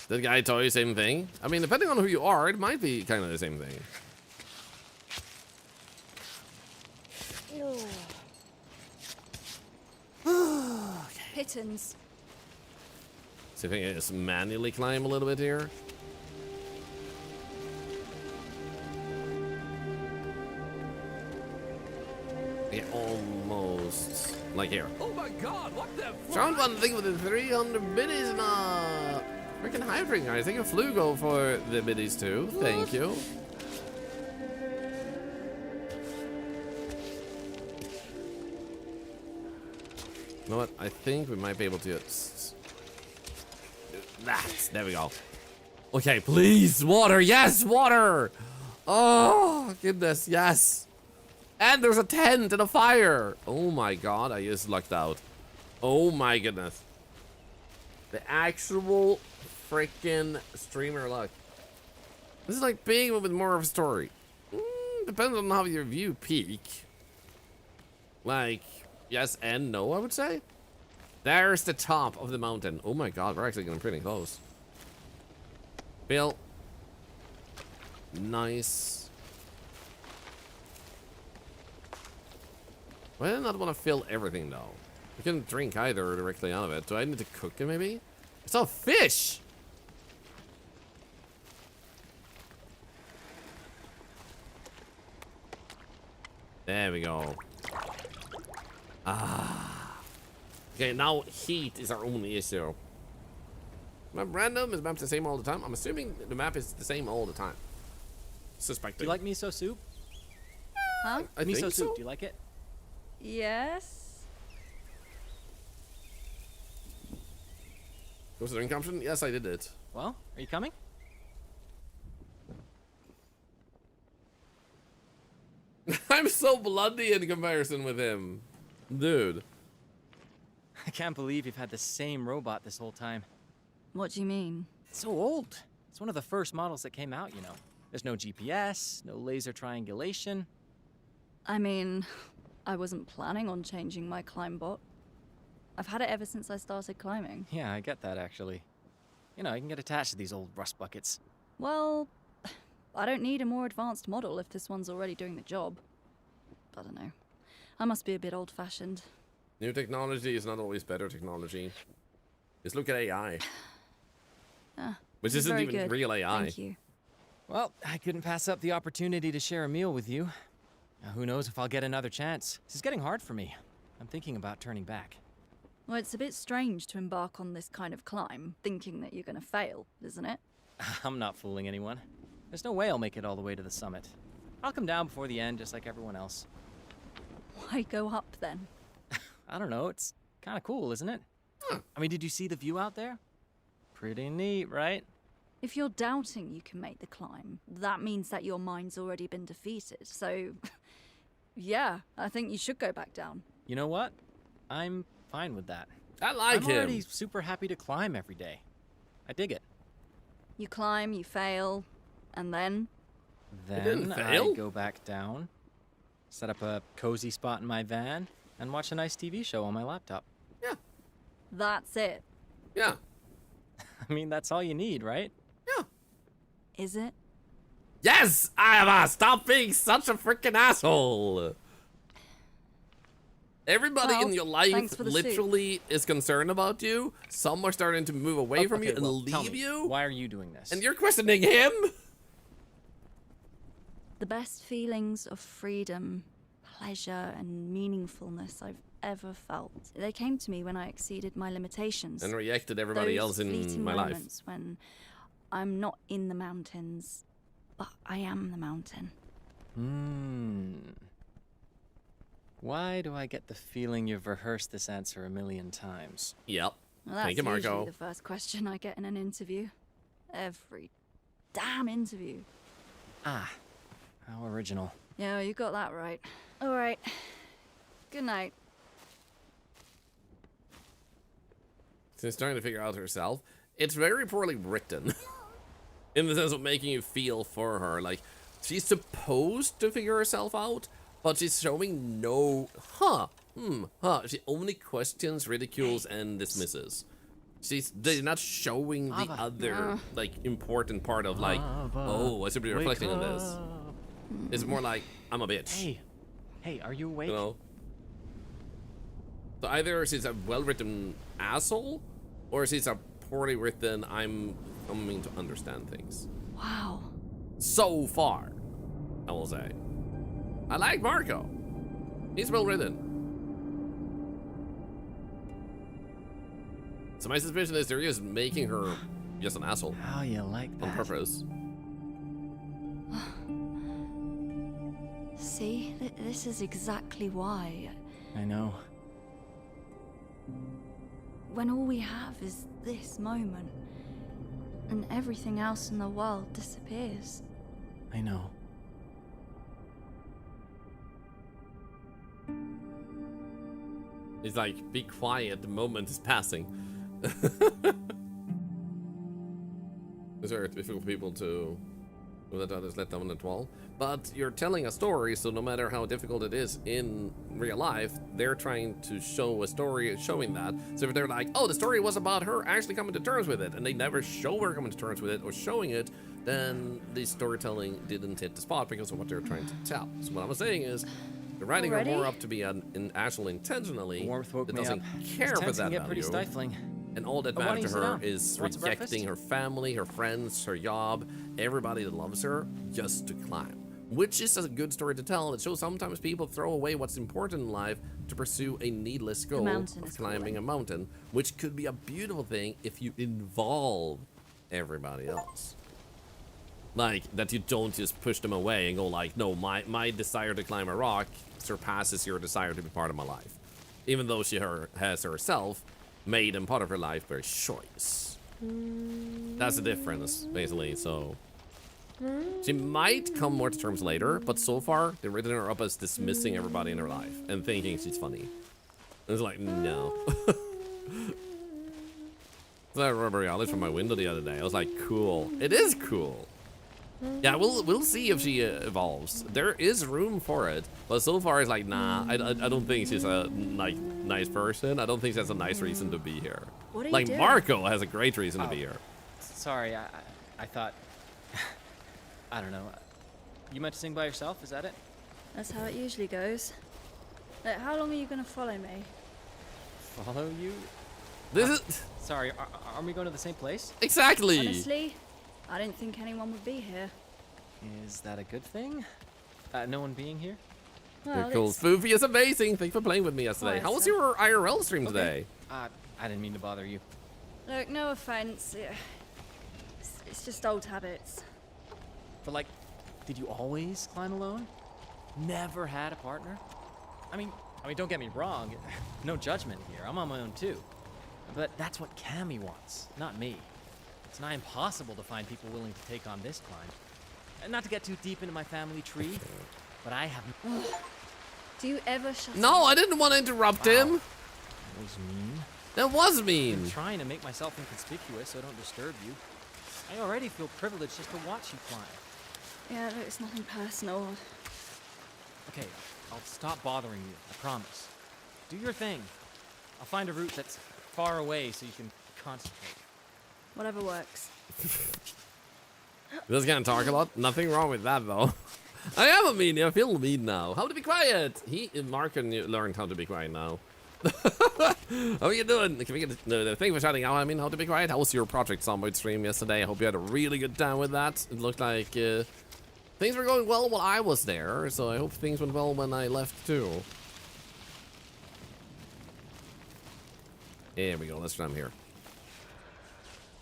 That guy toy, same thing. I mean, depending on who you are, it might be kind of the same thing. Pittons. See if I can just manually climb a little bit here. Yeah, almost. Like here. Oh my god, what the Found one thing with the 300 biddies and freaking hydring. I think a flugo for the biddies too. Thank you. You know what? I think we might be able to just do that. There we go. Okay, please, water. Yes, water. Oh, goodness, yes. And there's a tent and a fire. Oh my god, I just lucked out. Oh my goodness. The actual freaking streamer luck. This is like being with more of a story. Depends on how your view peak. Like, yes and no, I would say. There's the top of the mountain. Oh my god, we're actually getting pretty close. Bill. Nice. Why did I not want to fill everything though? I couldn't drink either directly out of it. Do I need to cook it maybe? I saw fish! There we go. Ah. Okay, now heat is our only issue. Map random? Is the map the same all the time? I'm assuming the map is the same all the time. Suspecting. Do you like miso soup? Huh? I Miso think soup, so. do you like it? Yes. Was it incompetent? Yes, I did it. Well, are you coming? I'm so bloody in comparison with him. Dude. I can't believe you've had the same robot this whole time. What do you mean? It's so old. It's one of the first models that came out, you know. There's no GPS, no laser triangulation. I mean, I wasn't planning on changing my climb bot. I've had it ever since I started climbing. Yeah, I get that actually. You know, you can get attached to these old rust buckets. Well, I don't need a more advanced model if this one's already doing the job. I don't know. I must be a bit old-fashioned. New technology is not always better technology. Just look at AI. Which isn't very even good. real AI. Thank you. Well, I couldn't pass up the opportunity to share a meal with you. Now, who knows if I'll get another chance. This is getting hard for me. I'm thinking about turning back. Well, it's a bit strange to embark on this kind of climb, thinking that you're gonna fail, isn't it? I'm not fooling anyone. There's no way I'll make it all the way to the summit. I'll come down before the end, just like everyone else. Why go up then? I don't know, it's kind of cool, isn't it? I mean, did you see the view out there? Pretty neat, right? If you're doubting you can make the climb, that means that your mind's already been defeated. So, yeah, I think you should go back down. You know what? I'm fine with that. I like I'm him. already super happy to climb every day. I dig it. You climb, you fail, and then? didn't Then fail? I go back down, set up a cozy spot in my van, and watch a nice TV show on my laptop. Yeah. That's it. Yeah. I mean, that's all you need, right? Yeah. Is it? Yes, Ava, stop being such a freaking asshole. Everybody Well, in your life thanks for the soup. literally is concerned about you. Some are starting to move away from you Okay, and well, tell leave me, you. Why are you doing this? And you're questioning him? The best feelings of freedom, pleasure, and meaningfulness I've ever felt. They came to me when I exceeded my limitations. And reacted everybody Those else in fleeting my life. moments when I'm not in the mountains, but I am the mountain. Why do I get the feeling you've rehearsed this answer a million times? Yep. Well, that's Thank you, Marco. usually the first question I get in an interview. Every damn interview. Ah, how original. Yeah, you got that right. All right. Good night. She's trying to figure out herself. It's very poorly written. In the sense of making you feel for her. Like, she's supposed to figure herself out, but she's showing no... She only questions, ridicules, and dismisses. They're not showing the other, like, important part of, like, oh, I should be reflecting on this. It's more like, I'm a bitch. Hey, are you awake? You know? So either she's a well-written asshole, or she's a poorly written, I'm coming to understand things. Wow. So So far, I will say. I like Marco. He's well-written. So my suspicion is they're just making her just an asshole How you like on that? purpose. See, this is exactly why. I know. When all we have is this moment. and everything else in the world disappears. I know. He's like, be quiet, the moment is passing. It's very difficult for people to let others let down at all. But you're telling a story, so no matter how difficult it is in real life, they're trying to show a story showing that. So if they're like, oh, the story was about her actually coming to terms with it, and they never show her coming to terms with it or showing it, then the storytelling didn't hit the spot because of what they're trying to tell. So what I'm saying is, they're writing her more up to be an actual intentionally Warmth woke that me doesn't up. care This for tents that can get pretty value. stifling. And all that Why don't matters to you sit her down? is Want some breakfast? rejecting her family, her friends, her job, everybody that loves her, just to climb. Which is a good story to tell. It shows sometimes people throw away what's important in life to pursue a needless goal mountain of is climbing calling. a mountain, which could be a beautiful thing if you involve everybody else. Like, that you don't just push them away and go like, no, my desire to climb a rock surpasses your desire to be part of my life. Even though she has herself made and part of her life by choice. That's the difference, basically, so... She might come more to terms later, but so far, they've written her up as dismissing everybody in her life and thinking she's funny. And it's like, no. I remember reality from my window the other day. I was like, cool. It is cool. Yeah, we'll see if she evolves. There is room for it, but so far it's like, nah. I don't think she's a nice person. I don't think she has a nice reason to be here. What are you Like doing? Marco has a great reason to be here. Sorry, I thought... I don't know. You meant to sing by yourself, is that it? That's how it usually goes. Like, how long are you gonna follow me? Follow you? This is Sorry, aren't we going to the same place? exactly. Honestly, I didn't think anyone would be here. Is that a good thing? No one being here? Well, Cool. it's Foofy is amazing. Thanks for playing with me yesterday. Why, How was sir? your IRL stream today? I didn't mean to bother you. Look, no offense. It's just old habits. But like, did you always climb alone? Never had a partner? I mean, don't get me wrong. No judgment here. I'm on my own too. But that's what Cammy wants, not me. It's nigh impossible to find people willing to take on this climb. And not to get too deep into my family tree, but I have... Do you ever shut No, up? I didn't want to interrupt Wow. him. That was mean. That was I'm mean. trying to make myself inconspicuous so I don't disturb you. I already feel privileged just to watch you climb. Yeah, look, it's nothing personal. Okay, I'll stop bothering you, I promise. Do your thing. I'll find a route that's far away so you can concentrate. Whatever works. This gonna talk a lot. Nothing wrong with that though. I am a mean. I feel mean now. How to be quiet? Mark learned how to be quiet now. How are you doing? Can we get the thing for shouting out? I mean, how to be quiet. How was your Project Zomboid stream yesterday? I hope you had a really good time with that. It looked like things were going well while I was there, so I hope things went well when I left too. There we go. Let's try them here.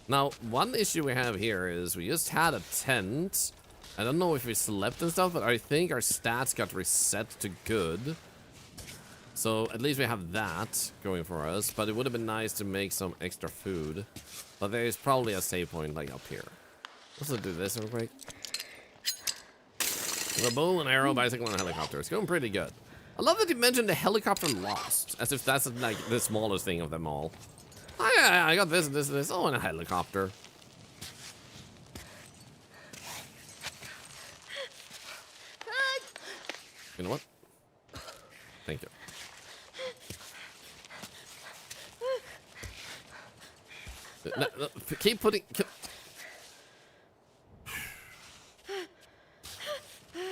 Now, one issue we have here is we just had a tent. I don't know if we slept and stuff, but I think our stats got reset to good. So at least we have that going for us, but it would have been nice to make some extra food. But there is probably a save point like up here. Let's do this real quick. The bow and arrow, bicycle, and a helicopter. It's going pretty good. I love that you mentioned the helicopter lost, as if that's like the smallest thing of them all. Oh yeah, I got this and this and this. Oh, and a helicopter. You know what? Thank you. No, keep putting...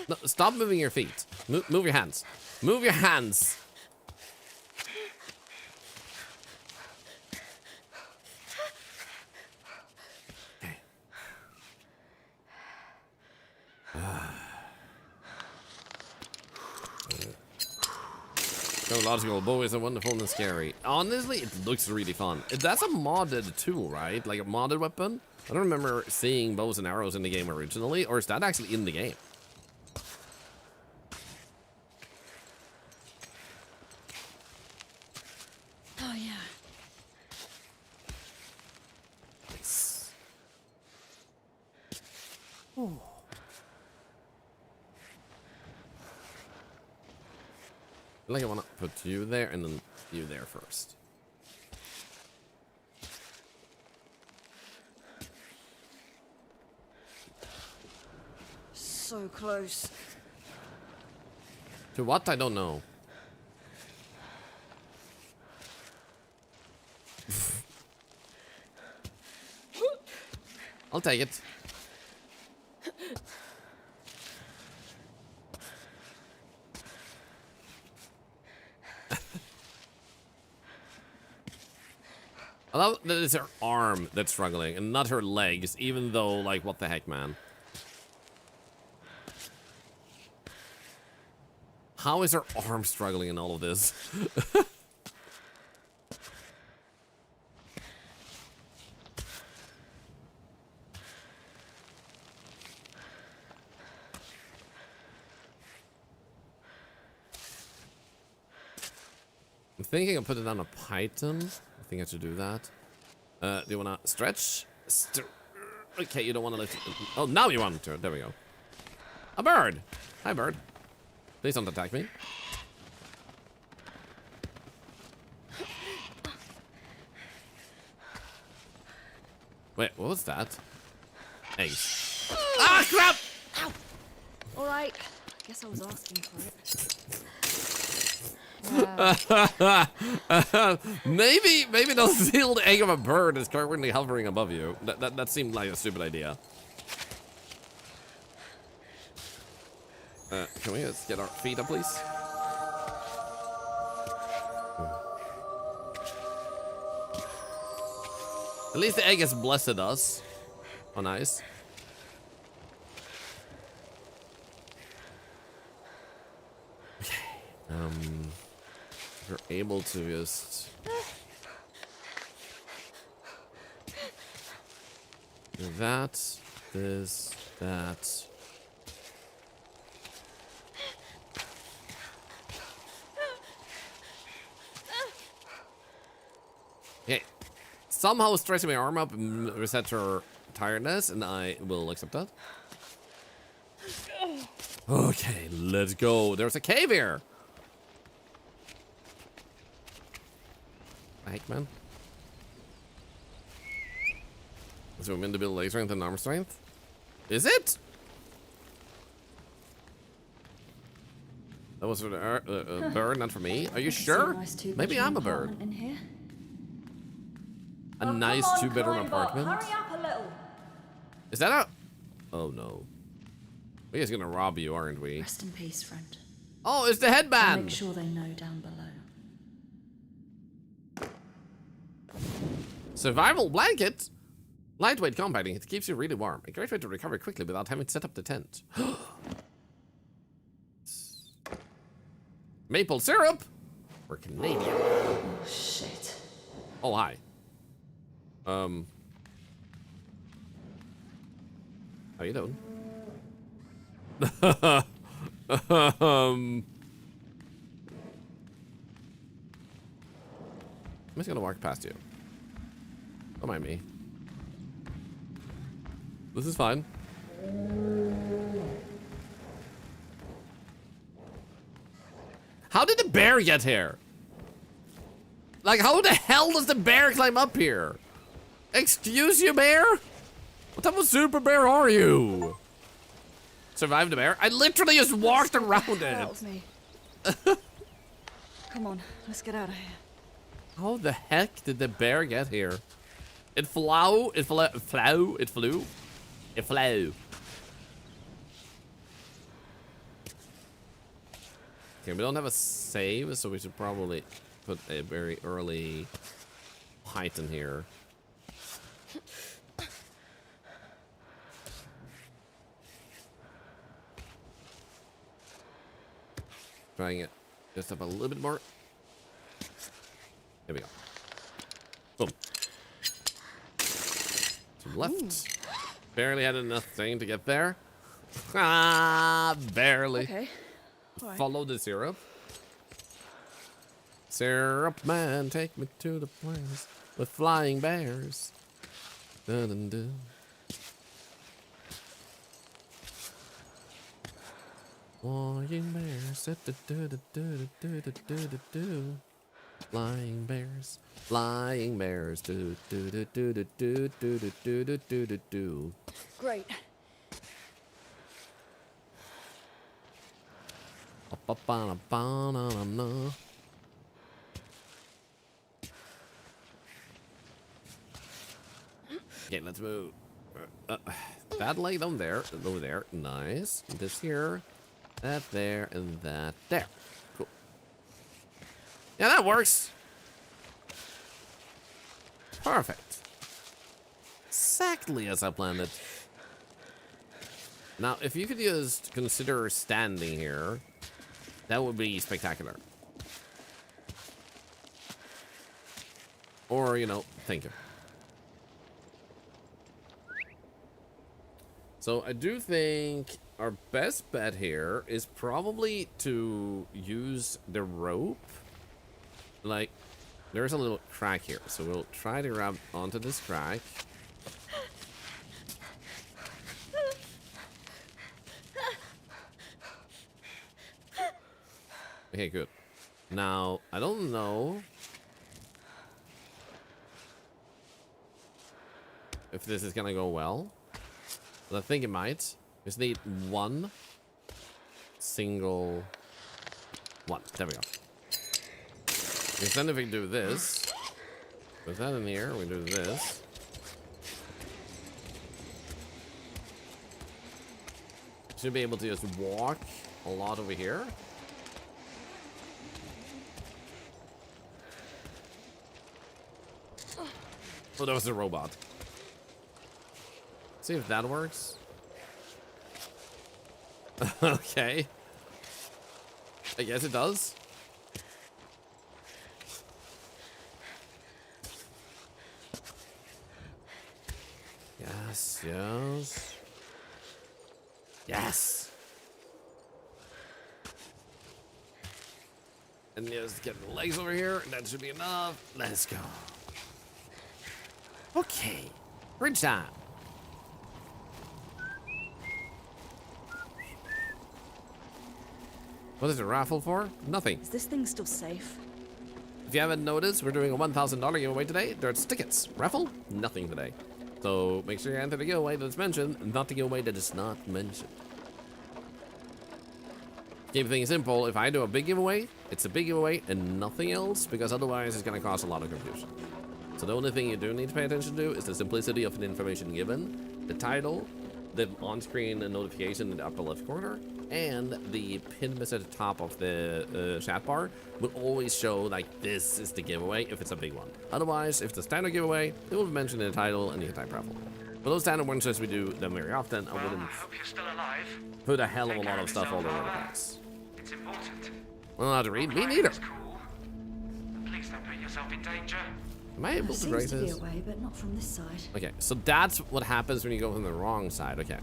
No, stop moving your feet. Move your hands. Move your hands. Okay. Logical, boys are wonderful and scary. Honestly, it looks really fun. That's a modded tool, right? Like a modded weapon? I don't remember seeing bows and arrows in the game originally, or is that actually in the game? Oh, yeah. Nice. I like I want to put you there and then you there first. So close. To what? I don't know. I'll take it. I love that it's her arm that's struggling and not her legs, even though, like, what the heck, man? How is her arm struggling in all of this? I'm thinking of putting down a python. I think I should do that. Do you wanna stretch? Okay, you don't wanna lift. Oh, now you want to. There we go. A bird. Hi, bird. Please don't attack me. Wait, what was that? Eggs. Ah, crap! Ow! All right. I guess I was asking for it. Maybe don't steal the egg of a bird that's currently hovering above you. That seemed like a stupid idea. Can we just get our feet up, please? At least the egg has blessed us. Oh, nice. Okay. We're able to just do that, this, that. Okay. Somehow stretching my arm up and reset her tiredness, and I will accept that. Okay, let's go. There's a cave here. Heck, man. Zoom in to build leg strength and arm strength. Is it? That was for the bird, not for me. Are you sure? Maybe I'm a bird. In here. A nice two-bedroom apartment. Hurry up a little. Is that a? Oh no. We're just gonna rob you, aren't we? Rest in peace, friend. Oh, it's the I'll headband. make sure they know down below. Survival blanket. Lightweight compacting. It keeps you really warm. A great way to recover quickly without having to set up the tent. Maple syrup. We're Canadian. Oh shit. Oh hi. How you doing? I'm just gonna walk past you. Don't mind me. This is fine. How did the bear get here? Like, how the hell does the bear climb up here? Excuse you, bear? What type of super bear are you? Survived the bear? I literally just walked around That it. was me. Come on, let's get out of here. How the heck did the bear get here? It flew. It flew. It flew. It flew. Okay, we don't have a save, so we should probably put a very early height in here. Trying it just up a little bit more. There we go. Boom. To the left. Barely had enough thing to get there. Ah, barely. Okay. All right. Follow the syrup. Syrup man, take me to the place with flying bears. Dun, dun, dun. Flying bears. Do-do-do-do-do-do-do-do-do-do. Flying bears. Flying bears. Do-do-do-do-do-do-do-do-do-do. Great. Ba-ba-ba-ba-na-na-na. Okay, let's move. That light on there, over there, nice. This here, that there, and that there. Cool. Yeah, that works. Perfect. Exactly as I planned it. Now, if you could just consider standing here, that would be spectacular. Or, you know, thank you. So I do think our best bet here is probably to use the rope. Like, there's a little crack here, so we'll try to grab onto this crack. Okay, good. Now, I don't know if this is gonna go well. But I think it might. Just need one single one. There we go. Because then if we do this, put that in here, we do this. Should be able to just walk a lot over here. Oh, that was a robot. See if that works. Okay. I guess it does. Yes, yes. Yes. And just get the legs over here. That should be enough. Let's go. Okay. Bridge time. What is the raffle for? Nothing. Is this thing still safe? If you haven't noticed, we're doing a $1,000 giveaway today. There's tickets. Raffle? Nothing today. So make sure you enter the giveaway that's mentioned, not the giveaway that is not mentioned. Keep things simple. If I do a big giveaway, it's a big giveaway and nothing else, because otherwise it's going to cause a lot of confusion. So the only thing you do need to pay attention to is the simplicity of the information given, the title, the on-screen notification in the upper left corner, and the pin message at the top of the chat bar will always show like this is the giveaway if it's a big one. Otherwise, if it's a standard giveaway, it will be mentioned in the title and you can type raffle. For those standard ones, as we do them very often, I wouldn't hope you're still alive. put a hell of a lot of stuff all over the place. It's important. Well, not to read, me neither. It's cool. Please don't put yourself in danger. Am I able There to break seems to be this? a way, but not from this side. Okay, so that's what happens when you go from the wrong side. Okay.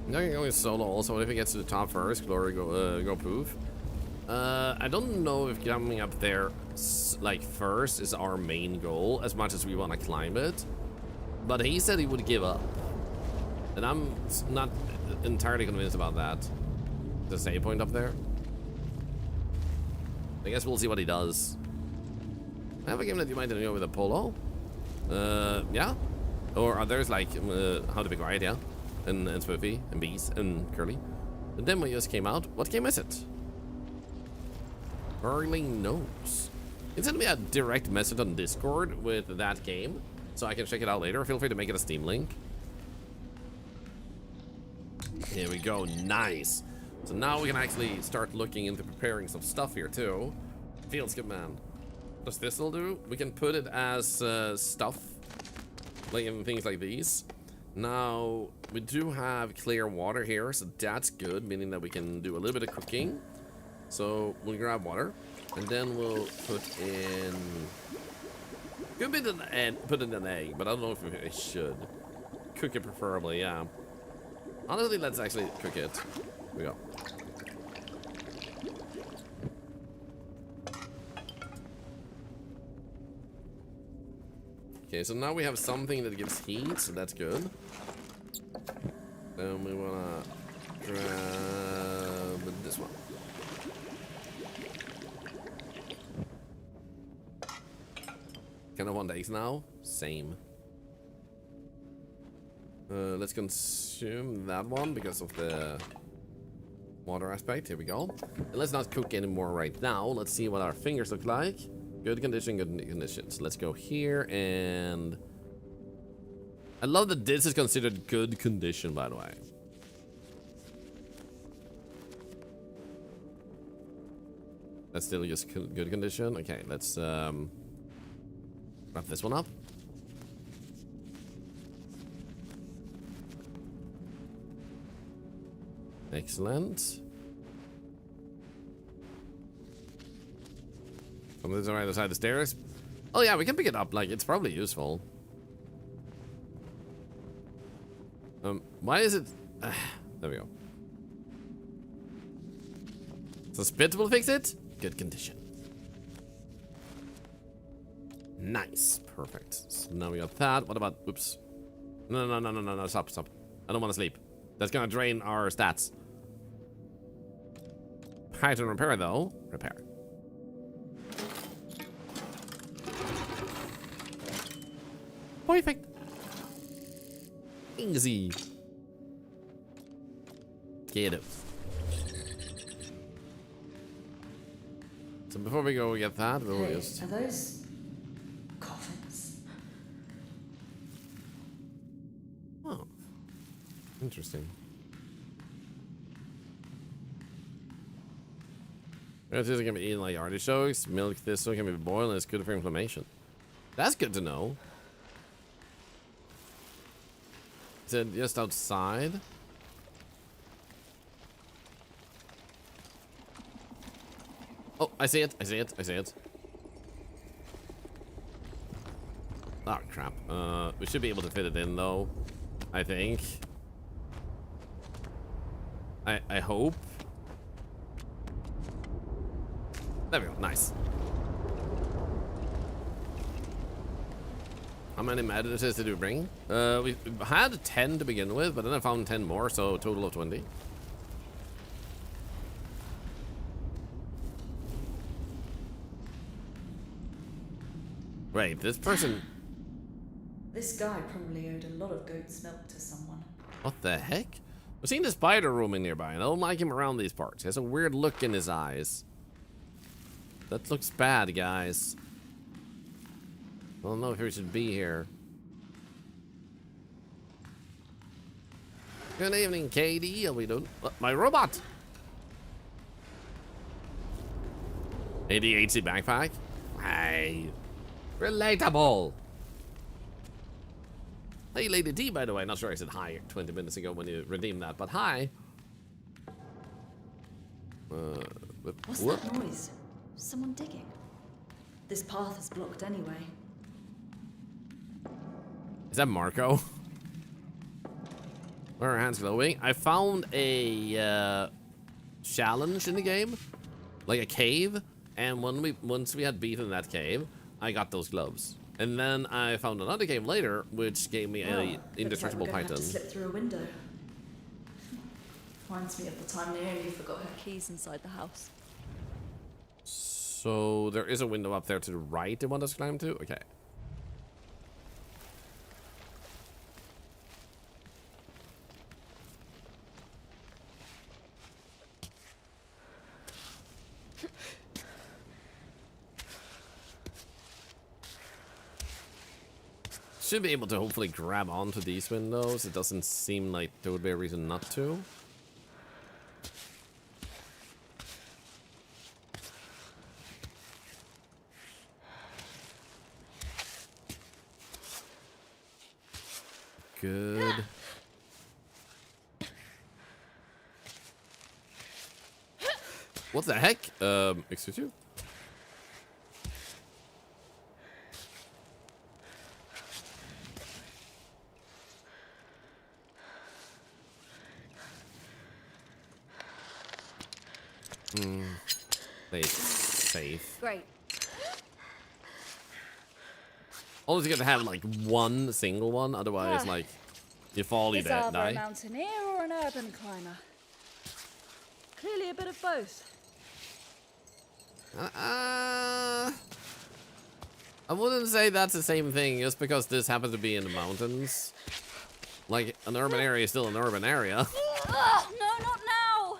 Now you're going solo also. If it gets to the top first, glory go poof. I don't know if coming up there like first is our main goal as much as we want to climb it. But he said he would give up. And I'm not entirely convinced about that. The save point up there. I guess we'll see what he does. I have a game that you might know with Apollo. Yeah. Or others like How to Be Quiet, yeah. And Spoofy, and Bees, and Curly. The demo just came out. What game is it? Burling Nose. You can send me a direct message on Discord with that game, so I can check it out later. Feel free to make it a Steam link. Here we go, nice. So now we can actually start looking into preparing some stuff here too. Feels good, man. What does this will do? We can put it as stuff, like in things like these. Now, we do have clear water here, so that's good, meaning that we can do a little bit of cooking. So we'll grab water, and then we'll put in... Could put in an egg, but I don't know if we should. Cook it preferably, yeah. Honestly, let's actually cook it. Here we go. Okay, so now we have something that gives heat, so that's good. Then we wanna grab this one. Kind of want eggs now. Same. Let's consume that one because of the water aspect. Here we go. And let's not cook anymore right now. Let's see what our fingers look like. Good condition, good conditions. Let's go here and... I love that this is considered good condition, by the way. That's still just good condition. Okay, let's wrap this one up. Excellent. Something's right outside the stairs. Oh yeah, we can pick it up. Like, it's probably useful. Why is it... there we go. So spit will fix it? Good condition. Nice. Perfect. So now we got that. What about... Oops. No. Stop. I don't want to sleep. That's gonna drain our stats. Python repair, though. Repair. Perfect. Easy. Get it. So before we go get that, we'll Hey, just... are those coffins? Oh. Interesting. This is gonna be eating like artichokes. Milk thistle can be boiled and it's good for inflammation. That's good to know. Is it just outside? Oh, I see it. Oh, crap. We should be able to fit it in, though. I think. I hope. There we go. Nice. How many medicines did we bring? We had 10 to begin with, but then I found 10 more, so a total of 20. Wait, this person... This guy probably owed a lot of goat's milk to someone. What the heck? I've seen the spider roaming nearby, and I don't like him around these parts. He has a weird look in his eyes. That looks bad, guys. I don't know if we should be here. Good evening, Katie. How we doing? My robot. ADHD backpack. Hey, relatable. Hey, Lady D. By the way, not sure I said hi 20 minutes ago when you redeemed that, but hi. What's that noise? Someone digging. This path is blocked anyway. Is that Marco? Why are her hands glowing? I found a challenge in the game, like a cave, and once we had beaten that cave, I got those gloves. And then I found another cave later, which gave me a indestructible python. Have to slip through a window. Reminds me of the time Naomi forgot her keys inside the house. So there is a window up there to the right they want us to climb to? Okay. Should be able to hopefully grab onto these windows. It doesn't seem like there would be a reason not to. Good. What the heck? Excuse you? Play it safe. Great. Always got to have like one single one, otherwise Ah. like you fall, you Is Arbor a die. mountaineer or an urban climber? Clearly a bit of both. I wouldn't say that's the same thing just because this happens to be in the mountains. Like an urban area is still an urban area. Ugh, no, not now!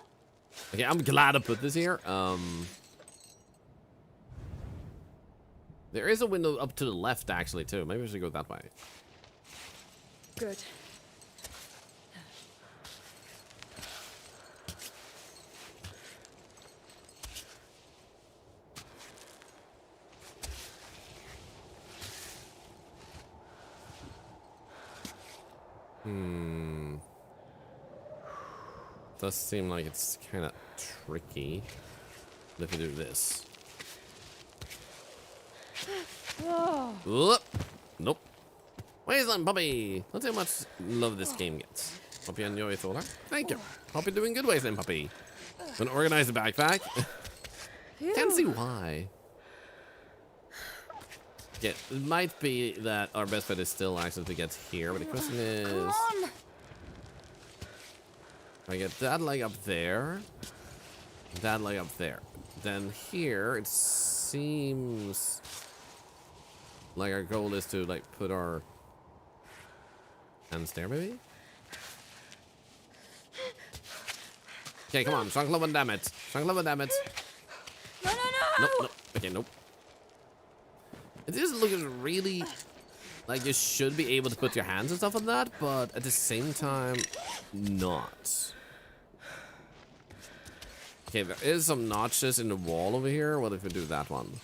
Okay, I'm glad I put this here. There is a window up to the left actually too. Maybe we should go that way. Good. Does seem like it's kind of tricky if we do this. Oh, Whoop. Nope. Wasteland Puppy! Let's see how much love this game gets. Hope you enjoy Thorlar. Thank you. Hope you're doing good, Wasteland Puppy. Gonna organize the backpack. Can't see why. Yeah, it might be that our best bet is still actually to get here, but the question is... come on! I get that leg up there, that leg up there. Then here, it seems like our goal is to like put our hands there, maybe? Okay, come on, strong level, damn it. Strong level, damn it. No, no, no! Nope, nope. Okay, nope. It is looking really like you should be able to put your hands and stuff on that, but at the same time, not. Okay, there is some notches in the wall over here. What if we do that one?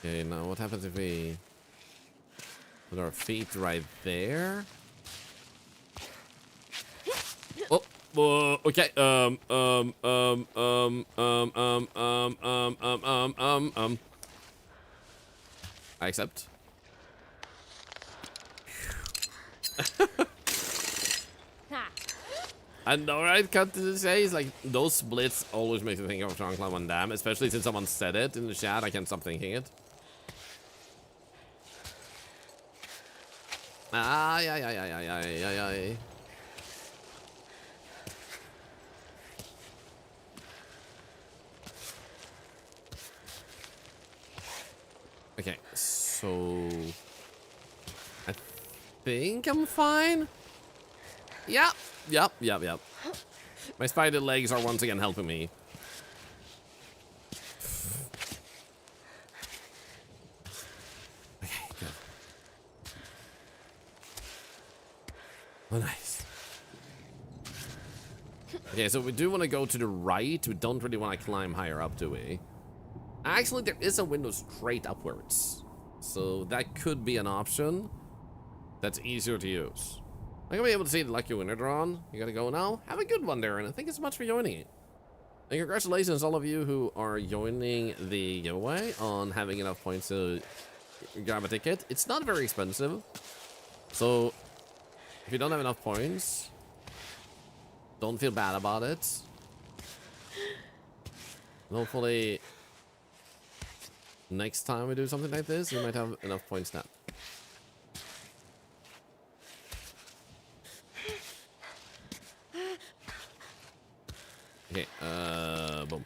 Okay, now what happens if we put our feet right there? Oh, okay. I accept. I know, right? Cut to say, it's like those splits always make me think of Jean-Claude Van Damme, especially since someone said it in the chat. I can't stop thinking it. Ay, ay, ay, ay, ay, ay, ay, ay. Okay, so I think I'm fine. Yep. My spider legs are once again helping me. Okay, good. Oh, nice. Okay, so we do want to go to the right. We don't really want to climb higher up, do we? Actually, there is a window straight upwards. So that could be an option that's easier to use. I'm gonna be able to see the lucky winner drawn. You gotta go now. Have a good one there, and thank you so much for joining. And congratulations all of you who are joining the giveaway on having enough points to grab a ticket. It's not very expensive. So if you don't have enough points, don't feel bad about it. And hopefully next time we do something like this, you might have enough points now. Okay, boom.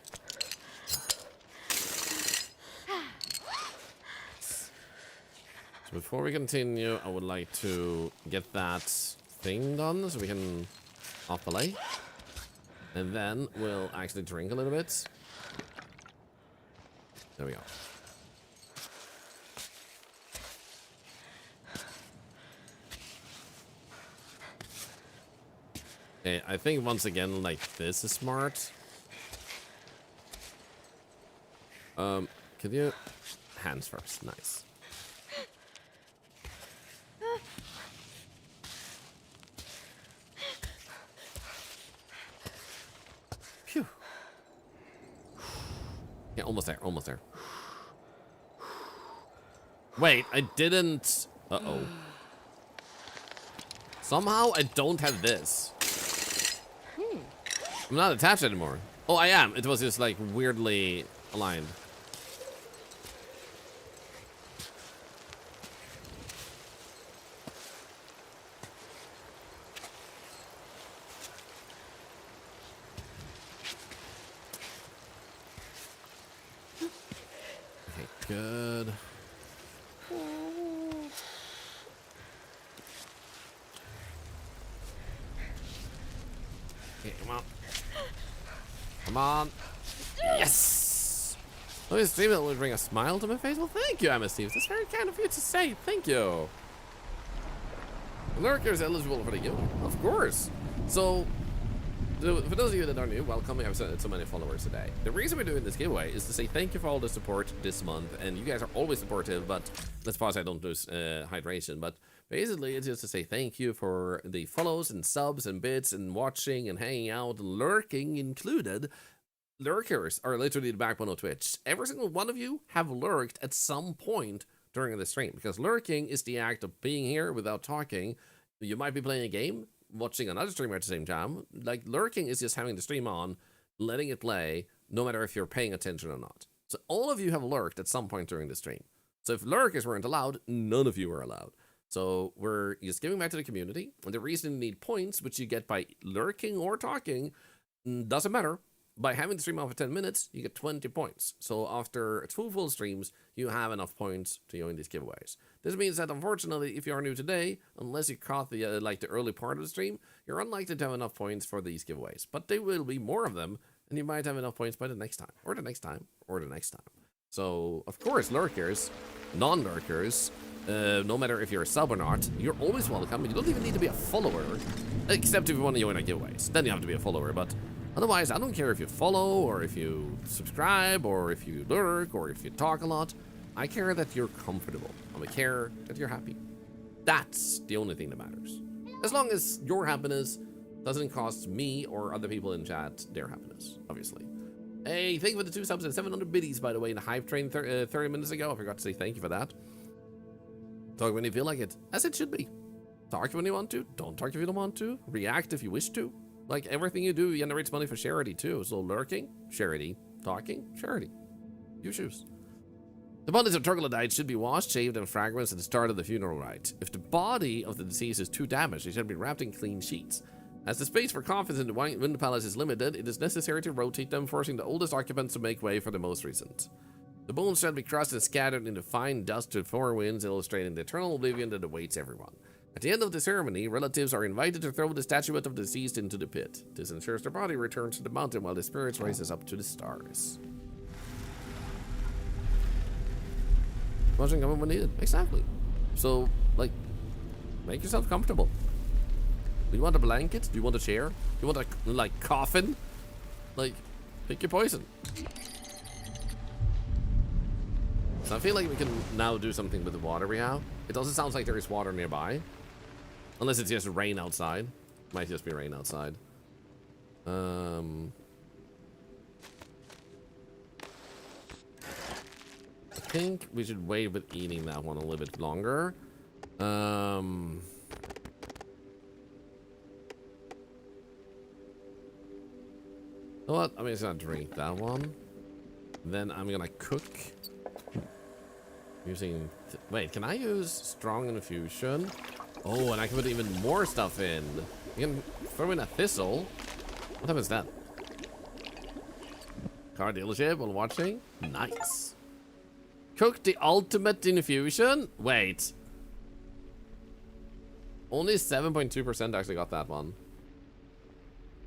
So before we continue, I would like to get that thing done so we can off play. And then we'll actually drink a little bit. There we go. Okay, I think once again, like, this is smart. Could you... Hands first, nice. Phew. Yeah, almost there, almost there. Wait, I didn't Uh-oh. Somehow I don't have this. I'm not attached anymore. Oh, I am. It was just like weirdly aligned. Okay, good. Okay, come on. Come on. Yes! Let me see if it would bring a smile to my face. Well, thank you, Emma Steve. That's very kind of you to say. Thank you. Lurker is eligible for the giveaway. Of course. So, for those of you that are new, welcome. We have so many followers today. The reason we're doing this giveaway is to say thank you for all the support this month. And you guys are always supportive, but let's pause. I don't lose hydration. But basically, it's just to say thank you for the follows and subs and bits and watching and hanging out and lurking included. Lurkers are literally the backbone of Twitch. Every single one of you have lurked at some point during the stream, because lurking is the act of being here without talking. You might be playing a game, watching another streamer at the same time. Like, lurking is just having the stream on, letting it play, no matter if you're paying attention or not. So all of you have lurked at some point during the stream. So if lurkers weren't allowed, none of you are allowed. So we're just giving back to the community. And the reason you need points, which you get by lurking or talking, doesn't matter. By having the stream on for 10 minutes, you get 20 points. So after 2 full streams, you have enough points to join these giveaways. This means that, unfortunately, if you are new today, unless you caught the the early part of the stream, you're unlikely to have enough points for these giveaways. But there will be more of them, and you might have enough points by the next time, or the next time, or the next time. So, of course, lurkers, non-lurkers, no matter if you're a sub or not, you're always welcome. You don't even need to be a follower, except if you want to join our giveaways. Then you have to be a follower, but otherwise, I don't care if you follow, or if you subscribe, or if you lurk, or if you talk a lot. I care that you're comfortable. I care that you're happy. That's the only thing that matters. As long as your happiness doesn't cost me or other people in chat their happiness, obviously. Hey, thank you for the 2 subs and 700 biddies, by the way, in the hype train 30 minutes ago. I forgot to say thank you for that. Talk when you feel like it, as it should be. Talk when you want to. Don't talk if you don't want to. React if you wish to. Like, everything you do generates money for charity, too. So lurking, charity. Talking, charity. You choose. The bodies of troglodytes should be washed, shaved, and fragranced at the start of the funeral rite. If the body of the deceased is too damaged, they should be wrapped in clean sheets. As the space for coffins in the Wind Palace is limited, it is necessary to rotate them, forcing the oldest occupants to make way for the most recent. The bones shall be crushed and scattered into fine dust to 4 winds, illustrating the eternal oblivion that awaits everyone. At the end of the ceremony, relatives are invited to throw the statuette of the deceased into the pit. This ensures their body returns to the mountain while the spirits rises up to the stars. Watching coming when needed. Exactly. So, like, make yourself comfortable. Do you want a blanket? Do you want a chair? Do you want a, like, coffin? Like, pick your poison. So I feel like we can now do something with the water we have. It doesn't sound like there is water nearby. Unless it's just rain outside. Might just be rain outside. I think we should wait with eating that one a little bit longer. You know what? I'm just gonna drink that one. Then I'm gonna cook. Using... Wait, can I use strong infusion? Oh, and I can put even more stuff in. You can throw in a thistle. What happens then? Car dealership while watching? Nice. Cook the ultimate infusion? Wait. Only 7.2% actually got that one.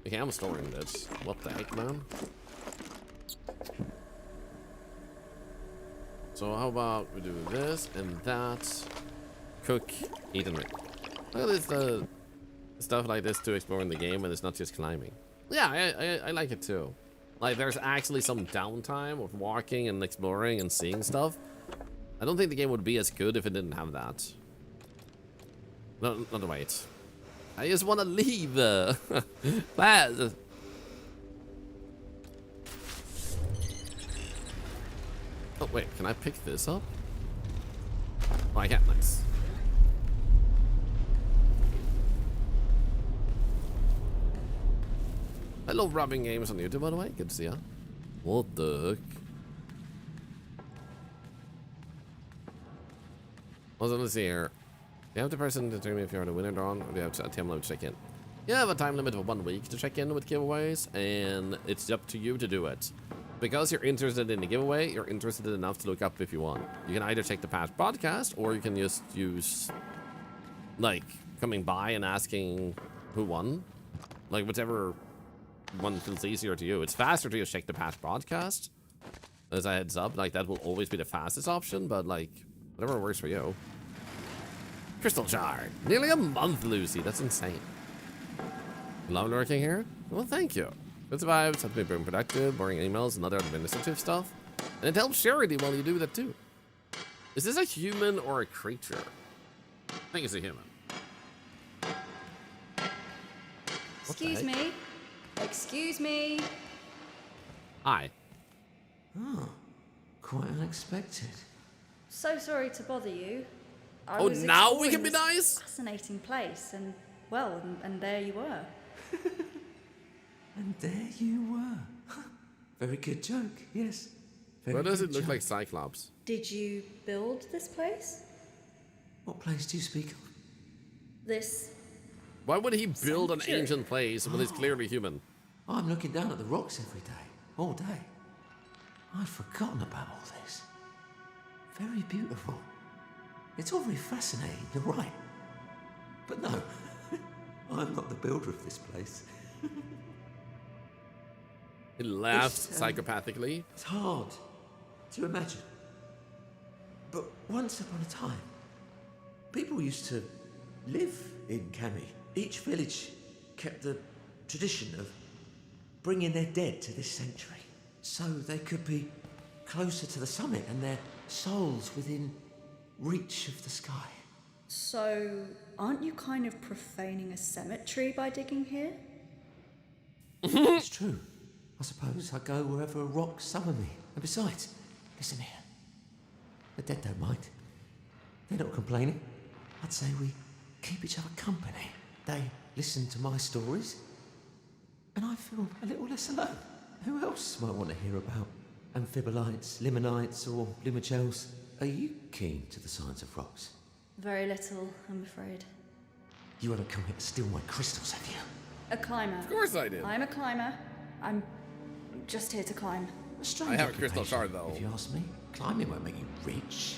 Okay, I'm storing this. What the heck, man? So how about we do this and that. Cook, eat, and drink. Look at this, stuff like this to explore in the game, and it's not just climbing. Yeah, I like it too. Like, there's actually some downtime of walking and exploring and seeing stuff. I don't think the game would be as good if it didn't have that. No, not wait. I just want to leave. Fast. Oh, wait, can I pick this up? Oh, I can't. Nice. Hello, Robbing Games on YouTube, by the way. Good to see ya. What the heck? Also, let's see here. You have the person to determine if you're the winner drawn, or do you have a time limit to check in? You have a time limit of 1 week to check in with giveaways, and it's up to you to do it. Because you're interested in the giveaway, you're interested enough to look up if you want. You can either check the past podcast, or you can just use, like, coming by and asking who won. Like, whichever one feels easier to you. It's faster to just check the past podcast. As a heads up, like, that will always be the fastest option, but, like, whatever works for you. Crystal Shard. Nearly a month, Lucy. That's insane. Love working here? Well, thank you. Good vibes, helps me be productive, boring emails, and other administrative stuff. And it helps charity while you do that too. Is this a human or a creature? I think it's a human. Excuse me. Excuse me. Hi. Oh, quite unexpected. So sorry to bother you. I Oh, was now we exploring can be this nice? Fascinating place, and well, and there you were. And there you were. Very good joke, yes. Very Why does it good look joke. like Cyclops? Did you build this place? What place do you speak of? This? Why would he build an Sanctuary. ancient place when he's clearly human? I'm looking down at the rocks every day, all day. I'd forgotten about all this. Very beautiful. It's all very fascinating, you're right. But no, I'm not the builder of this place. He laughs It's, psychopathically. It's hard to imagine. But once upon a time, people used to live in Cami. Each village kept the tradition of bringing their dead to this sanctuary so they could be closer to the summit and their souls within reach of the sky. So, aren't you kind of profaning a cemetery by digging here? It's true. I suppose I go wherever a rock summon me. And besides, listen here. The dead don't mind. They're not complaining. I'd say we keep each other company. They listen to my stories, and I feel a little less alone. Who else might want to hear about amphibolites, limonites, or limogels? Are you keen to the science of rocks? Very little, I'm afraid. You haven't come here to steal my crystals, have you? A climber. Of course I did. I'm a climber. I'm just here to climb. A strange I have a crystal occupation, shard, though. If you ask me, climbing won't make you rich.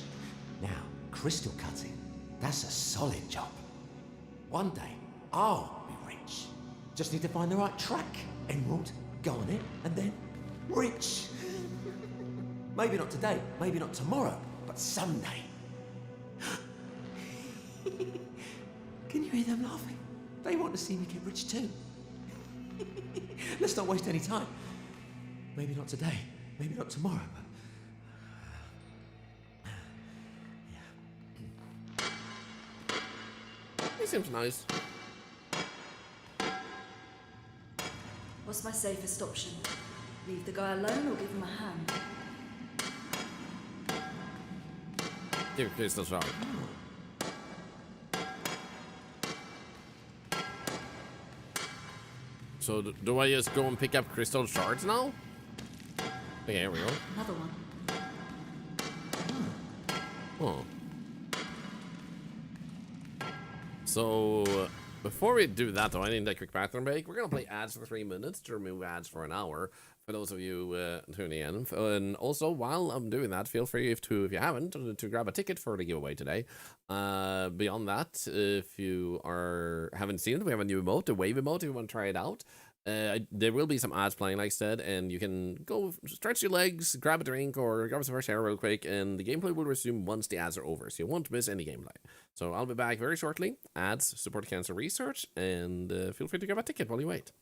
Now, crystal cutting, that's a solid job. One day, I'll be rich. Just need to find the right track. Emerald, go on it, and then rich. Maybe not today, maybe not tomorrow, but someday. Can you hear them laughing? They want to see me get rich too. Let's not waste any time. Maybe not today, maybe not tomorrow, but... He seems nice. What's my safest option? Leave the guy alone or give him a hand? Give crystal shard. So do I just go and pick up crystal shards now? Okay, here we go. Another one. Oh. So before we do that, though, I need a quick bathroom break. We're gonna play ads for 3 minutes to remove ads for an hour. For those of you tuning in, and also while I'm doing that, feel free if you haven't to grab a ticket for the giveaway today. Beyond that, if you haven't seen it, we have a new emote, the wave emote. If you want to try it out, there will be some ads playing, like I said, and you can go stretch your legs, grab a drink, or grab some fresh air real quick, and the gameplay will resume once the ads are over, so you won't miss any gameplay. So I'll be back very shortly. Ads support cancer research, and feel free to grab a ticket while you wait.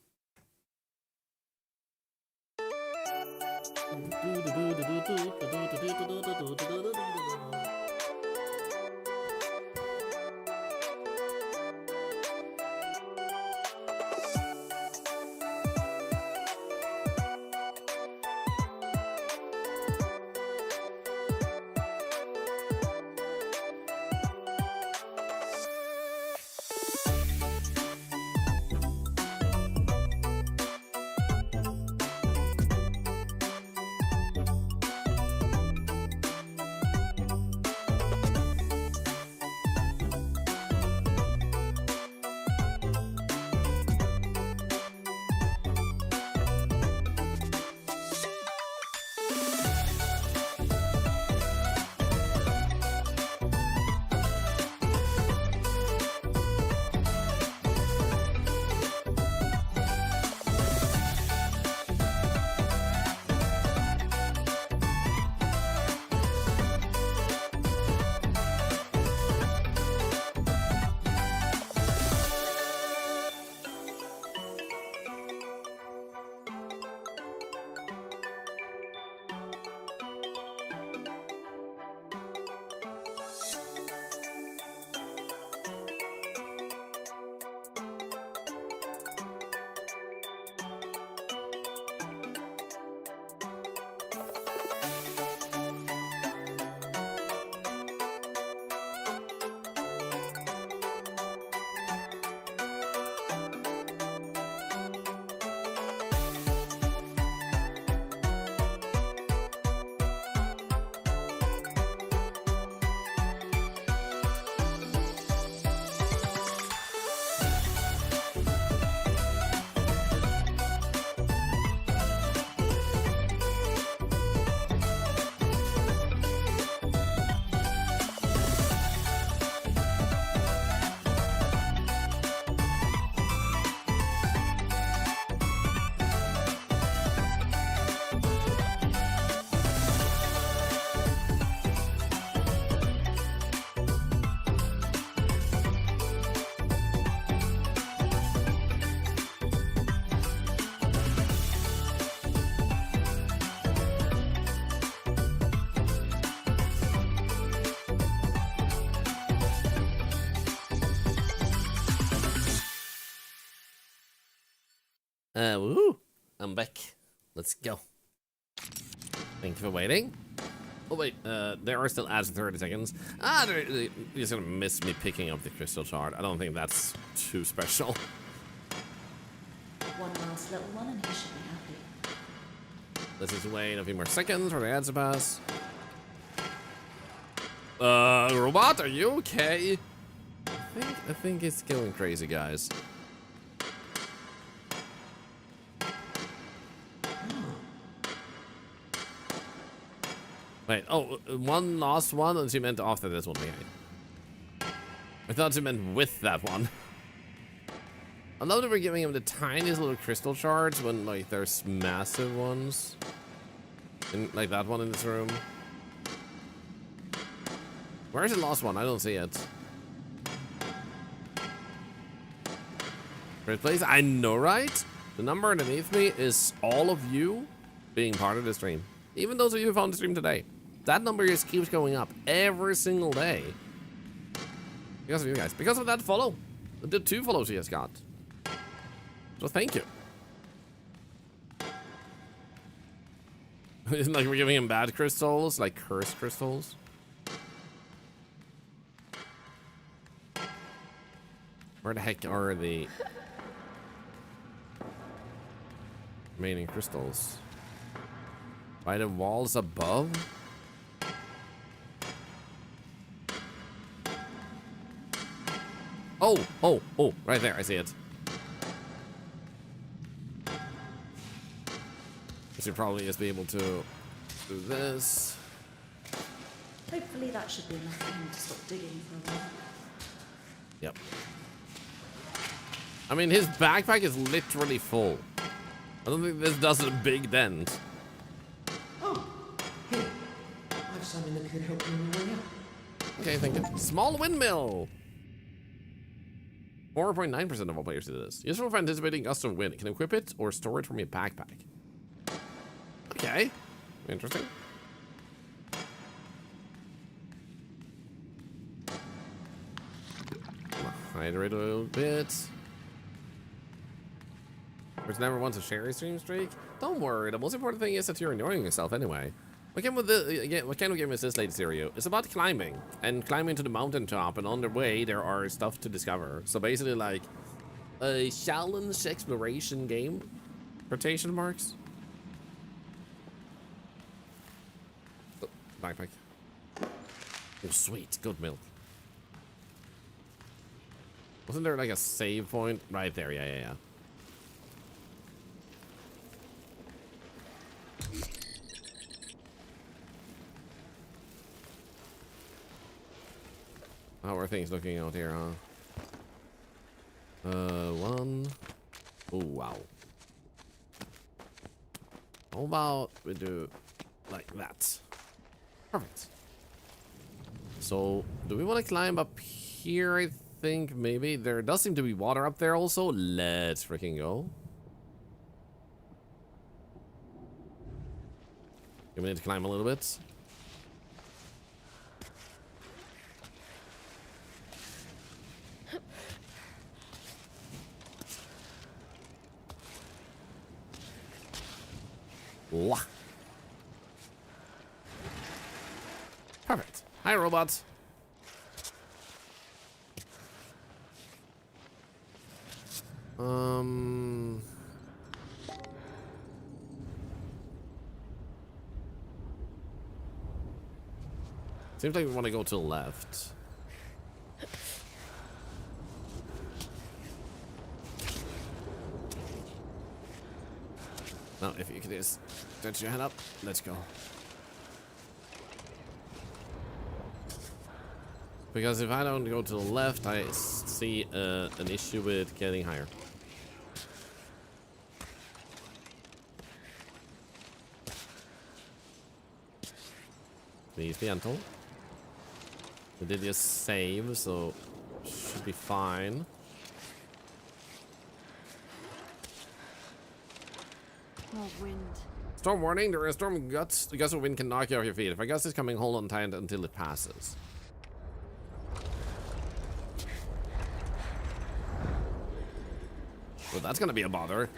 Woo! I'm back. Let's go. Thank you for waiting. Oh wait, there are still ads in 30 seconds. You're just gonna miss me picking up the crystal shard. I don't think that's too special. One last little one and he should be happy. Let's just wait a few more seconds for the ads to pass. Robot, are you okay? I think it's going crazy, guys. Wait, oh, one last one, and she meant after this one behind. I thought she meant with that one. I love that we're giving him the tiniest little crystal shards when, like, there's massive ones. And, like that one in this room. Where's the last one? I don't see it. First place? I know, right? The number underneath me is all of you being part of the stream. Even those of you who found the stream today. That number just keeps going up every single day. Because of you guys. Because of that follow. The 2 follows he has got. So thank you. Isn't like we're giving him bad crystals, like cursed crystals. Where the heck are the remaining crystals? By the walls above? Oh, right there, I see it. I should probably just be able to do this. Hopefully that should be enough for him to stop digging for a while. Yep. I mean, his backpack is literally full. I don't think this does a big dent. Oh, here. I have something that could help you on your way up. Okay, thank you. Small windmill. 4.9% of all players do this. Useful for anticipating gust of wind. Can equip it or store it from your backpack. Okay. Interesting. Hydrate a little bit. There's never once a cherry stream streak. Don't worry. The most important thing is that you're enjoying yourself anyway. What kind of game is this, Lady Serio? It's about climbing and climbing to the mountaintop, and on the way there are stuff to discover. So basically, like a challenge exploration game. Quotation marks. Oh, backpack. Oh, sweet, good milk. Wasn't there like a save point right there? Yeah. How are things looking out here, huh? One. Oh, wow. How about we do like that? Perfect. So, do we want to climb up here? I think maybe. There does seem to be water up there also. Let's freaking go. We need to climb a little bit. Wah. Perfect. Hi, robots. Seems like we want to go to the left. No, if you could just stretch your hand up, let's go. Because if I don't go to the left, I see an issue with getting higher. Please be gentle. We did just save, so should be fine. Oh, wind. Storm warning, there is storm gusts. The gust of wind can knock you off your feet. If a gust is coming, hold on tight until it passes. Well, that's gonna be a bother.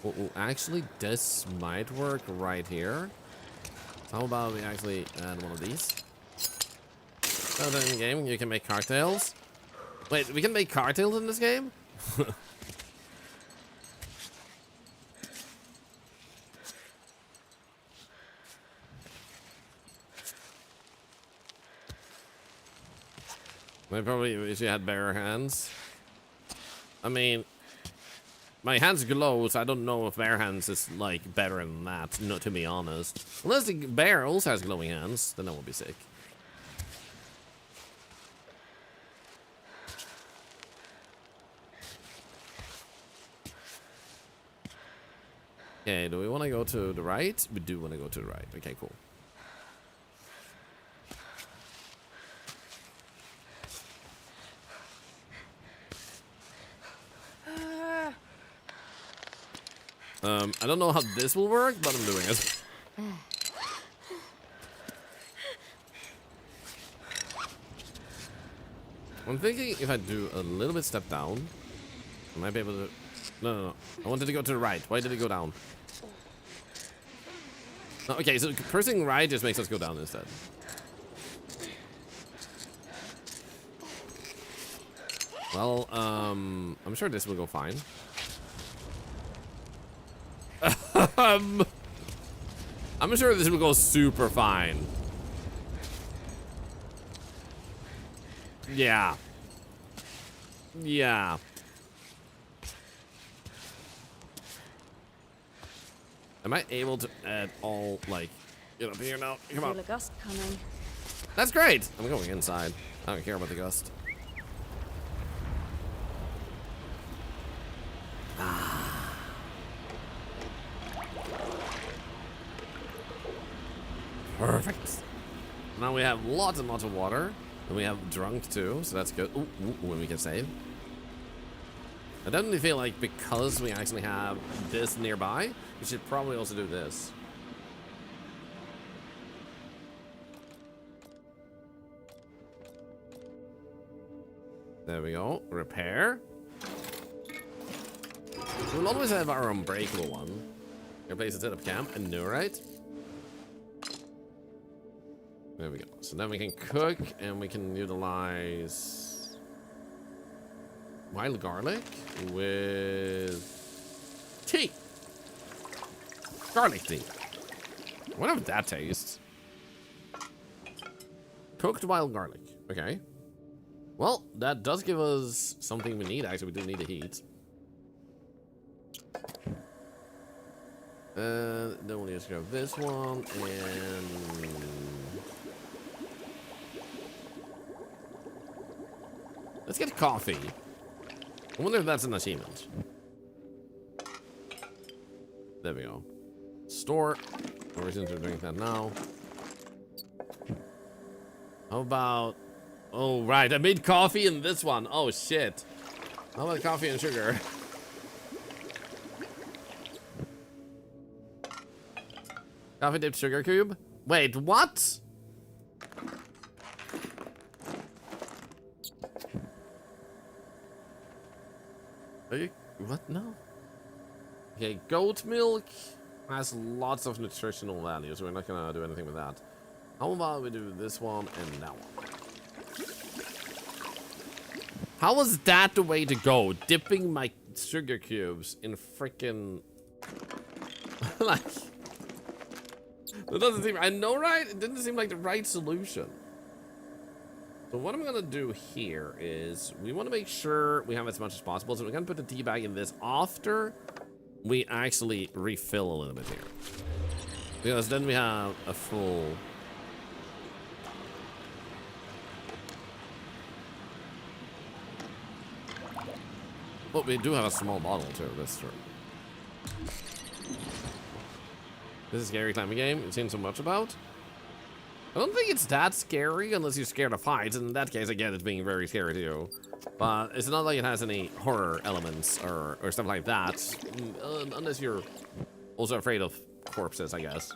Well, actually, this might work right here. How about we actually add one of these? So then in the game, you can make cocktails. Wait, we can make cocktails in this game? I probably wish you had bare hands. I mean, my hands glow, so I don't know if bare hands is like better than that, no, to be honest. Unless the bear also has glowing hands, then that would be sick. Okay, do we want to go to the right? We do want to go to the right. Okay, cool. I don't know how this will work, but I'm doing it. I'm thinking if I do a little bit step down, I might be able to... No. I wanted to go to the right. Why did it go down? Oh, okay, so pressing right just makes us go down instead. Well, I'm sure this will go fine. I'm sure this will go super fine. Yeah. Yeah. Am I able to add all, like, get up here now? Come on. Feel a gust coming. That's great. I'm going inside. I don't care about the gust. Perfect. Now we have lots and lots of water. And we have drunk too, so that's good. Ooh, when we can save. I definitely feel like because we actually have this nearby, we should probably also do this. There we go. Repair. We'll always have our unbreakable one. Your place to set up camp. I know, right? There we go. So then we can cook and we can utilize wild garlic with tea. Garlic tea. I wonder how that tastes. Cooked wild garlic. Okay. Well, that does give us something we need. Actually, we do need the heat. Then we'll just grab this one and... Let's get coffee. I wonder if that's an achievement. There we go. Store. Or since we're doing that now. How about... Oh, right. I made coffee in this one. Oh, shit. How about coffee and sugar? Coffee dipped sugar cube? Wait, what? Are you... What? No. Okay, goat milk has lots of nutritional value, so we're not gonna do anything with that. How about we do this one and that one? How was that the way to go? Dipping my sugar cubes in frickin' like... That doesn't seem... I know, right? It didn't seem like the right solution. So what I'm gonna do here is we want to make sure we have as much as possible. So we're gonna put the tea bag in this after we actually refill a little bit here, because then we have a full... Well, we do have a small bottle too. That's true. This is a scary climbing game you've seen so much about. I don't think it's that scary unless you're scared of heights. In that case, again, it's being very scary to you. But it's not like it has any horror elements or stuff like that. Unless you're also afraid of corpses, I guess.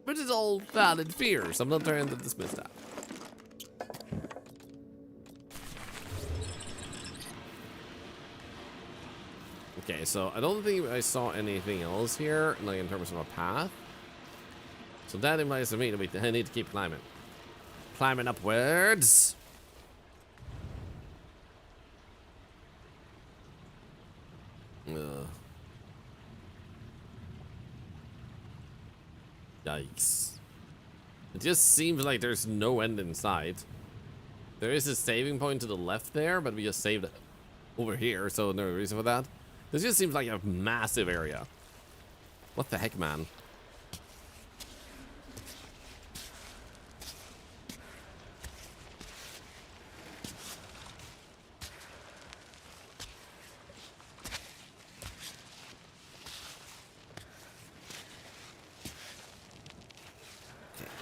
But it's all valid fears. I'm not trying to dismiss that. Okay, so I don't think I saw anything else here, like in terms of a path. So that implies to me that I need to keep climbing. Climbing upwards. Yikes. It just seems like there's no end in sight. There is a saving point to the left there, but we just saved it over here, so no reason for that. This just seems like a massive area. What the heck, man?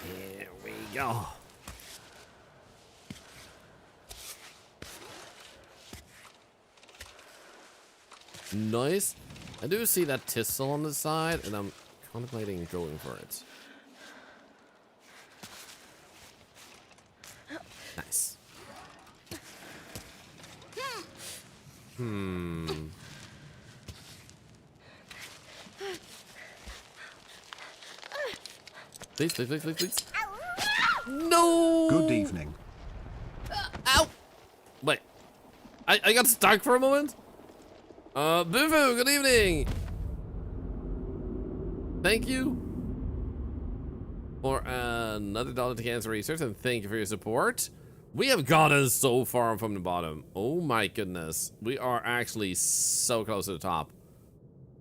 Here we go. Nice. I do see that thistle on the side, and I'm contemplating going for it. Nice. Please, please, please, please, please. No! Good evening. Ow! Wait. I got stuck for a moment? Boo-Boo, good evening! Thank you for another $1 to Cancer Research, and thank you for your support. We have gotten so far from the bottom. Oh my goodness. We are actually so close to the top.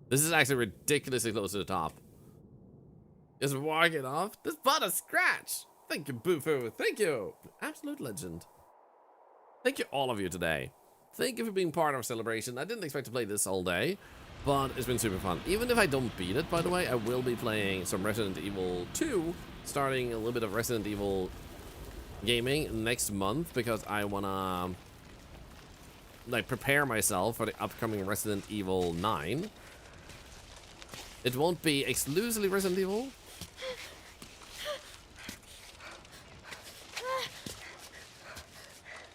This is actually ridiculously close to the top. Just walking off. This but a scratch. Thank you, Boo-Boo. Thank you. Absolute legend. Thank you, all of you, today. Thank you for being part of our celebration. I didn't expect to play this all day, but it's been super fun. Even if I don't beat it, by the way, I will be playing some Resident Evil 2, starting a little bit of Resident Evil gaming next month, because I wanna like prepare myself for the upcoming Resident Evil 9. It won't be exclusively Resident Evil.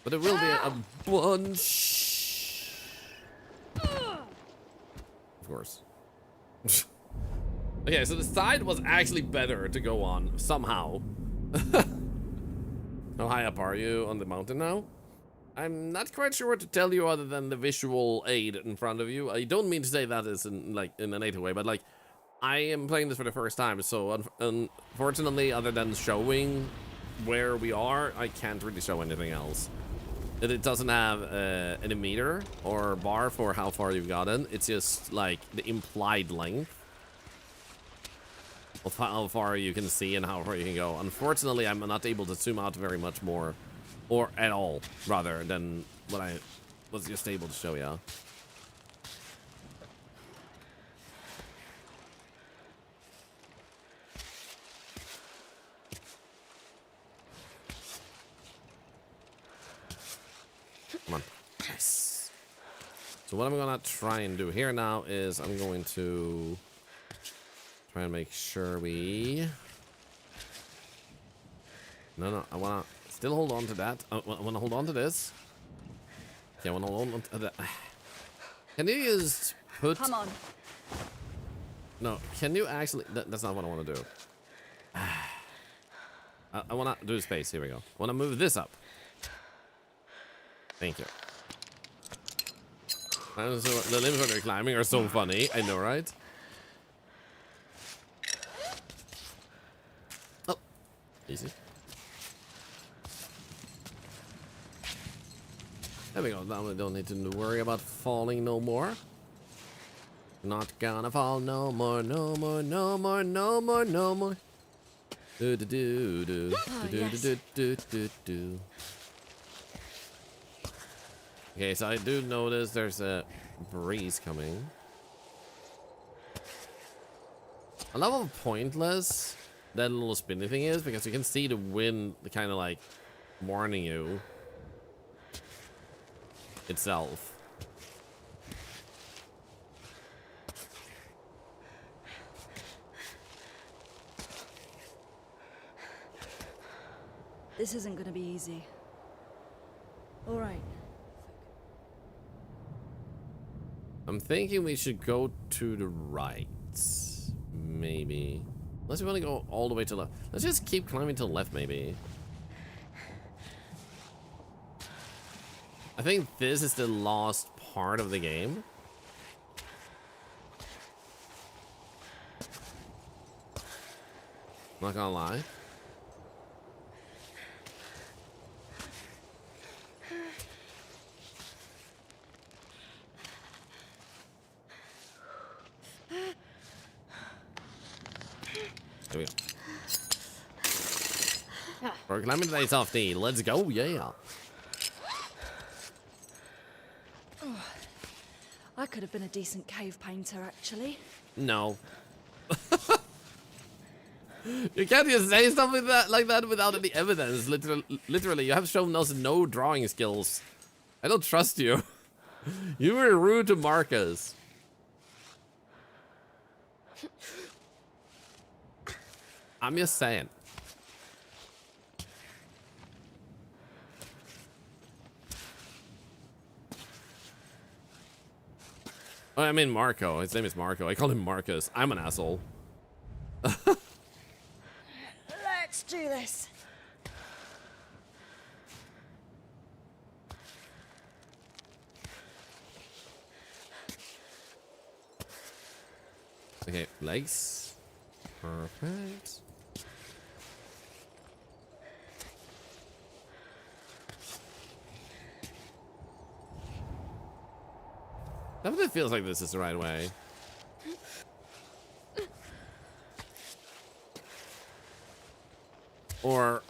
But there will be a bunch. Of course. Okay, so the side was actually better to go on, somehow. How high up are you on the mountain now? I'm not quite sure what to tell you other than the visual aid in front of you. I don't mean to say that as in, like, in a native way, but, like, I am playing this for the first time, so unfortunately, other than showing where we are, I can't really show anything else. It doesn't have any meter or bar for how far you've gotten. It's just like the implied length of how far you can see and how far you can go. Unfortunately, I'm not able to zoom out very much more, or at all, rather, than what I was just able to show you. Come on. Nice. So what I'm gonna try and do here now is I'm going to try and make sure we... No, I wanna still hold on to that. I wanna hold on to this. Okay, I wanna hold on to that. Can you just put... Come on. No, can you actually... That's not what I wanna do. I wanna do space. Here we go. I wanna move this up. Thank you. The limbs when they're climbing are so funny. I know, right? Oh, easy. There we go. Now we don't need to worry about falling no more. Not gonna fall no more, no more, no more, no more, no more. Do do do do do do do do do. Okay, so I do notice there's a breeze coming. I love how pointless that little spinny thing is, because you can see the wind kind of like warning you itself. This isn't gonna be easy. All right. I'm thinking we should go to the right. Maybe. Unless we want to go all the way to the left. Let's just keep climbing to the left, maybe. I think this is the last part of the game. Not gonna lie. There we go. We're climbing to the soft D. Let's go, yeah. I could have been a decent cave painter, actually. No. You can't just say something like that without any evidence. Literally, you have shown us no drawing skills. I don't trust you. You were rude to Marcus. I'm just saying. Oh, I mean Marco. His name is Marco. I call him Marcus. I'm an asshole. Let's do this. Okay, legs. Perfect. Definitely feels like this is the right way. Or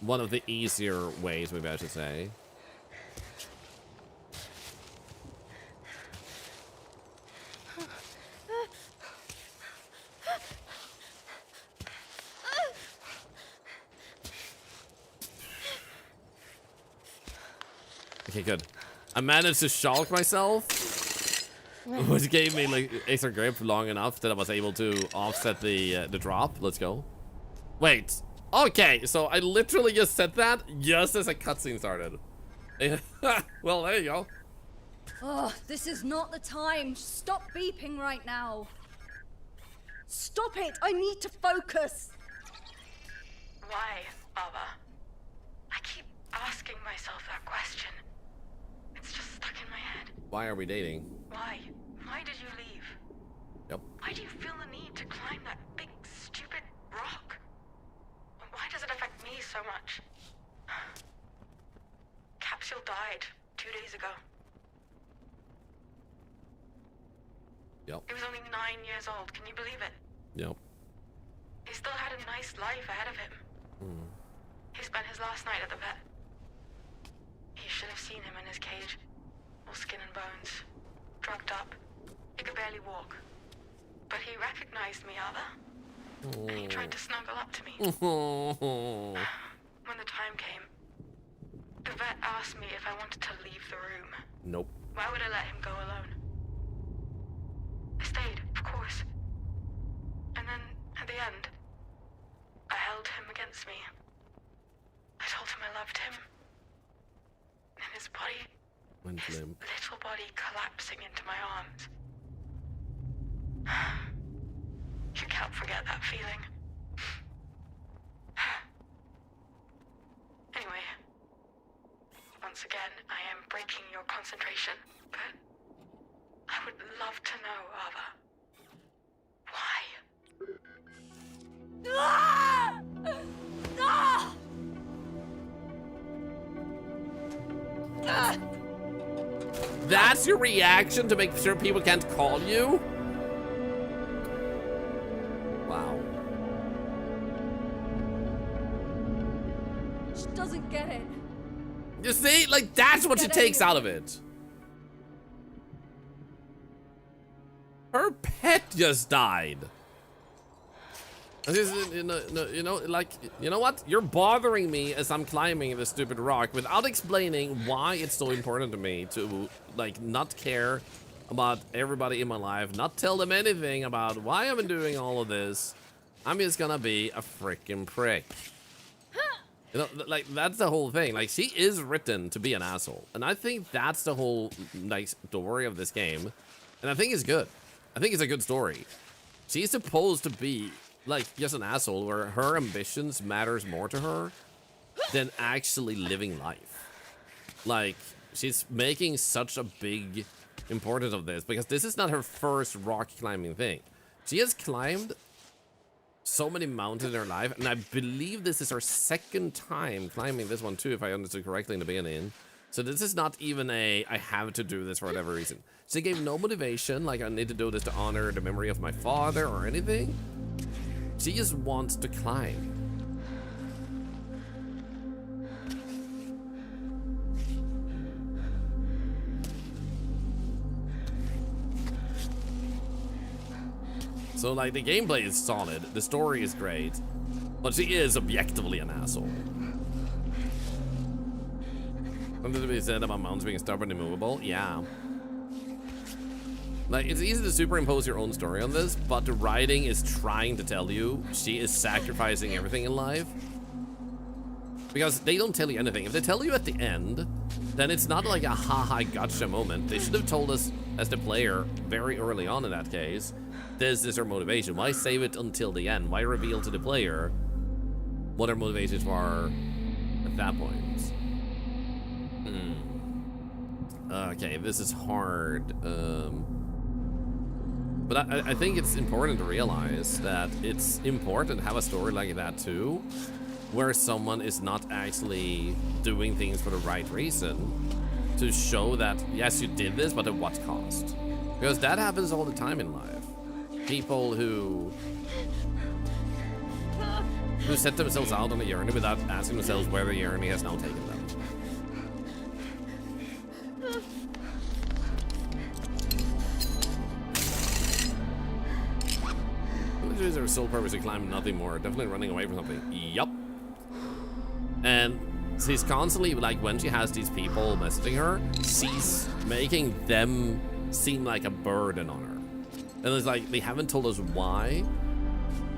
one of the easier ways, maybe I should say. Okay, good. I managed to shulk myself, which gave me like extra grip long enough that I was able to offset the drop. Let's go. Wait. Okay, so I literally just said that just as a cutscene started. Well, there you go. Oh, this is not the time. Stop beeping right now. Stop it! I need to focus. Why, Ava? I keep asking myself that question. It's just stuck in my head. Why are we dating? Why? Why did you leave? Yep. Why do you feel the need to climb that big, stupid rock? Why does it affect me so much? Capsule died 2 days ago. Yep. He was only 9 years old, can you believe it? Yep. He still had a nice life ahead of him. He spent his last night at the vet. You should have seen him in his cage. All skin and bones. Drugged up. He could barely walk. But he recognized me, Ava. And he tried to snuggle up to me. When the time came, the vet asked me if I wanted to leave the room. Nope. Why would I let him go alone? I stayed, of course. And then, at the end, I held him against me. I told him I loved him. And his body, his little body collapsing into my arms. You can't forget that feeling. Anyway, once again, I am breaking your concentration, but I would love to know, Ava. Why? Ah! Ah! Ah! That's your reaction to make sure people can't call you? Wow. She doesn't get it. You see? Like, that's what she takes out of it. Her pet just died. You know, like, you know what? You're bothering me as I'm climbing this stupid rock without explaining why it's so important to me to, like, not care about everybody in my life, not tell them anything about why I'm doing all of this. I'm just gonna be a freaking prick. You know, like, that's the whole thing. Like, she is written to be an asshole. And I think that's the whole, like, story of this game. And I think it's good. I think it's a good story. She's supposed to be like just an asshole where her ambitions matters more to her than actually living life. Like, she's making such a big importance of this because this is not her first rock climbing thing. She has climbed so many mountains in her life, and I believe this is her second time climbing this one too, if I understood correctly in the beginning. So this is not even a, I have to do this for whatever reason. She gave no motivation, like I need to do this to honor the memory of my father or anything. She just wants to climb. So like the gameplay is solid, the story is great, but she is objectively an asshole. Something to be said about mountains being stubborn and immovable? Yeah. Like, it's easy to superimpose your own story on this, but the writing is trying to tell you she is sacrificing everything in life. Because they don't tell you anything. If they tell you at the end, then it's not like a haha gotcha moment. They should have told us as the player very early on in that case, this is her motivation. Why save it until the end? Why reveal to the player what her motivations were at that point? Okay, this is hard. But I think it's important to realize that it's important to have a story like that too, where someone is not actually doing things for the right reason, to show that, yes, you did this, but at what cost? Because that happens all the time in life. People who set themselves out on a journey without asking themselves where the journey has now taken them. Is her sole purpose to climb, nothing more. Definitely running away from something. Yup. And she's constantly, like, when she has these people messaging her, she's making them seem like a burden on her. And it's like, they haven't told us why.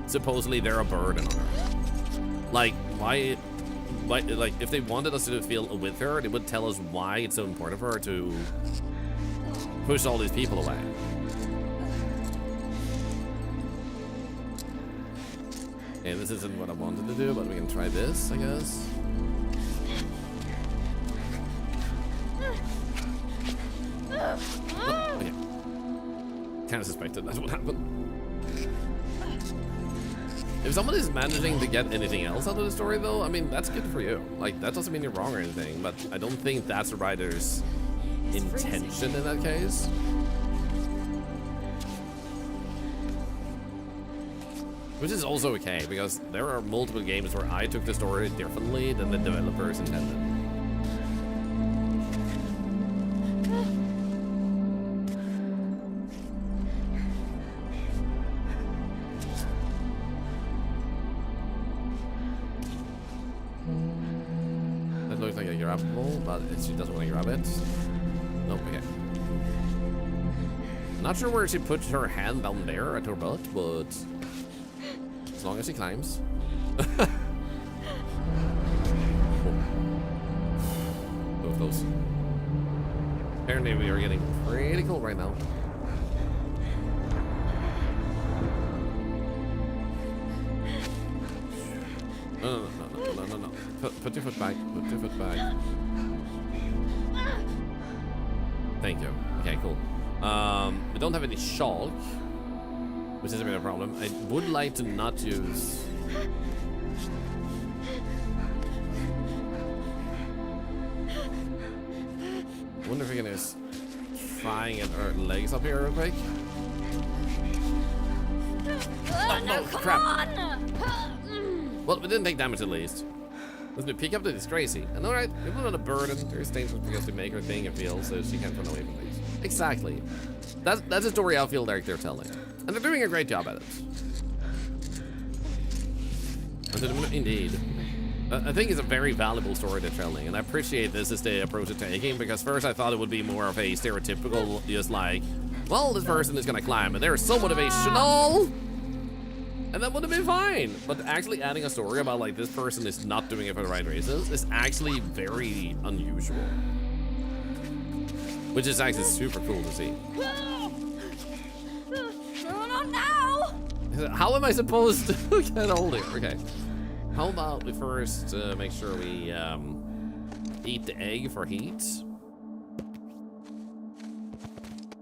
Supposedly they're a burden on her. Like, why, like, if they wanted us to feel with her, they would tell us why it's so important for her to push all these people away. Okay, this isn't what I wanted to do, but we can try this, I guess. Oh, okay. Kind of suspected that's what happened. If someone is managing to get anything else out of the story, though, I mean, that's good for you. Like, that doesn't mean you're wrong or anything, but I don't think that's the writer's intention in that case. Which is also okay, because there are multiple games where I took the story differently than the developers intended. That looks like a grabbable, but she doesn't want to grab it. Nope, okay. Not sure where she put her hand down there at her butt, but as long as she climbs. So close. Apparently we are getting pretty cold right now. No. Put your foot back. Put your foot back. Thank you. Okay, cool. We don't have any shulk, which is a bit of a problem. I would like to not use... I wonder if we can just try and get our legs up here real quick. No, crap. Well, we didn't take damage at least. Let's pick up the disgracy. And alright, people are not a burden. There's things because we make her thing and feel so she can't run away from things. Exactly. That's a story I feel like they're telling. And they're doing a great job at it. Indeed. I think it's a very valuable story they're telling, and I appreciate this as the approach they're taking, because first I thought it would be more of a stereotypical, just like, well, this person is gonna climb, and they're so motivational, and that would have been fine. But actually adding a story about, like, this person is not doing it for the right reasons is actually very unusual. Which is actually super cool to see. How am I supposed to get hold here? Okay. How about we first make sure we eat the egg for heat?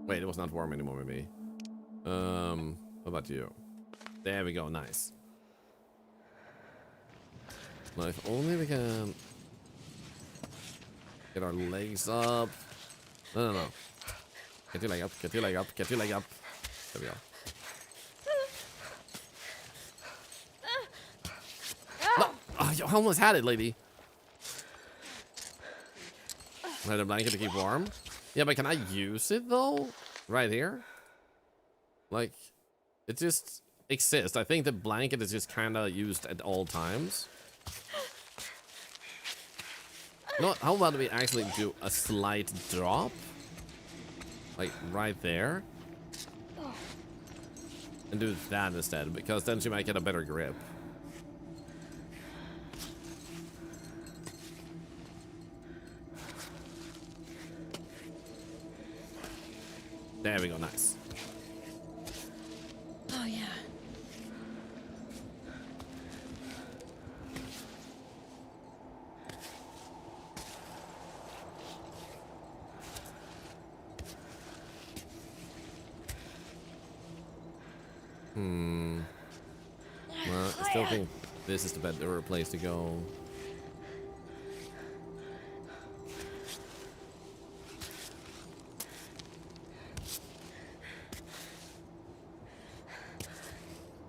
Wait, it was not warm anymore, maybe. What about you? There we go, nice. Now, if only we can get our legs up. No. Get your leg up, get your leg up, get your leg up. There we go. No. Oh, you almost had it, lady. I had a blanket to keep warm. Yeah, but can I use it though? Right here? Like, it just exists. I think the blanket is just kind of used at all times. No, how about we actually do a slight drop? Like, right there. And do that instead, because then she might get a better grip. There we go, nice. Oh, yeah. Well, I still think this is the better place to go.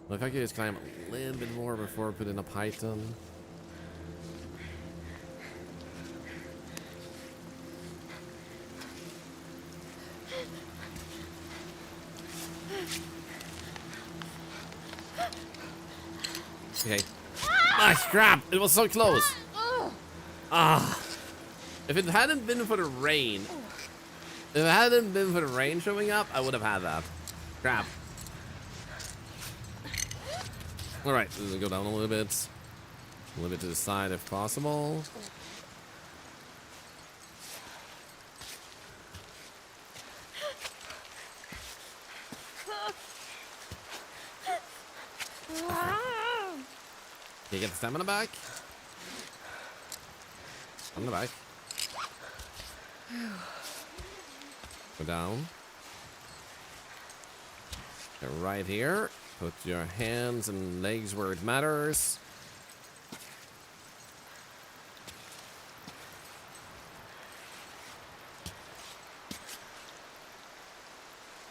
Well, if I could just climb a little bit more before I put in a python. Okay. Ah, crap! It was so close. Ah. If it hadn't been for the rain, showing up, I would have had that. Crap. All right, let's go down a little bit to the side if possible. Can you get the stamina back? Stamina back. Go down. Get right here. Put your hands and legs where it matters.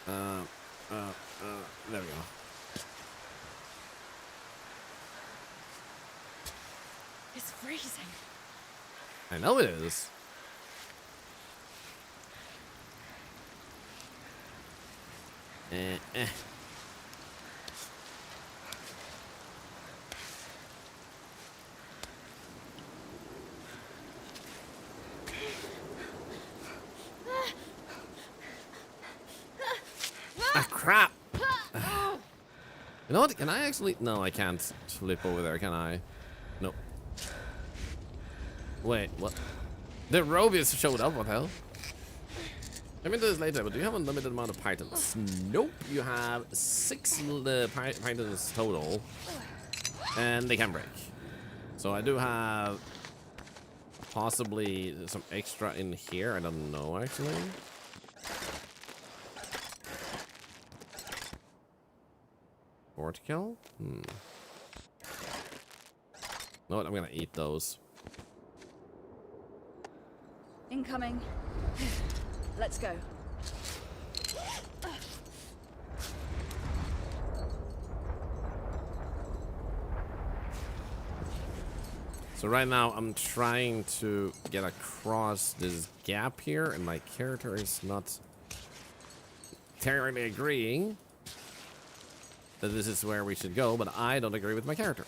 There we go. It's freezing. I know it is. Ah, crap. You know what? Can I actually? No, I can't flip over there, can I? Nope. Wait, what? The Robius showed up, what the hell? I'm into this later, but do you have a limited amount of pythons? Nope, you have 6 pythons total, and they can break. So I do have possibly some extra in here, I don't know actually. Vertical? No, I'm gonna eat those. Incoming. Let's go. So right now I'm trying to get across this gap here, and my character is not terribly agreeing that this is where we should go, but I don't agree with my character.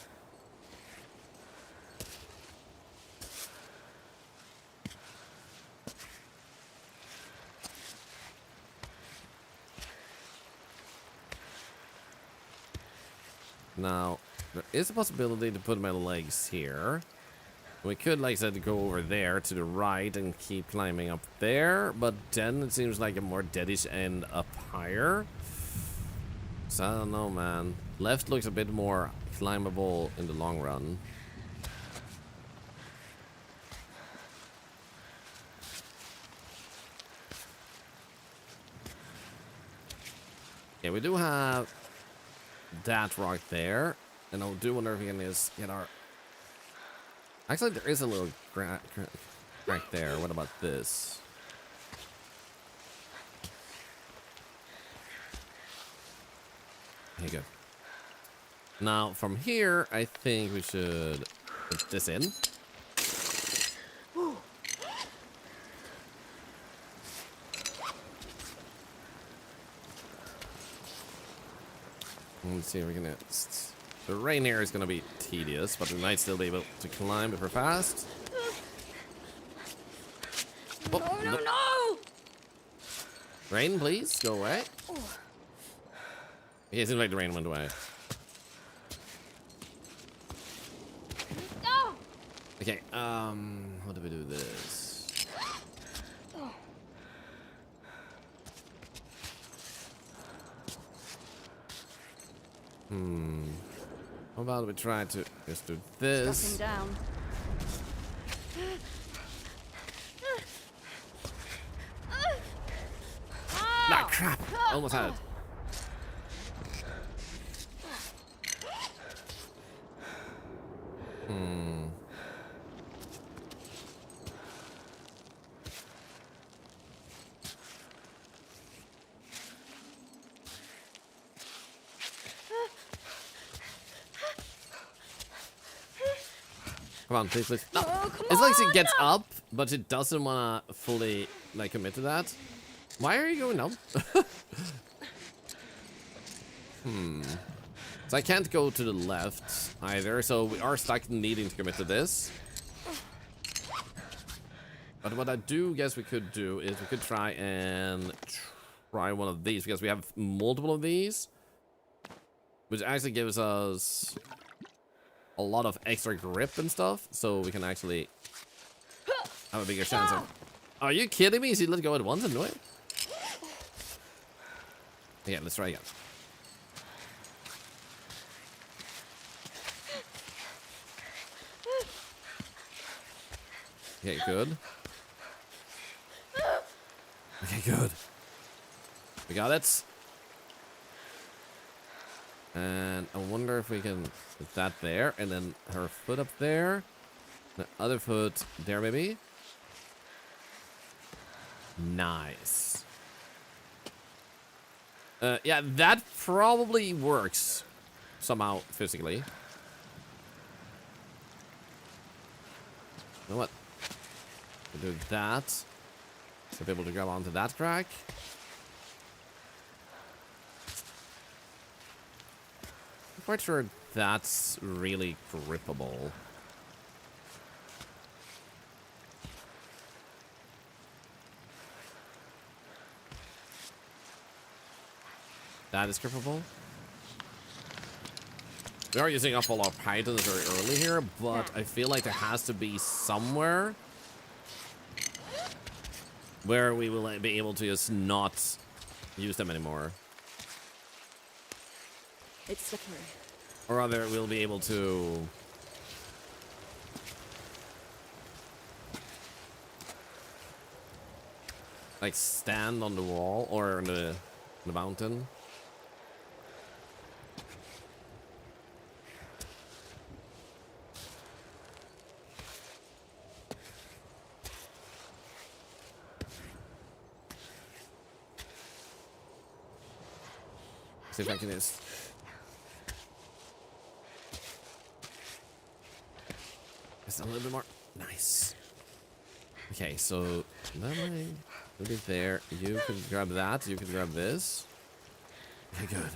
Now, there is a possibility to put my legs here. We could, like I said, go over there to the right and keep climbing up there, but then it seems like a more deadish end up higher. So I don't know, man. Left looks a bit more climbable in the long run. Yeah, we do have that rock there, and I do wonder if we can just get our... Actually, there is a little crack there. What about this? Okay, good. Now, from here, I think we should put this in. Let's see if we can... The rain here is going to be tedious, but we might still be able to climb if we're fast. Oh, No! Rain, please, go away. Okay, it seems like the rain went away. No! Okay, how do we do this? How about we try to just do this? Dropping down. Ah, crap! Almost had it. Come on, please, please. No. Oh, come It's like on. it gets up, but it doesn't want to fully like commit to that. Why are you going up? So I can't go to the left either, so we are stuck needing to commit to this. But what I do guess we could do is we could try one of these, because we have multiple of these, which actually gives us a lot of extra grip and stuff, so we can actually have a bigger chance of... Are you kidding me? Is he let go at once and do it? Yeah, let's try again. Okay, good. Okay, good. We got it. And I wonder if we can put that there, and then her foot up there. The other foot there, maybe. Nice. Yeah, that probably works somehow physically. You know what? We'll do that. So be able to grab onto that crack. I'm quite sure that's really grippable. That is grippable. We are using up all our pythons very early here, but I feel like there has to be somewhere where we will be able to just not use them anymore. It's slippery. Or rather, we'll be able to... like, stand on the wall or on the mountain. See if I can just... just a little bit more. Nice. Okay, so that way, a bit there. You can grab that. You can grab this. Okay, good.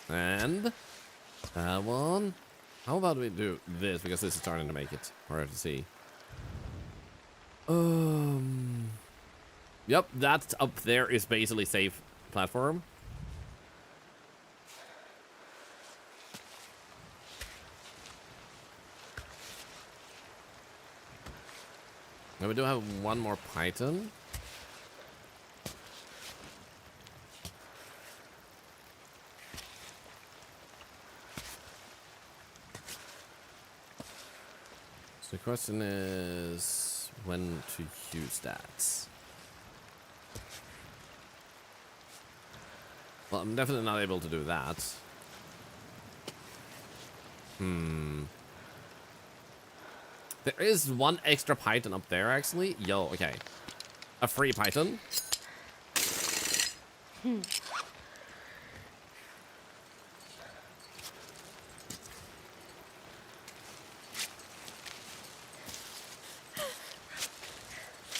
And that one. How about we do this, because this is starting to make it hard to see. Yep, that up there is basically safe platform. Now we do have one more python. So the question is when to use that. Well, I'm definitely not able to do that. There is one extra python up there, actually. Yo, okay. A free python.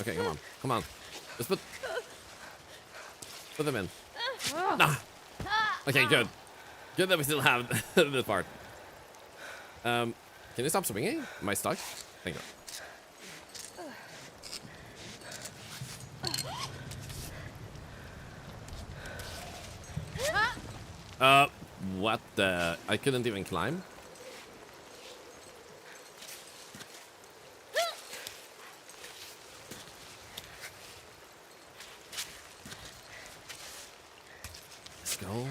Okay, come on. Come on. Just put them in. Nah. Okay, good. Good that we still have this part. Can you stop swinging? Am I stuck? Thank you. What the? I couldn't even climb. Let's go.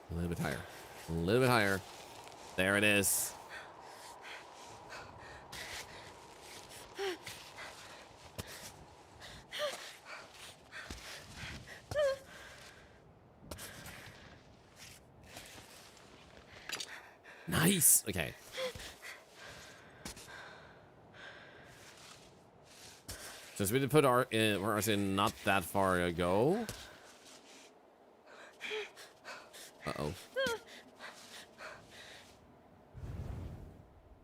A little bit higher. A little bit higher. There it is. Nice. Okay. Since we did put ours in not that far ago. Uh-oh.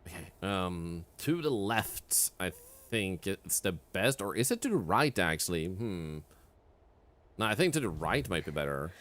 Okay. To the left, I think it's the best. Or is it to the right, actually? No, I think to the right might be better.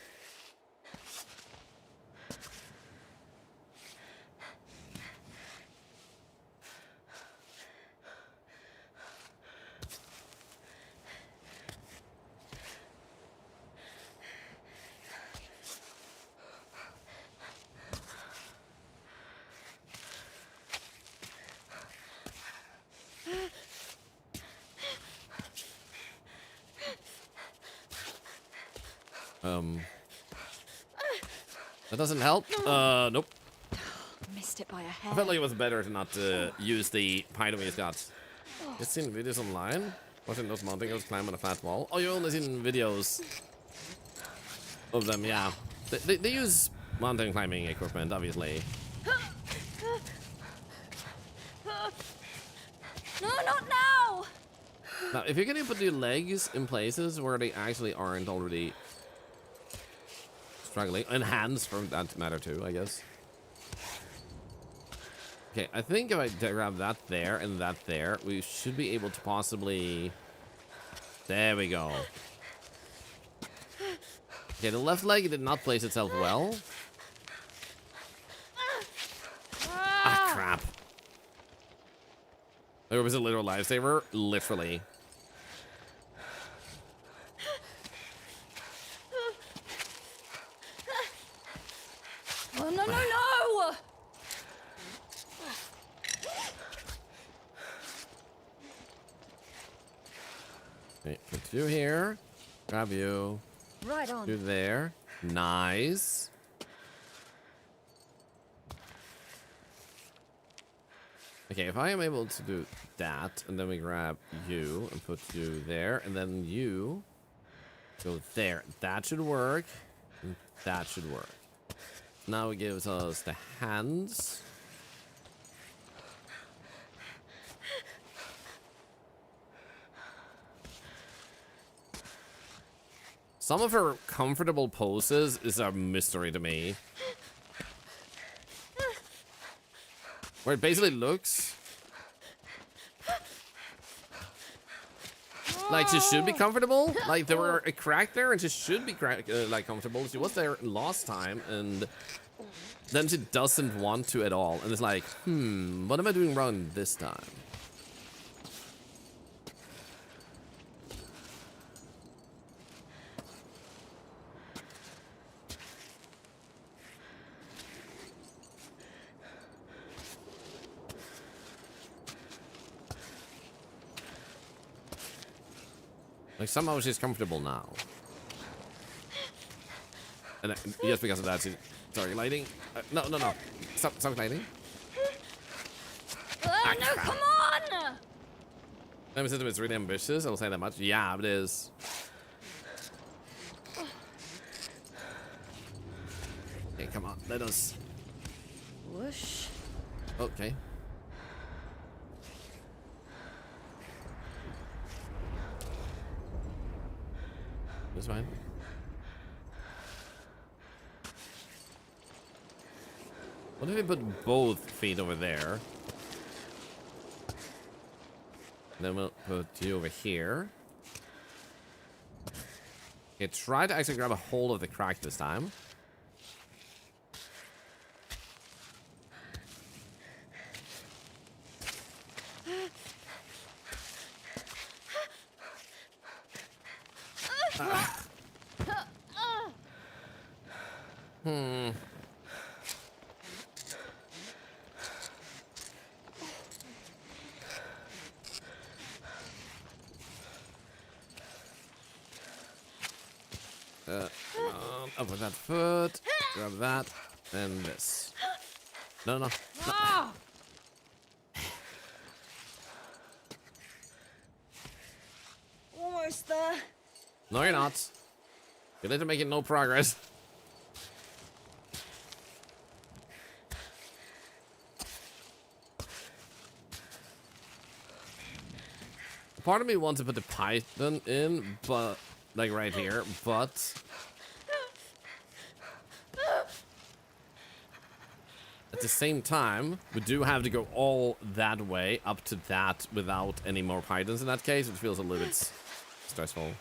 That doesn't help. Nope. Missed it by a hair. I felt like it was better to not use the python we've got. You've seen videos online? Watching those mountain goats climb on a flat wall? Oh, you've only seen videos of them, yeah. They use mountain climbing equipment, obviously. No, not now! Now, if you're gonna put your legs in places where they actually aren't already struggling, and hands for that matter too, I guess. Okay, I think if I grab that there and that there, we should be able to possibly... There we go. Okay, the left leg did not place itself well. Ah, crap. There was a literal lifesaver, literally. Oh, no, no, no! Okay, put you here. Grab you. Right on. You there. Nice. Okay, if I am able to do that, and then we grab you and put you there, and then you go there. That should work. And that should work. Now it gives us the hands. Some of her comfortable poses is a mystery to me. Where it basically looks like she should be comfortable. Like there were a crack there and she should be like comfortable. She was there last time and then she doesn't want to at all. And it's like, what am I doing wrong this time? Like, somehow she's comfortable now. And just because of that, she's... Sorry, lighting? No. Stop lighting. Oh, no, come on! Let me see if it's really ambitious. I'll say that much. Yeah, it is. Okay, come on. Let us... Whoosh. Okay. That's fine. What if we put both feet over there? Then we'll put you over here. Okay, try to actually grab a hold of the crack this time. Up with that foot, grab that, and this. No. Almost there. No, you're not. You're literally making no progress. Part of me wants to put the python in, but like right here, but at the same time, we do have to go all that way up to that without any more pythons in that case, which feels a little bit stressful.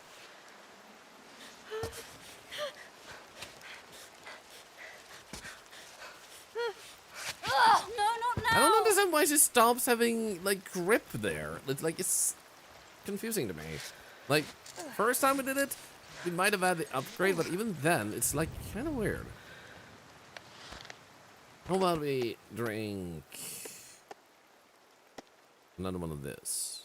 Oh, no, not now! I don't understand why she stops having like grip there. It's like it's confusing to me. Like first time we did it, we might have had the upgrade, but even then, it's like kind of weird. How about we drink another one of this?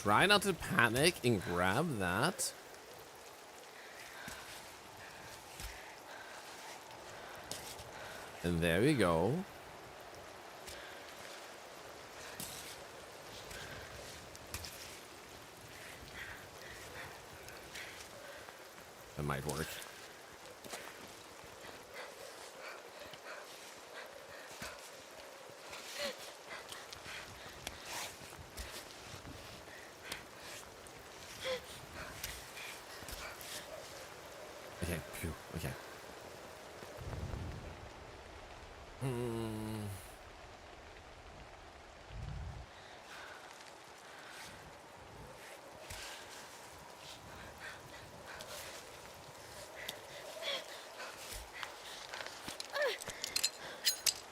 Try not to panic and grab that. And there we go. That might work. Okay, phew, okay.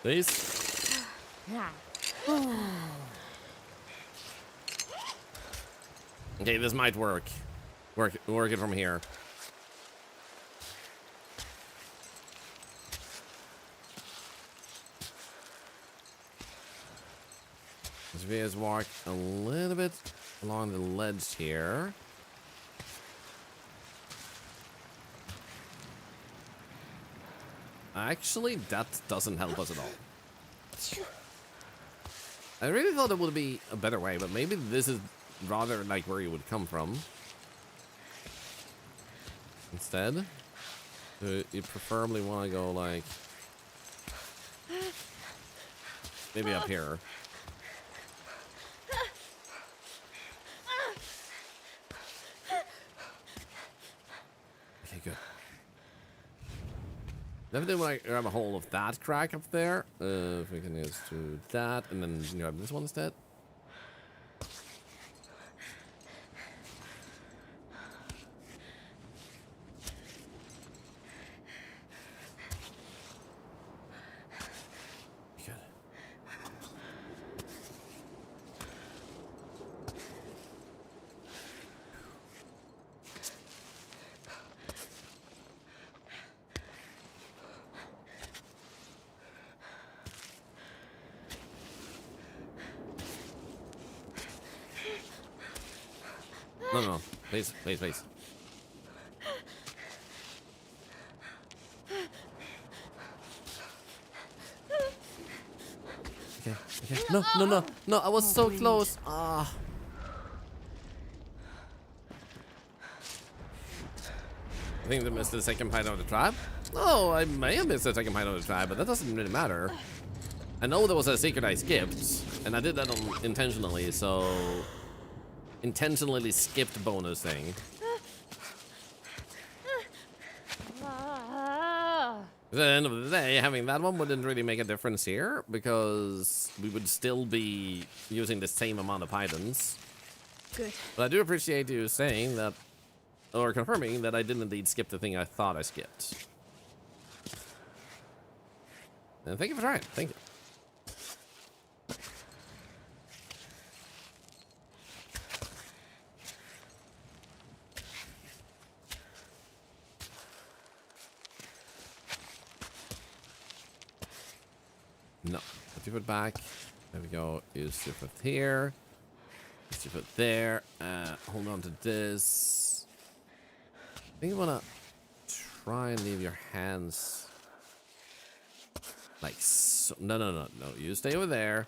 Please? Okay, this might work. Work it from here. Let's just walk a little bit along the ledge here. Actually, that doesn't help us at all. I really thought it would be a better way, but maybe this is rather like where you would come from. Instead, you preferably want to go like Maybe up here. Okay, good. Definitely want to grab a hold of that crack up there. If we can just do that, and then grab this one instead. Good. No, please, please, please. Okay, okay. No, I was so close. Ah. I think they missed the second python of the tribe. Oh, I may have missed the second python of the tribe, but that doesn't really matter. I know there was a secret I skipped, and I did that intentionally, so... Intentionally skipped bonusing. At the end of the day, having that one wouldn't really make a difference here, because we would still be using the same amount of pythons. Good. But I do appreciate you saying that, or confirming that I did indeed skip the thing I thought I skipped. And thank you for trying. Thank you. No. Put your foot back. There we go. Use your foot here. Use your foot there. Hold on to this. I think you want to try and leave your hands like so. No. You stay over there.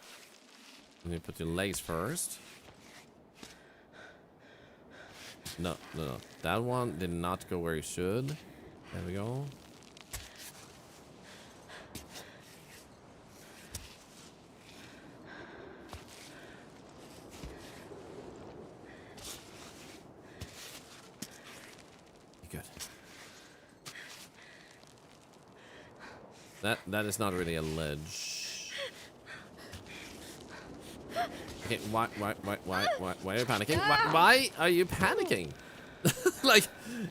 And you put your legs first. No. That one did not go where you should. There we go. That is not really a ledge. Okay, why are you panicking? Why are you panicking? Like,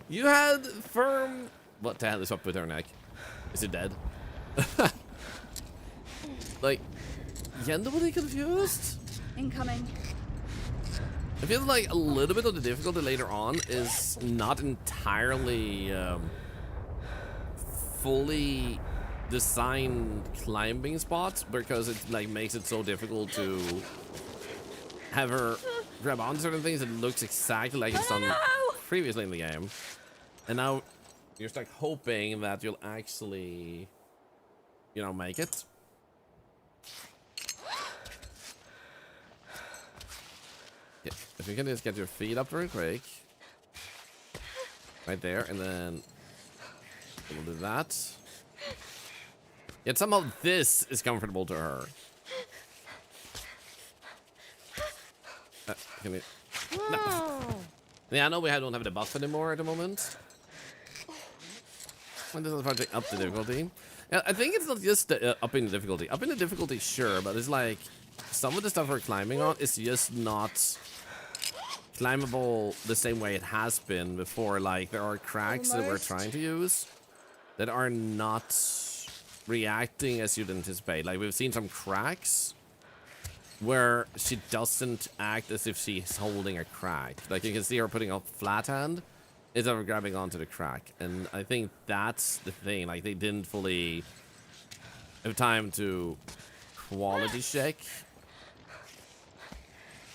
you had firm... What the hell is up with her neck? Is it dead? Like, Yendabody confused? Incoming. I feel like a little bit of the difficulty later on is not entirely fully designed climbing spots, because it like makes it so difficult to have her grab on certain things. It looks exactly like it's done previously in the game, and now you're just like hoping that you'll actually, you know, make it. Yeah, if you can just get your feet up real quick, right there, and then we'll do that. Yet somehow this is comfortable to her. Can we... No. Yeah, I know we don't have the buff anymore at the moment. And this is project up the difficulty. Yeah, I think it's not just upping the difficulty. Upping the difficulty, sure, but it's like some of the stuff we're climbing on is just not climbable the same way it has been before. Like, there are cracks that we're trying to use that are not reacting as you'd anticipate. Like, we've seen some cracks where she doesn't act as if she's holding a crack. Like, you can see her putting up flat hand instead of grabbing onto the crack. And I think that's the thing. Like, they didn't fully have time to quality check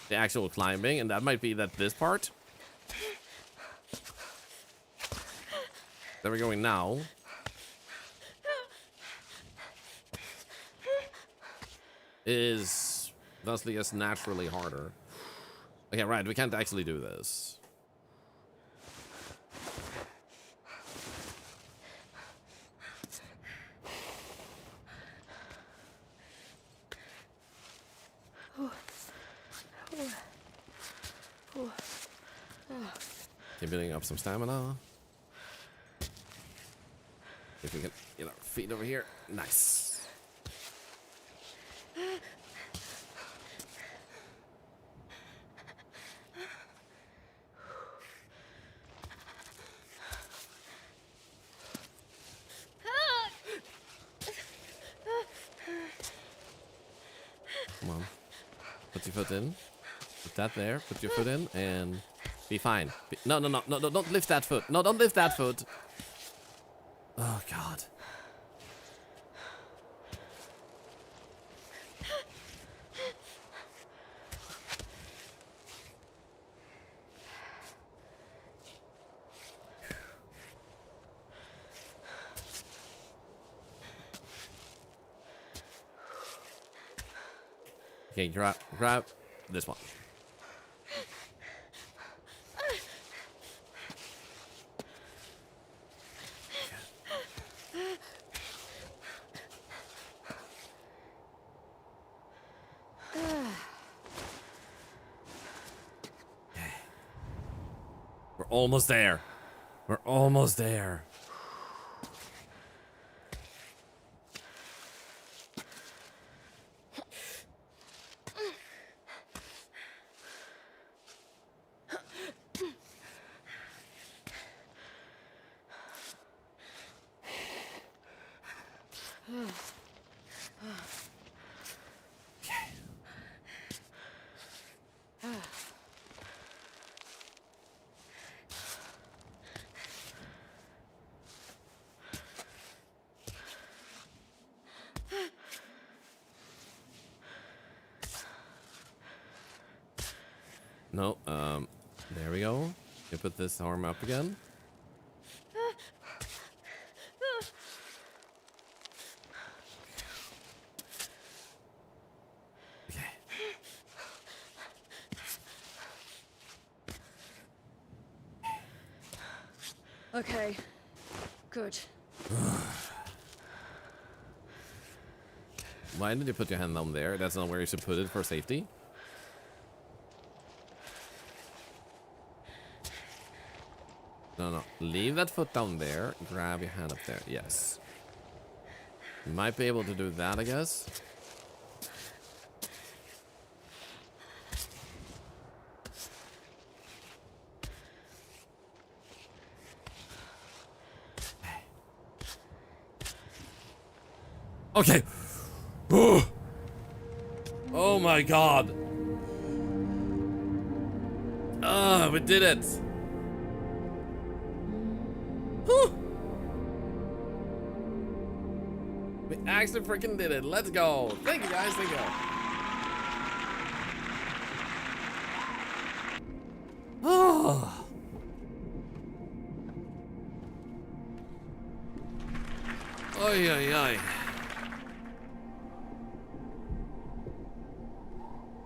the actual climbing, and that might be that this part that we're going now is thusly just naturally harder. Okay, right, we can't actually do this. Keep building up some stamina. If we can get our feet over here. Nice. Come on. Put your foot in. Put that there. Put your foot in and be fine. No, don't lift that foot. No, don't lift that foot. Oh, God. Okay, grab this one. We're almost there. We're almost there. No, there we go. You put this arm up again. Okay. Okay. Good. Why did you put your hand down there? That's not where you should put it for safety. No. Leave that foot down there. Grab your hand up there. Yes. You might be able to do that, I guess. Okay. Oh my God. Ah, we did it. Whew. We actually freaking did it. Let's go. Thank you guys. Thank you. Oh. Oy, oy, oy.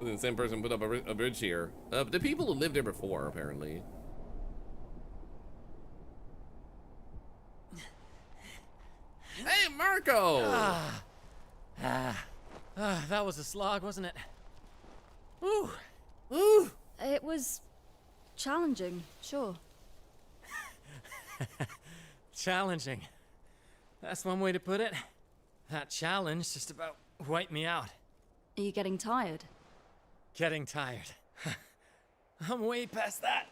The same person put up a bridge here. The people who lived there before, apparently. Hey, Marco! That was a slog, wasn't it? Woo! Ooh. It was challenging, sure. Challenging. That's one way to put it. That challenge just about wiped me out. Are you getting tired? Getting tired. I'm way past that.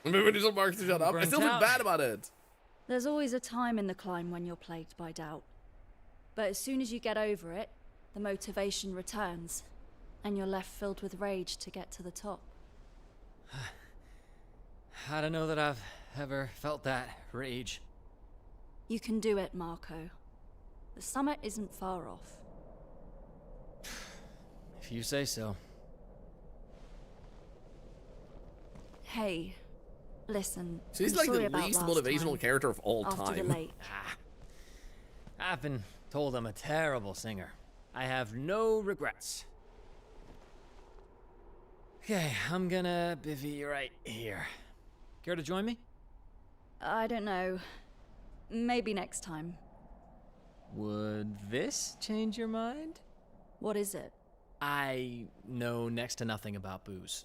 Remember when you told Marcus to shut up? I Burnt still feel out. bad about it. There's always a time in the climb when you're plagued by doubt. But as soon as you get over it, the motivation returns, and you're left filled with rage to get to the top. I don't know that I've ever felt that rage. You can do it, Marco. The summit isn't far off. If you say so. Hey, listen. She's I'm like sorry the about least last motivational time. character of all After the time. lake. I've been told I'm a terrible singer. I have no regrets. Okay, I'm gonna bivvy right here. Care to join me? I don't know. Maybe next time. Would this change your mind? What is it? I know next to nothing about booze.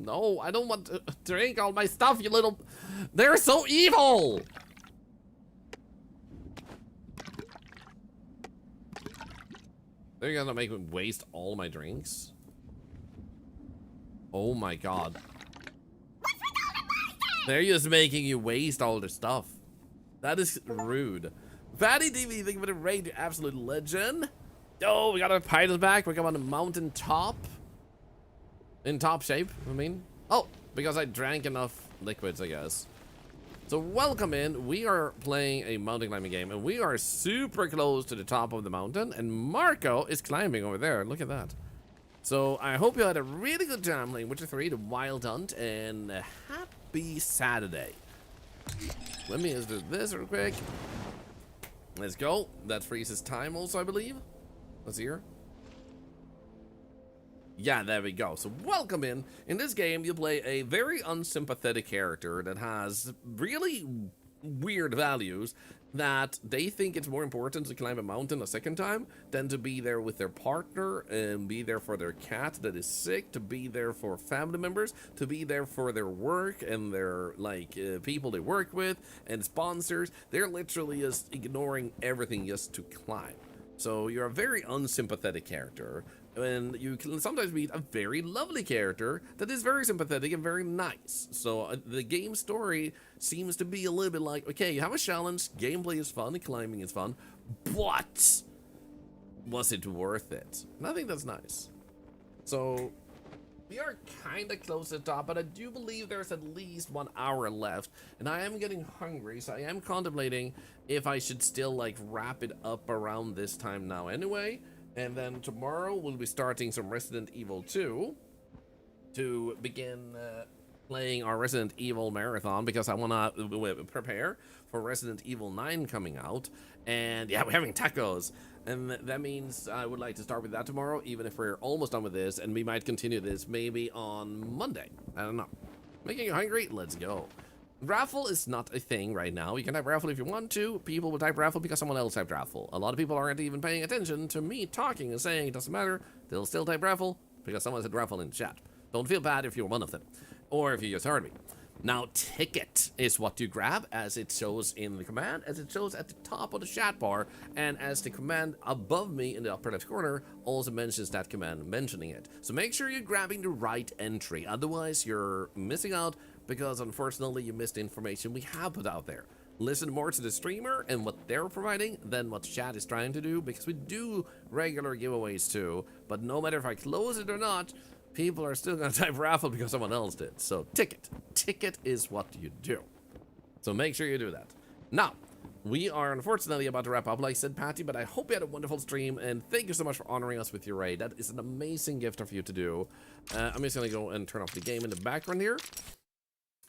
No, I don't want to drink all my stuff, you little... They're so evil! They're gonna make me waste all my drinks? Oh my god. They're just making you waste all the stuff. That is rude. Fatty TV, thank you for the raid, you absolute legend. Oh, we got our pilot back. We're on the mountain top. In top shape, I mean. Oh, because I drank enough liquids, I guess. So welcome in. We are playing a mountain climbing game, and we are super close to the top of the mountain, and Marco is climbing over there. Look at that. So I hope you had a really good time playing Witcher 3, The Wild Hunt, and happy Saturday. Let me just do this real quick. Let's go. That freezes time also, I believe. Let's hear. Yeah, there we go. So welcome in. In this game, you play a very unsympathetic character that has really weird values, that they think it's more important to climb a mountain a second time than to be there with their partner and be there for their cat that is sick, to be there for family members, to be there for their work and their people they work with and sponsors. They're literally just ignoring everything just to climb. So you're a very unsympathetic character, and you can sometimes meet a very lovely character that is very sympathetic and very nice. So the game story seems to be a little bit like, okay, you have a challenge, gameplay is fun, climbing is fun, but was it worth it? And I think that's nice. So we are kind of close to the top, but I do believe there's at least 1 hour left, and I am getting hungry, so I am contemplating if I should still wrap it up around this time now anyway. And then tomorrow we'll be starting some Resident Evil 2 to begin playing our Resident Evil marathon, because I want to prepare for Resident Evil 9 coming out. And yeah, we're having tacos, and that means I would like to start with that tomorrow, even if we're almost done with this, and we might continue this maybe on Monday. I don't know. Making you hungry? Let's go. Raffle is not a thing right now. You can type raffle if you want to. People will type raffle because someone else typed raffle. A lot of people aren't even paying attention to me talking and saying it doesn't matter. They'll still type raffle because someone said raffle in chat. Don't feel bad if you're one of them, or if you just heard me. Now, ticket is what you grab, as it shows in the command, as it shows at the top of the chat bar, and as the command above me in the upper left corner also mentions that command mentioning it. So make sure you're grabbing the right entry, otherwise you're missing out, because unfortunately you missed the information we have put out there. Listen more to the streamer and what they're providing than what chat is trying to do, because we do regular giveaways too, but no matter if I close it or not, people are still gonna type raffle because someone else did. So ticket is what you do. So make sure you do that. Now, we are unfortunately about to wrap up, like I said, Patty, but I hope you had a wonderful stream, and thank you so much for honoring us with your raid. That is an amazing gift for you to do. I'm just gonna go and turn off the game in the background here.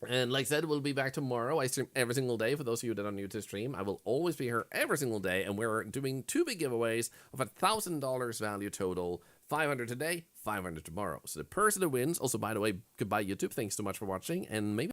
And like I said, we'll be back tomorrow. I stream every single day. For those of you that are new to the stream, I will always be here every single day, and we're doing 2 big giveaways of $1,000 value total. 500 today, 500 tomorrow. So the person who wins, also by the way, goodbye YouTube, thanks so much for watching, and maybe